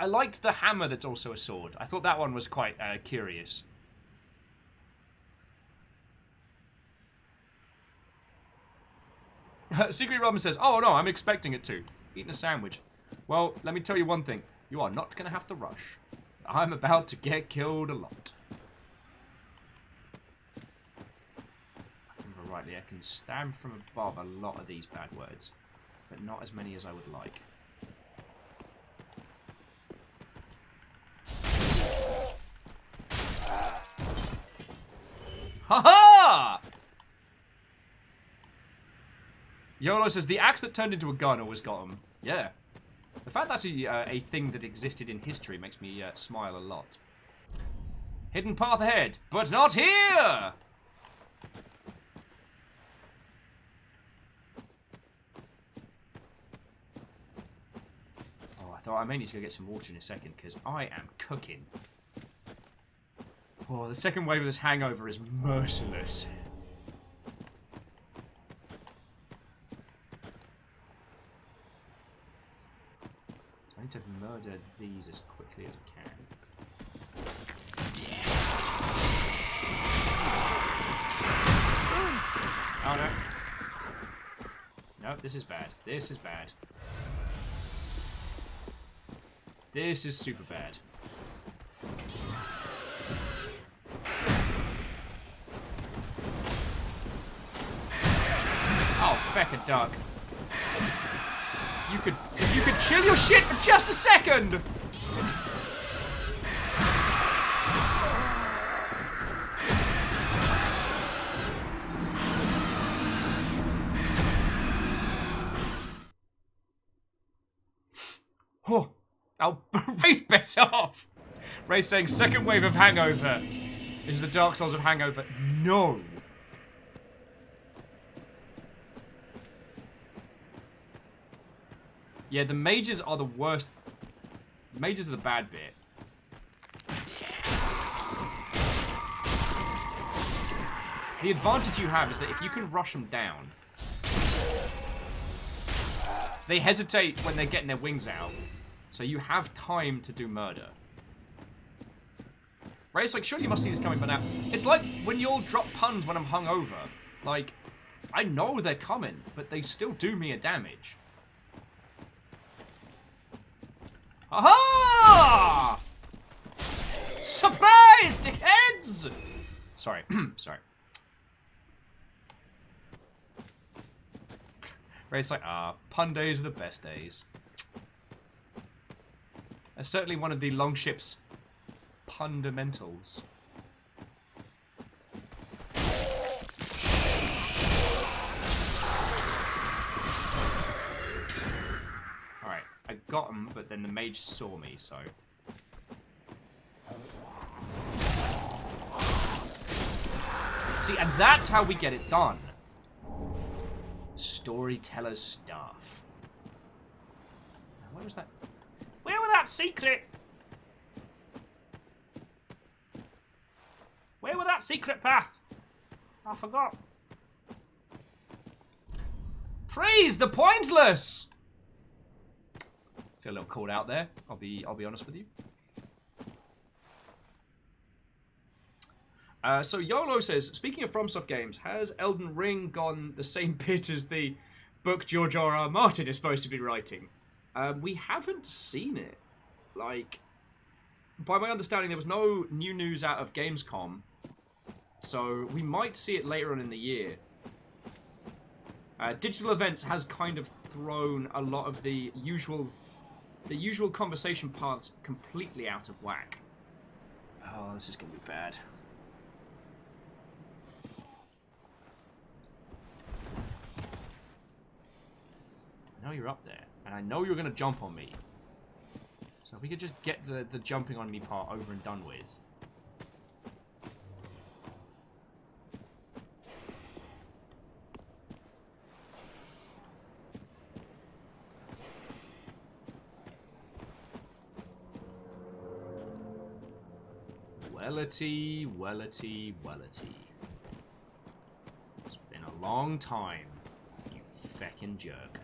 I liked the hammer that's also a sword. I thought that one was quite curious. Secret Robin says, oh no, I'm expecting it to. Eating a sandwich. Well, let me tell you one thing. You are not going to have to rush. I'm about to get killed a lot. Rightly, I can stab from above a lot of these bad words, but not as many as I would like. Ha-ha! YOLO says, the axe that turned into a gun always got him. Yeah. The fact that's a thing that existed in history makes me smile a lot. Hidden path ahead, but not here! Though I may need to go get some water in a second, because I am cooking. Oh, the second wave of this hangover is merciless. So I need to murder these as quickly as I can. Oh no. No, this is bad. This is bad. This is super bad. Oh, feck a duck. If you could chill your shit for just a second! Oh. Oh, Wraith bets off! Ray's saying second wave of hangover is the Dark Souls of hangover. No! Yeah, the mages are the worst. The mages are the bad bit. The advantage you have is that if you can rush them down, they hesitate when they're getting their wings out. So you have time to do murder. Right? It's like, surely you must see this coming by now. It's like when you all drop puns when I'm hungover. Like, I know they're coming, but they still do me a damage. Aha! Surprise, dickheads! Sorry. Sorry. Right? It's like, pun days are the best days. That's certainly one of the Longship's fundamentals. Alright, I got him, but then the mage saw me, so... See, and that's how we get it done. Storyteller's staff. Where was that? Where was that secret? Where was that secret path? I forgot. Praise the pointless! Feel a little called out there. I'll be honest with you. So YOLO says, speaking of FromSoft games, has Elden Ring gone the same pit as the book George R.R. Martin is supposed to be writing? We haven't seen it. Like, by my understanding, there was no new news out of Gamescom, so we might see it later on in the year. Digital events has kind of thrown a lot of the usual conversation paths completely out of whack. Oh, this is gonna be bad. I know you're up there, and I know you're gonna jump on me. So if we could just get the jumping on me part over and done with. Wellity, wellity, wellity. It's been a long time, you feckin' jerk.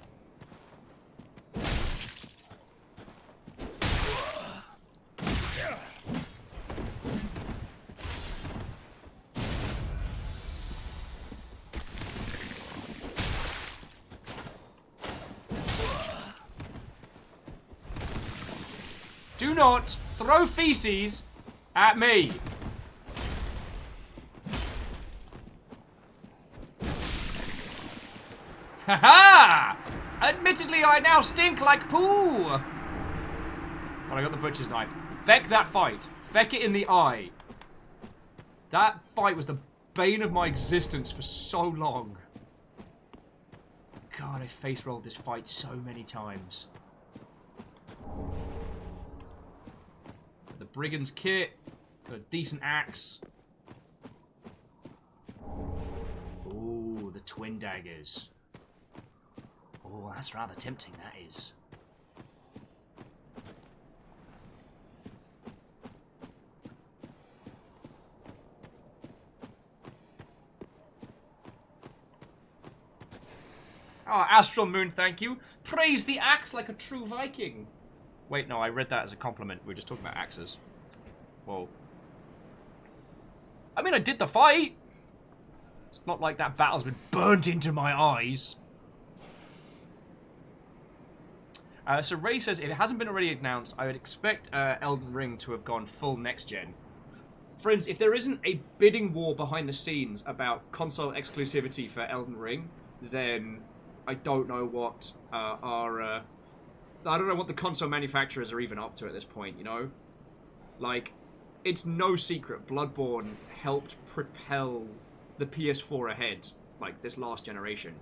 Do not throw feces at me. Haha! Admittedly, I now stink like poo. But I got the butcher's knife. Feck that fight. Feck it in the eye. That fight was the bane of my existence for so long. God, I face rolled this fight so many times. The brigand's kit, got a decent axe. Ooh, the twin daggers. Oh, that's rather tempting, that is. Oh, Astral Moon, thank you. Praise the axe like a true Viking. Wait, no, I read that as a compliment. We were just talking about axes. Whoa. I mean, I did the fight. It's not like that battle's been burnt into my eyes. So Ray says, if it hasn't been already announced, I would expect Elden Ring to have gone full next-gen. Friends, if there isn't a bidding war behind the scenes about console exclusivity for Elden Ring, then I don't know what I don't know what the console manufacturers are even up to at this point, you know? Like, it's no secret Bloodborne helped propel the PS4 ahead, like, this last generation.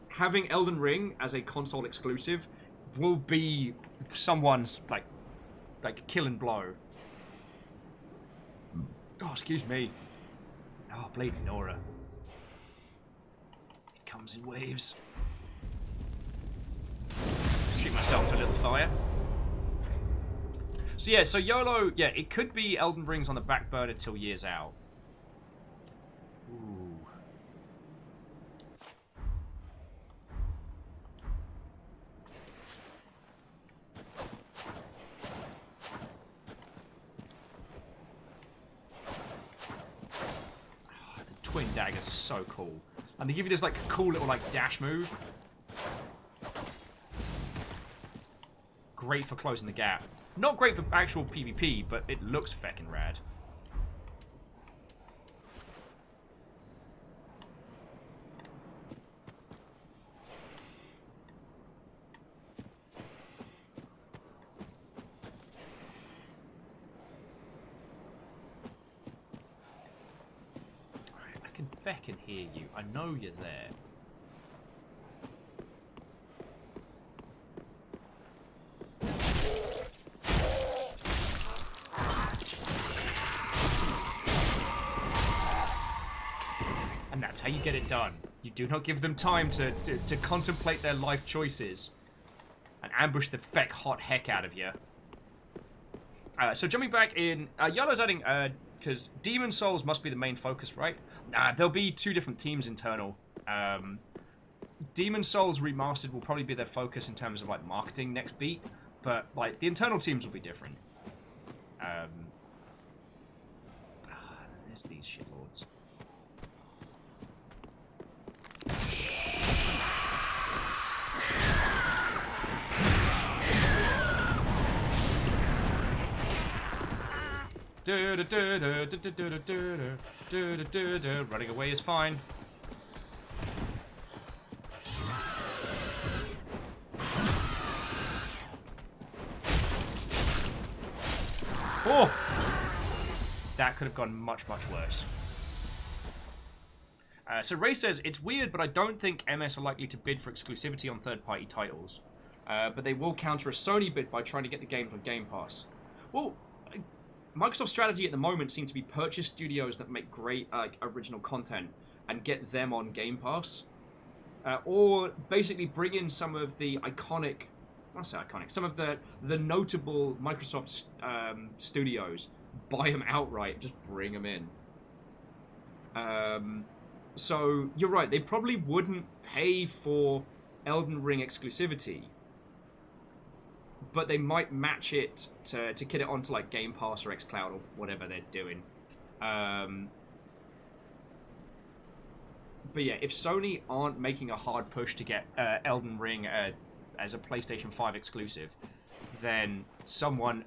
Having Elden Ring as a console exclusive will be someone's, like killing blow. Oh, excuse me. Oh, Blade Nora. It comes in waves. Treat myself to a little fire. So yeah, so YOLO, yeah, it could be Elden Ring's on the back burner till years out. Ooh. Oh, the twin daggers are so cool. And they give you this like cool little like dash move. Great for closing the gap. Not great for actual PvP, but it looks feckin' rad. Alright, I can feckin' hear you. I know you're there. That's how you get it done. You do not give them time to contemplate their life choices and ambush the feck hot heck out of you. So jumping back in, YOLO's adding, because Demon Souls must be the main focus, right? Nah, there'll be two different teams internal. Demon Souls Remastered will probably be their focus in terms of like marketing next beat, but like the internal teams will be different. There's these shitlords. Running away is fine. Oh! That could have gone much, much worse. So Ray says, it's weird, but I don't think MS are likely to bid for exclusivity on third-party titles. But they will counter a Sony bid by trying to get the games on Game Pass. Well, Microsoft's strategy at the moment seems to be purchase studios that make great original content and get them on Game Pass. Or basically bring in some of the iconic... I say iconic. Some of the notable Microsoft studios, buy them outright, just bring them in. So you're right. They probably wouldn't pay for Elden Ring exclusivity, but they might match it to get it onto like Game Pass or xCloud or whatever they're doing. But yeah, if Sony aren't making a hard push to get Elden Ring as a PlayStation 5 exclusive, then someone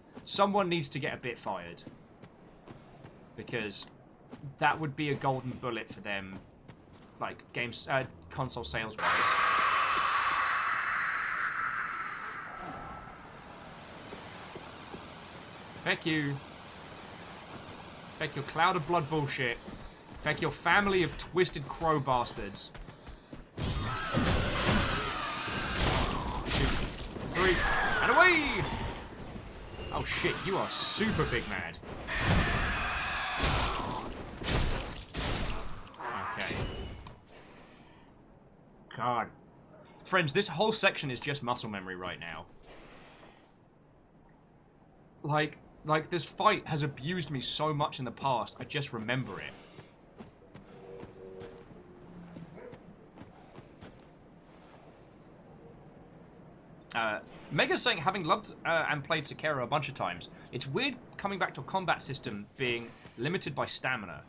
needs to get a bit fired. Because that would be a golden bullet for them, like games, console sales wise. Feck you. Feck your cloud of blood bullshit. Feck your family of twisted crow bastards. 2, 3, and away! Oh shit, you are super big mad. Okay. God. Friends, this whole section is just muscle memory right now. Like this fight has abused me so much in the past, I just remember it. Mega's saying, having loved and played Sekiro a bunch of times, it's weird coming back to a combat system being limited by stamina.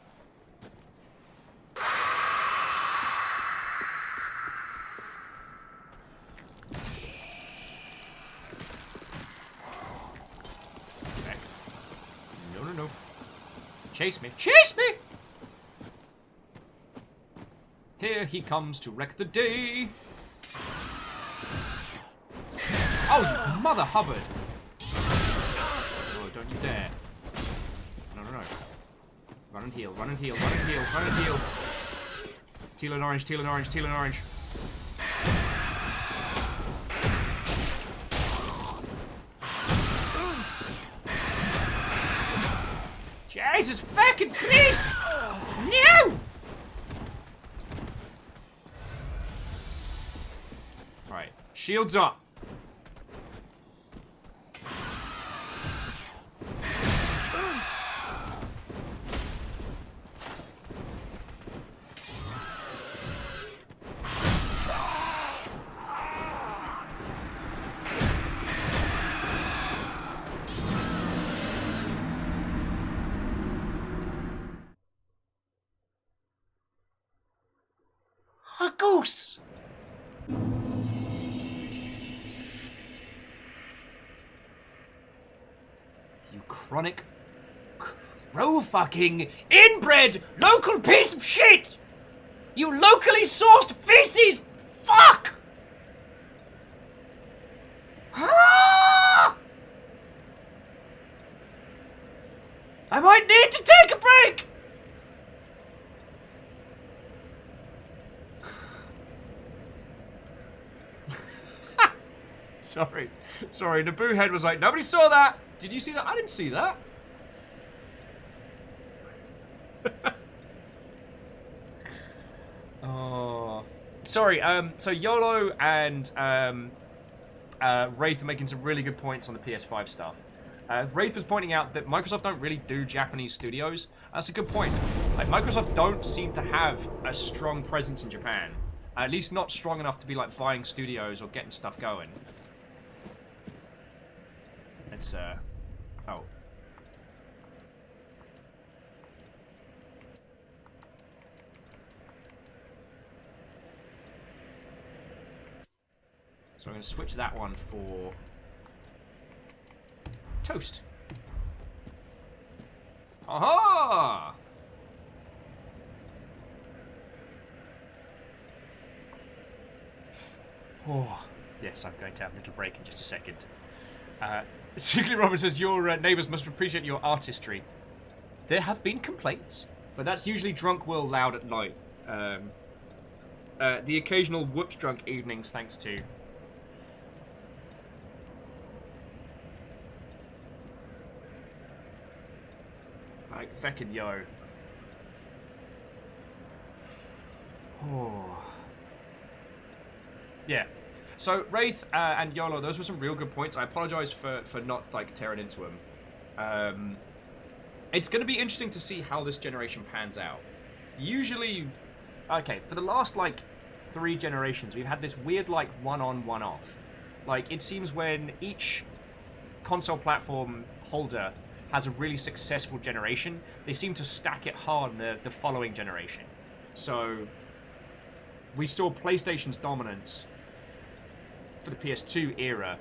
Heck. No. Chase me. Chase me! Here he comes to wreck the day. Oh, you mother Hubbard! Oh, don't you dare. No. Run and heal, run and heal, run and heal, run and heal. Teal and orange, teal and orange, teal and orange. Jesus fucking Christ! No! Alright, shields up. A goose! You chronic, crow-fucking, inbred, local piece of shit! You locally sourced feces! Fuck! Ah! I might need to take a break! Sorry, Naboo Head was like, nobody saw that! Did you see that? I didn't see that. Oh. Sorry, so YOLO and Wraith are making some really good points on the PS5 stuff. Wraith was pointing out that Microsoft don't really do Japanese studios. That's a good point. Like, Microsoft don't seem to have a strong presence in Japan. At least not strong enough to be like buying studios or getting stuff going. Let's oh. So I'm going to switch that one for toast. Aha! Oh, yes, I'm going to have a little break in just a second. Secretly Robin says, your neighbours must appreciate your artistry. There have been complaints, but that's usually drunk Will loud at night. The occasional whoops drunk evenings, thanks to... like, feckin' yo. Oh... Yeah. So, Wraith and YOLO, those were some real good points. I apologize for not, like, tearing into them. It's going to be interesting to see how this generation pans out. Usually... Okay, for the last, like, 3 generations, we've had this weird, like, one-on, one-off. Like, it seems when each console platform holder has a really successful generation, they seem to stack it hard in the following generation. So, we saw PlayStation's dominance for the PS2 era,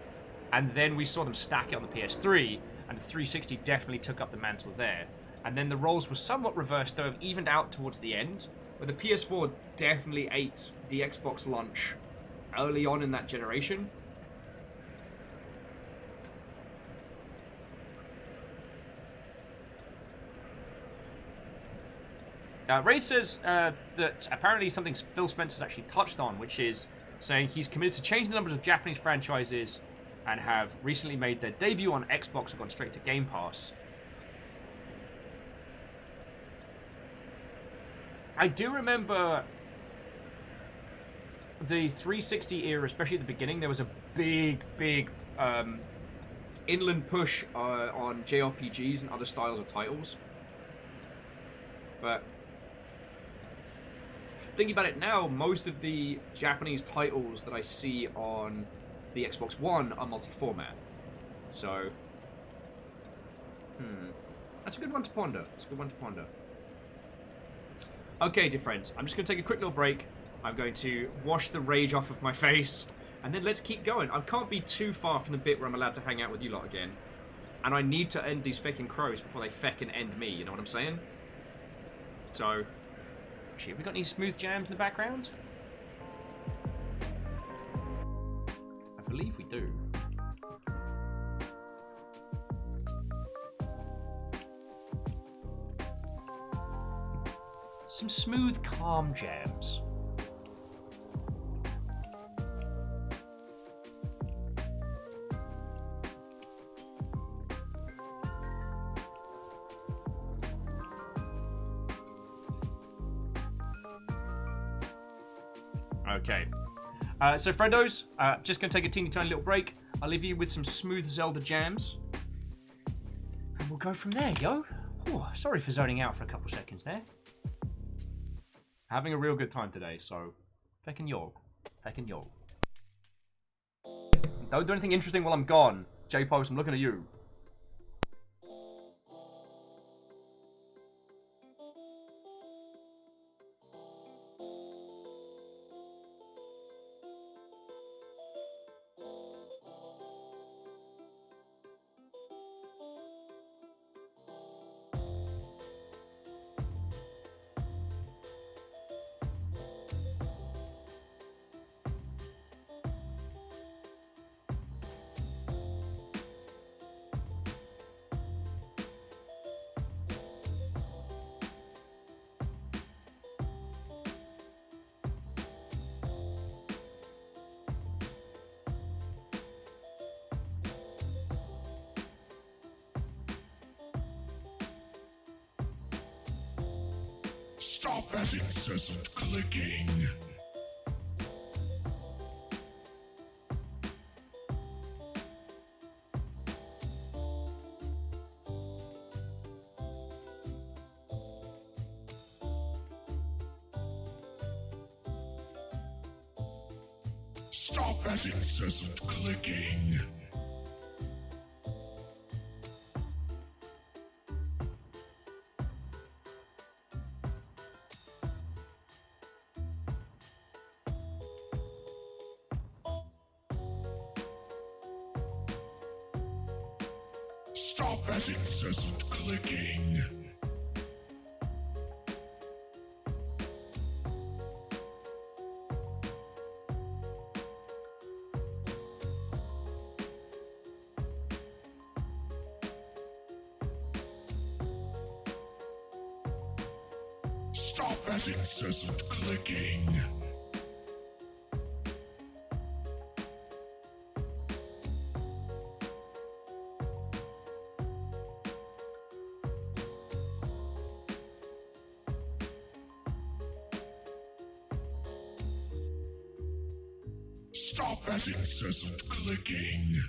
and then we saw them stack it on the PS3, and the 360 definitely took up the mantle there. And then the roles were somewhat reversed, though, evened out towards the end, where the PS4 definitely ate the Xbox lunch early on in that generation. Ray says that apparently something Phil Spencer's actually touched on, which is saying he's committed to change the numbers of Japanese franchises and have recently made their debut on Xbox or gone straight to Game Pass. I do remember the 360 era, especially at the beginning, there was a big inland push on JRPGs and other styles of titles. But thinking about it now, most of the Japanese titles that I see on the Xbox One are multi-format. So, that's a good one to ponder. It's a good one to ponder. Okay, dear friends, I'm just going to take a quick little break. I'm going to wash the rage off of my face, and then let's keep going. I can't be too far from the bit where I'm allowed to hang out with you lot again. And I need to end these feckin' crows before they feckin' end me, you know what I'm saying? So... Have we got any smooth jams in the background? I believe we do. Some smooth, calm jams. Okay. So, friendos, just going to take a teeny tiny little break. I'll leave you with some smooth Zelda jams. And we'll go from there, yo. Whew, sorry for zoning out for a couple seconds there. Having a real good time today, so feckin' yo. Feckin' yo. Don't do anything interesting while I'm gone. J-Post, I'm looking at you. Stop that incessant clicking. Stop that incessant clicking. Stop that incessant clicking. Stop that incessant clicking. Stop that incessant clicking.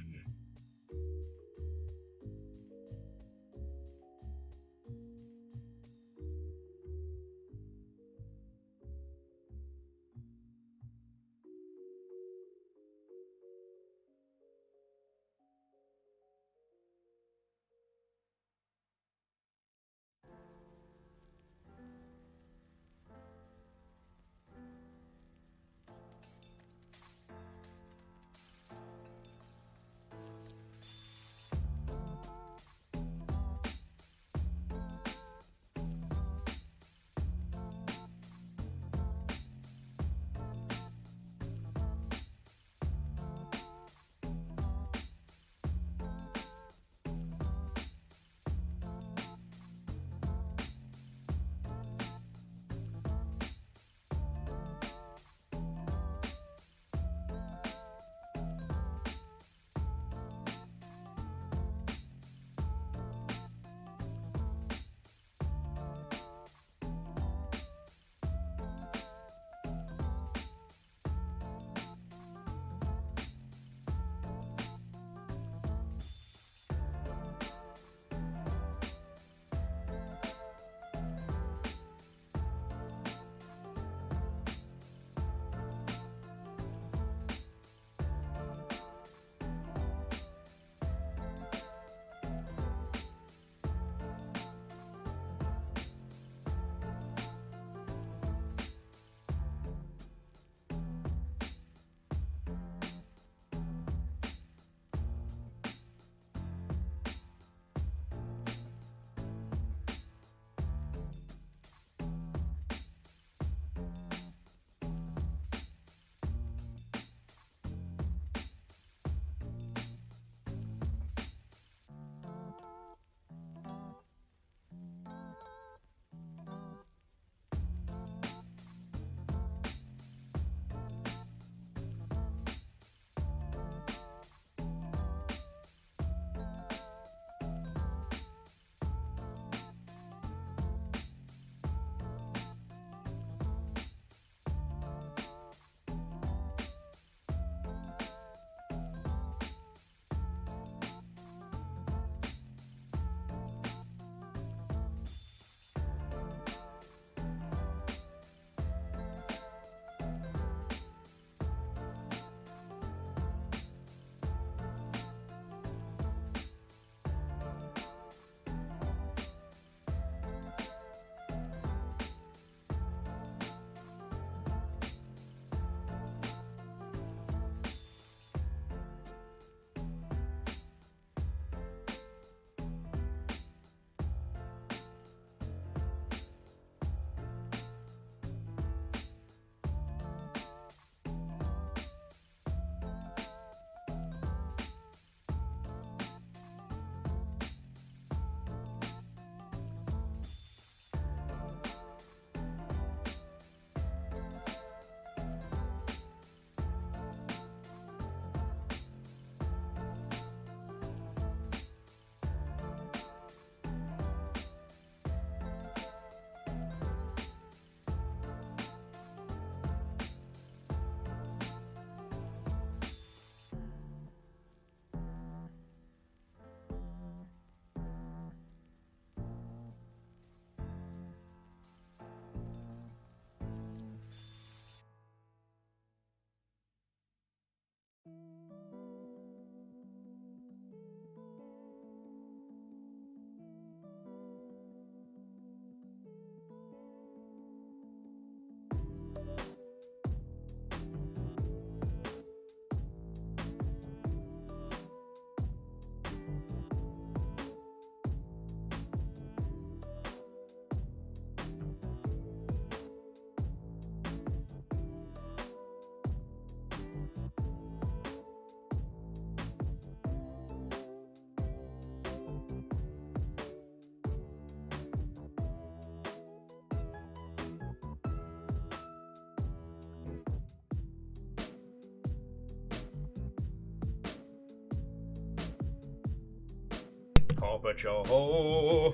butcher. Oh.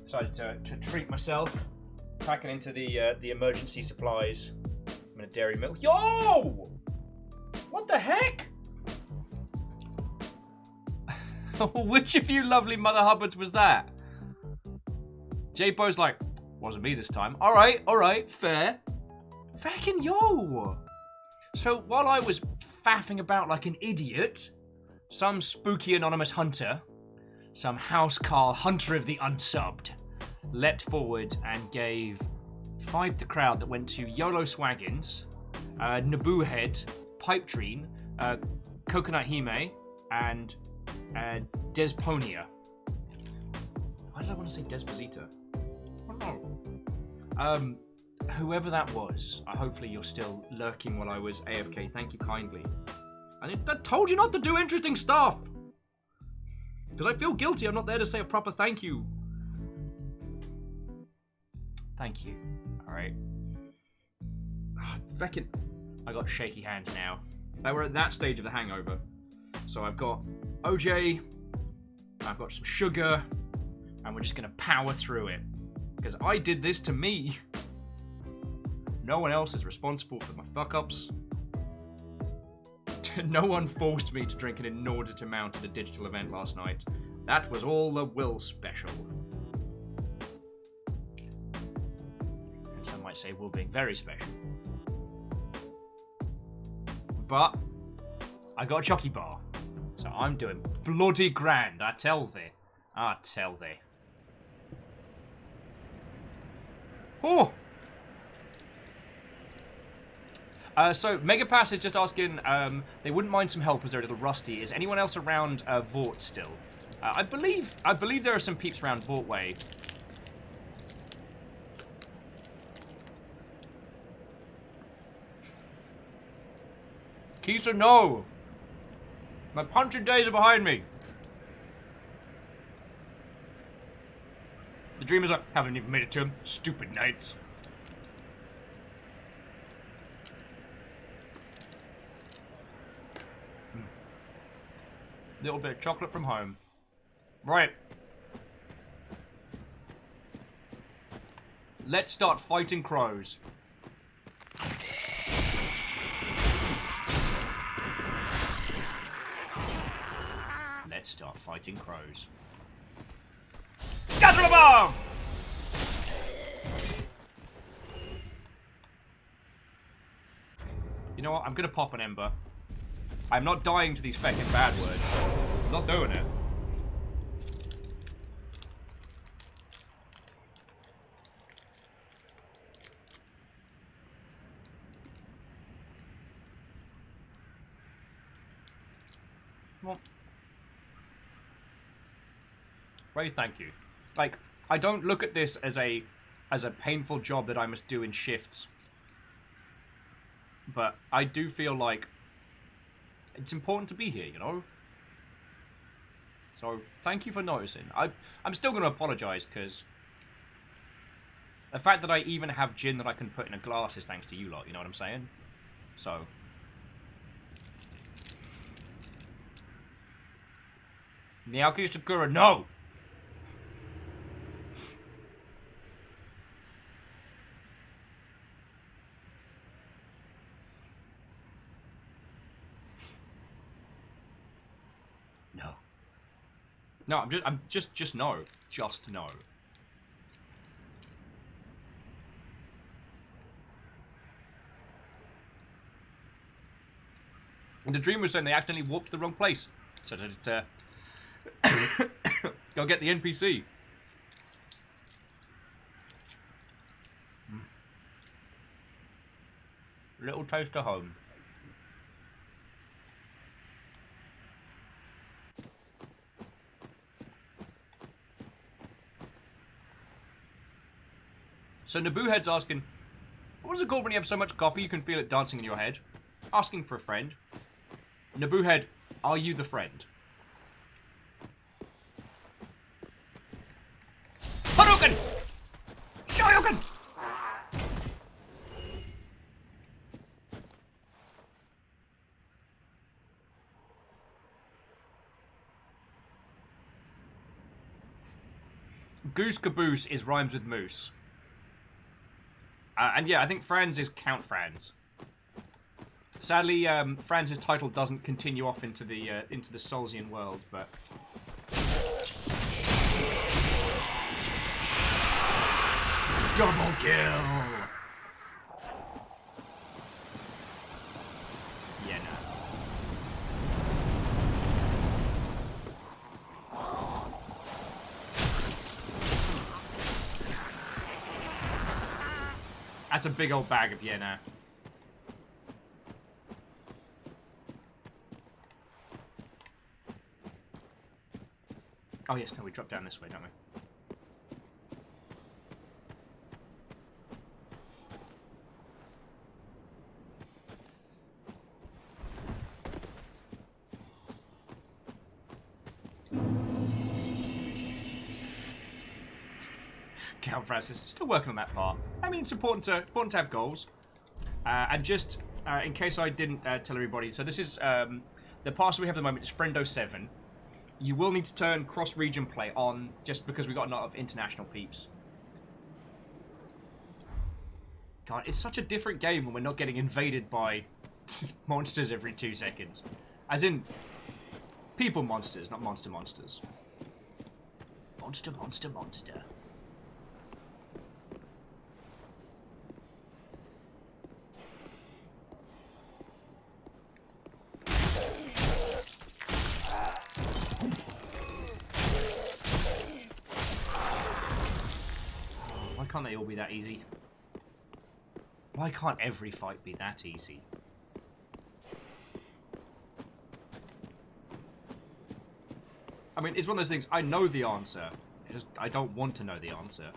Decided to treat myself. Packing into the emergency supplies. I'm in a dairy milk. Yo! What the heck? Which of you lovely Mother Hubbards was that? J-Bo's like, wasn't me this time. Alright, fair. Fucking yo! So while I was faffing about like an idiot, some spooky anonymous hunter, some housecarl hunter of the unsubbed, leapt forward and gave 5 the crowd that went to YOLO Swaggins, Naboo Head, Pipe Dream, Coconut Hime, and Desponia. Why did I want to say Desposita? I don't know. Whoever that was, hopefully you're still lurking while I was AFK. Thank you kindly. I told you not to do interesting stuff! Because I feel guilty, I'm not there to say a proper thank you. Thank you. Alright. Feckin'. I got shaky hands now. We're at that stage of the hangover. So I've got OJ, I've got some sugar, and we're just gonna power through it. Because I did this to me. No one else is responsible for my fuck-ups. No one forced me to drink it in order to mount at a digital event last night. That was all the Will special. And some might say Will being very special. But I got a chocky bar. So I'm doing bloody grand, I tell thee. I tell thee. Oh! So Megapass is just asking, they wouldn't mind some help as they're a little rusty. Is anyone else around Vort still? I believe there are some peeps around Vort Way. Keisa, no! My punching days are behind me. The dreamers haven't even made it to him. Stupid knights. Little bit of chocolate from home. Right. Let's start fighting crows. Let's start fighting crows. Scatter above! You know what? I'm gonna pop an ember. I'm not dying to these fucking bad words. I'm not doing it. Well, Ray, thank you. Like, I don't look at this as a painful job that I must do in shifts. But I do feel like it's important to be here, you know? So, thank you for noticing. I'm still going to apologise, because the fact that I even have gin that I can put in a glass is thanks to you lot, you know what I'm saying? So. Naoki Sakura, no! No. No, I'm just no. Just no. And the dream was saying they accidentally walked to the wrong place. So to go get the NPC. Little taste of home. So Naboo Head's asking, what is it called when you have so much coffee you can feel it dancing in your head? Asking for a friend. Naboo Head, are you the friend? Hadouken! Shoryuken! Goose Caboose is rhymes with moose. And yeah, I think Franz is Count Franz. Sadly, Franz's title doesn't continue off into the Solzian world, but double kill. Yeah, no. That's a big old bag of Yenna. Oh yes, no, we drop down this way, don't we? Count Francis still working on that part. I mean, it's important to have goals. And just in case I didn't tell everybody, so this is the pass we have at the moment is Friendo 7. You will need to turn cross-region play on just because we got a lot of international peeps. God, it's such a different game when we're not getting invaded by monsters every 2 seconds. As in, people monsters, not monsters. Monster. Why can't they all be that easy? Why can't every fight be that easy? I mean, it's one of those things, I know the answer. I don't want to know the answer.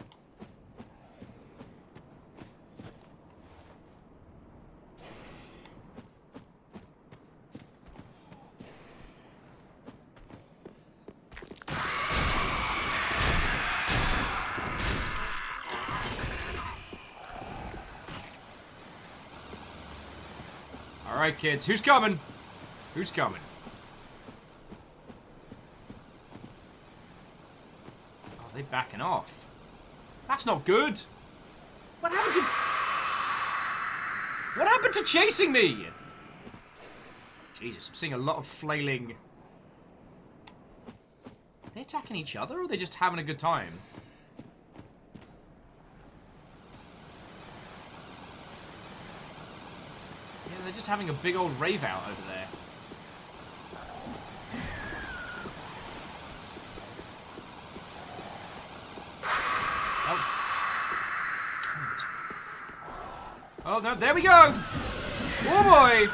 Alright, kids. Who's coming? Who's coming? Oh, they're backing off. That's not good. What happened to chasing me? Jesus, I'm seeing a lot of flailing. Are they attacking each other, or are they just having a good time? They're just having a big old rave out over there. Oh no, there we go! Oh boy!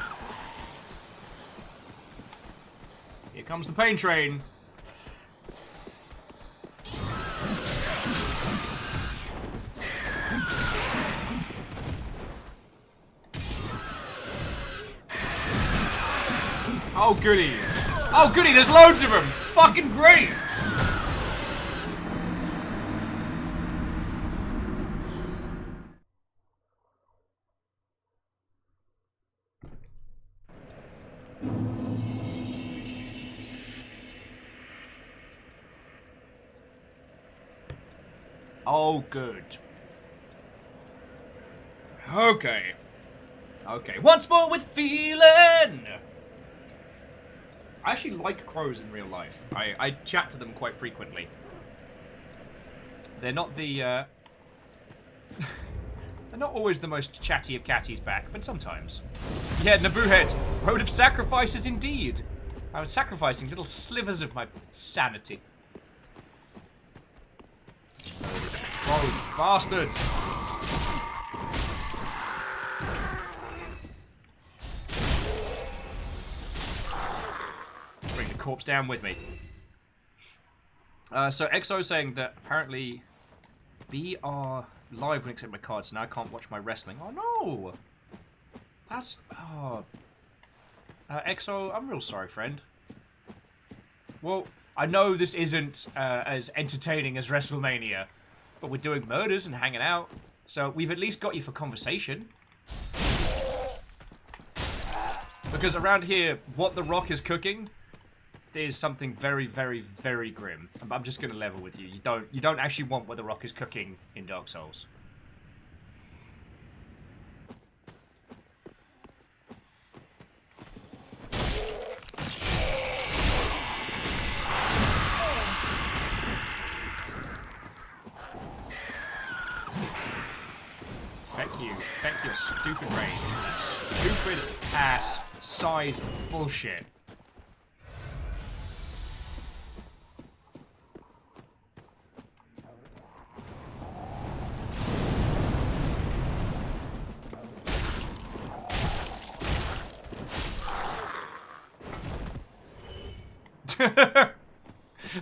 Here comes the pain train. Oh goody. Oh goody, there's loads of them! Fucking great! Oh, good. Okay. Okay, once more with feeling! I actually like crows in real life. I chat to them quite frequently. They're not the, they're not always the most chatty of catties back, but sometimes. Yeah, Naboo Head. Road of sacrifices indeed. I was sacrificing little slivers of my sanity. Oh, bastards! Bring the corpse down with me. So XO saying that apparently BR live when accept my cards, now I can't watch my wrestling. Oh no! That's XO, I'm real sorry, friend. Well, I know this isn't as entertaining as WrestleMania, but we're doing murders and hanging out, so we've at least got you for conversation. Because around here, what The Rock is cooking there's something very, very, very grim. I'm just gonna level with you. You don't actually want what the Rock is cooking in Dark Souls. Feck your stupid range. Stupid ass side bullshit.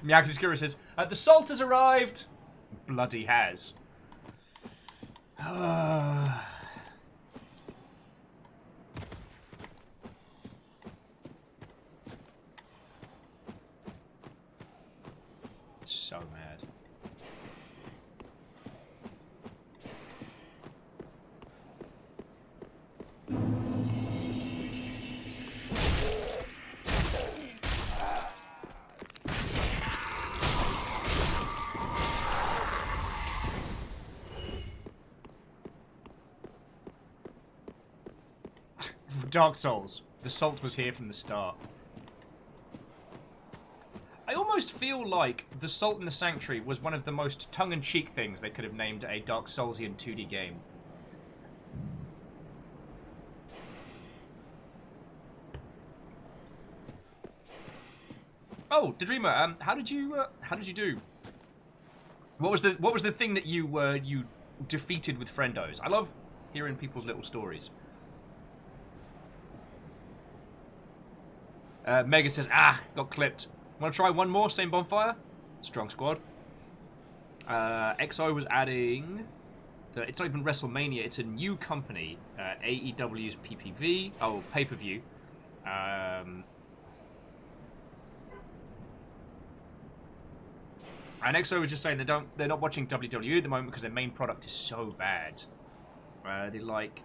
Miyagi says, the salt has arrived. Bloody has. So mad. Dark Souls. The salt was here from the start. I almost feel like the Salt in the Sanctuary was one of the most tongue-in-cheek things they could have named a Dark Soulsian 2D game. Oh, Dreamer, how did you do? What was the thing that you defeated with friendos? I love hearing people's little stories. Mega says, got clipped. Want to try one more? Same bonfire? Strong squad. XO was adding... It's not even WrestleMania. It's a new company. AEW's PPV. Oh, pay-per-view. And XO was just saying they're not watching WWE at the moment because their main product is so bad. They like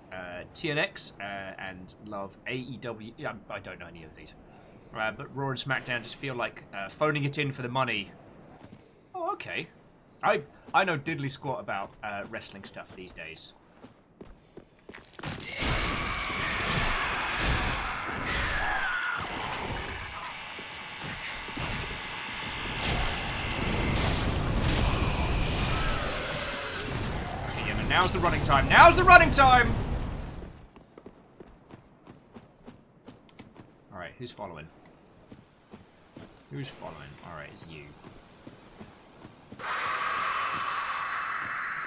TNX and love AEW. Yeah, I don't know any of these. But Raw and SmackDown just feel like phoning it in for the money. Oh, okay. I know diddly squat about wrestling stuff these days. Yeah, but now's the running time. Now's the running time! Alright, who's following? Who's following? Alright, it's you.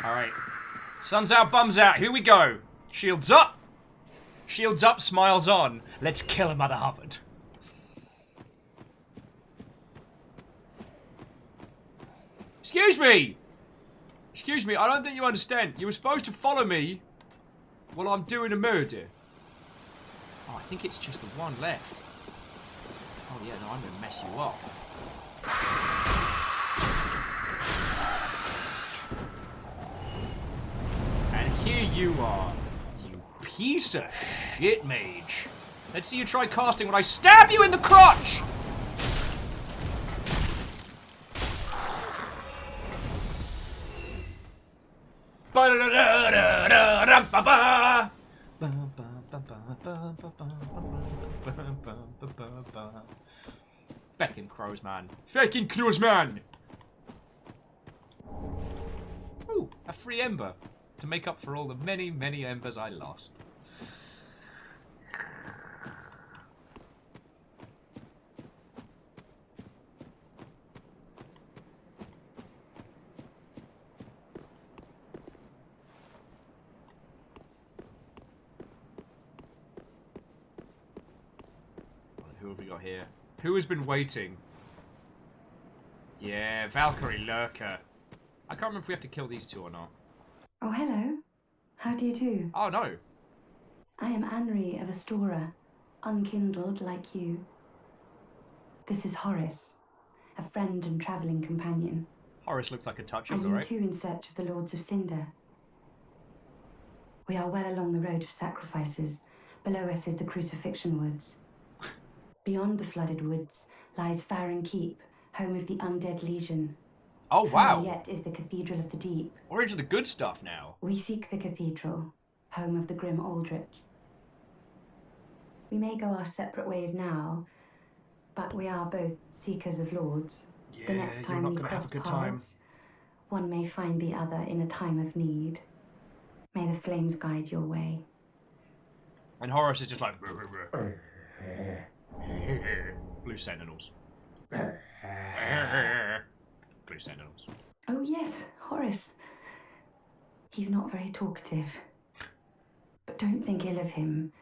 Alright. Sun's out, bums out. Here we go. Shields up. Shields up, smiles on. Let's kill him, Mother Hubbard. Excuse me! Excuse me, I don't think you understand. You were supposed to follow me while I'm doing a murder. Oh, I think it's just the one left. Oh yeah, no, I'm gonna mess you up. And here you are, you piece of shit mage. Let's see you try casting when I stab you in the crotch! Feckin' crows, man. Feckin' crows, man! Ooh, a free ember. To make up for all the many, many embers I lost. Who have we got here? Who has been waiting? Yeah, Valkyrie Lurker. I can't remember if we have to kill these two or not. Oh, hello. How do you do? Oh, no. I am Anri of Astora, unkindled like you. This is Horace, a friend and travelling companion. Horace looks like a touch Are of the you right. too in search of the Lords of Cinder? We are well along the road of sacrifices. Below us is the Crucifixion Woods. Beyond the flooded woods lies Farron Keep, home of the undead legion. Oh, wow. Further yet is the Cathedral of the Deep. We're into the good stuff now. We seek the cathedral, home of the grim Aldrich. We may go our separate ways now, but we are both seekers of lords. Yeah, the next time you're not we gonna have cross a good paths, time. one may find the other in a time of need. May the flames guide your way. And Horace is just like... Blue Sentinels. Blue Sentinels. Oh yes, Horace. He's not very talkative. But don't think ill of him.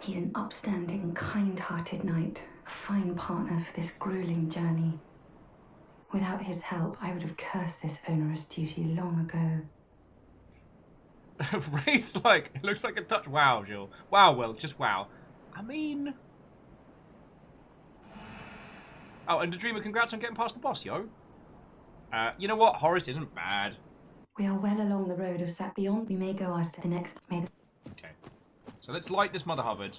He's an upstanding, kind-hearted knight, a fine partner for this grueling journey. Without his help, I would have cursed this onerous duty long ago. Wraith's like, it looks like a touch. Wow, Jill. Wow, Will, just wow. I mean... Oh, and the Dreamer, congrats on getting past the boss, yo. You know what? Horace isn't bad. We are well along the road of Sat Beyond. We may go our the next. Okay. So let's light this Mother Hubbard.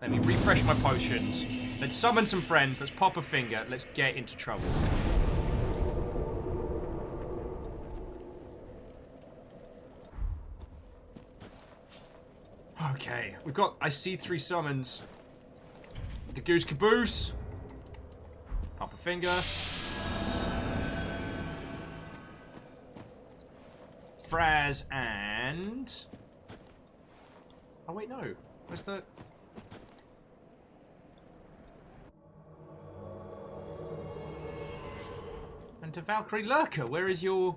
Let me refresh my potions. Let's summon some friends. Let's pop a finger. Let's get into trouble. Okay. We've got... I see 3 summons. The Goose Caboose. Pop a finger. Fraz and... Oh, wait, no. Where's the... And to Valkyrie Lurker, where's your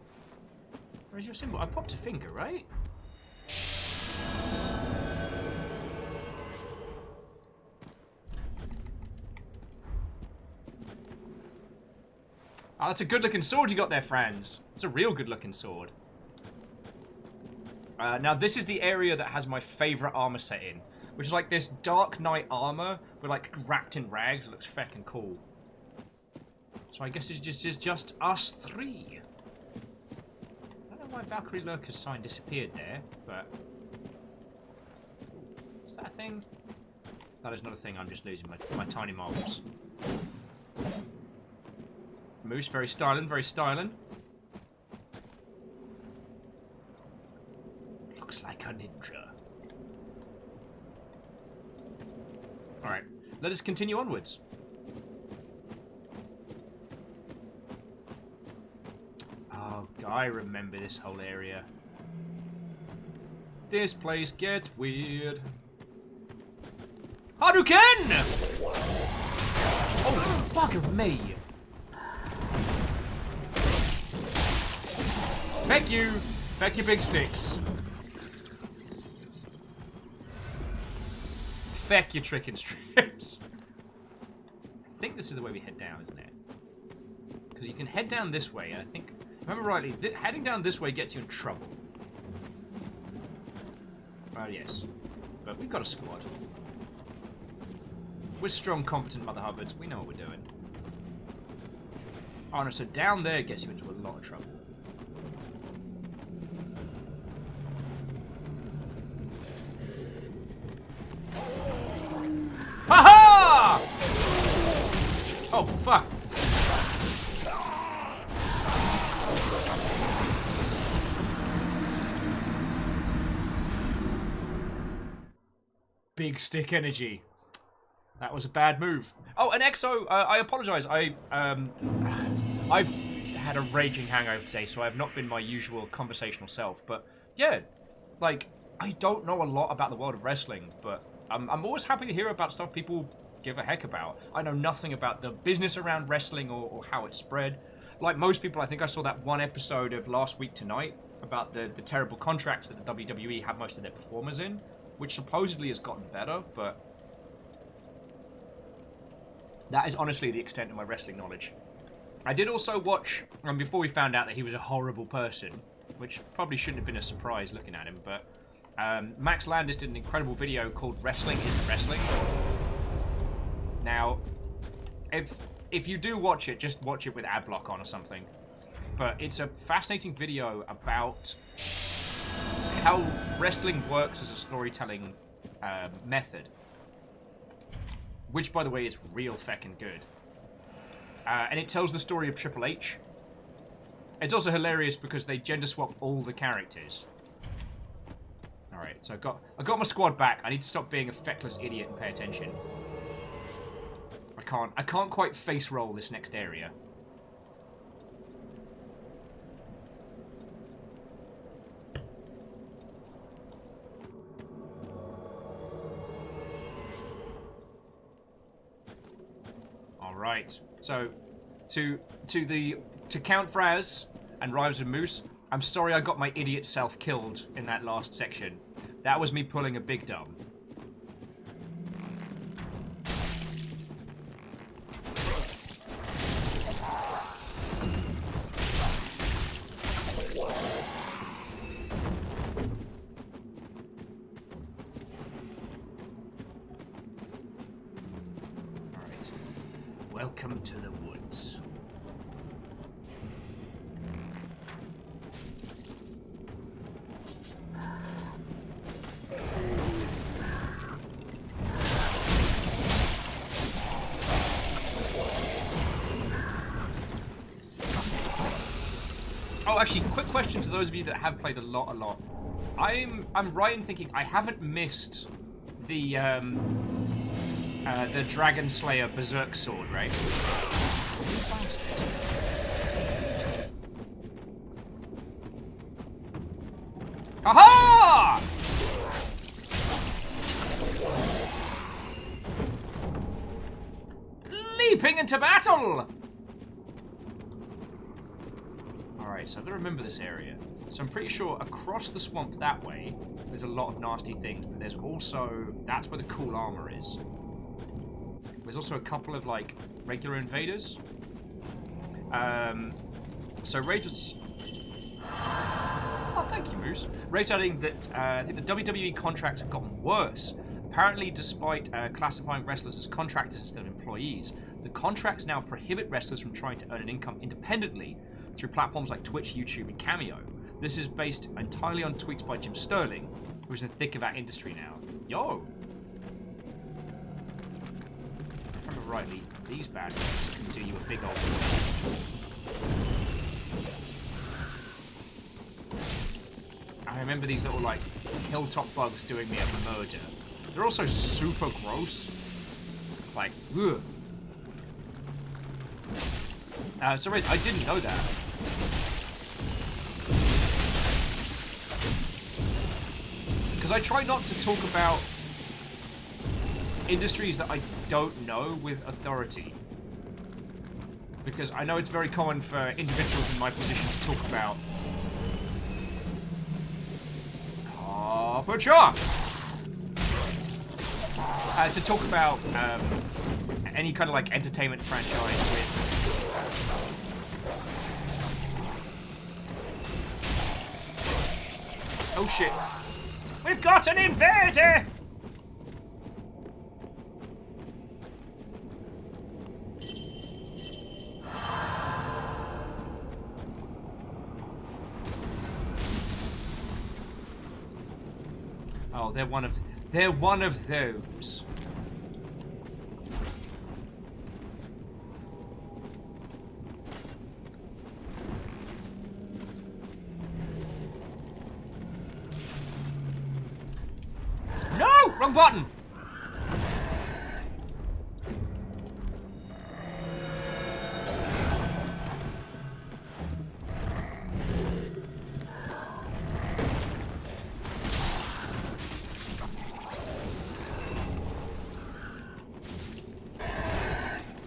symbol? I popped a finger, right? Oh, that's a good-looking sword you got there, Franz. It's a real good-looking sword. Now, this is the area that has my favourite armor set in, which is like this Dark Knight armor, but like wrapped in rags. It looks feckin' cool. So I guess it's just us 3. I don't know why Valkyrie Lurker's sign disappeared there, but... Is that a thing? That is not a thing, I'm just losing my tiny marbles. Moose, very styling, very styling. Looks like a ninja. Alright, let us continue onwards. Oh, I remember this whole area. This place gets weird. Hadouken! Oh, fuck me! Thank you! Thank you, big sticks. Feck your trick and strips. I think this is the way we head down, isn't it? Because you can head down this way, and I think, if I remember rightly, heading down this way gets you in trouble. Yes. But we've got a squad. We're strong, competent Mother Hubbards. We know what we're doing. Oh no, so down there gets you into a lot of trouble. Ha-ha! Oh, fuck. Big stick energy. That was a bad move. Oh, and Exo, I apologize. I've had a raging hangover today, so I've not been my usual conversational self. But yeah, like, I don't know a lot about the world of wrestling, but I'm always happy to hear about stuff people give a heck about. I know nothing about the business around wrestling or how it's spread. Like most people, I think I saw that one episode of Last Week Tonight about the terrible contracts that the WWE have most of their performers in, which supposedly has gotten better, but that is honestly the extent of my wrestling knowledge. I did also watch, before we found out that he was a horrible person, which probably shouldn't have been a surprise looking at him, but Max Landis did an incredible video called Wrestling Isn't Wrestling. Now, if you do watch it, just watch it with ad block on or something. But it's a fascinating video about how wrestling works as a storytelling method. which, by the way, is real feckin' good. And it tells the story of Triple H. It's also hilarious because they gender swap all the characters. Alright, so I got my squad back. I need to stop being a feckless idiot and pay attention. I can't quite face roll this next area. Alright, so to Count Fraz and Rhymes and Moose, I'm sorry I got my idiot self killed in that last section. That was me pulling a big dumb. Alright. Welcome to the woods. Oh, actually, quick question to those of you that have played a lot. I'm right in thinking I haven't missed the Dragon Slayer Berserk sword, right? Aha! Leaping into battle! Alright, so I've got to remember this area. So I'm pretty sure across the swamp that way, there's a lot of nasty things, but there's also... That's where the cool armor is. There's also a couple of, like, regular invaders. So Raiders... Oh, thank you, Moose. Rage adding that I think the WWE contracts have gotten worse. Apparently, despite classifying wrestlers as contractors instead of employees, the contracts now prohibit wrestlers from trying to earn an income independently through platforms like Twitch, YouTube, and Cameo. This is based entirely on tweets by Jim Sterling, who is in the thick of that industry now. Yo! If I remember rightly, these bad boys can do you a big old... I remember these little, like, hilltop bugs doing me a murder. They're also super gross. Like, ugh. Sorry, I didn't know that. Because I try not to talk about industries that I don't know with authority. Because I know it's very common for individuals in my position to talk about Butcher! To talk about any kind of like entertainment franchise with oh shit. We've got an invader! Oh, they're one of those. No! Wrong button!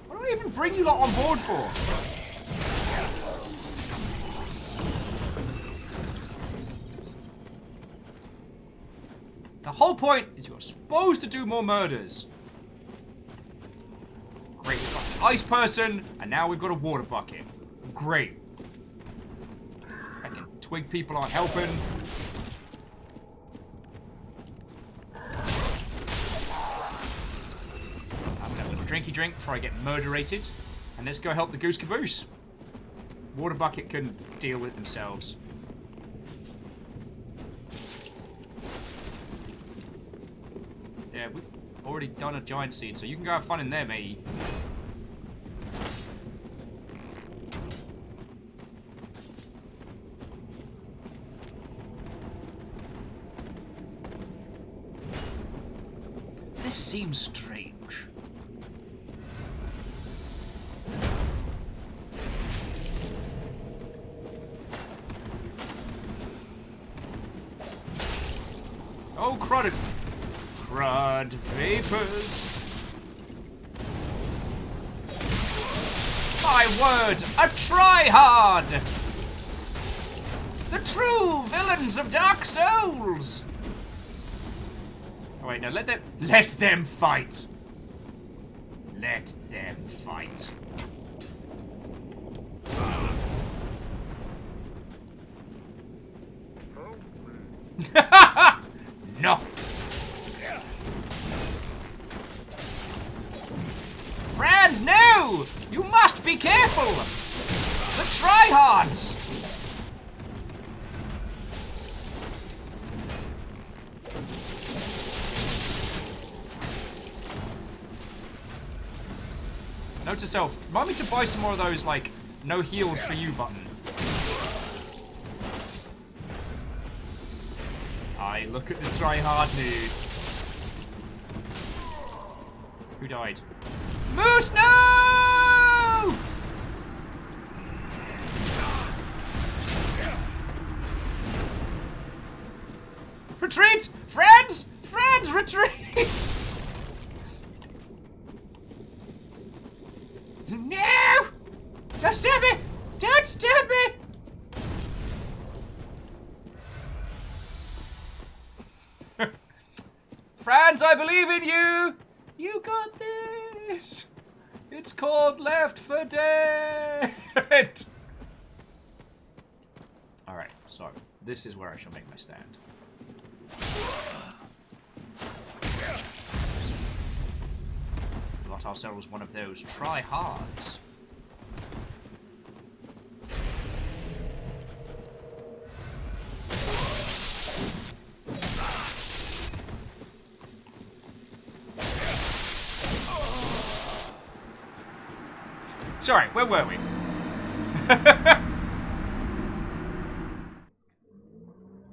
What do I even bring you lot on board for? The whole point is you're supposed to do more murders. Great, we've got an ice person, and now we've got a water bucket. Great. I can twig people aren't helping. I'm gonna have a little drinky drink before I get murderated. And let's go help the goose caboose. Water bucket can deal with it themselves. Yeah, already done a giant seed, so you can go have fun in there, mate. This seems strange. Oh, crud! Crud vapors. My word, a tryhard! The true villains of Dark Souls! Oh wait, no, let them fight. Let them fight. No! Friends, no! You must be careful! The tryhards! Note to self, remind me to buy some more of those, like, no heals for you button. I look at the tryhard nude. Who died? Moose, no! Retreat! Friends! Friends, retreat! No! Don't stab me! Don't stab me! Friends, I believe in you! You got this! It's called Left 4 Dead! Alright, so this is where I shall make my stand. We got ourselves one of those try-hards. Sorry, where were we?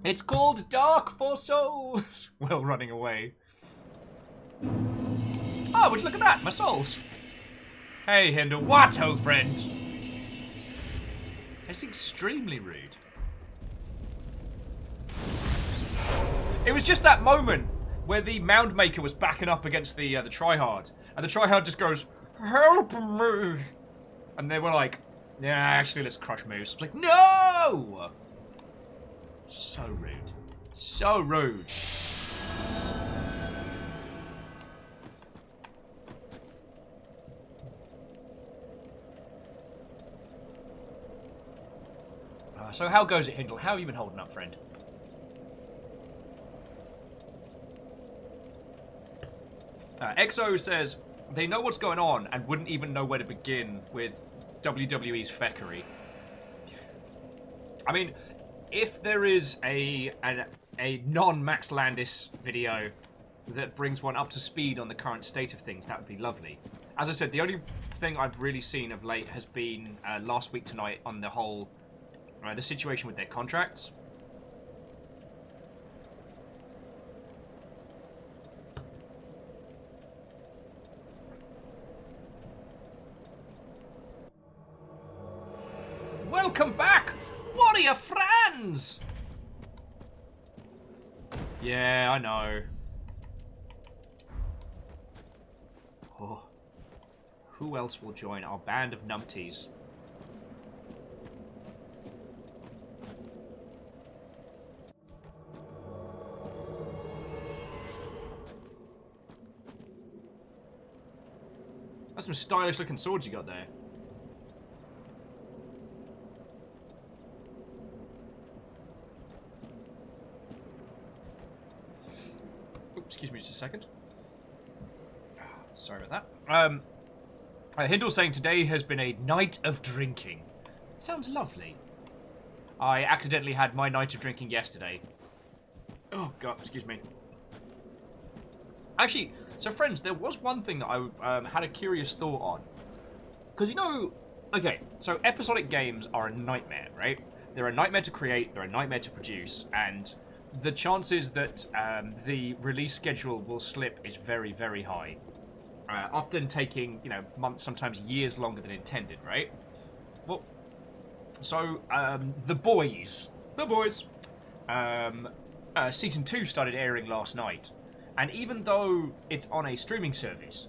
It's called Dark for Souls. Well, running away. Oh, would you look at that? My souls. Hey, Hindle. What, ho, friend? It's extremely rude. It was just that moment where the Mound Maker was backing up against the tryhard, and the tryhard just goes, "Help me!" And they were like, "Yeah, actually, let's crush Moose." I was like, "No!" So rude. So rude. So how goes it, Hindle? How have you been holding up, friend? XO says they know what's going on and wouldn't even know where to begin with WWE's feckery. I mean, if there is a non-Max Landis video that brings one up to speed on the current state of things, that would be lovely. As I said, the only thing I've really seen of late has been last week tonight on the whole the situation with their contracts. Welcome back, warrior friends! Yeah, I know. Oh. Who else will join our band of numpties? That's some stylish looking swords you got there. Oops, excuse me just a second. Sorry about that. Hindle's saying today has been a night of drinking. Sounds lovely. I accidentally had my night of drinking yesterday. Oh god, excuse me. Actually, So, friends, there was one thing that I had a curious thought on. Because, you know... Okay, so episodic games are a nightmare, right? They're a nightmare to create, they're a nightmare to produce, and the chances that the release schedule will slip is very, very high. Often taking, you know, months, sometimes years longer than intended, right? Well, so, The Boys. Season 2 started airing last night. And even though it's on a streaming service,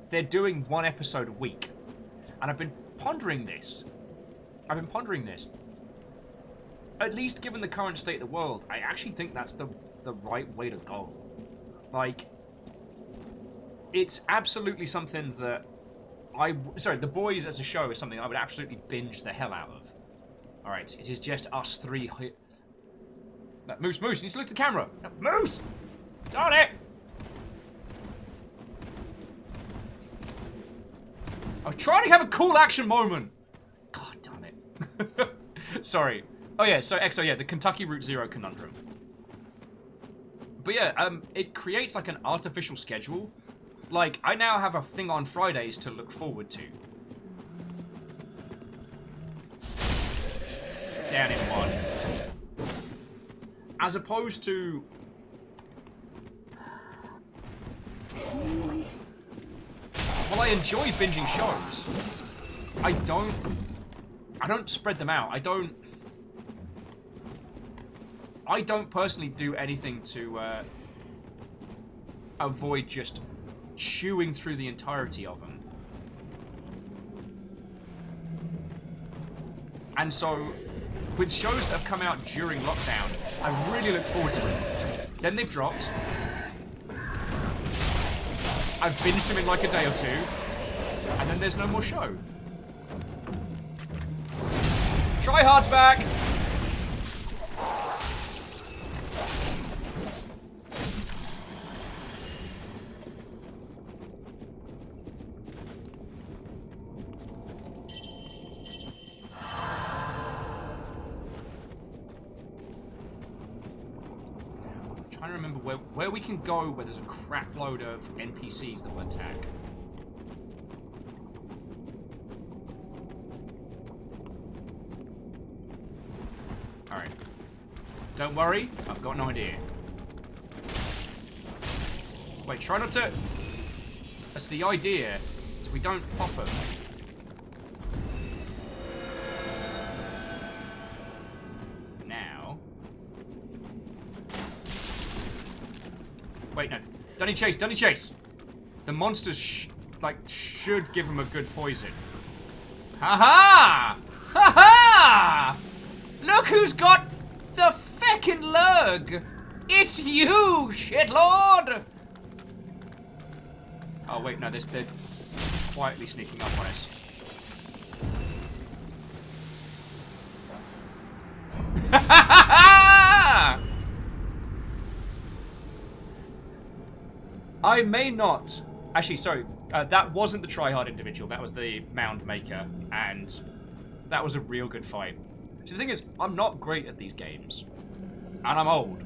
they're doing one episode a week. And I've been pondering this. At least given the current state of the world, I actually think that's the right way to go. Like, it's absolutely something that The Boys as a show is something I would absolutely binge the hell out of. Alright, it is just us three. Moose, you need to look at the camera. Moose! Darn it! I was trying to have a cool action moment. God damn it. Sorry. Oh yeah, so EXO, yeah, the Kentucky Route Zero conundrum. But yeah, it creates like an artificial schedule. Like, I now have a thing on Fridays to look forward to. Down in one. As opposed to... Well, I enjoy binging shows. I don't spread them out. I don't personally do anything to avoid just chewing through the entirety of them. And so, with shows that have come out during lockdown, I really look forward to it. Then they've dropped. I've binged them in like a day or two, and then there's no more show. Try Hard's back! I'm trying to remember where we can go where there's a crap load of NPCs that will attack. Alright. Don't worry, I've got no idea. Wait, try not to... That's the idea, so we don't pop them. Now... Wait, no. Dunny chase! The monsters should give him a good poison. Ha-ha! Ha-ha! Look who's got the feckin' lurg! It's you, shitlord! Oh wait, no, they're quietly sneaking up on us. I may not... Actually, sorry. That wasn't the tryhard individual. That was the mound maker. And that was a real good fight. So the thing is, I'm not great at these games. And I'm old.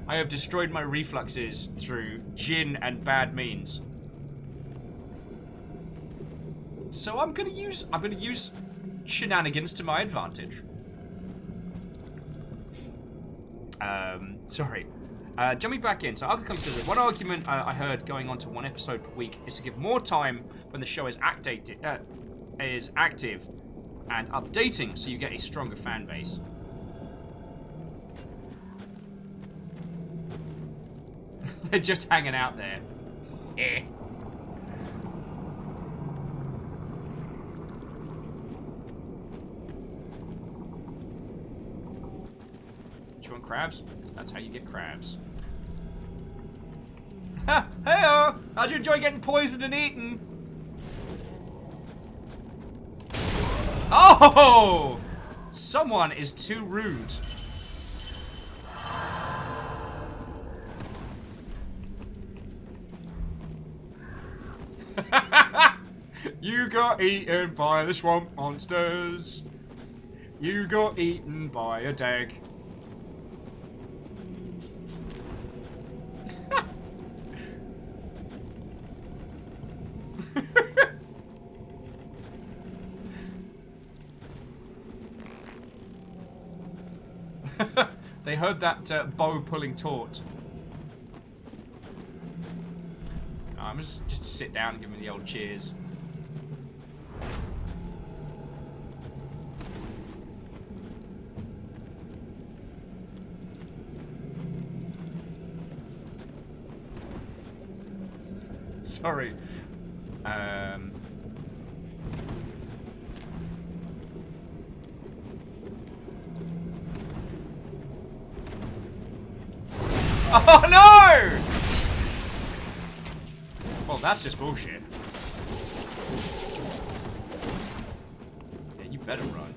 I have destroyed my reflexes through gin and bad means. So I'm gonna use shenanigans to my advantage. Sorry. Jumping back in, so Alcoholic says that one argument I heard going on to one episode per week is to give more time when the show is active and updating so you get a stronger fan base. They're just hanging out there. Eh. Do you want crabs? That's how you get crabs. Ha! Hey-oh! How'd you enjoy getting poisoned and eaten? Oh! Someone is too rude. You got eaten by the swamp monsters. You got eaten by a dag. They heard that bow pulling taut. I'm just sit down and give me the old cheers. Sorry. Oh no! Well, that's just bullshit. Yeah, you better run.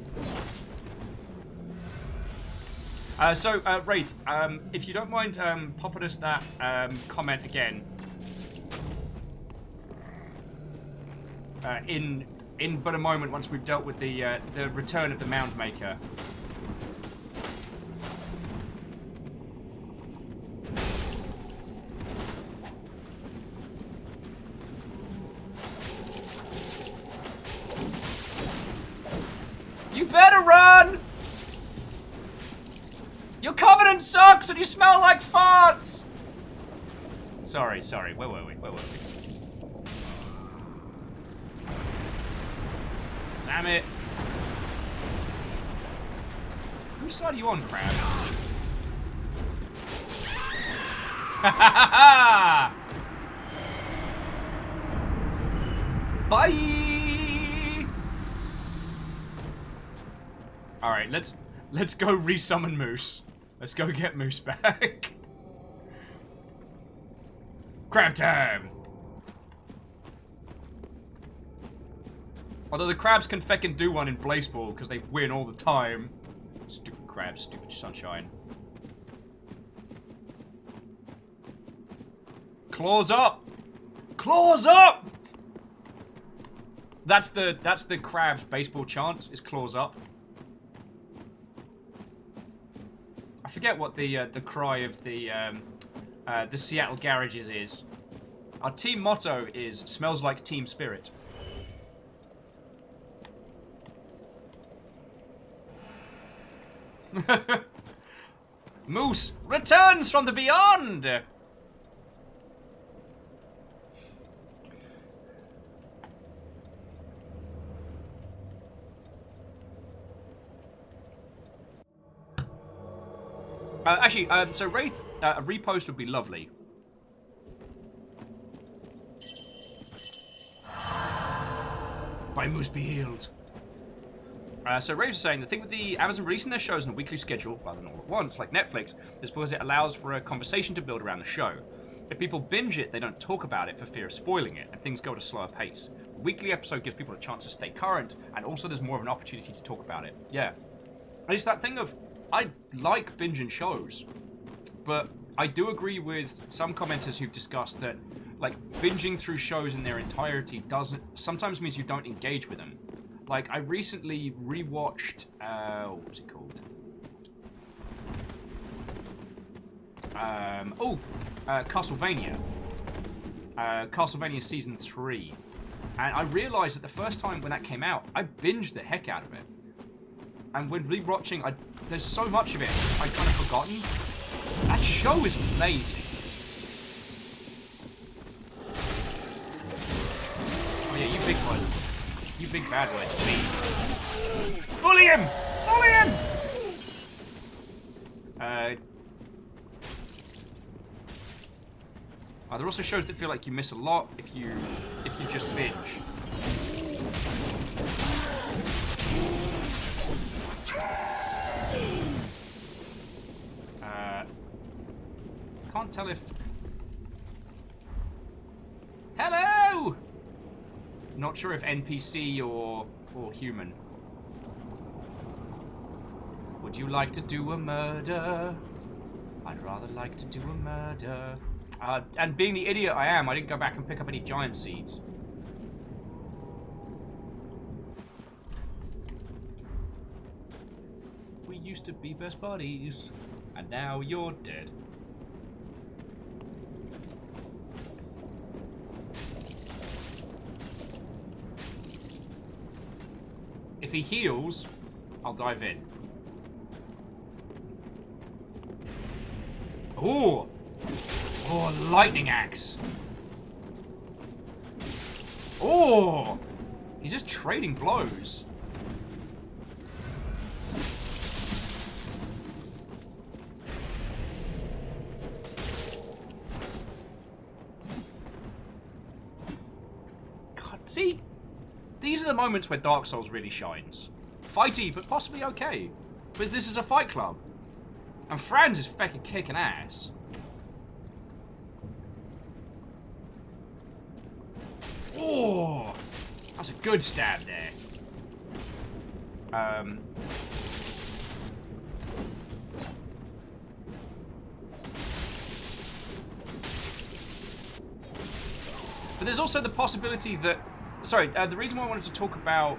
Wraith, if you don't mind popping us that comment again. In but a moment once we've dealt with the return of the Mound Maker. You better run! Your covenant sucks and you smell like farts! Sorry, where were we? Damn it. Whose side are you on, Crab? Bye! Alright, let's go resummon Moose. Let's go get Moose back. Crab time! Although the crabs can feckin' do one in Blazeball because they win all the time. Stupid crabs, stupid sunshine. Claws up! Claws up! That's the crab's baseball chant, is claws up. I forget what the cry of the Seattle Garages is. Our team motto is smells like team spirit. Moose returns from the beyond! So Wraith, a repost would be lovely. By Moose be healed. So Raves is saying, the thing with the Amazon releasing their shows on a weekly schedule, rather than all at once, like Netflix, is because it allows for a conversation to build around the show. If people binge it, they don't talk about it for fear of spoiling it, and things go at a slower pace. The weekly episode gives people a chance to stay current, and also there's more of an opportunity to talk about it. Yeah. And it's that thing of, I like binging shows, but I do agree with some commenters who've discussed that, like, binging through shows in their entirety sometimes means you don't engage with them. Like, I recently rewatched, what was it called? Castlevania. Castlevania Season 3. And I realised that the first time when that came out, I binged the heck out of it. And when rewatching, there's so much of it I'd kind of forgotten. That show is amazing. Oh yeah, you big one. You big bad boy. Me. Bully him! Bully him! There are also shows that feel like you miss a lot if you just binge. Can't tell if... Hello! Not sure if NPC or human. Would you like to do a murder? I'd rather like to do a murder. And being the idiot I am, I didn't go back and pick up any giant seeds. We used to be best buddies, and now you're dead. If he heals, I'll dive in. Ooh. Oh, lightning axe. Oh. He's just trading blows. God, see? These are the moments where Dark Souls really shines. Fighty, but possibly okay. Because this is a fight club. And Franz is fucking kicking ass. Oh! That's a good stab there. But there's also the possibility that... Sorry, the reason why I wanted to talk about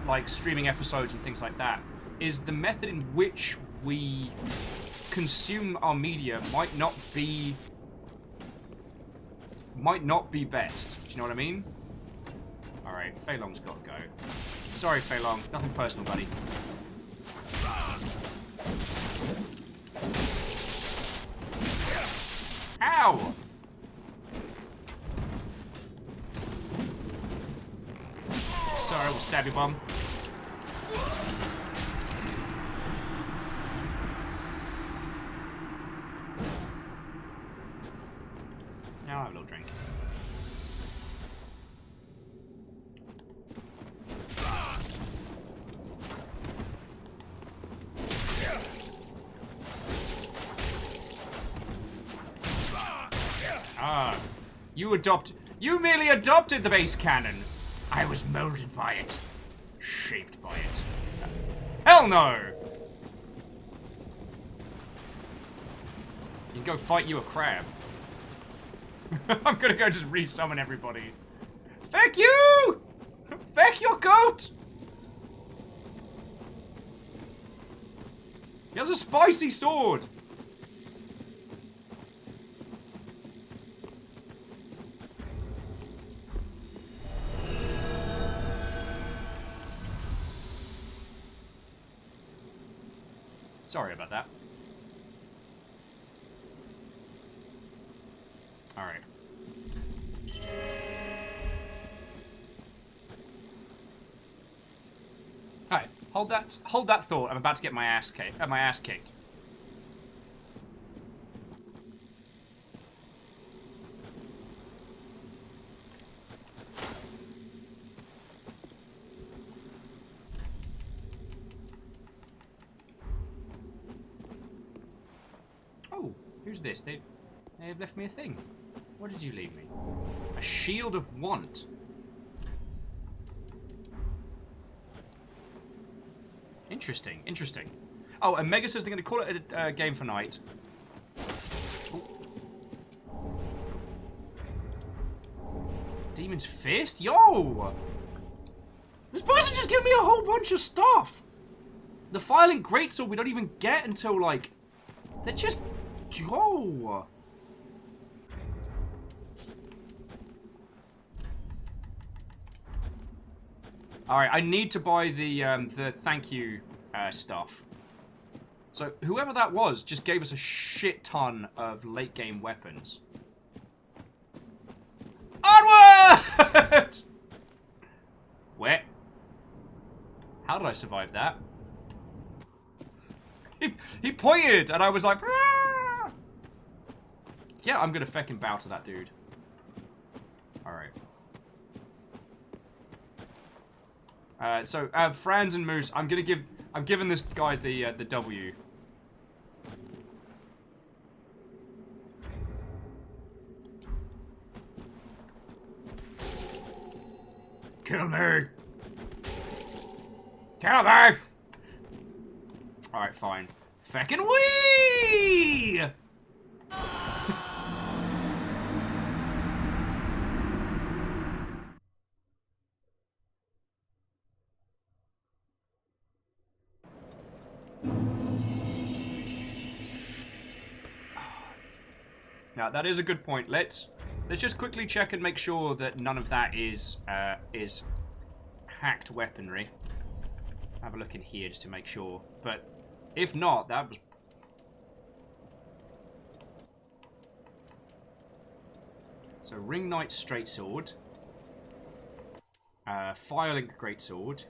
like streaming episodes and things like that is the method in which we consume our media might not be best. Do you know what I mean? Alright, Fei Long's got to go. Sorry, Fei Long. Nothing personal, buddy. Ow! Sorry, we'll stab you, bum. Now I'll have a little drink. Ah, you merely adopted the base cannon. I was molded by it. Shaped by it. Hell no! You can go fight you a crab. I'm gonna go just re-summon everybody. Feck you! Feck your goat! He has a spicy sword! Sorry about that. Alright. Alright, hold that thought. I'm about to get my ass kicked. Oh, who's this? They have left me a thing. What did you leave me? A shield of want. Interesting, interesting. Oh, and Mega says they're going to call it a game for night. Ooh. Demon's Fist? Yo! This person just gave me a whole bunch of stuff! The Filing Greatsword we don't even get until, like... They're just... Yo! Alright, I need to buy the thank you stuff. So, whoever that was just gave us a shit ton of late game weapons. Onward! Where? How did I survive that? He pointed, and I was like... Aah! Yeah, I'm gonna feckin' bow to that dude. Alright. So, Franz and Moose, I'm giving this guy the W. Kill me! Kill me! Alright, fine. Feckin' wee! Now, that is a good point. Let's just quickly check and make sure that none of that is hacked weaponry. Have a look in here just to make sure. But if not, that was... So Ring Knight Straight-Sword. Firelink Greatsword.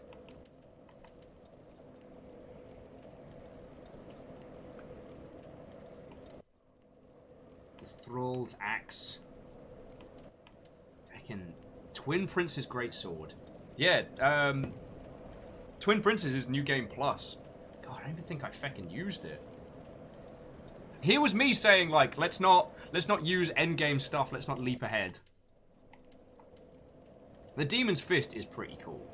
The Thrall's Axe. Fucking Twin Prince's Greatsword. Yeah, Twin Princes is New Game Plus. God, I don't even think I fucking used it. Here was me saying, like, let's not use endgame stuff, let's not leap ahead. The Demon's Fist is pretty cool.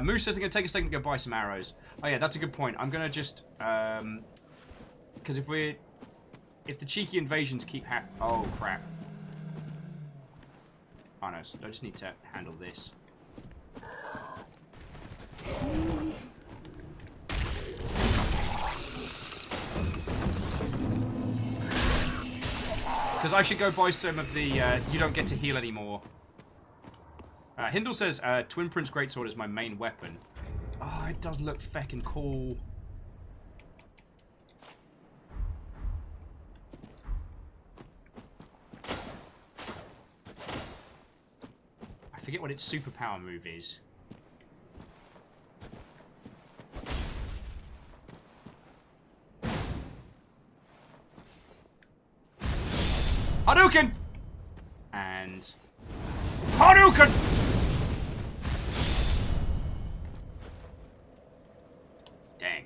Moose says I'm going to take a second to go buy some arrows. Oh yeah, that's a good point. I'm going to just, because if the cheeky invasions keep oh crap. Oh no, I just need to handle this. Because I should go buy some of the, you don't get to heal anymore. Hindle says, Twin Prince Greatsword is my main weapon. Oh, it does look feckin' cool. I forget what its superpower move is. Hadouken! And... Hadouken! Dang.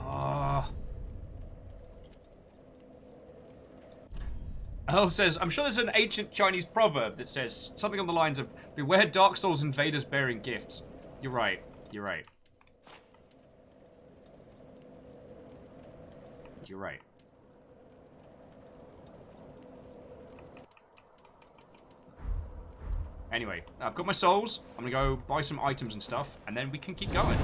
Oh. Earl says, I'm sure there's an ancient Chinese proverb that says something on the lines of, beware Dark Souls invaders bearing gifts. You're right. You're right. You're right. Anyway, I've got my souls. I'm gonna go buy some items and stuff, and then we can keep going.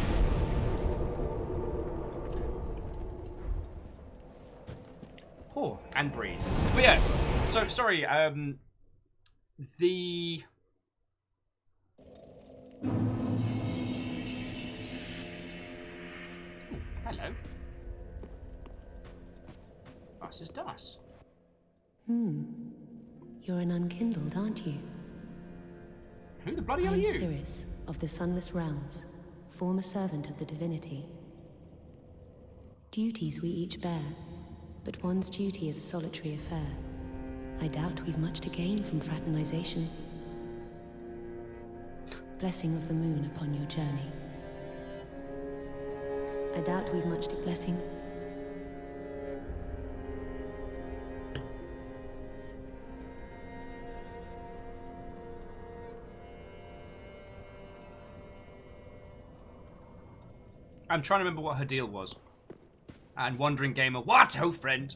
Oh, and breathe. But yeah, so, sorry, the... Ooh, hello. Das ist das. You're an unkindled, aren't you? Who the bloody I are am you? Cirrus, of the Sunless Realms, former servant of the divinity. Duties we each bear, but one's duty is a solitary affair. I doubt we've much to gain from fraternization. Blessing of the moon upon your journey. I doubt we've much to blessing. I'm trying to remember what her deal was. And Wandering Gamer, what, ho friend?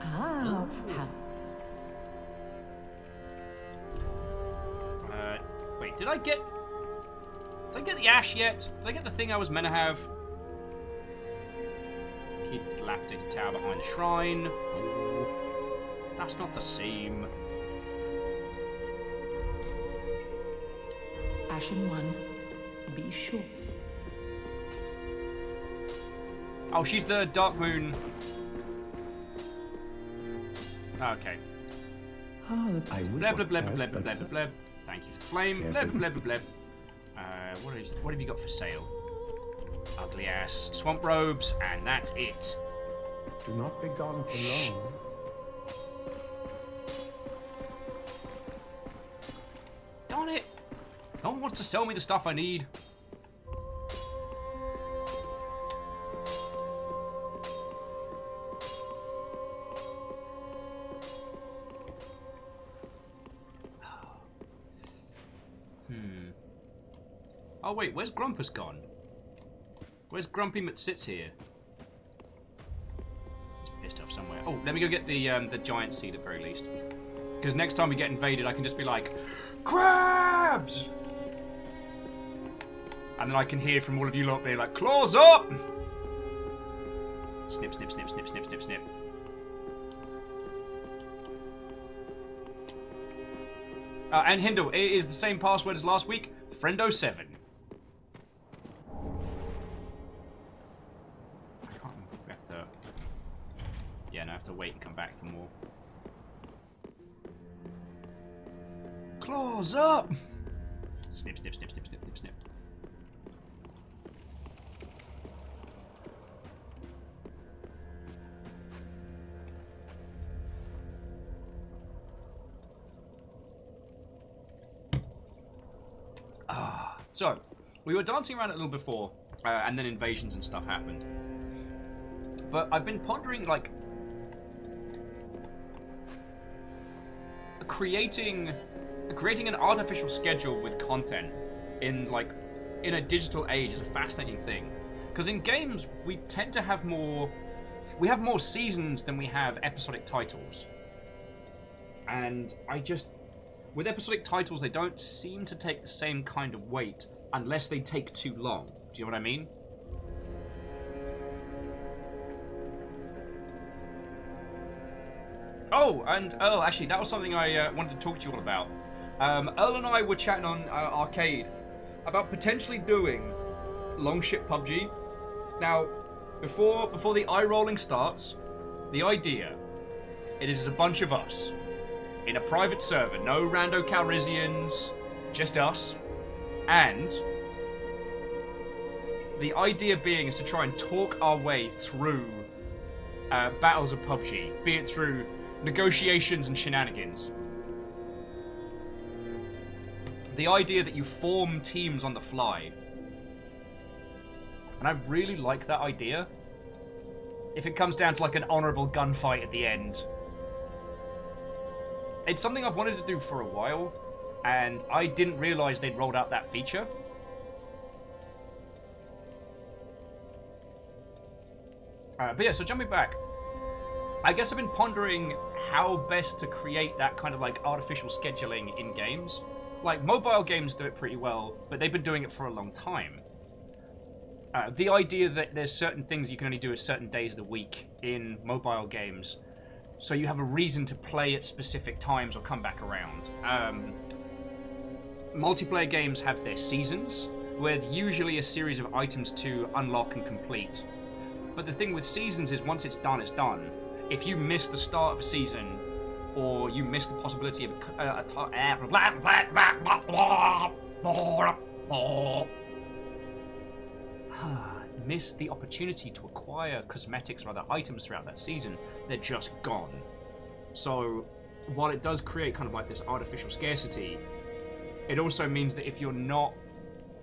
Ah, how? Wait, did I get the ash yet? Did I get the thing I was meant to have? Keep the dilapidated tower behind the shrine. Oh, that's not the same. Ashen One, be sure. Oh, she's the Dark Moon. Okay. Oh, I would Bleb, bleb, bleb, want bleb, that, bleb, bleb, bleb. Thank you for the flame. Bleb, bleb, bleb, bleb. What have you got for sale? Ugly ass swamp robes, and that's it. Do not be gone for long. Darn it! No one wants to sell me the stuff I need. Oh wait, where's Grumpus gone? Where's Grumpy sits here? He's pissed off somewhere. Oh, let me go get the giant seed at very least. Because next time we get invaded, I can just be like, crabs! And then I can hear from all of you lot being like, claws up! Snip, snip, snip, snip, snip, snip, snip. And Hindle, it is the same password as last week, Friendo7. I can't remember. We have to... Yeah, no, I have to wait and come back for more. Claws up! Snip, snip, snip, snip, snip, snip, snip. So, we were dancing around it a little before, and then invasions and stuff happened. But I've been pondering, like, creating an artificial schedule with content in a digital age is a fascinating thing. Because in games, we tend to have more seasons than we have episodic titles. And with episodic titles, they don't seem to take the same kind of weight unless they take too long. Do you know what I mean? Oh, and Earl, actually, that was something I wanted to talk to you all about. Earl and I were chatting on Arcade about potentially doing Longship PUBG. Now, before the eye rolling starts, the idea, it is a bunch of us in a private server, no rando Calrissians, just us, and the idea being is to try and talk our way through battles of PUBG, be it through negotiations and shenanigans. The idea that you form teams on the fly. And I really like that idea. If it comes down to like an honourable gunfight at the end. It's something I've wanted to do for a while, and I didn't realise they'd rolled out that feature. But yeah, so jumping back, I guess I've been pondering how best to create that kind of like artificial scheduling in games. Like, mobile games do it pretty well, but they've been doing it for a long time. The idea that there's certain things you can only do at certain days of the week in mobile games, so you have a reason to play at specific times or come back around. Multiplayer games have their seasons, with usually a series of items to unlock and complete. But the thing with seasons is once it's done, it's done. If you miss the start of a season, or you miss the possibility of miss the opportunity to acquire cosmetics or other items throughout that season, they're just gone. So while it does create kind of like this artificial scarcity, it also means that if you're not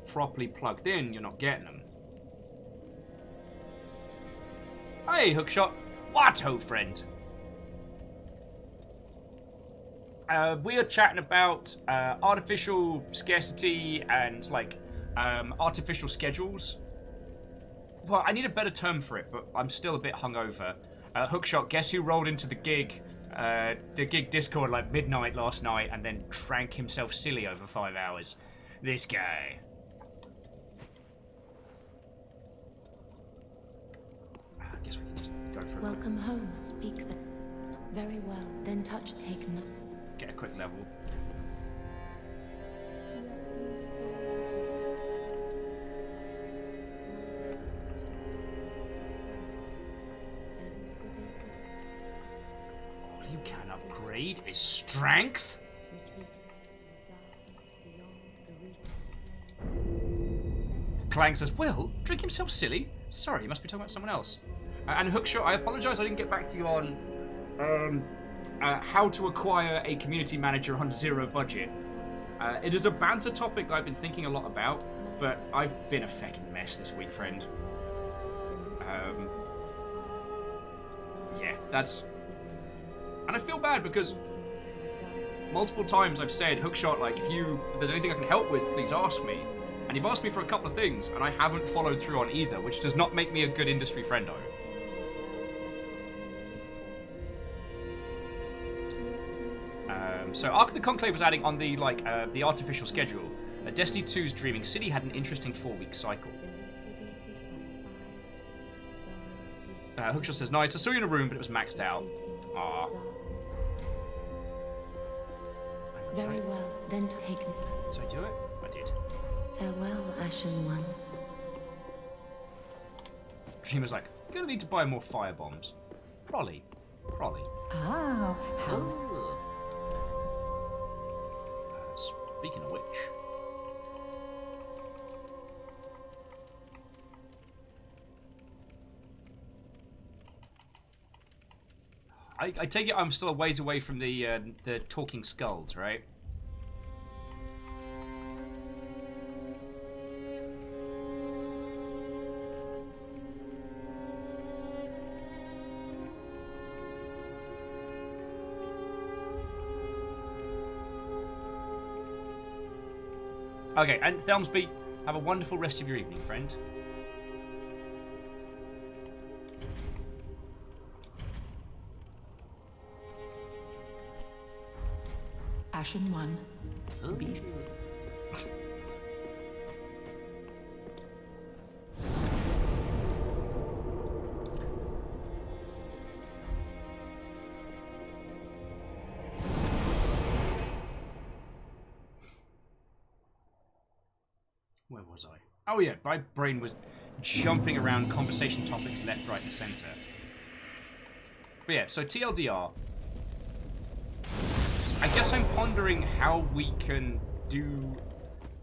properly plugged in, you're not getting them. Hey, Hookshot. What ho, friend? We are chatting about artificial scarcity and like artificial schedules. Well, I need a better term for it, but I'm still a bit hungover. Hookshot, guess who rolled into the gig Discord like midnight last night and then drank himself silly over 5 hours? This guy. I guess we can just go for it. Welcome home, speak then. Very well, then touch taken up. Get a quick level. All you can upgrade is strength? Clang says, Will, drink himself silly? Sorry, you must be talking about someone else. And Hookshot, I apologise I didn't get back to you on how to acquire a community manager on zero budget. It is a banter topic that I've been thinking a lot about, but I've been a fucking mess this week, friend. Yeah, that's... And I feel bad because multiple times I've said, Hookshot, like, if there's anything I can help with, please ask me. And you've asked me for a couple of things, and I haven't followed through on either, which does not make me a good industry friendo. So Ark of the Conclave was adding on the artificial schedule. Destiny 2's Dreaming City had an interesting 4-week cycle. Hookshot says, nice, I saw you in a room, but it was maxed out. Aww. Very well, then take me. Did I do it? I did. Farewell, Ashen One. Dreamer's like, gonna need to buy more firebombs. Probably. Ah, how? Speaking of which. I take it I'm still a ways away from the talking skulls, right? Okay, and Thelmsby, have a wonderful rest of your evening, friend. Ashen One. Be Where was I? Oh yeah, my brain was jumping around conversation topics left, right, and centre. But yeah, so TLDR. I guess I'm pondering how we can do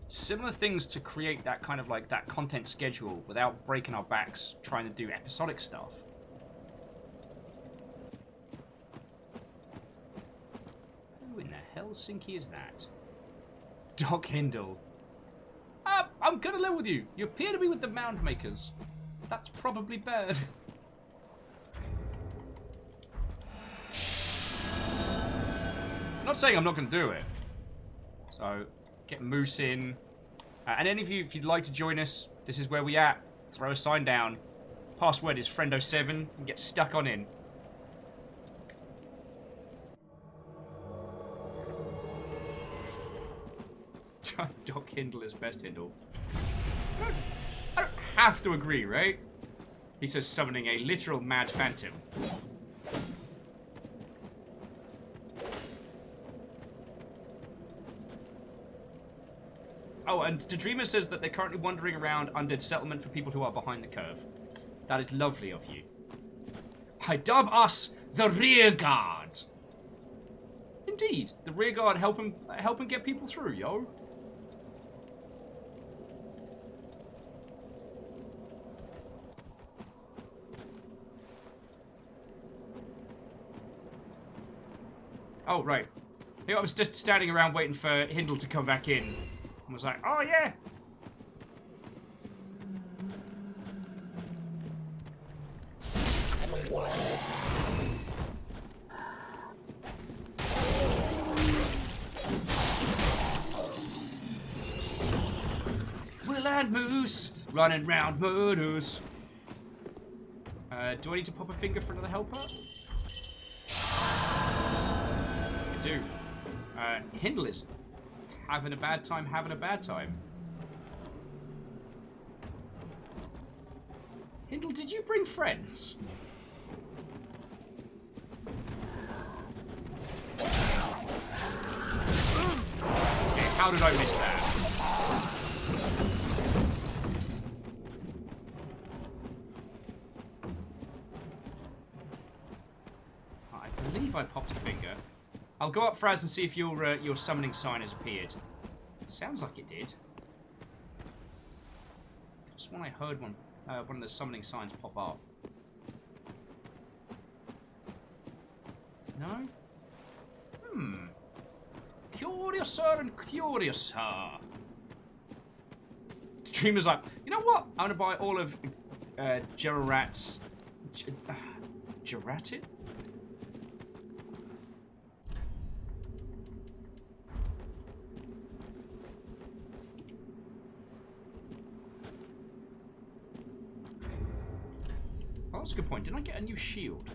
similar things to create that kind of like that content schedule without breaking our backs trying to do episodic stuff. Who in the Helsinki is that? Doc Hindle. I'm gonna live with you. You appear to be with the Mound Makers. That's probably bad. Not saying I'm not gonna do it. So, get Moose in. And any of you, if you'd like to join us, this is where we at. Throw a sign down. Password is friendo7 and get stuck on in. Doc Hindle is best Hindle. I don't have to agree, right? He says summoning a literal mad phantom. Oh, and the Dreamer says that they're currently wandering around undead settlement for people who are behind the curve. That is lovely of you. I dub us the rear guard. Indeed, the rear guard helping get people through, yo. Oh, right. I was just standing around waiting for Hindle to come back in. And was like, oh, yeah. Will and Moose running round murders. Do I need to pop a finger for another helper? I do. Hindle is having a bad time. Hindle, did you bring friends? Okay, how did I miss that? I believe I popped a finger. I'll go up, Fraz, and see if your summoning sign has appeared. Sounds like it did. Just when I heard one of the summoning signs pop up. No? Curiouser and curiouser. The Dreamer's like, you know what? I'm gonna buy all of Gerard's Geratin? Oh, that's a good point. Didn't I get a new shield?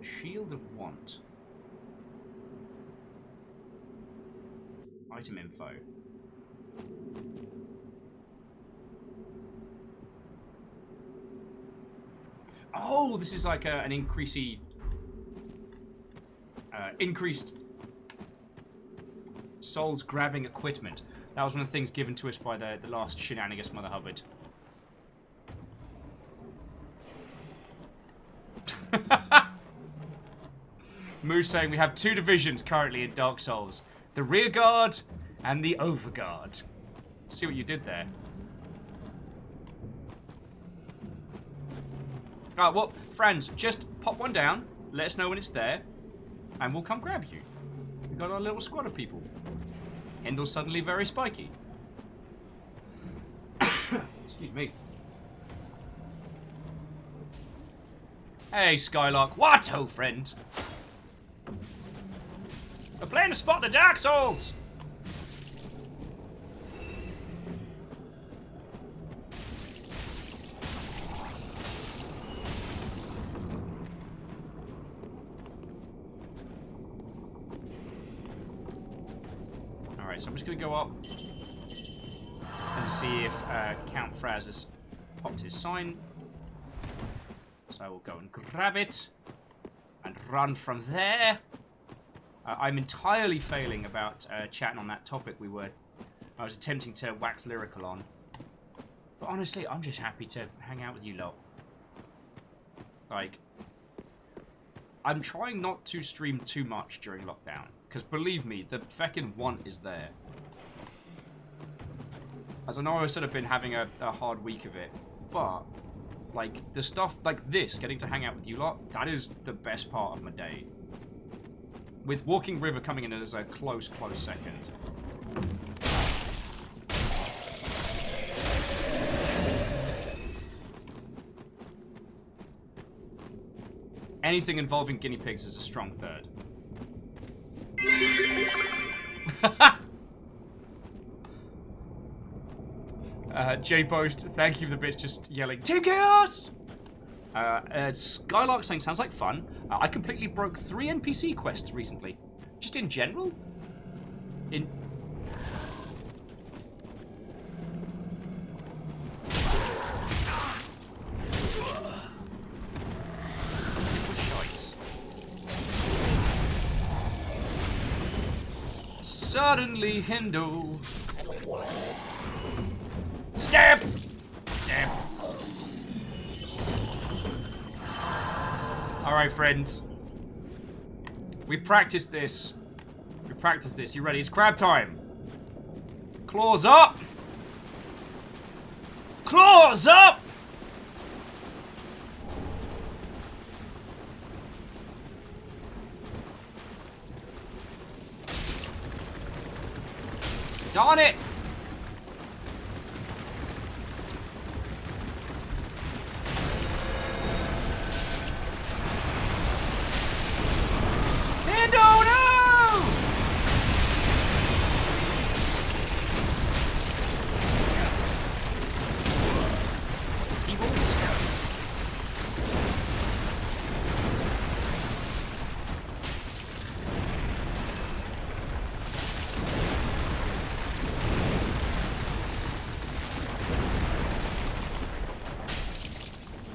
Shield of Want. Item info. Oh, this is like an increased souls grabbing equipment. That was one of the things given to us by the last shenanigans Mother Hubbard. Moo's saying we have 2 divisions currently in Dark Souls. The rear guard and the overguard. See what you did there. Alright, well, friends, just pop one down, let us know when it's there, and we'll come grab you. We've got our little squad of people. Hindle's suddenly very spiky. Excuse me. Hey, Skylark. What, ho, friend? We're playing to spot the Dark Souls! Alright, so I'm just going to go up and see if Count Fraz has popped his sign. So I will go and grab it and run from there. I'm entirely failing about chatting on that topic I was attempting to wax lyrical on. But honestly, I'm just happy to hang out with you lot. Like, I'm trying not to stream too much during lockdown. Because believe me, the feckin' want is there. As I know I've sort of been having a hard week of it. But, like, the stuff like this, getting to hang out with you lot, that is the best part of my day. With Walking River coming in as a close second. Anything involving guinea pigs is a strong third. J Boast, thank you for the bits just yelling, Team Chaos! Skylark saying, sounds like fun. I completely broke 3 NPC quests recently. Just in general? Suddenly, Hindo. Stab! Stab. Alright, friends. We practiced this. You ready? It's crab time. Claws up! Claws up! Darn it!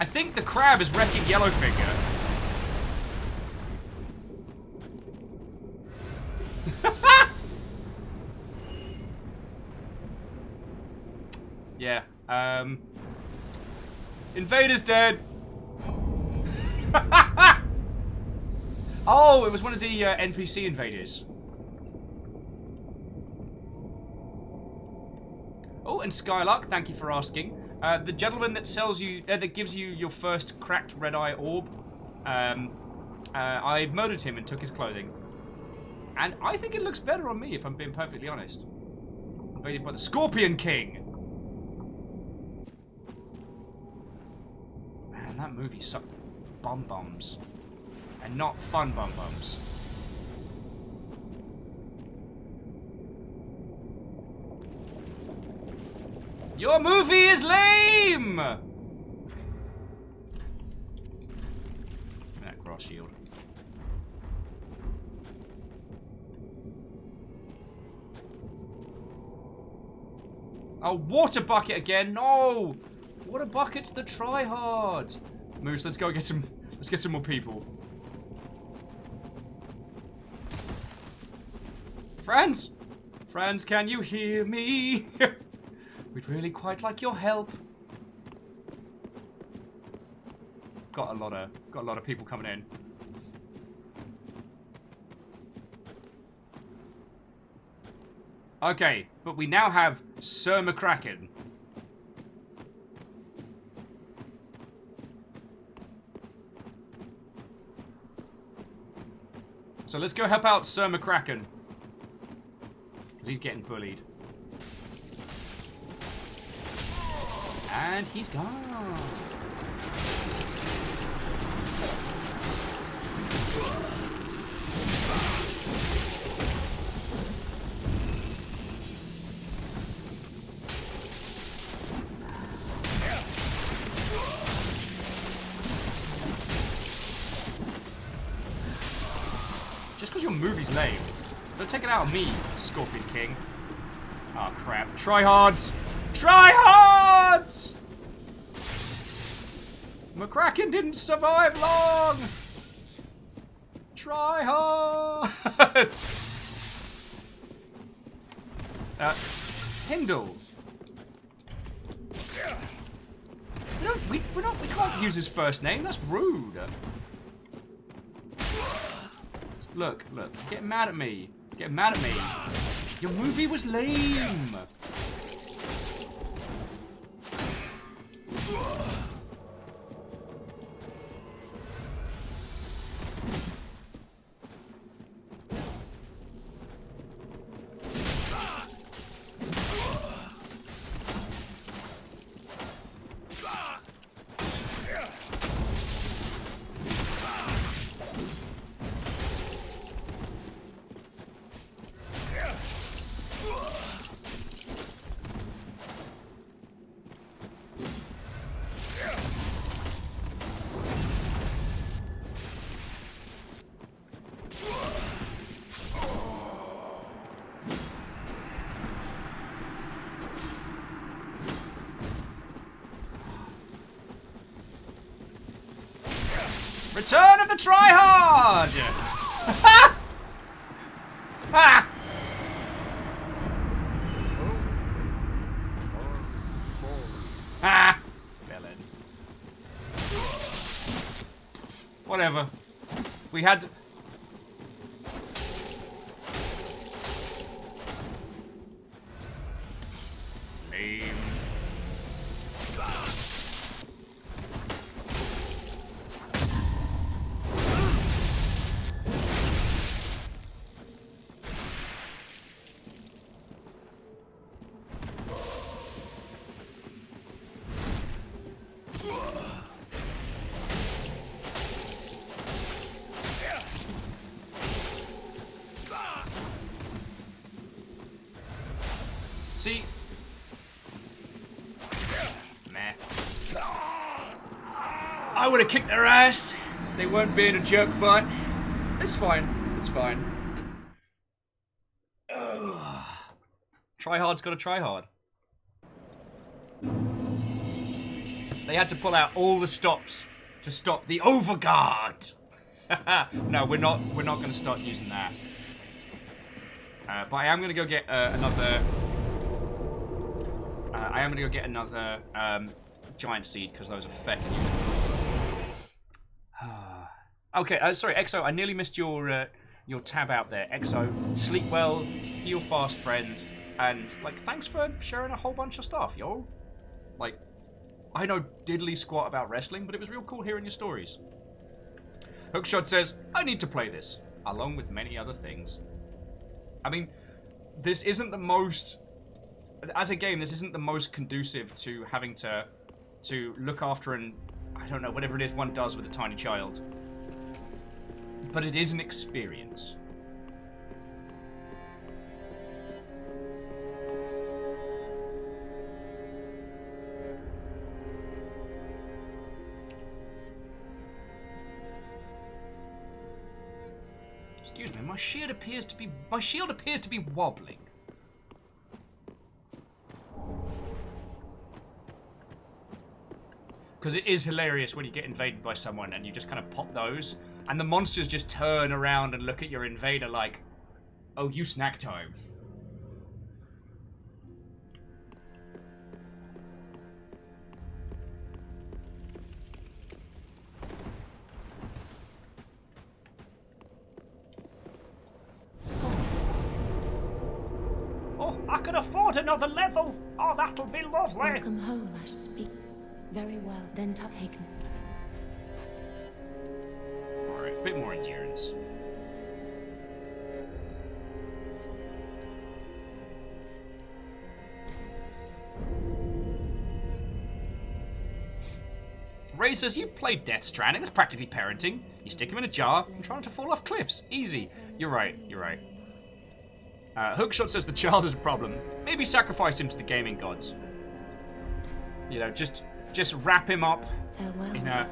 I think the crab is wrecking Yellowfinger. Yeah, Invader's dead. Oh, it was one of the NPC invaders. Oh, and Skylark, thank you for asking. The gentleman that sells you, that gives you your first cracked red eye orb, I murdered him and took his clothing. And I think it looks better on me, if I'm being perfectly honest. Invaded by the Scorpion King. Man, that movie sucked bum-bums. And not fun bum-bums. Your movie is lame! That cross shield. Oh, water bucket again! No! Water bucket's the try hard. Moose, let's go get some. Let's get some more people. Friends, Friends, can you hear me? We'd really quite like your help. Got a lot of people coming in. Okay, but we now have Sir McCracken. So let's go help out Sir McCracken. Because he's getting bullied. And he's gone. Just because your movie's lame. Don't take it out of me, Scorpion King. Oh crap. Tryhards! Tryhards! McCracken didn't survive long! Tryhards! Hindle. We can't use his first name, that's rude. Look, get mad at me. Get mad at me. Your movie was lame. Return of the Tryhard! Ha! Ah! Villain. Whatever. We had... Lame. See? Meh. I would have kicked their ass. They weren't being a jerk, but it's fine. It's fine. Ugh. Tryhard's got to try hard. They had to pull out all the stops to stop the overguard. No, we're not going to start using that. But I am going to go get another. I am going to go get another giant seed because those are feckin' useful. Okay, sorry, Exo. I nearly missed your tab out there. Exo, sleep well, heal fast, friend, and like thanks for sharing a whole bunch of stuff, yo. Like, I know diddly squat about wrestling, but it was real cool hearing your stories. Hookshot says, I need to play this, along with many other things. I mean, this isn't the most... As a game, this isn't the most conducive to having to look after and, I don't know, whatever it is one does with a tiny child. But it is an experience. Excuse me, my shield appears to be wobbling. Because it is hilarious when you get invaded by someone and you just kind of pop those, and the monsters just turn around and look at your invader like, oh, you snack time. I can afford another level. Oh, that'll be lovely. Welcome home, I shall speak. Very well, then taken. Alright, a bit more endurance. Ray says, you played Death Stranding. That's practically parenting. You stick him in a jar and try not to fall off cliffs. Easy. You're right. You're right. Hookshot says the child is a problem. Maybe sacrifice him to the gaming gods. You know, just wrap him up in a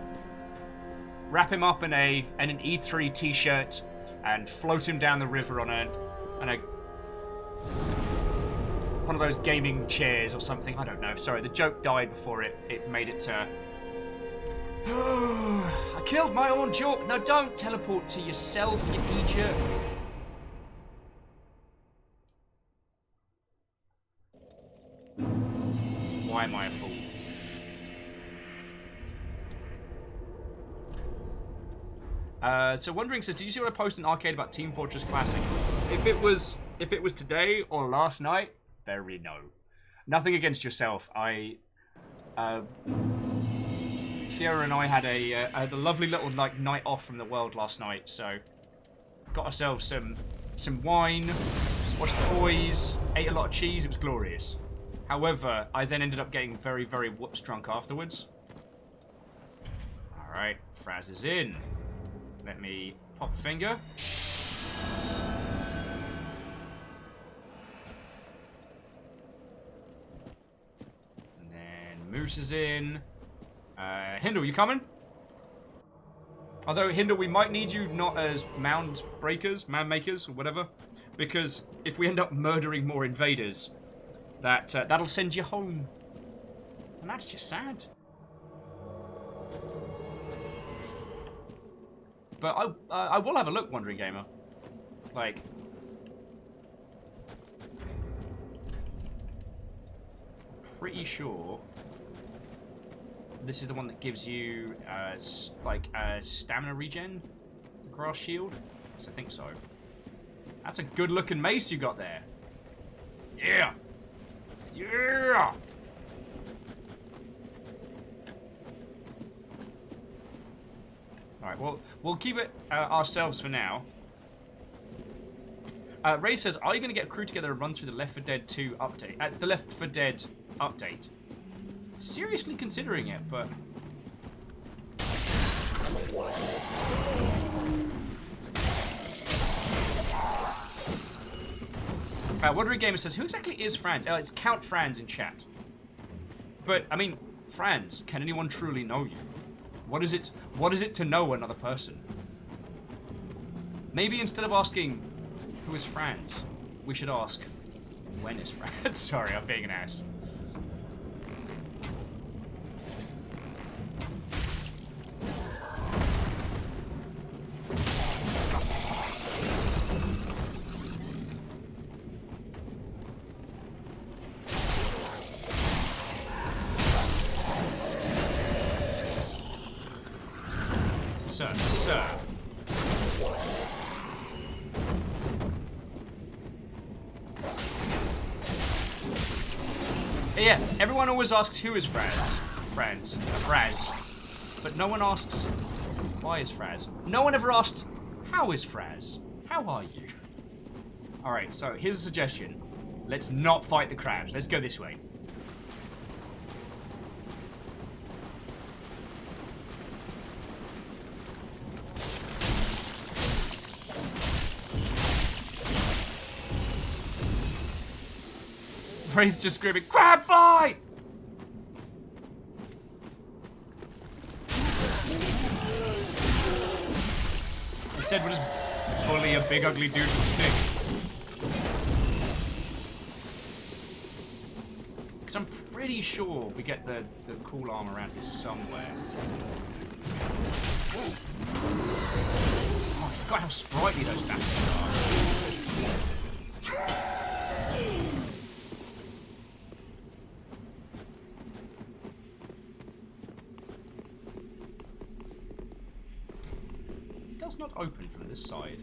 an E3 T-shirt and float him down the river on a one of those gaming chairs or something. I don't know. Sorry, the joke died before it made it to. I killed my own joke. Now don't teleport to yourself, you idiot. Why am I a fool? So Wondering says, did you see what I posted in Arcade about Team Fortress Classic? If it was today or last night, very no. Nothing against yourself. Sierra and I had a lovely little night off from the world last night, so got ourselves some wine, watched the boys, ate a lot of cheese. It was glorious. However, I then ended up getting very, very whoops drunk afterwards. All right, Fraz is in. Let me pop a finger. And then Moose is in. Hindle, you coming? Although, Hindle, we might need you not as mound makers, or whatever. Because if we end up murdering more invaders, that'll send you home. And that's just sad. But I will have a look, Wandering Gamer. Like... pretty sure... this is the one that gives you, stamina regen? Grass shield? Yes, I think so. That's a good-looking mace you got there. Yeah! Yeah! Alright, well, we'll keep it ourselves for now. Ray says, are you going to get a crew together and run through the Left 4 Dead 2 update? The Left 4 Dead update. Seriously considering it, but... Wandering Gamer says, who exactly is Franz? It's Count Franz in chat. But, I mean, Franz, can anyone truly know you? What is it to know another person? Maybe instead of asking, who is Franz, we should ask, when is Franz? Sorry, I'm being an ass. Sir. Yeah, everyone always asks who is Fraz. But no one asks why is Fraz. No one ever asked how is Fraz. How are you? Alright, so here's a suggestion. Let's not fight the crabs. Let's go this way. Wraith's just screaming, crab fight! Instead, we'll just bully a big ugly dude with a stick. Because I'm pretty sure we get the cool arm around here somewhere. Oh, I forgot how sprightly those bastards are. Does not open from this side.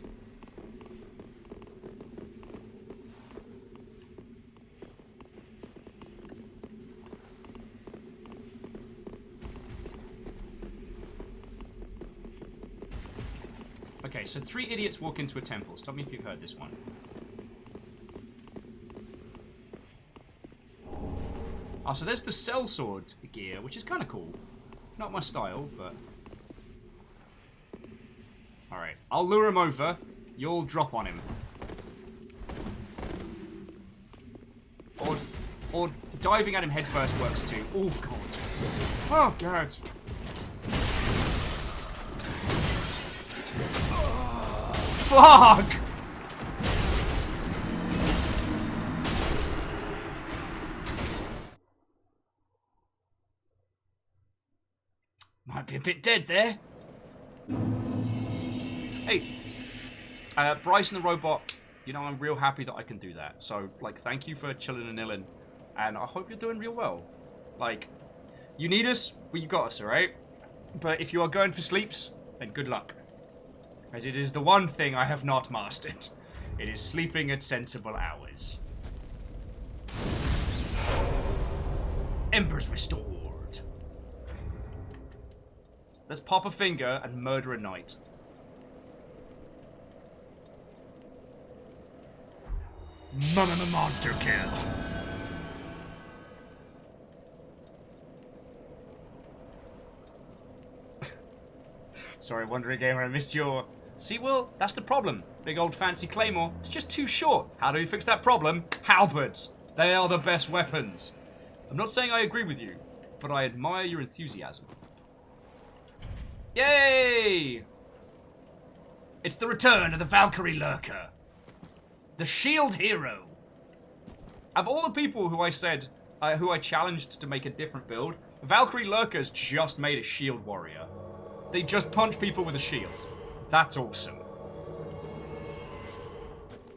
Okay, so 3 idiots walk into a temple. Stop me if you've heard this one. Oh, so there's the sellsword gear, which is kind of cool. Not my style, but... Alright, I'll lure him over. You'll drop on him. Or diving at him headfirst works too. Oh, God. Oh, God. Fuck! Might be a bit dead there. Hey, Bryson the robot, you know, I'm real happy that I can do that. So, like, thank you for chilling and nilling. And I hope you're doing real well. Like, you need us, well, you got us, alright? But if you are going for sleeps, then good luck. As it is the one thing I have not mastered. It is sleeping at sensible hours. Embers restored. Let's pop a finger and murder a knight. Monster kill. Sorry, Wandering Gamer, I missed your... See, Will, that's the problem. Big old fancy claymore. It's just too short. How do you fix that problem? Halberds. They are the best weapons. I'm not saying I agree with you, but I admire your enthusiasm. Yay! It's the return of the Valkyrie Lurker. The shield hero. Of all the people who I said, who I challenged to make a different build, Valkyrie Lurker's just made a shield warrior. They just punch people with a shield. That's awesome.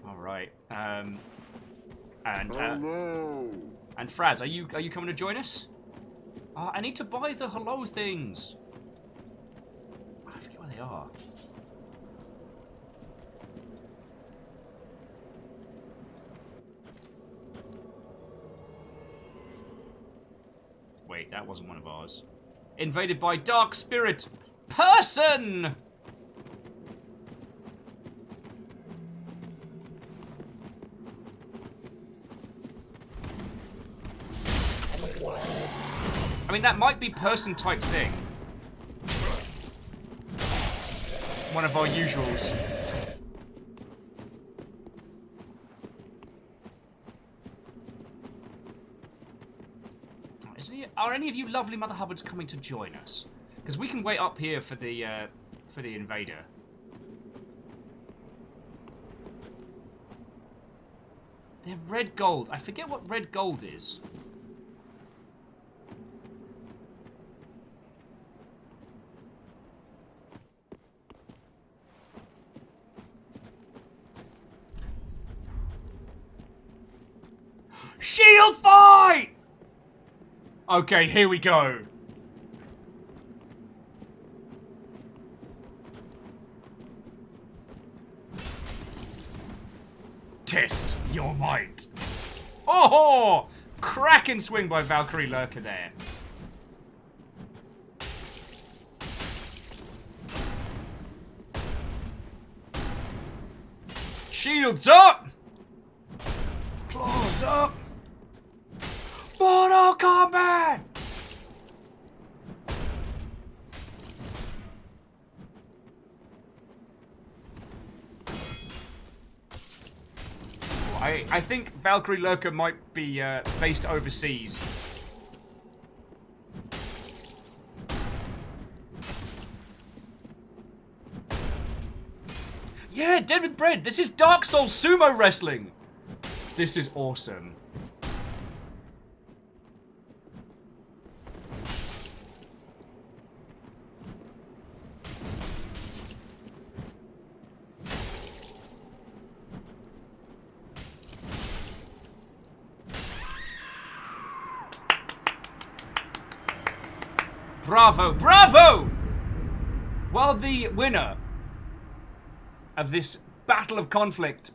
Alright, and Fraz, are you coming to join us? I need to buy the hello things. I forget where they are. Wait, that wasn't one of ours. Invaded by Dark Spirit Person! I mean, that might be person type thing. One of our usuals. Are any of you lovely Mother Hubbards coming to join us? Because we can wait up here for the invader. They're red gold. I forget what red gold is. Shield fight! Okay, here we go. Test your might. Oh! Cracking swing by Valkyrie Lurker there. Shields up! Claws up! Mortal Kombat! I think Valkyrie Lurker might be based overseas. Yeah, Dead with Bread. This is Dark Souls sumo wrestling. This is awesome. Bravo, bravo! While the winner of this battle of conflict,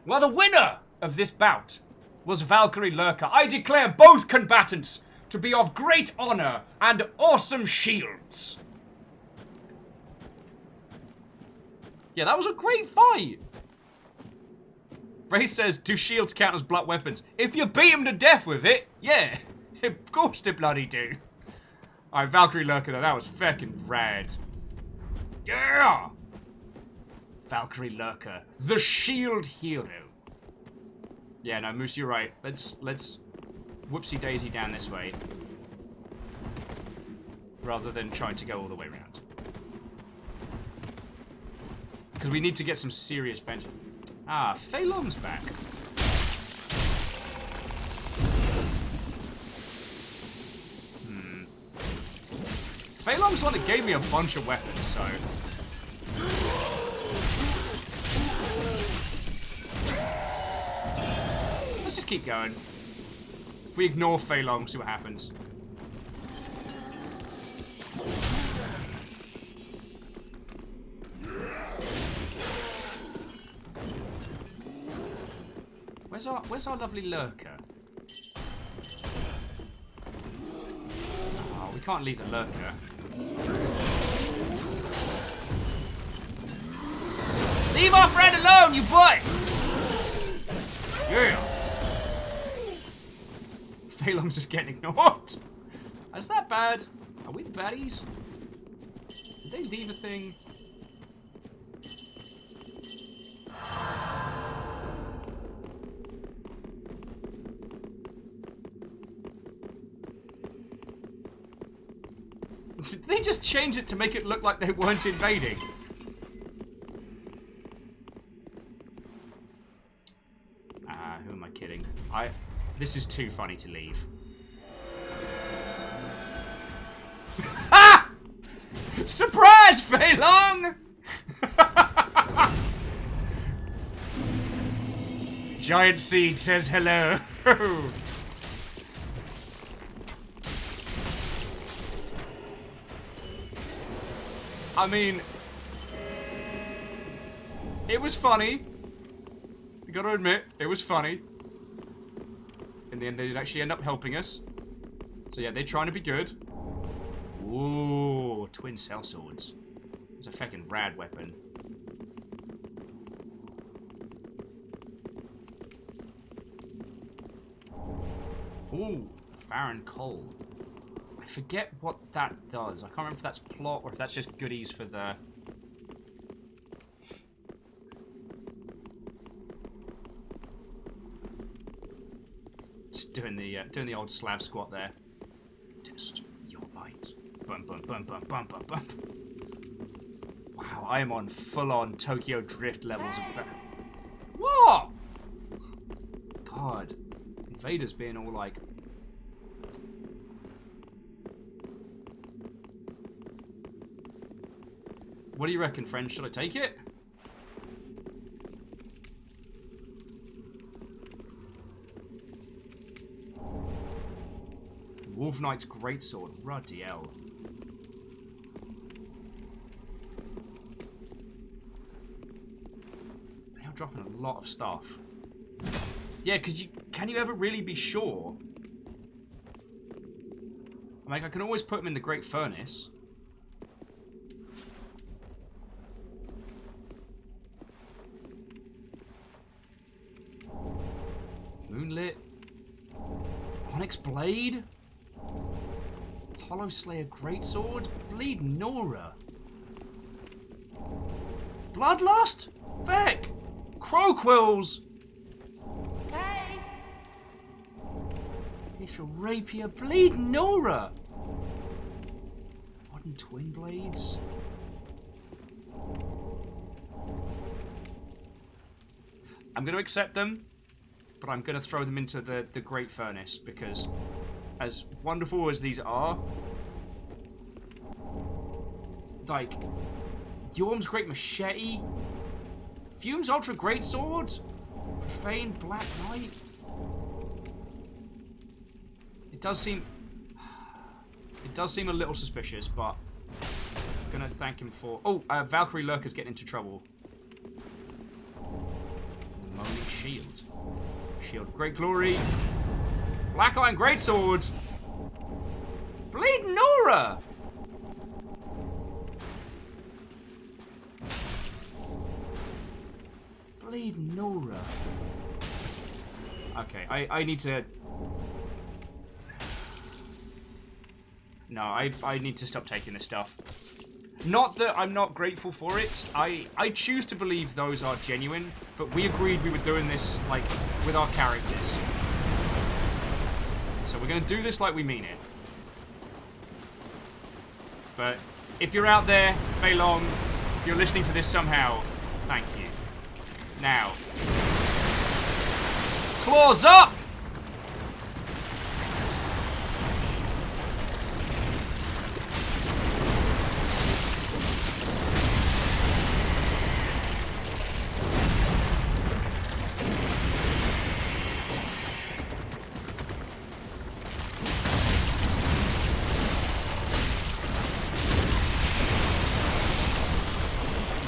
well, the winner of this bout was Valkyrie Lurker. I declare both combatants to be of great honor and awesome shields. Yeah, that was a great fight. Ray says, do shields count as blunt weapons? If you beat him to death with it, yeah. Of course they bloody do. Alright, Valkyrie Lurker though, that was fucking rad. Yeah! Valkyrie Lurker, the shield hero. Yeah, no, Moose, you're right. Let's whoopsie daisy down this way. Rather than trying to go all the way around. Because we need to get some serious vengeance. Ah, Fei Long's back. Fei Long's the one that gave me a bunch of weapons, so... Let's just keep going. If we ignore Fei Long, see what happens. Where's our lovely lurker? Oh, we can't leave the lurker. Leave our friend alone, you boy! Yeah. Fei Long's just getting ignored. Is that bad? Are we the baddies? Did they leave a thing? They just changed it to make it look like they weren't invading. Who am I kidding? This is too funny to leave. Ah! Surprise, Fei Long! Giant Seed says hello. I mean, it was funny. You gotta admit, it was funny. In the end, they did actually end up helping us. So yeah, they're trying to be good. Ooh, twin cell swords. It's a fucking rad weapon. Ooh, Farron Cole. I forget what that does. I can't remember if that's plot or if that's just goodies for the... Just doing the old Slav squat there. Test your might. Bum bum bum bum bum bum bum. Wow, I am on full-on Tokyo Drift levels of... What? God. Invader's being all like... What do you reckon, friend? Should I take it? Wolf Knight's Greatsword. Ruddy hell. They are dropping a lot of stuff. Yeah, because can you ever really be sure? Like, I can always put them in the Great Furnace. Moonlit. Onyx Blade. Hollow Slayer Greatsword. Bleed Nora. Bloodlust? Feck. Crow Quills. Hey. Mithril Rapier. Bleed Nora. Modern Twin Blades. I'm going to accept them. But I'm going to throw them into the Great Furnace, because as wonderful as these are, like, Yorm's Great Machete, Fume's Ultra Great Sword, Profane Black Knight. It does seem a little suspicious, but I'm going to thank him for... Oh, Valkyrie Lurker's getting into trouble. Moaning Shield. Shield of Great Glory. Black Iron Greatsword. Bleed Nora. Blade Nora. Okay, I need to... No, I need to stop taking this stuff. Not that I'm not grateful for it. I choose to believe those are genuine, but we agreed we were doing this, like, with our characters. So we're going to do this like we mean it. But if you're out there, Fei Long, if you're listening to this somehow, thank you. Now, claws up!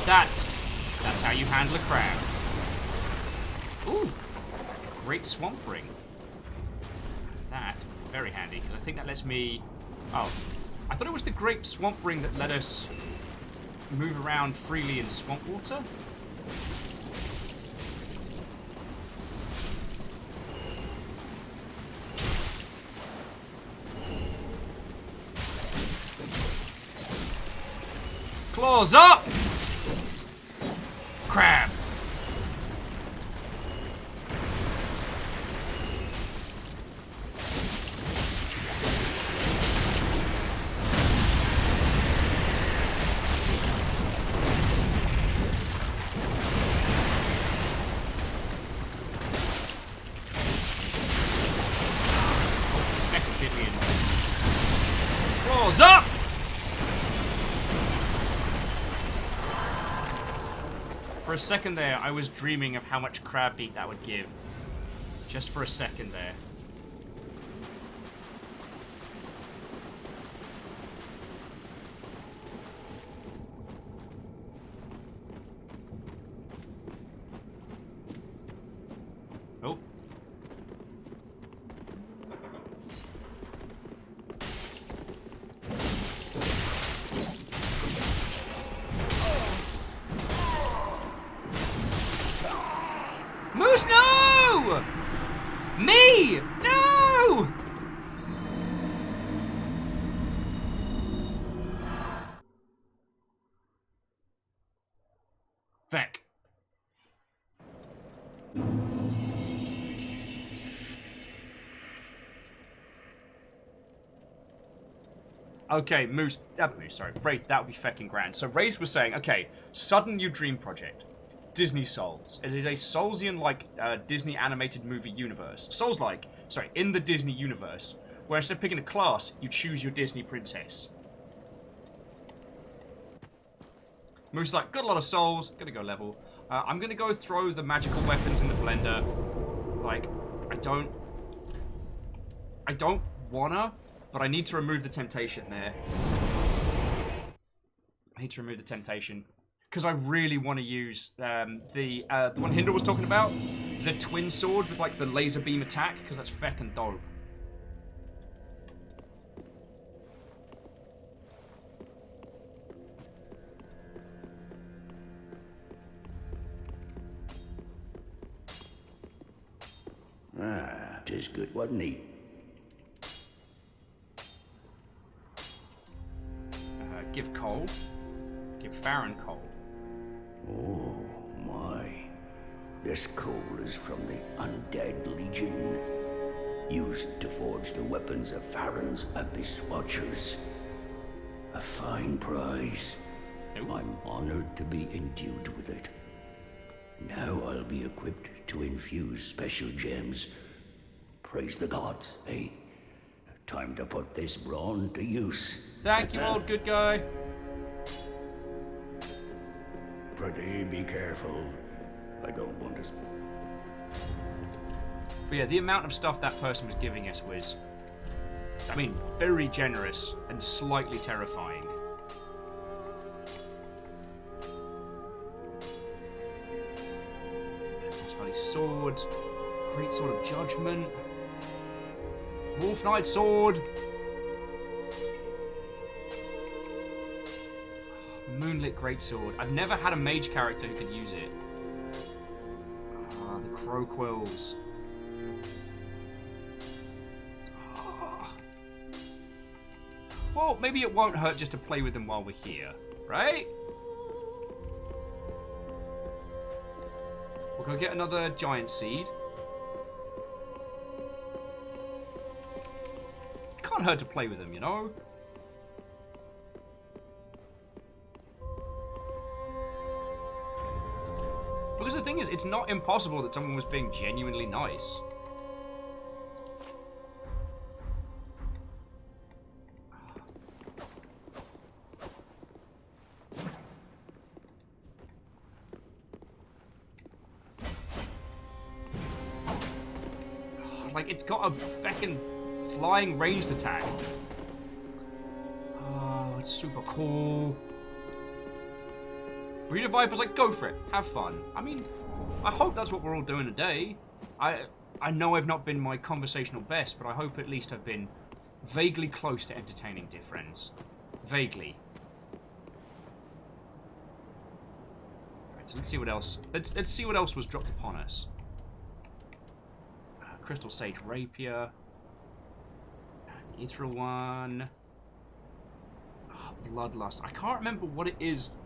That's how you handle a crab. Ooh, great swamp ring. That, very handy, because I think that lets me... Oh, I thought it was the great swamp ring that let us move around freely in swamp water. Claws up! Crab! Claws up! For a second there, I was dreaming of how much crab meat that would give. Just for a second there. Oh. Moose, no! Me! No! Feck. Okay, sorry, Wraith, that would be fecking grand. So Wraith was saying, okay, sudden new dream project. Disney Souls. It is a Soulsian-like Disney animated movie universe. Souls-like, sorry, in the Disney universe, where instead of picking a class, you choose your Disney princess. Moose is like, got a lot of souls, gonna go level. I'm gonna go throw the magical weapons in the blender. Like, I don't wanna, but I need to remove the temptation there. I need to remove the temptation. Because I really want to use the one Hindle was talking about. The twin sword with, like, the laser beam attack. Because that's feckin' dope. Ah, 'tis good, wasn't he? Give coal. Give Farron coal. Oh, my. This coal is from the Undead Legion, used to forge the weapons of Farron's Abyss Watchers. A fine prize. I'm honored to be endued with it. Now I'll be equipped to infuse special gems. Praise the gods, eh? Time to put this brawn to use. Thank you, old good guy. Prithee, be careful. I don't want to... But yeah, the amount of stuff that person was giving us was, I mean, very generous and slightly terrifying. Holy Sword, Great Sword of Judgment, Wolf Knight Sword, Moonlit Greatsword. I've never had a mage character who could use it. crow quills. Well, maybe it won't hurt just to play with them while we're here, right? We'll go get another giant seed. Can't hurt to play with them, you know? Because the thing is, it's not impossible that someone was being genuinely nice. Like, it's got a feckin' flying ranged attack. Oh, it's super cool. Breeder Viper's like, go for it. Have fun. I mean, I hope that's what we're all doing today. I know I've not been my conversational best, but I hope at least I've been vaguely close to entertaining, dear friends. Vaguely. Right, so let's see what else. Let's see what else was dropped upon us. Crystal Sage Rapier. Ethereal one. Oh, Bloodlust. I can't remember what it is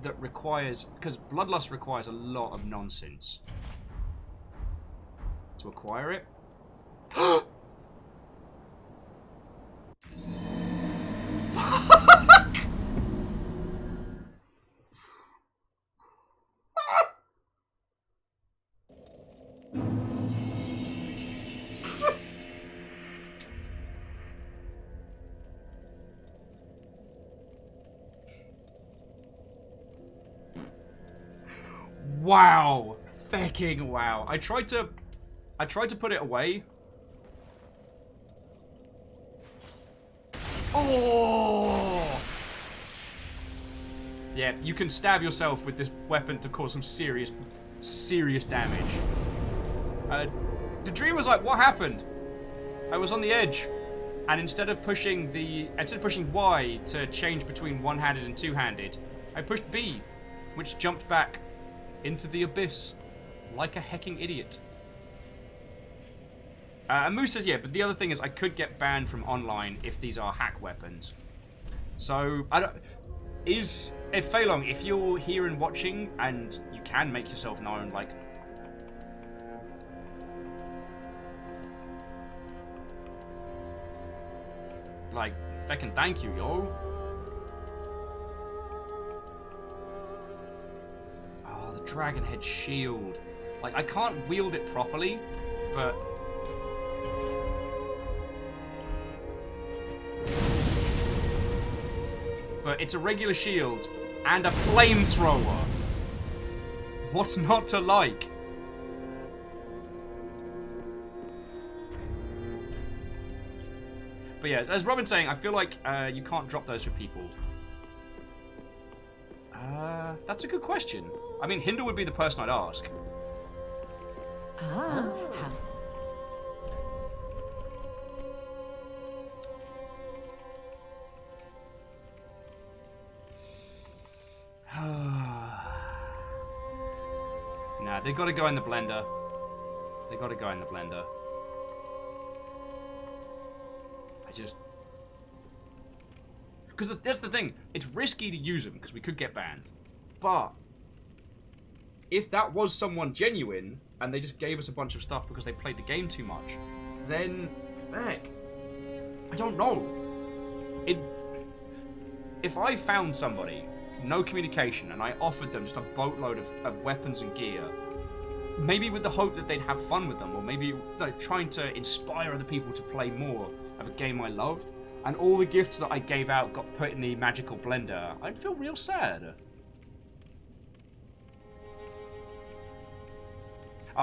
that requires... Because Bloodlust requires a lot of nonsense to acquire it. Wow. Fecking wow. I tried to put it away. Oh! Yeah, you can stab yourself with this weapon to cause some serious damage. The dream was like, what happened? I was on the edge, and instead of pushing Y to change between one-handed and two-handed, I pushed B, which jumped back into the abyss like a hecking idiot. And Moose says, yeah, but the other thing is I could get banned from online if these are hack weapons. So, I don't... If Feilong, if you're here and watching, and you can make yourself known, like... Like, feckin' thank you, yo. Oh, the Dragon Head shield. Like, I can't wield it properly, but... But it's a regular shield and a flamethrower. What's not to like? But yeah, as Robin's saying, I feel like you can't drop those for people. That's a good question. I mean, Hindle would be the person I'd ask. Nah, they gotta go in the blender. They gotta go in the blender. Because that's the thing. It's risky to use them because we could get banned. But if that was someone genuine and they just gave us a bunch of stuff because they played the game too much, then heck, I don't know. If I found somebody, no communication, and I offered them just a boatload of weapons and gear, maybe with the hope that they'd have fun with them, or maybe like trying to inspire other people to play more of a game I loved, and all the gifts that I gave out got put in the magical blender, I'd feel real sad.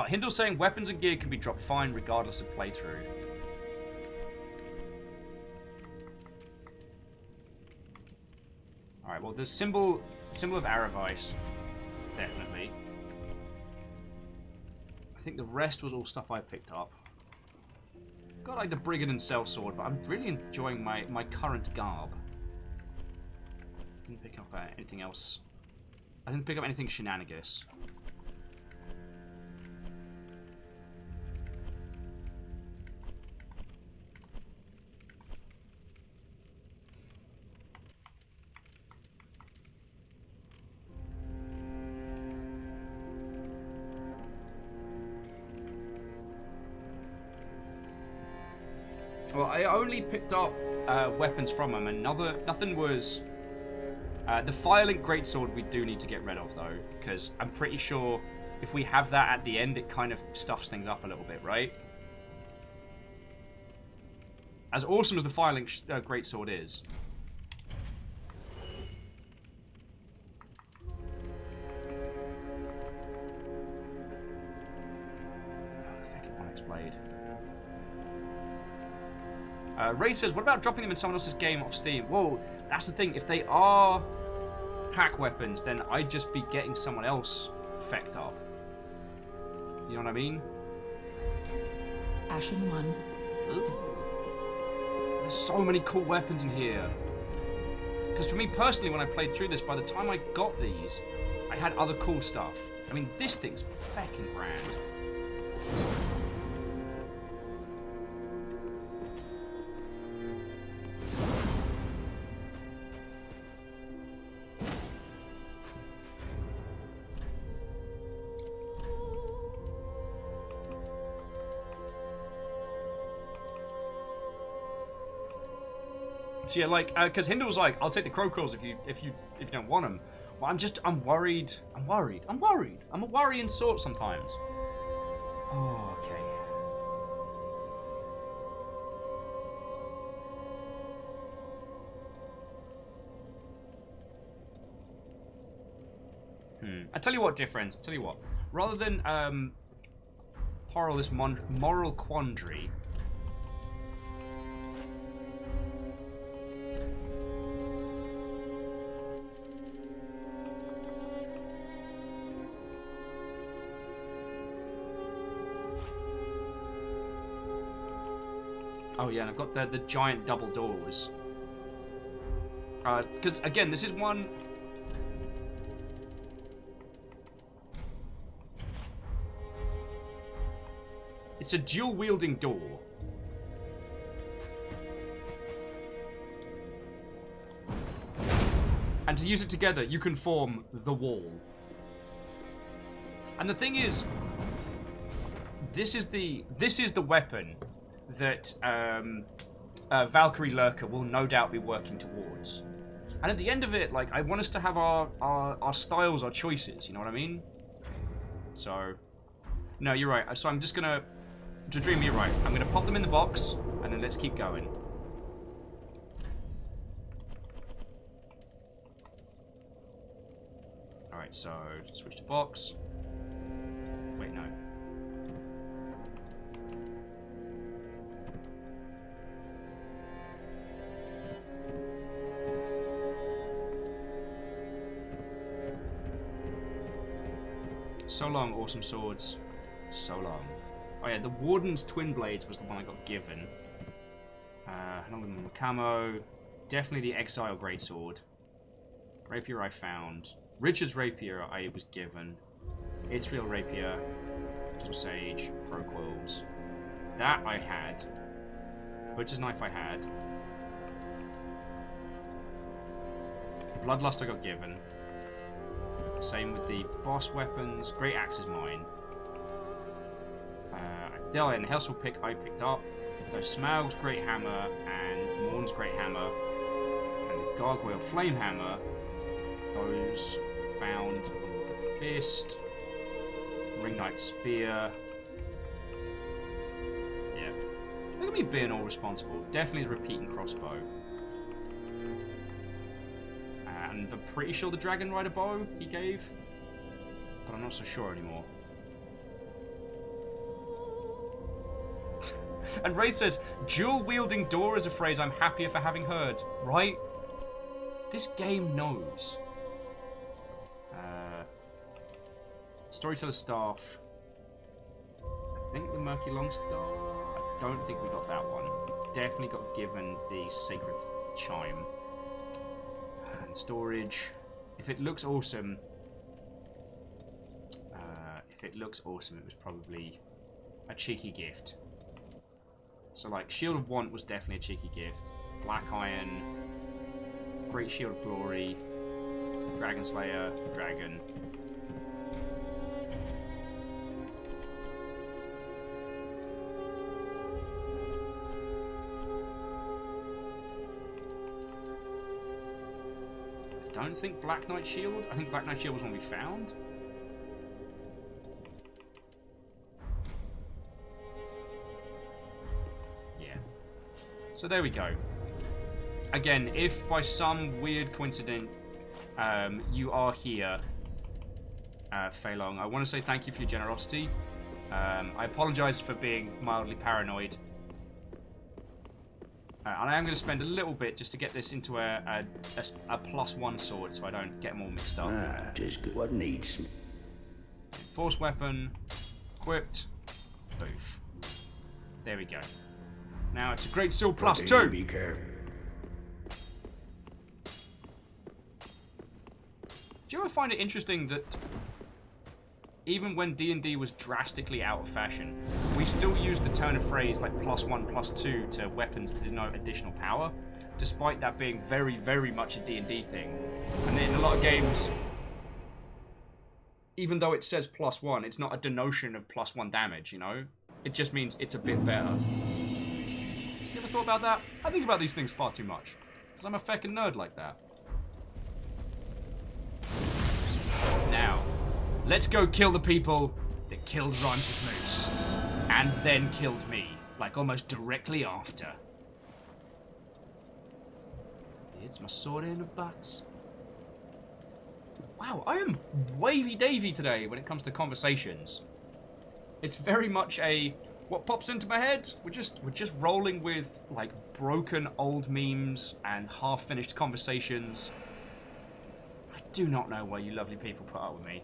Hindle's saying weapons and gear can be dropped fine regardless of playthrough. Alright, well, the symbol of Aravice, definitely. I think the rest was all stuff I picked up. Got like the Brigand and Sellsword, but I'm really enjoying my current garb. Didn't pick up anything else. I didn't pick up anything shenanigans. Well, I only picked up weapons from him, and nothing was... the Firelink Greatsword we do need to get rid of, though, because I'm pretty sure if we have that at the end, it kind of stuffs things up a little bit, right? As awesome as the Firelink Greatsword is. Blade. Ray says, what about dropping them in someone else's game off Steam? Whoa, that's the thing. If they are hack weapons, then I'd just be getting someone else fecked up. You know what I mean? Ashen 1. Ooh. There's so many cool weapons in here. Because for me personally, when I played through this, by the time I got these, I had other cool stuff. I mean, this thing's fucking grand. So yeah, like, because Hinder was like, "I'll take the crocodiles if you don't want them." Well, I'm worried. I'm a worrying sort sometimes. Oh, okay. I tell you what, difference. I tell you what. Rather than quarrel this moral quandary. Oh yeah, and I've got the giant double doors. Because again, this is one. It's a dual-wielding door. And to use it together, you can form the wall. And the thing is, this is the weapon that Valkyrie Lurker will no doubt be working towards. And at the end of it, like, I want us to have our styles, our choices, you know what I mean? So, no, you're right. So I'm just gonna... To dream, you're right. I'm gonna pop them in the box, and then let's keep going. Alright, so, switch to box. Wait, no. So long, awesome swords. So long. Oh yeah, the Warden's Twin Blades was the one I got given. Along with the camo. Definitely the Exile Greatsword. Rapier I found. Richard's Rapier I was given. Israel Rapier. Crystal Sage. Pro Quills. That I had. Butcher's Knife I had. Bloodlust I got given. Same with the boss weapons. Great Axe is mine. And Helsel Pick I picked up. There's Smaug's Great Hammer and Morn's Great Hammer. And the Gargoyle Flame Hammer. Those found on the Fist. Ring Knight Spear. Yeah. Look at me being all responsible. Definitely the repeating crossbow. And I'm pretty sure the Dragon Rider bow he gave. But I'm not so sure anymore. And Wraith says, dual-wielding door is a phrase I'm happier for having heard. Right? This game knows. Storyteller Staff. I think the Murky Longstar. I don't think we got that one. Definitely got given the Sacred Chime. And storage. If it looks awesome... it was probably a cheeky gift. So, like, Shield of Want was definitely a cheeky gift. Black Iron, Great Shield of Glory, Dragon Slayer, Dragon. don't think Black Knight Shield. I think Black Knight Shield was one we found. Yeah. So there we go. Again, if by some weird coincidence you are here, Fei Long, I want to say thank you for your generosity. I apologize for being mildly paranoid. And I am going to spend a little bit just to get this into a +1 sword so I don't get them all mixed up. Just good. What needs? Force weapon, equipped, boof. There we go. Now it's a great sword +2. Be careful. Do you ever find it interesting that even when D&D was drastically out of fashion, we still use the turn of phrase like +1, +2 to weapons to denote additional power, despite that being very, very much a D&D thing. And in a lot of games, even though it says +1, it's not a denotion of +1 damage, you know? It just means it's a bit better. You ever thought about that? I think about these things far too much, because I'm a feckin' nerd like that. Now, let's go kill the people that killed Rhymes with Moose. And then killed me. Like, almost directly after. It's my sword in a box. Wow, I am wavy-davy today when it comes to conversations. It's very much a... What pops into my head? We're just rolling with, like, broken old memes and half-finished conversations. I do not know why you lovely people put up with me.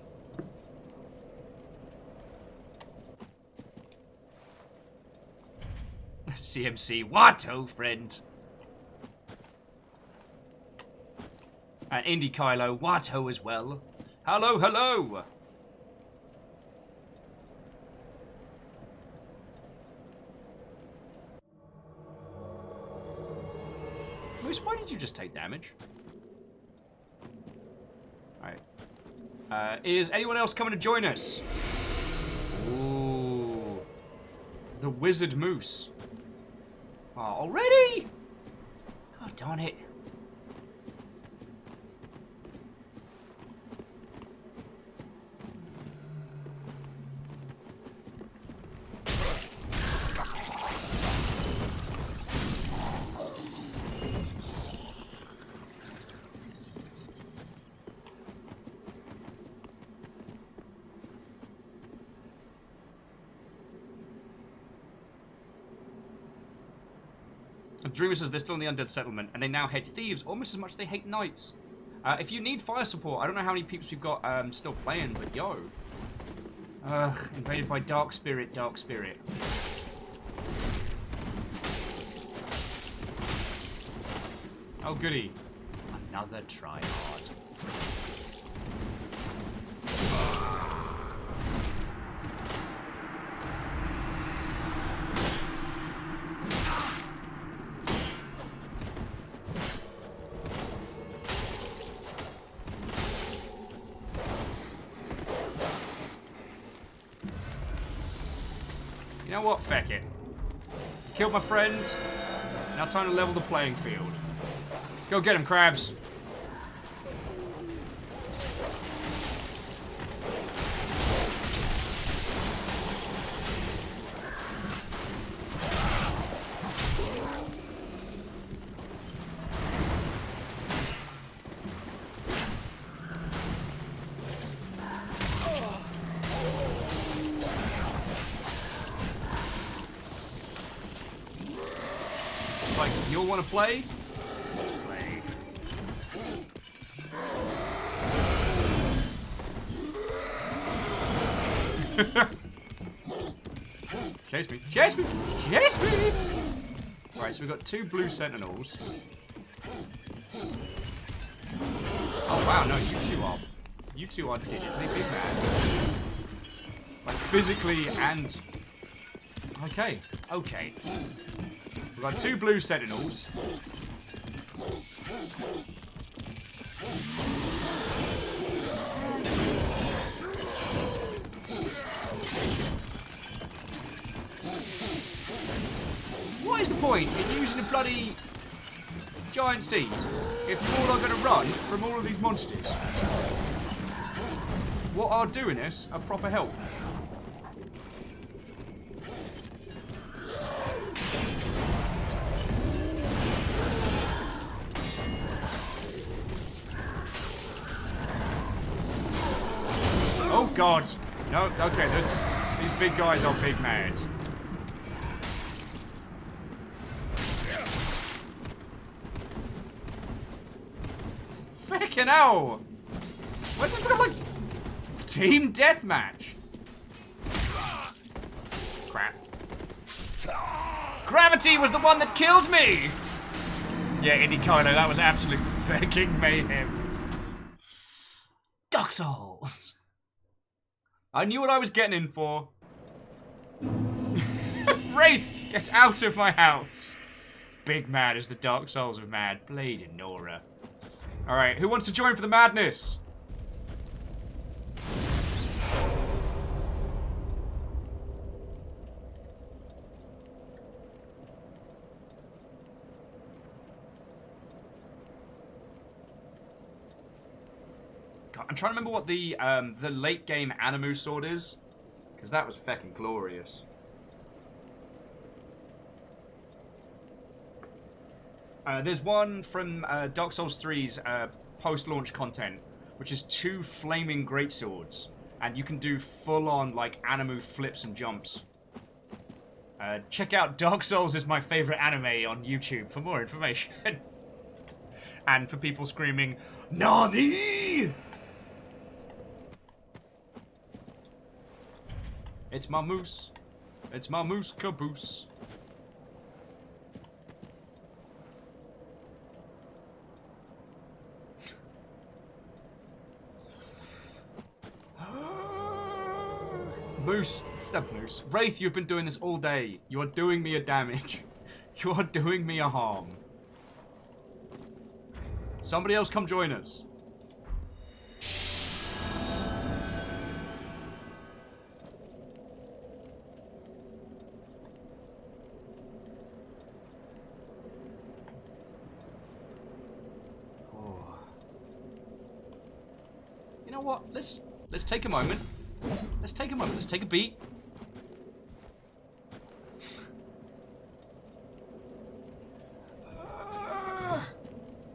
CMC, what, oh friend? And Indy Kylo, what, oh as well? Hello, hello! Moose, why did you just take damage? Alright. Is anyone else coming to join us? Ooh. The Wizard Moose. Oh, already? Oh, darn it. Dreamer says they're still in the undead settlement, and they now hate thieves almost as much as they hate knights. If you need fire support, I don't know how many peeps we've got still playing, but yo. Invaded by Dark Spirit, Dark Spirit. Oh goody. Another tryhard. You know what? Feck it. Killed my friend. Now time to level the playing field. Go get him, crabs. Like, you'll want to play? Play. Chase me. Chase me! Chase me! Right, so we've got 2 blue sentinels. Oh wow, no, you two are digitally big man. Like physically and... Okay, okay. We've got 2 blue sentinels. What is the point in using a bloody giant seed? if you all are going to run from all of these monsters, what are doing is a proper help. Oh god! No, okay, these big guys are big mad. Fucking hell! What the fuck, like team deathmatch? Crap. Gravity was the one that killed me! Yeah, Indie-Kino, that was absolute fucking mayhem. Dark Souls! I knew what I was getting in for. Wraith, get out of my house! Big mad as the Dark Souls of mad. Bleeding Nora. Alright, who wants to join for the madness? God, I'm trying to remember what the late game Animu sword is, because that was fucking glorious. There's one from Dark Souls 3's post-launch content, which is 2 flaming greatswords, and you can do full-on like Animu flips and jumps. Check out Dark Souls is my favorite anime on YouTube for more information. And for people screaming, NANI? It's my moose. It's my moose caboose. Moose. Moose. Wraith, you've been doing this all day. You are doing me a damage. You are doing me a harm. Somebody else come join us. Oh. You know what? Let's take a moment. Let's take a moment. Let's take a beat.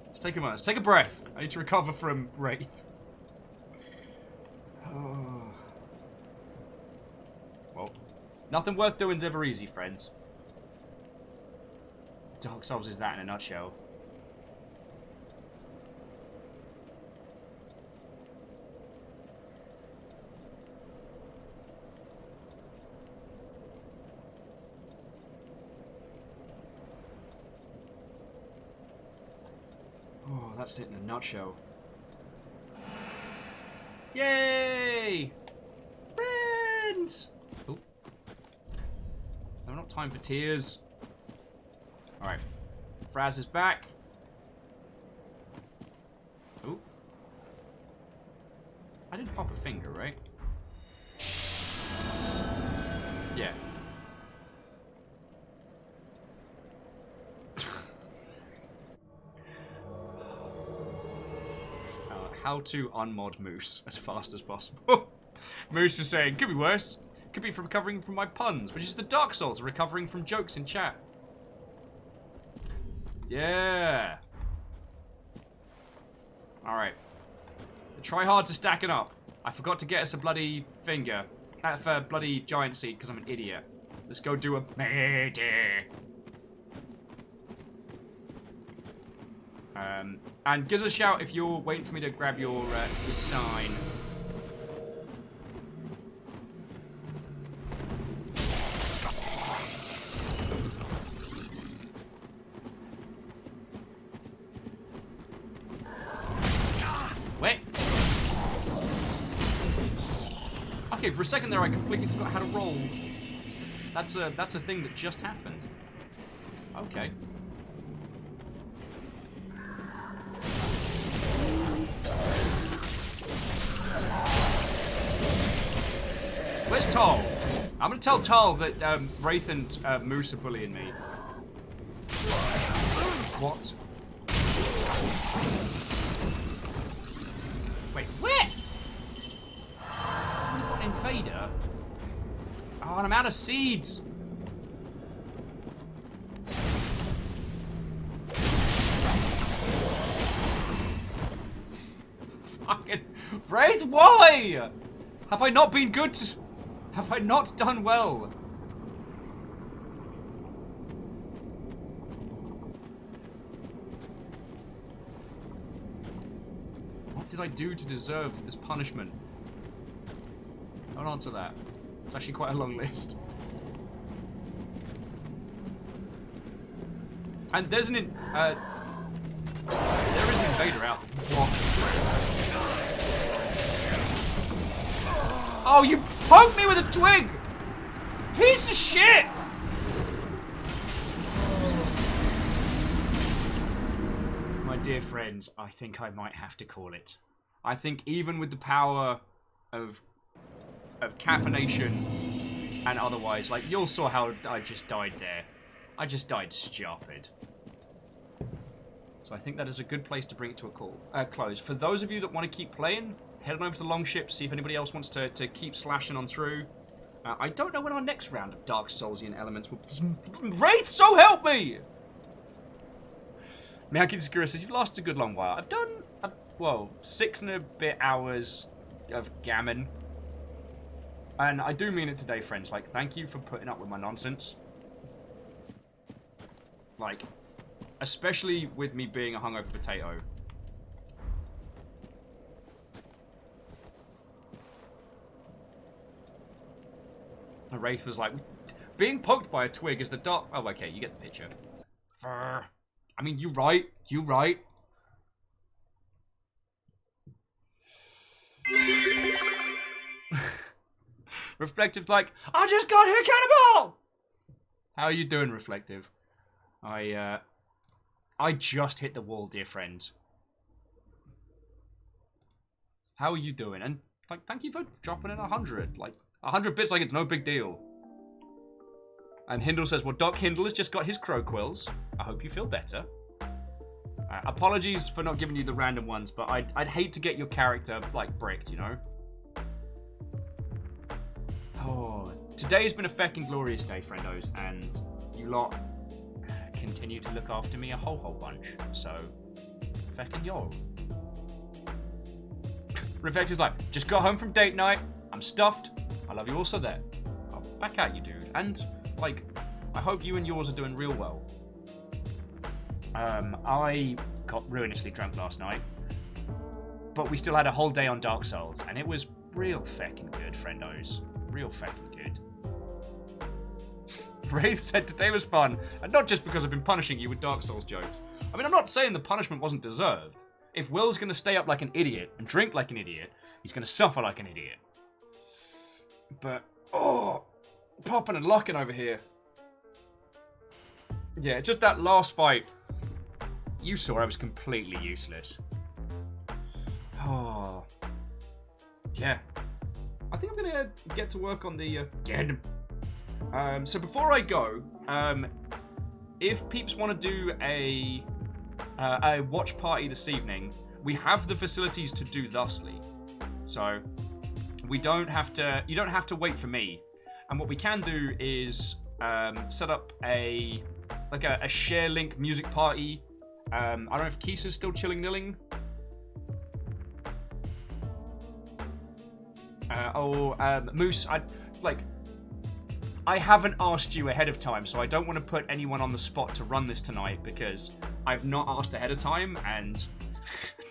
Let's take a moment. Let's take a breath. I need to recover from Wraith. Oh. Well, nothing worth doing's ever easy, friends. Dark Souls is that in a nutshell. Oh, that's it in a nutshell. Yay! Friends! Oh. No, not time for tears. Alright. Fraz is back. Oh. I didn't pop a finger, right? Yeah. How to unmod Moose as fast as possible. Moose was saying, could be worse. Could be from recovering from my puns, which is the Dark Souls recovering from jokes in chat. Yeah. Alright. The tryhards are stacking up. I forgot to get us a bloody finger. For bloody giant seed, because I'm an idiot. Let's go do a murder. And give us a shout if you're waiting for me to grab your sign. Wait. Okay, for a second there I completely forgot how to roll. That's a thing that just happened. Okay. Where's Tal? I'm gonna tell Tal that Wraith and Moose are bullying me. What? Oh, and I'm out of seeds. Fucking Wraith, why? Have I not been good? Have I not done well? What did I do to deserve this punishment? Don't answer that. It's actually quite a long list. And there's an there is an invader out. What? Oh, you poked me with a twig! Piece of shit! My dear friends, I think I might have to call it. I think even with the power of caffeination and otherwise, like, you all saw how I just died there. I just died stupid. So I think that is a good place to bring it to a close. For those of you that want to keep playing, head on over to the Longship, see if anybody else wants to keep slashing on through. I don't know when our next round of Dark Soulsian elements will... Wraith, so help me! Miyaki Discura says, you've lasted a good long while. I've done, well, 6 and a bit hours of gammon. And I do mean it today, friends. Like, thank you for putting up with my nonsense. Like, especially with me being a hungover potato. The Wraith was like, being poked by a twig is the dark... Oh, okay, you get the picture. I mean, you right. You right. Reflective's like, I just got here, cannibal! How are you doing, Reflective? I just hit the wall, dear friend. How are you doing? And thank you for dropping in 100. Like, 100 bits like it's no big deal. And Hindle says, well, Doc Hindle has just got his crow quills. I hope you feel better. Apologies for not giving you the random ones, but I'd hate to get your character, like, bricked, you know? Oh, today's been a feckin' glorious day, friendos, and you lot continue to look after me a whole bunch, so feckin' yo. Reflector's like, just got home from date night, I'm stuffed, I love you also there. I'll back at you, dude, and, like, I hope you and yours are doing real well. I got ruinously drunk last night, but we still had a whole day on Dark Souls, and it was real feckin' good, friendos. Real feckin' good. Wraith said today was fun, and not just because I've been punishing you with Dark Souls jokes. I mean, I'm not saying the punishment wasn't deserved. If Will's gonna stay up like an idiot and drink like an idiot, he's gonna suffer like an idiot. But, oh, popping and locking over here. Yeah, just that last fight. You saw I was completely useless. Oh. Yeah. I think I'm gonna get to work on the, again. So before I go, if peeps want to do a watch party this evening, we have the facilities to do thusly. So we don't have to, you don't have to wait for me. And what we can do is set up a share link music party. I don't know if Kisa's still chilling nilling. Moose, I haven't asked you ahead of time, so I don't want to put anyone on the spot to run this tonight because I've not asked ahead of time and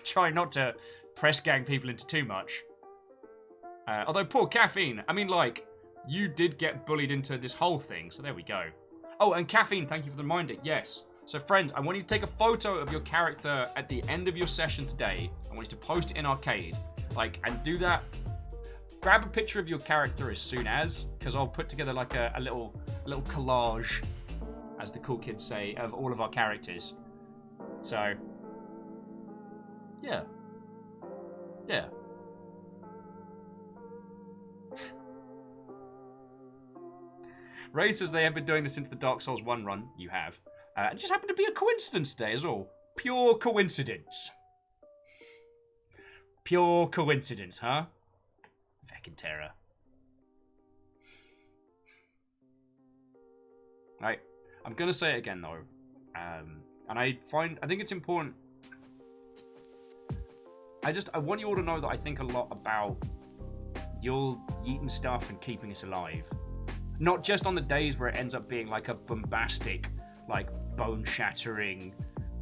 try not to press gang people into too much. Although poor Caffeine, I mean, like, you did get bullied into this whole thing, so there we go. Oh, and Caffeine, thank you for the reminder, yes. So friends, I want you to take a photo of your character at the end of your session today. I want you to post it in Arcade, and do that. Grab a picture of your character as soon as, because I'll put together like a little collage, as the cool kids say, of all of our characters. So, yeah. Yeah. Ray says they have been doing this since the Dark Souls 1 run. You have. It just happened to be a coincidence today as well. Pure coincidence. Pure coincidence, huh? Feckin' terror. Right? I'm gonna say it again though, and I think it's important. I want you all to know that I think a lot about y'all eating stuff and keeping us alive. Not just on the days where it ends up being like a bombastic, like bone-shattering,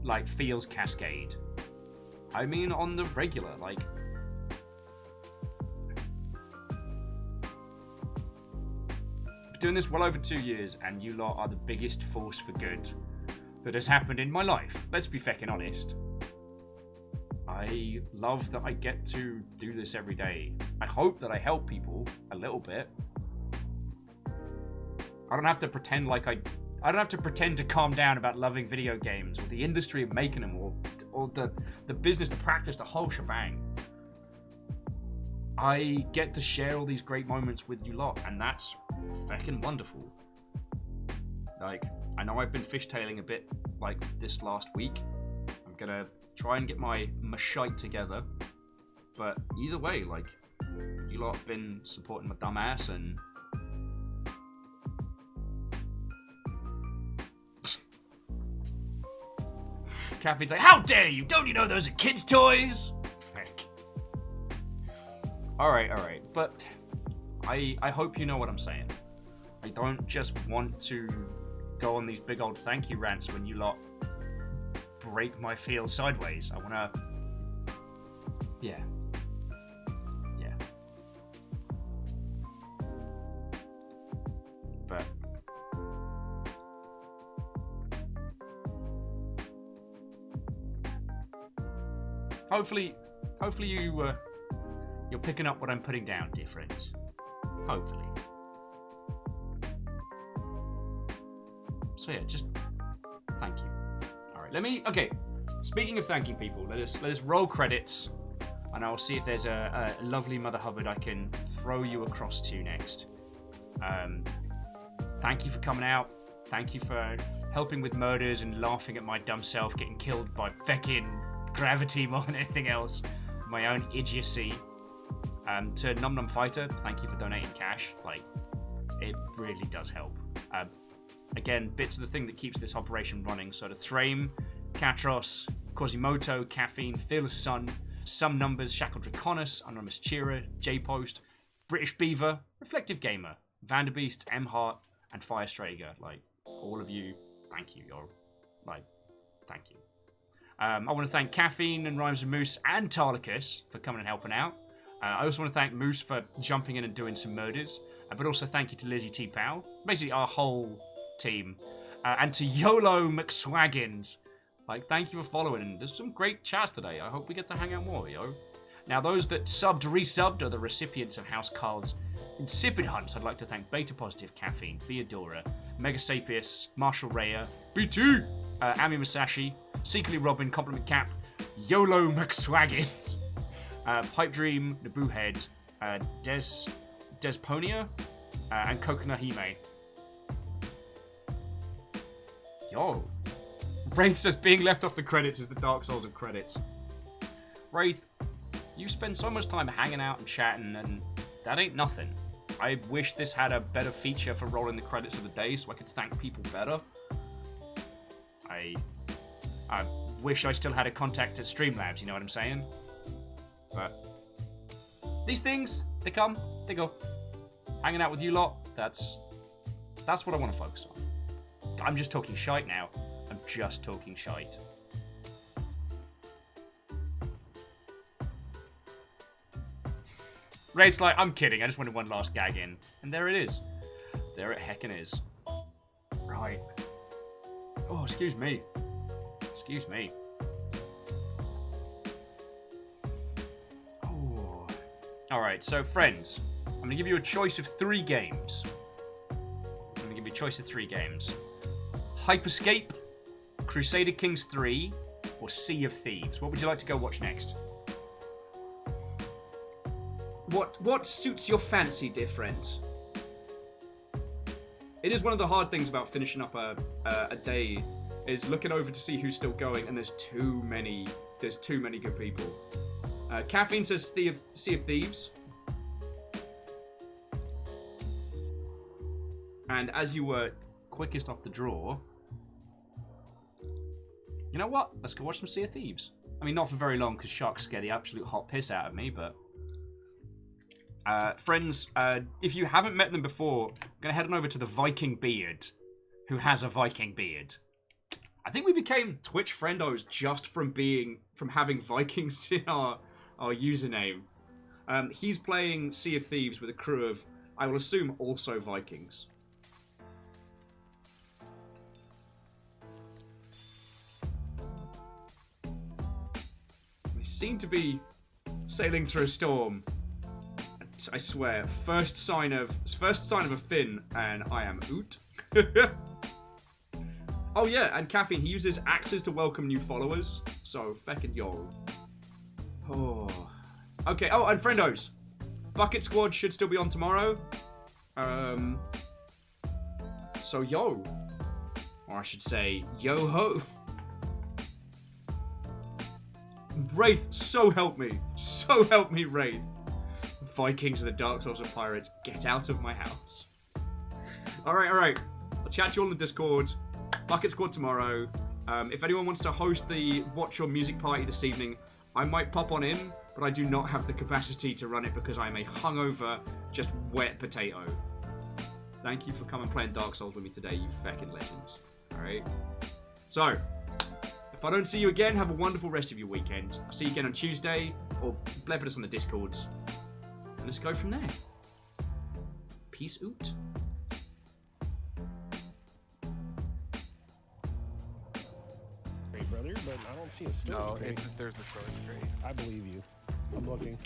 like feels cascade. I mean on the regular, like... Doing this well over 2 years, and you lot are the biggest force for good that has happened in my life. Let's be feckin' honest. I love that I get to do this every day. I hope that I help people a little bit. I don't have to pretend like I don't have to pretend to calm down about loving video games or the industry of making them or the business, the practice, the whole shebang. I get to share all these great moments with you lot, and that's feckin' wonderful. Like, I know I've been fishtailing a bit, like, this last week. I'm gonna try and get my shite together. But either way, like, you lot have been supporting my dumb ass, and... Caffeine's like, how dare you! Don't you know those are kids' toys? Alright, but I hope you know what I'm saying. I don't just want to go on these big old thank you rants when you lot break my feel sideways. I wanna... Yeah. But... Hopefully you're picking up what I'm putting down different. Hopefully. So yeah, just thank you. Alright, okay. Speaking of thanking people, let us roll credits, and I'll see if there's a lovely Mother Hubbard I can throw you across to next. Thank you for coming out. Thank you for helping with murders and laughing at my dumb self getting killed by feckin' gravity more than anything else. My own idiocy. To Num Num Fighter, thank you for donating cash. Like, it really does help. Again, bits of the thing that keeps this operation running. So to Thrame, Katros, Quasimoto, Caffeine, Fearless Sun, Some Numbers, Shackle Draconis, Anonymous Cheerer, J-Post, British Beaver, Reflective Gamer, Vanderbeast, M Hart, and Firestrager. Like, all of you, thank you. Thank you. I want to thank Caffeine and Rhymes and Moose and Tarlicus for coming and helping out. I also want to thank Moose for jumping in and doing some murders, but also thank you to Lizzie T. Powell, basically our whole team, and to YOLO McSwaggins. Like, thank you for following. There's some great chats today. I hope we get to hang out more, yo. Now, those that resubbed are the recipients of House Carl's Insipid Hunts. I'd like to thank Beta Positive Caffeine, Theodora, Mega Sapius, Marshall Raya, BT, Ami Masashi, Secretly Robin, Compliment Cap, YOLO McSwaggins, Pipe Dream, Naboo Head, Desponia, and Coconut Hime. Yo. Wraith says being left off the credits is the Dark Souls of credits. Wraith, you spend so much time hanging out and chatting, and that ain't nothing. I wish this had a better feature for rolling the credits of the day so I could thank people better. I wish I still had a contact at Streamlabs, you know what I'm saying? But these things, they come, they go. Hanging out with you lot, that's what I want to focus on. I'm just talking shite now. I'm just talking shite. Raid's like, I'm kidding, I just wanted one last gag in. And there it is. There it heckin' is. Right. Oh, excuse me. Excuse me. Oh. Alright, so friends, I'm going to give you a choice of 3 games. I'm going to give you a choice of 3 games. Hyperscape, Crusader Kings 3, or Sea of Thieves. What would you like to go watch next? What suits your fancy, dear friends? It is one of the hard things about finishing up a day, is looking over to see who's still going, and there's too many good people. Caffeine says Sea of Thieves. And as you were quickest off the draw. You know what? Let's go watch some Sea of Thieves. I mean, not for very long, because sharks scare the absolute hot piss out of me, but... friends, if you haven't met them before, I'm going to head on over to the Viking Beard, who has a Viking beard. I think we became Twitch friendos just from having Vikings in our username. He's playing Sea of Thieves with a crew of, I will assume, also Vikings. They seem to be sailing through a storm. I swear, first sign of a fin, and I am oot. Oh yeah, and Caffeine, he uses axes to welcome new followers, so feckin' yo. Oh. Okay, oh, and friendos. Bucket Squad should still be on tomorrow. So yo. Or I should say, yo-ho. Wraith, so help me. So help me, Wraith. Vikings of the Dark Souls of Pirates, get out of my house. Alright. I'll chat to you all in the Discord. Bucket Squad tomorrow. If anyone wants to host the Watch Your Music party this evening, I might pop on in, but I do not have the capacity to run it because I'm a hungover, just wet potato. Thank you for coming playing Dark Souls with me today, you feckin' legends. Alright? So, if I don't see you again, have a wonderful rest of your weekend. I'll see you again on Tuesday, or blab us on the Discords. And let's go from there. Peace out. Brother, but I don't see a storage crate. There's the storage crate. I believe you. I'm looking.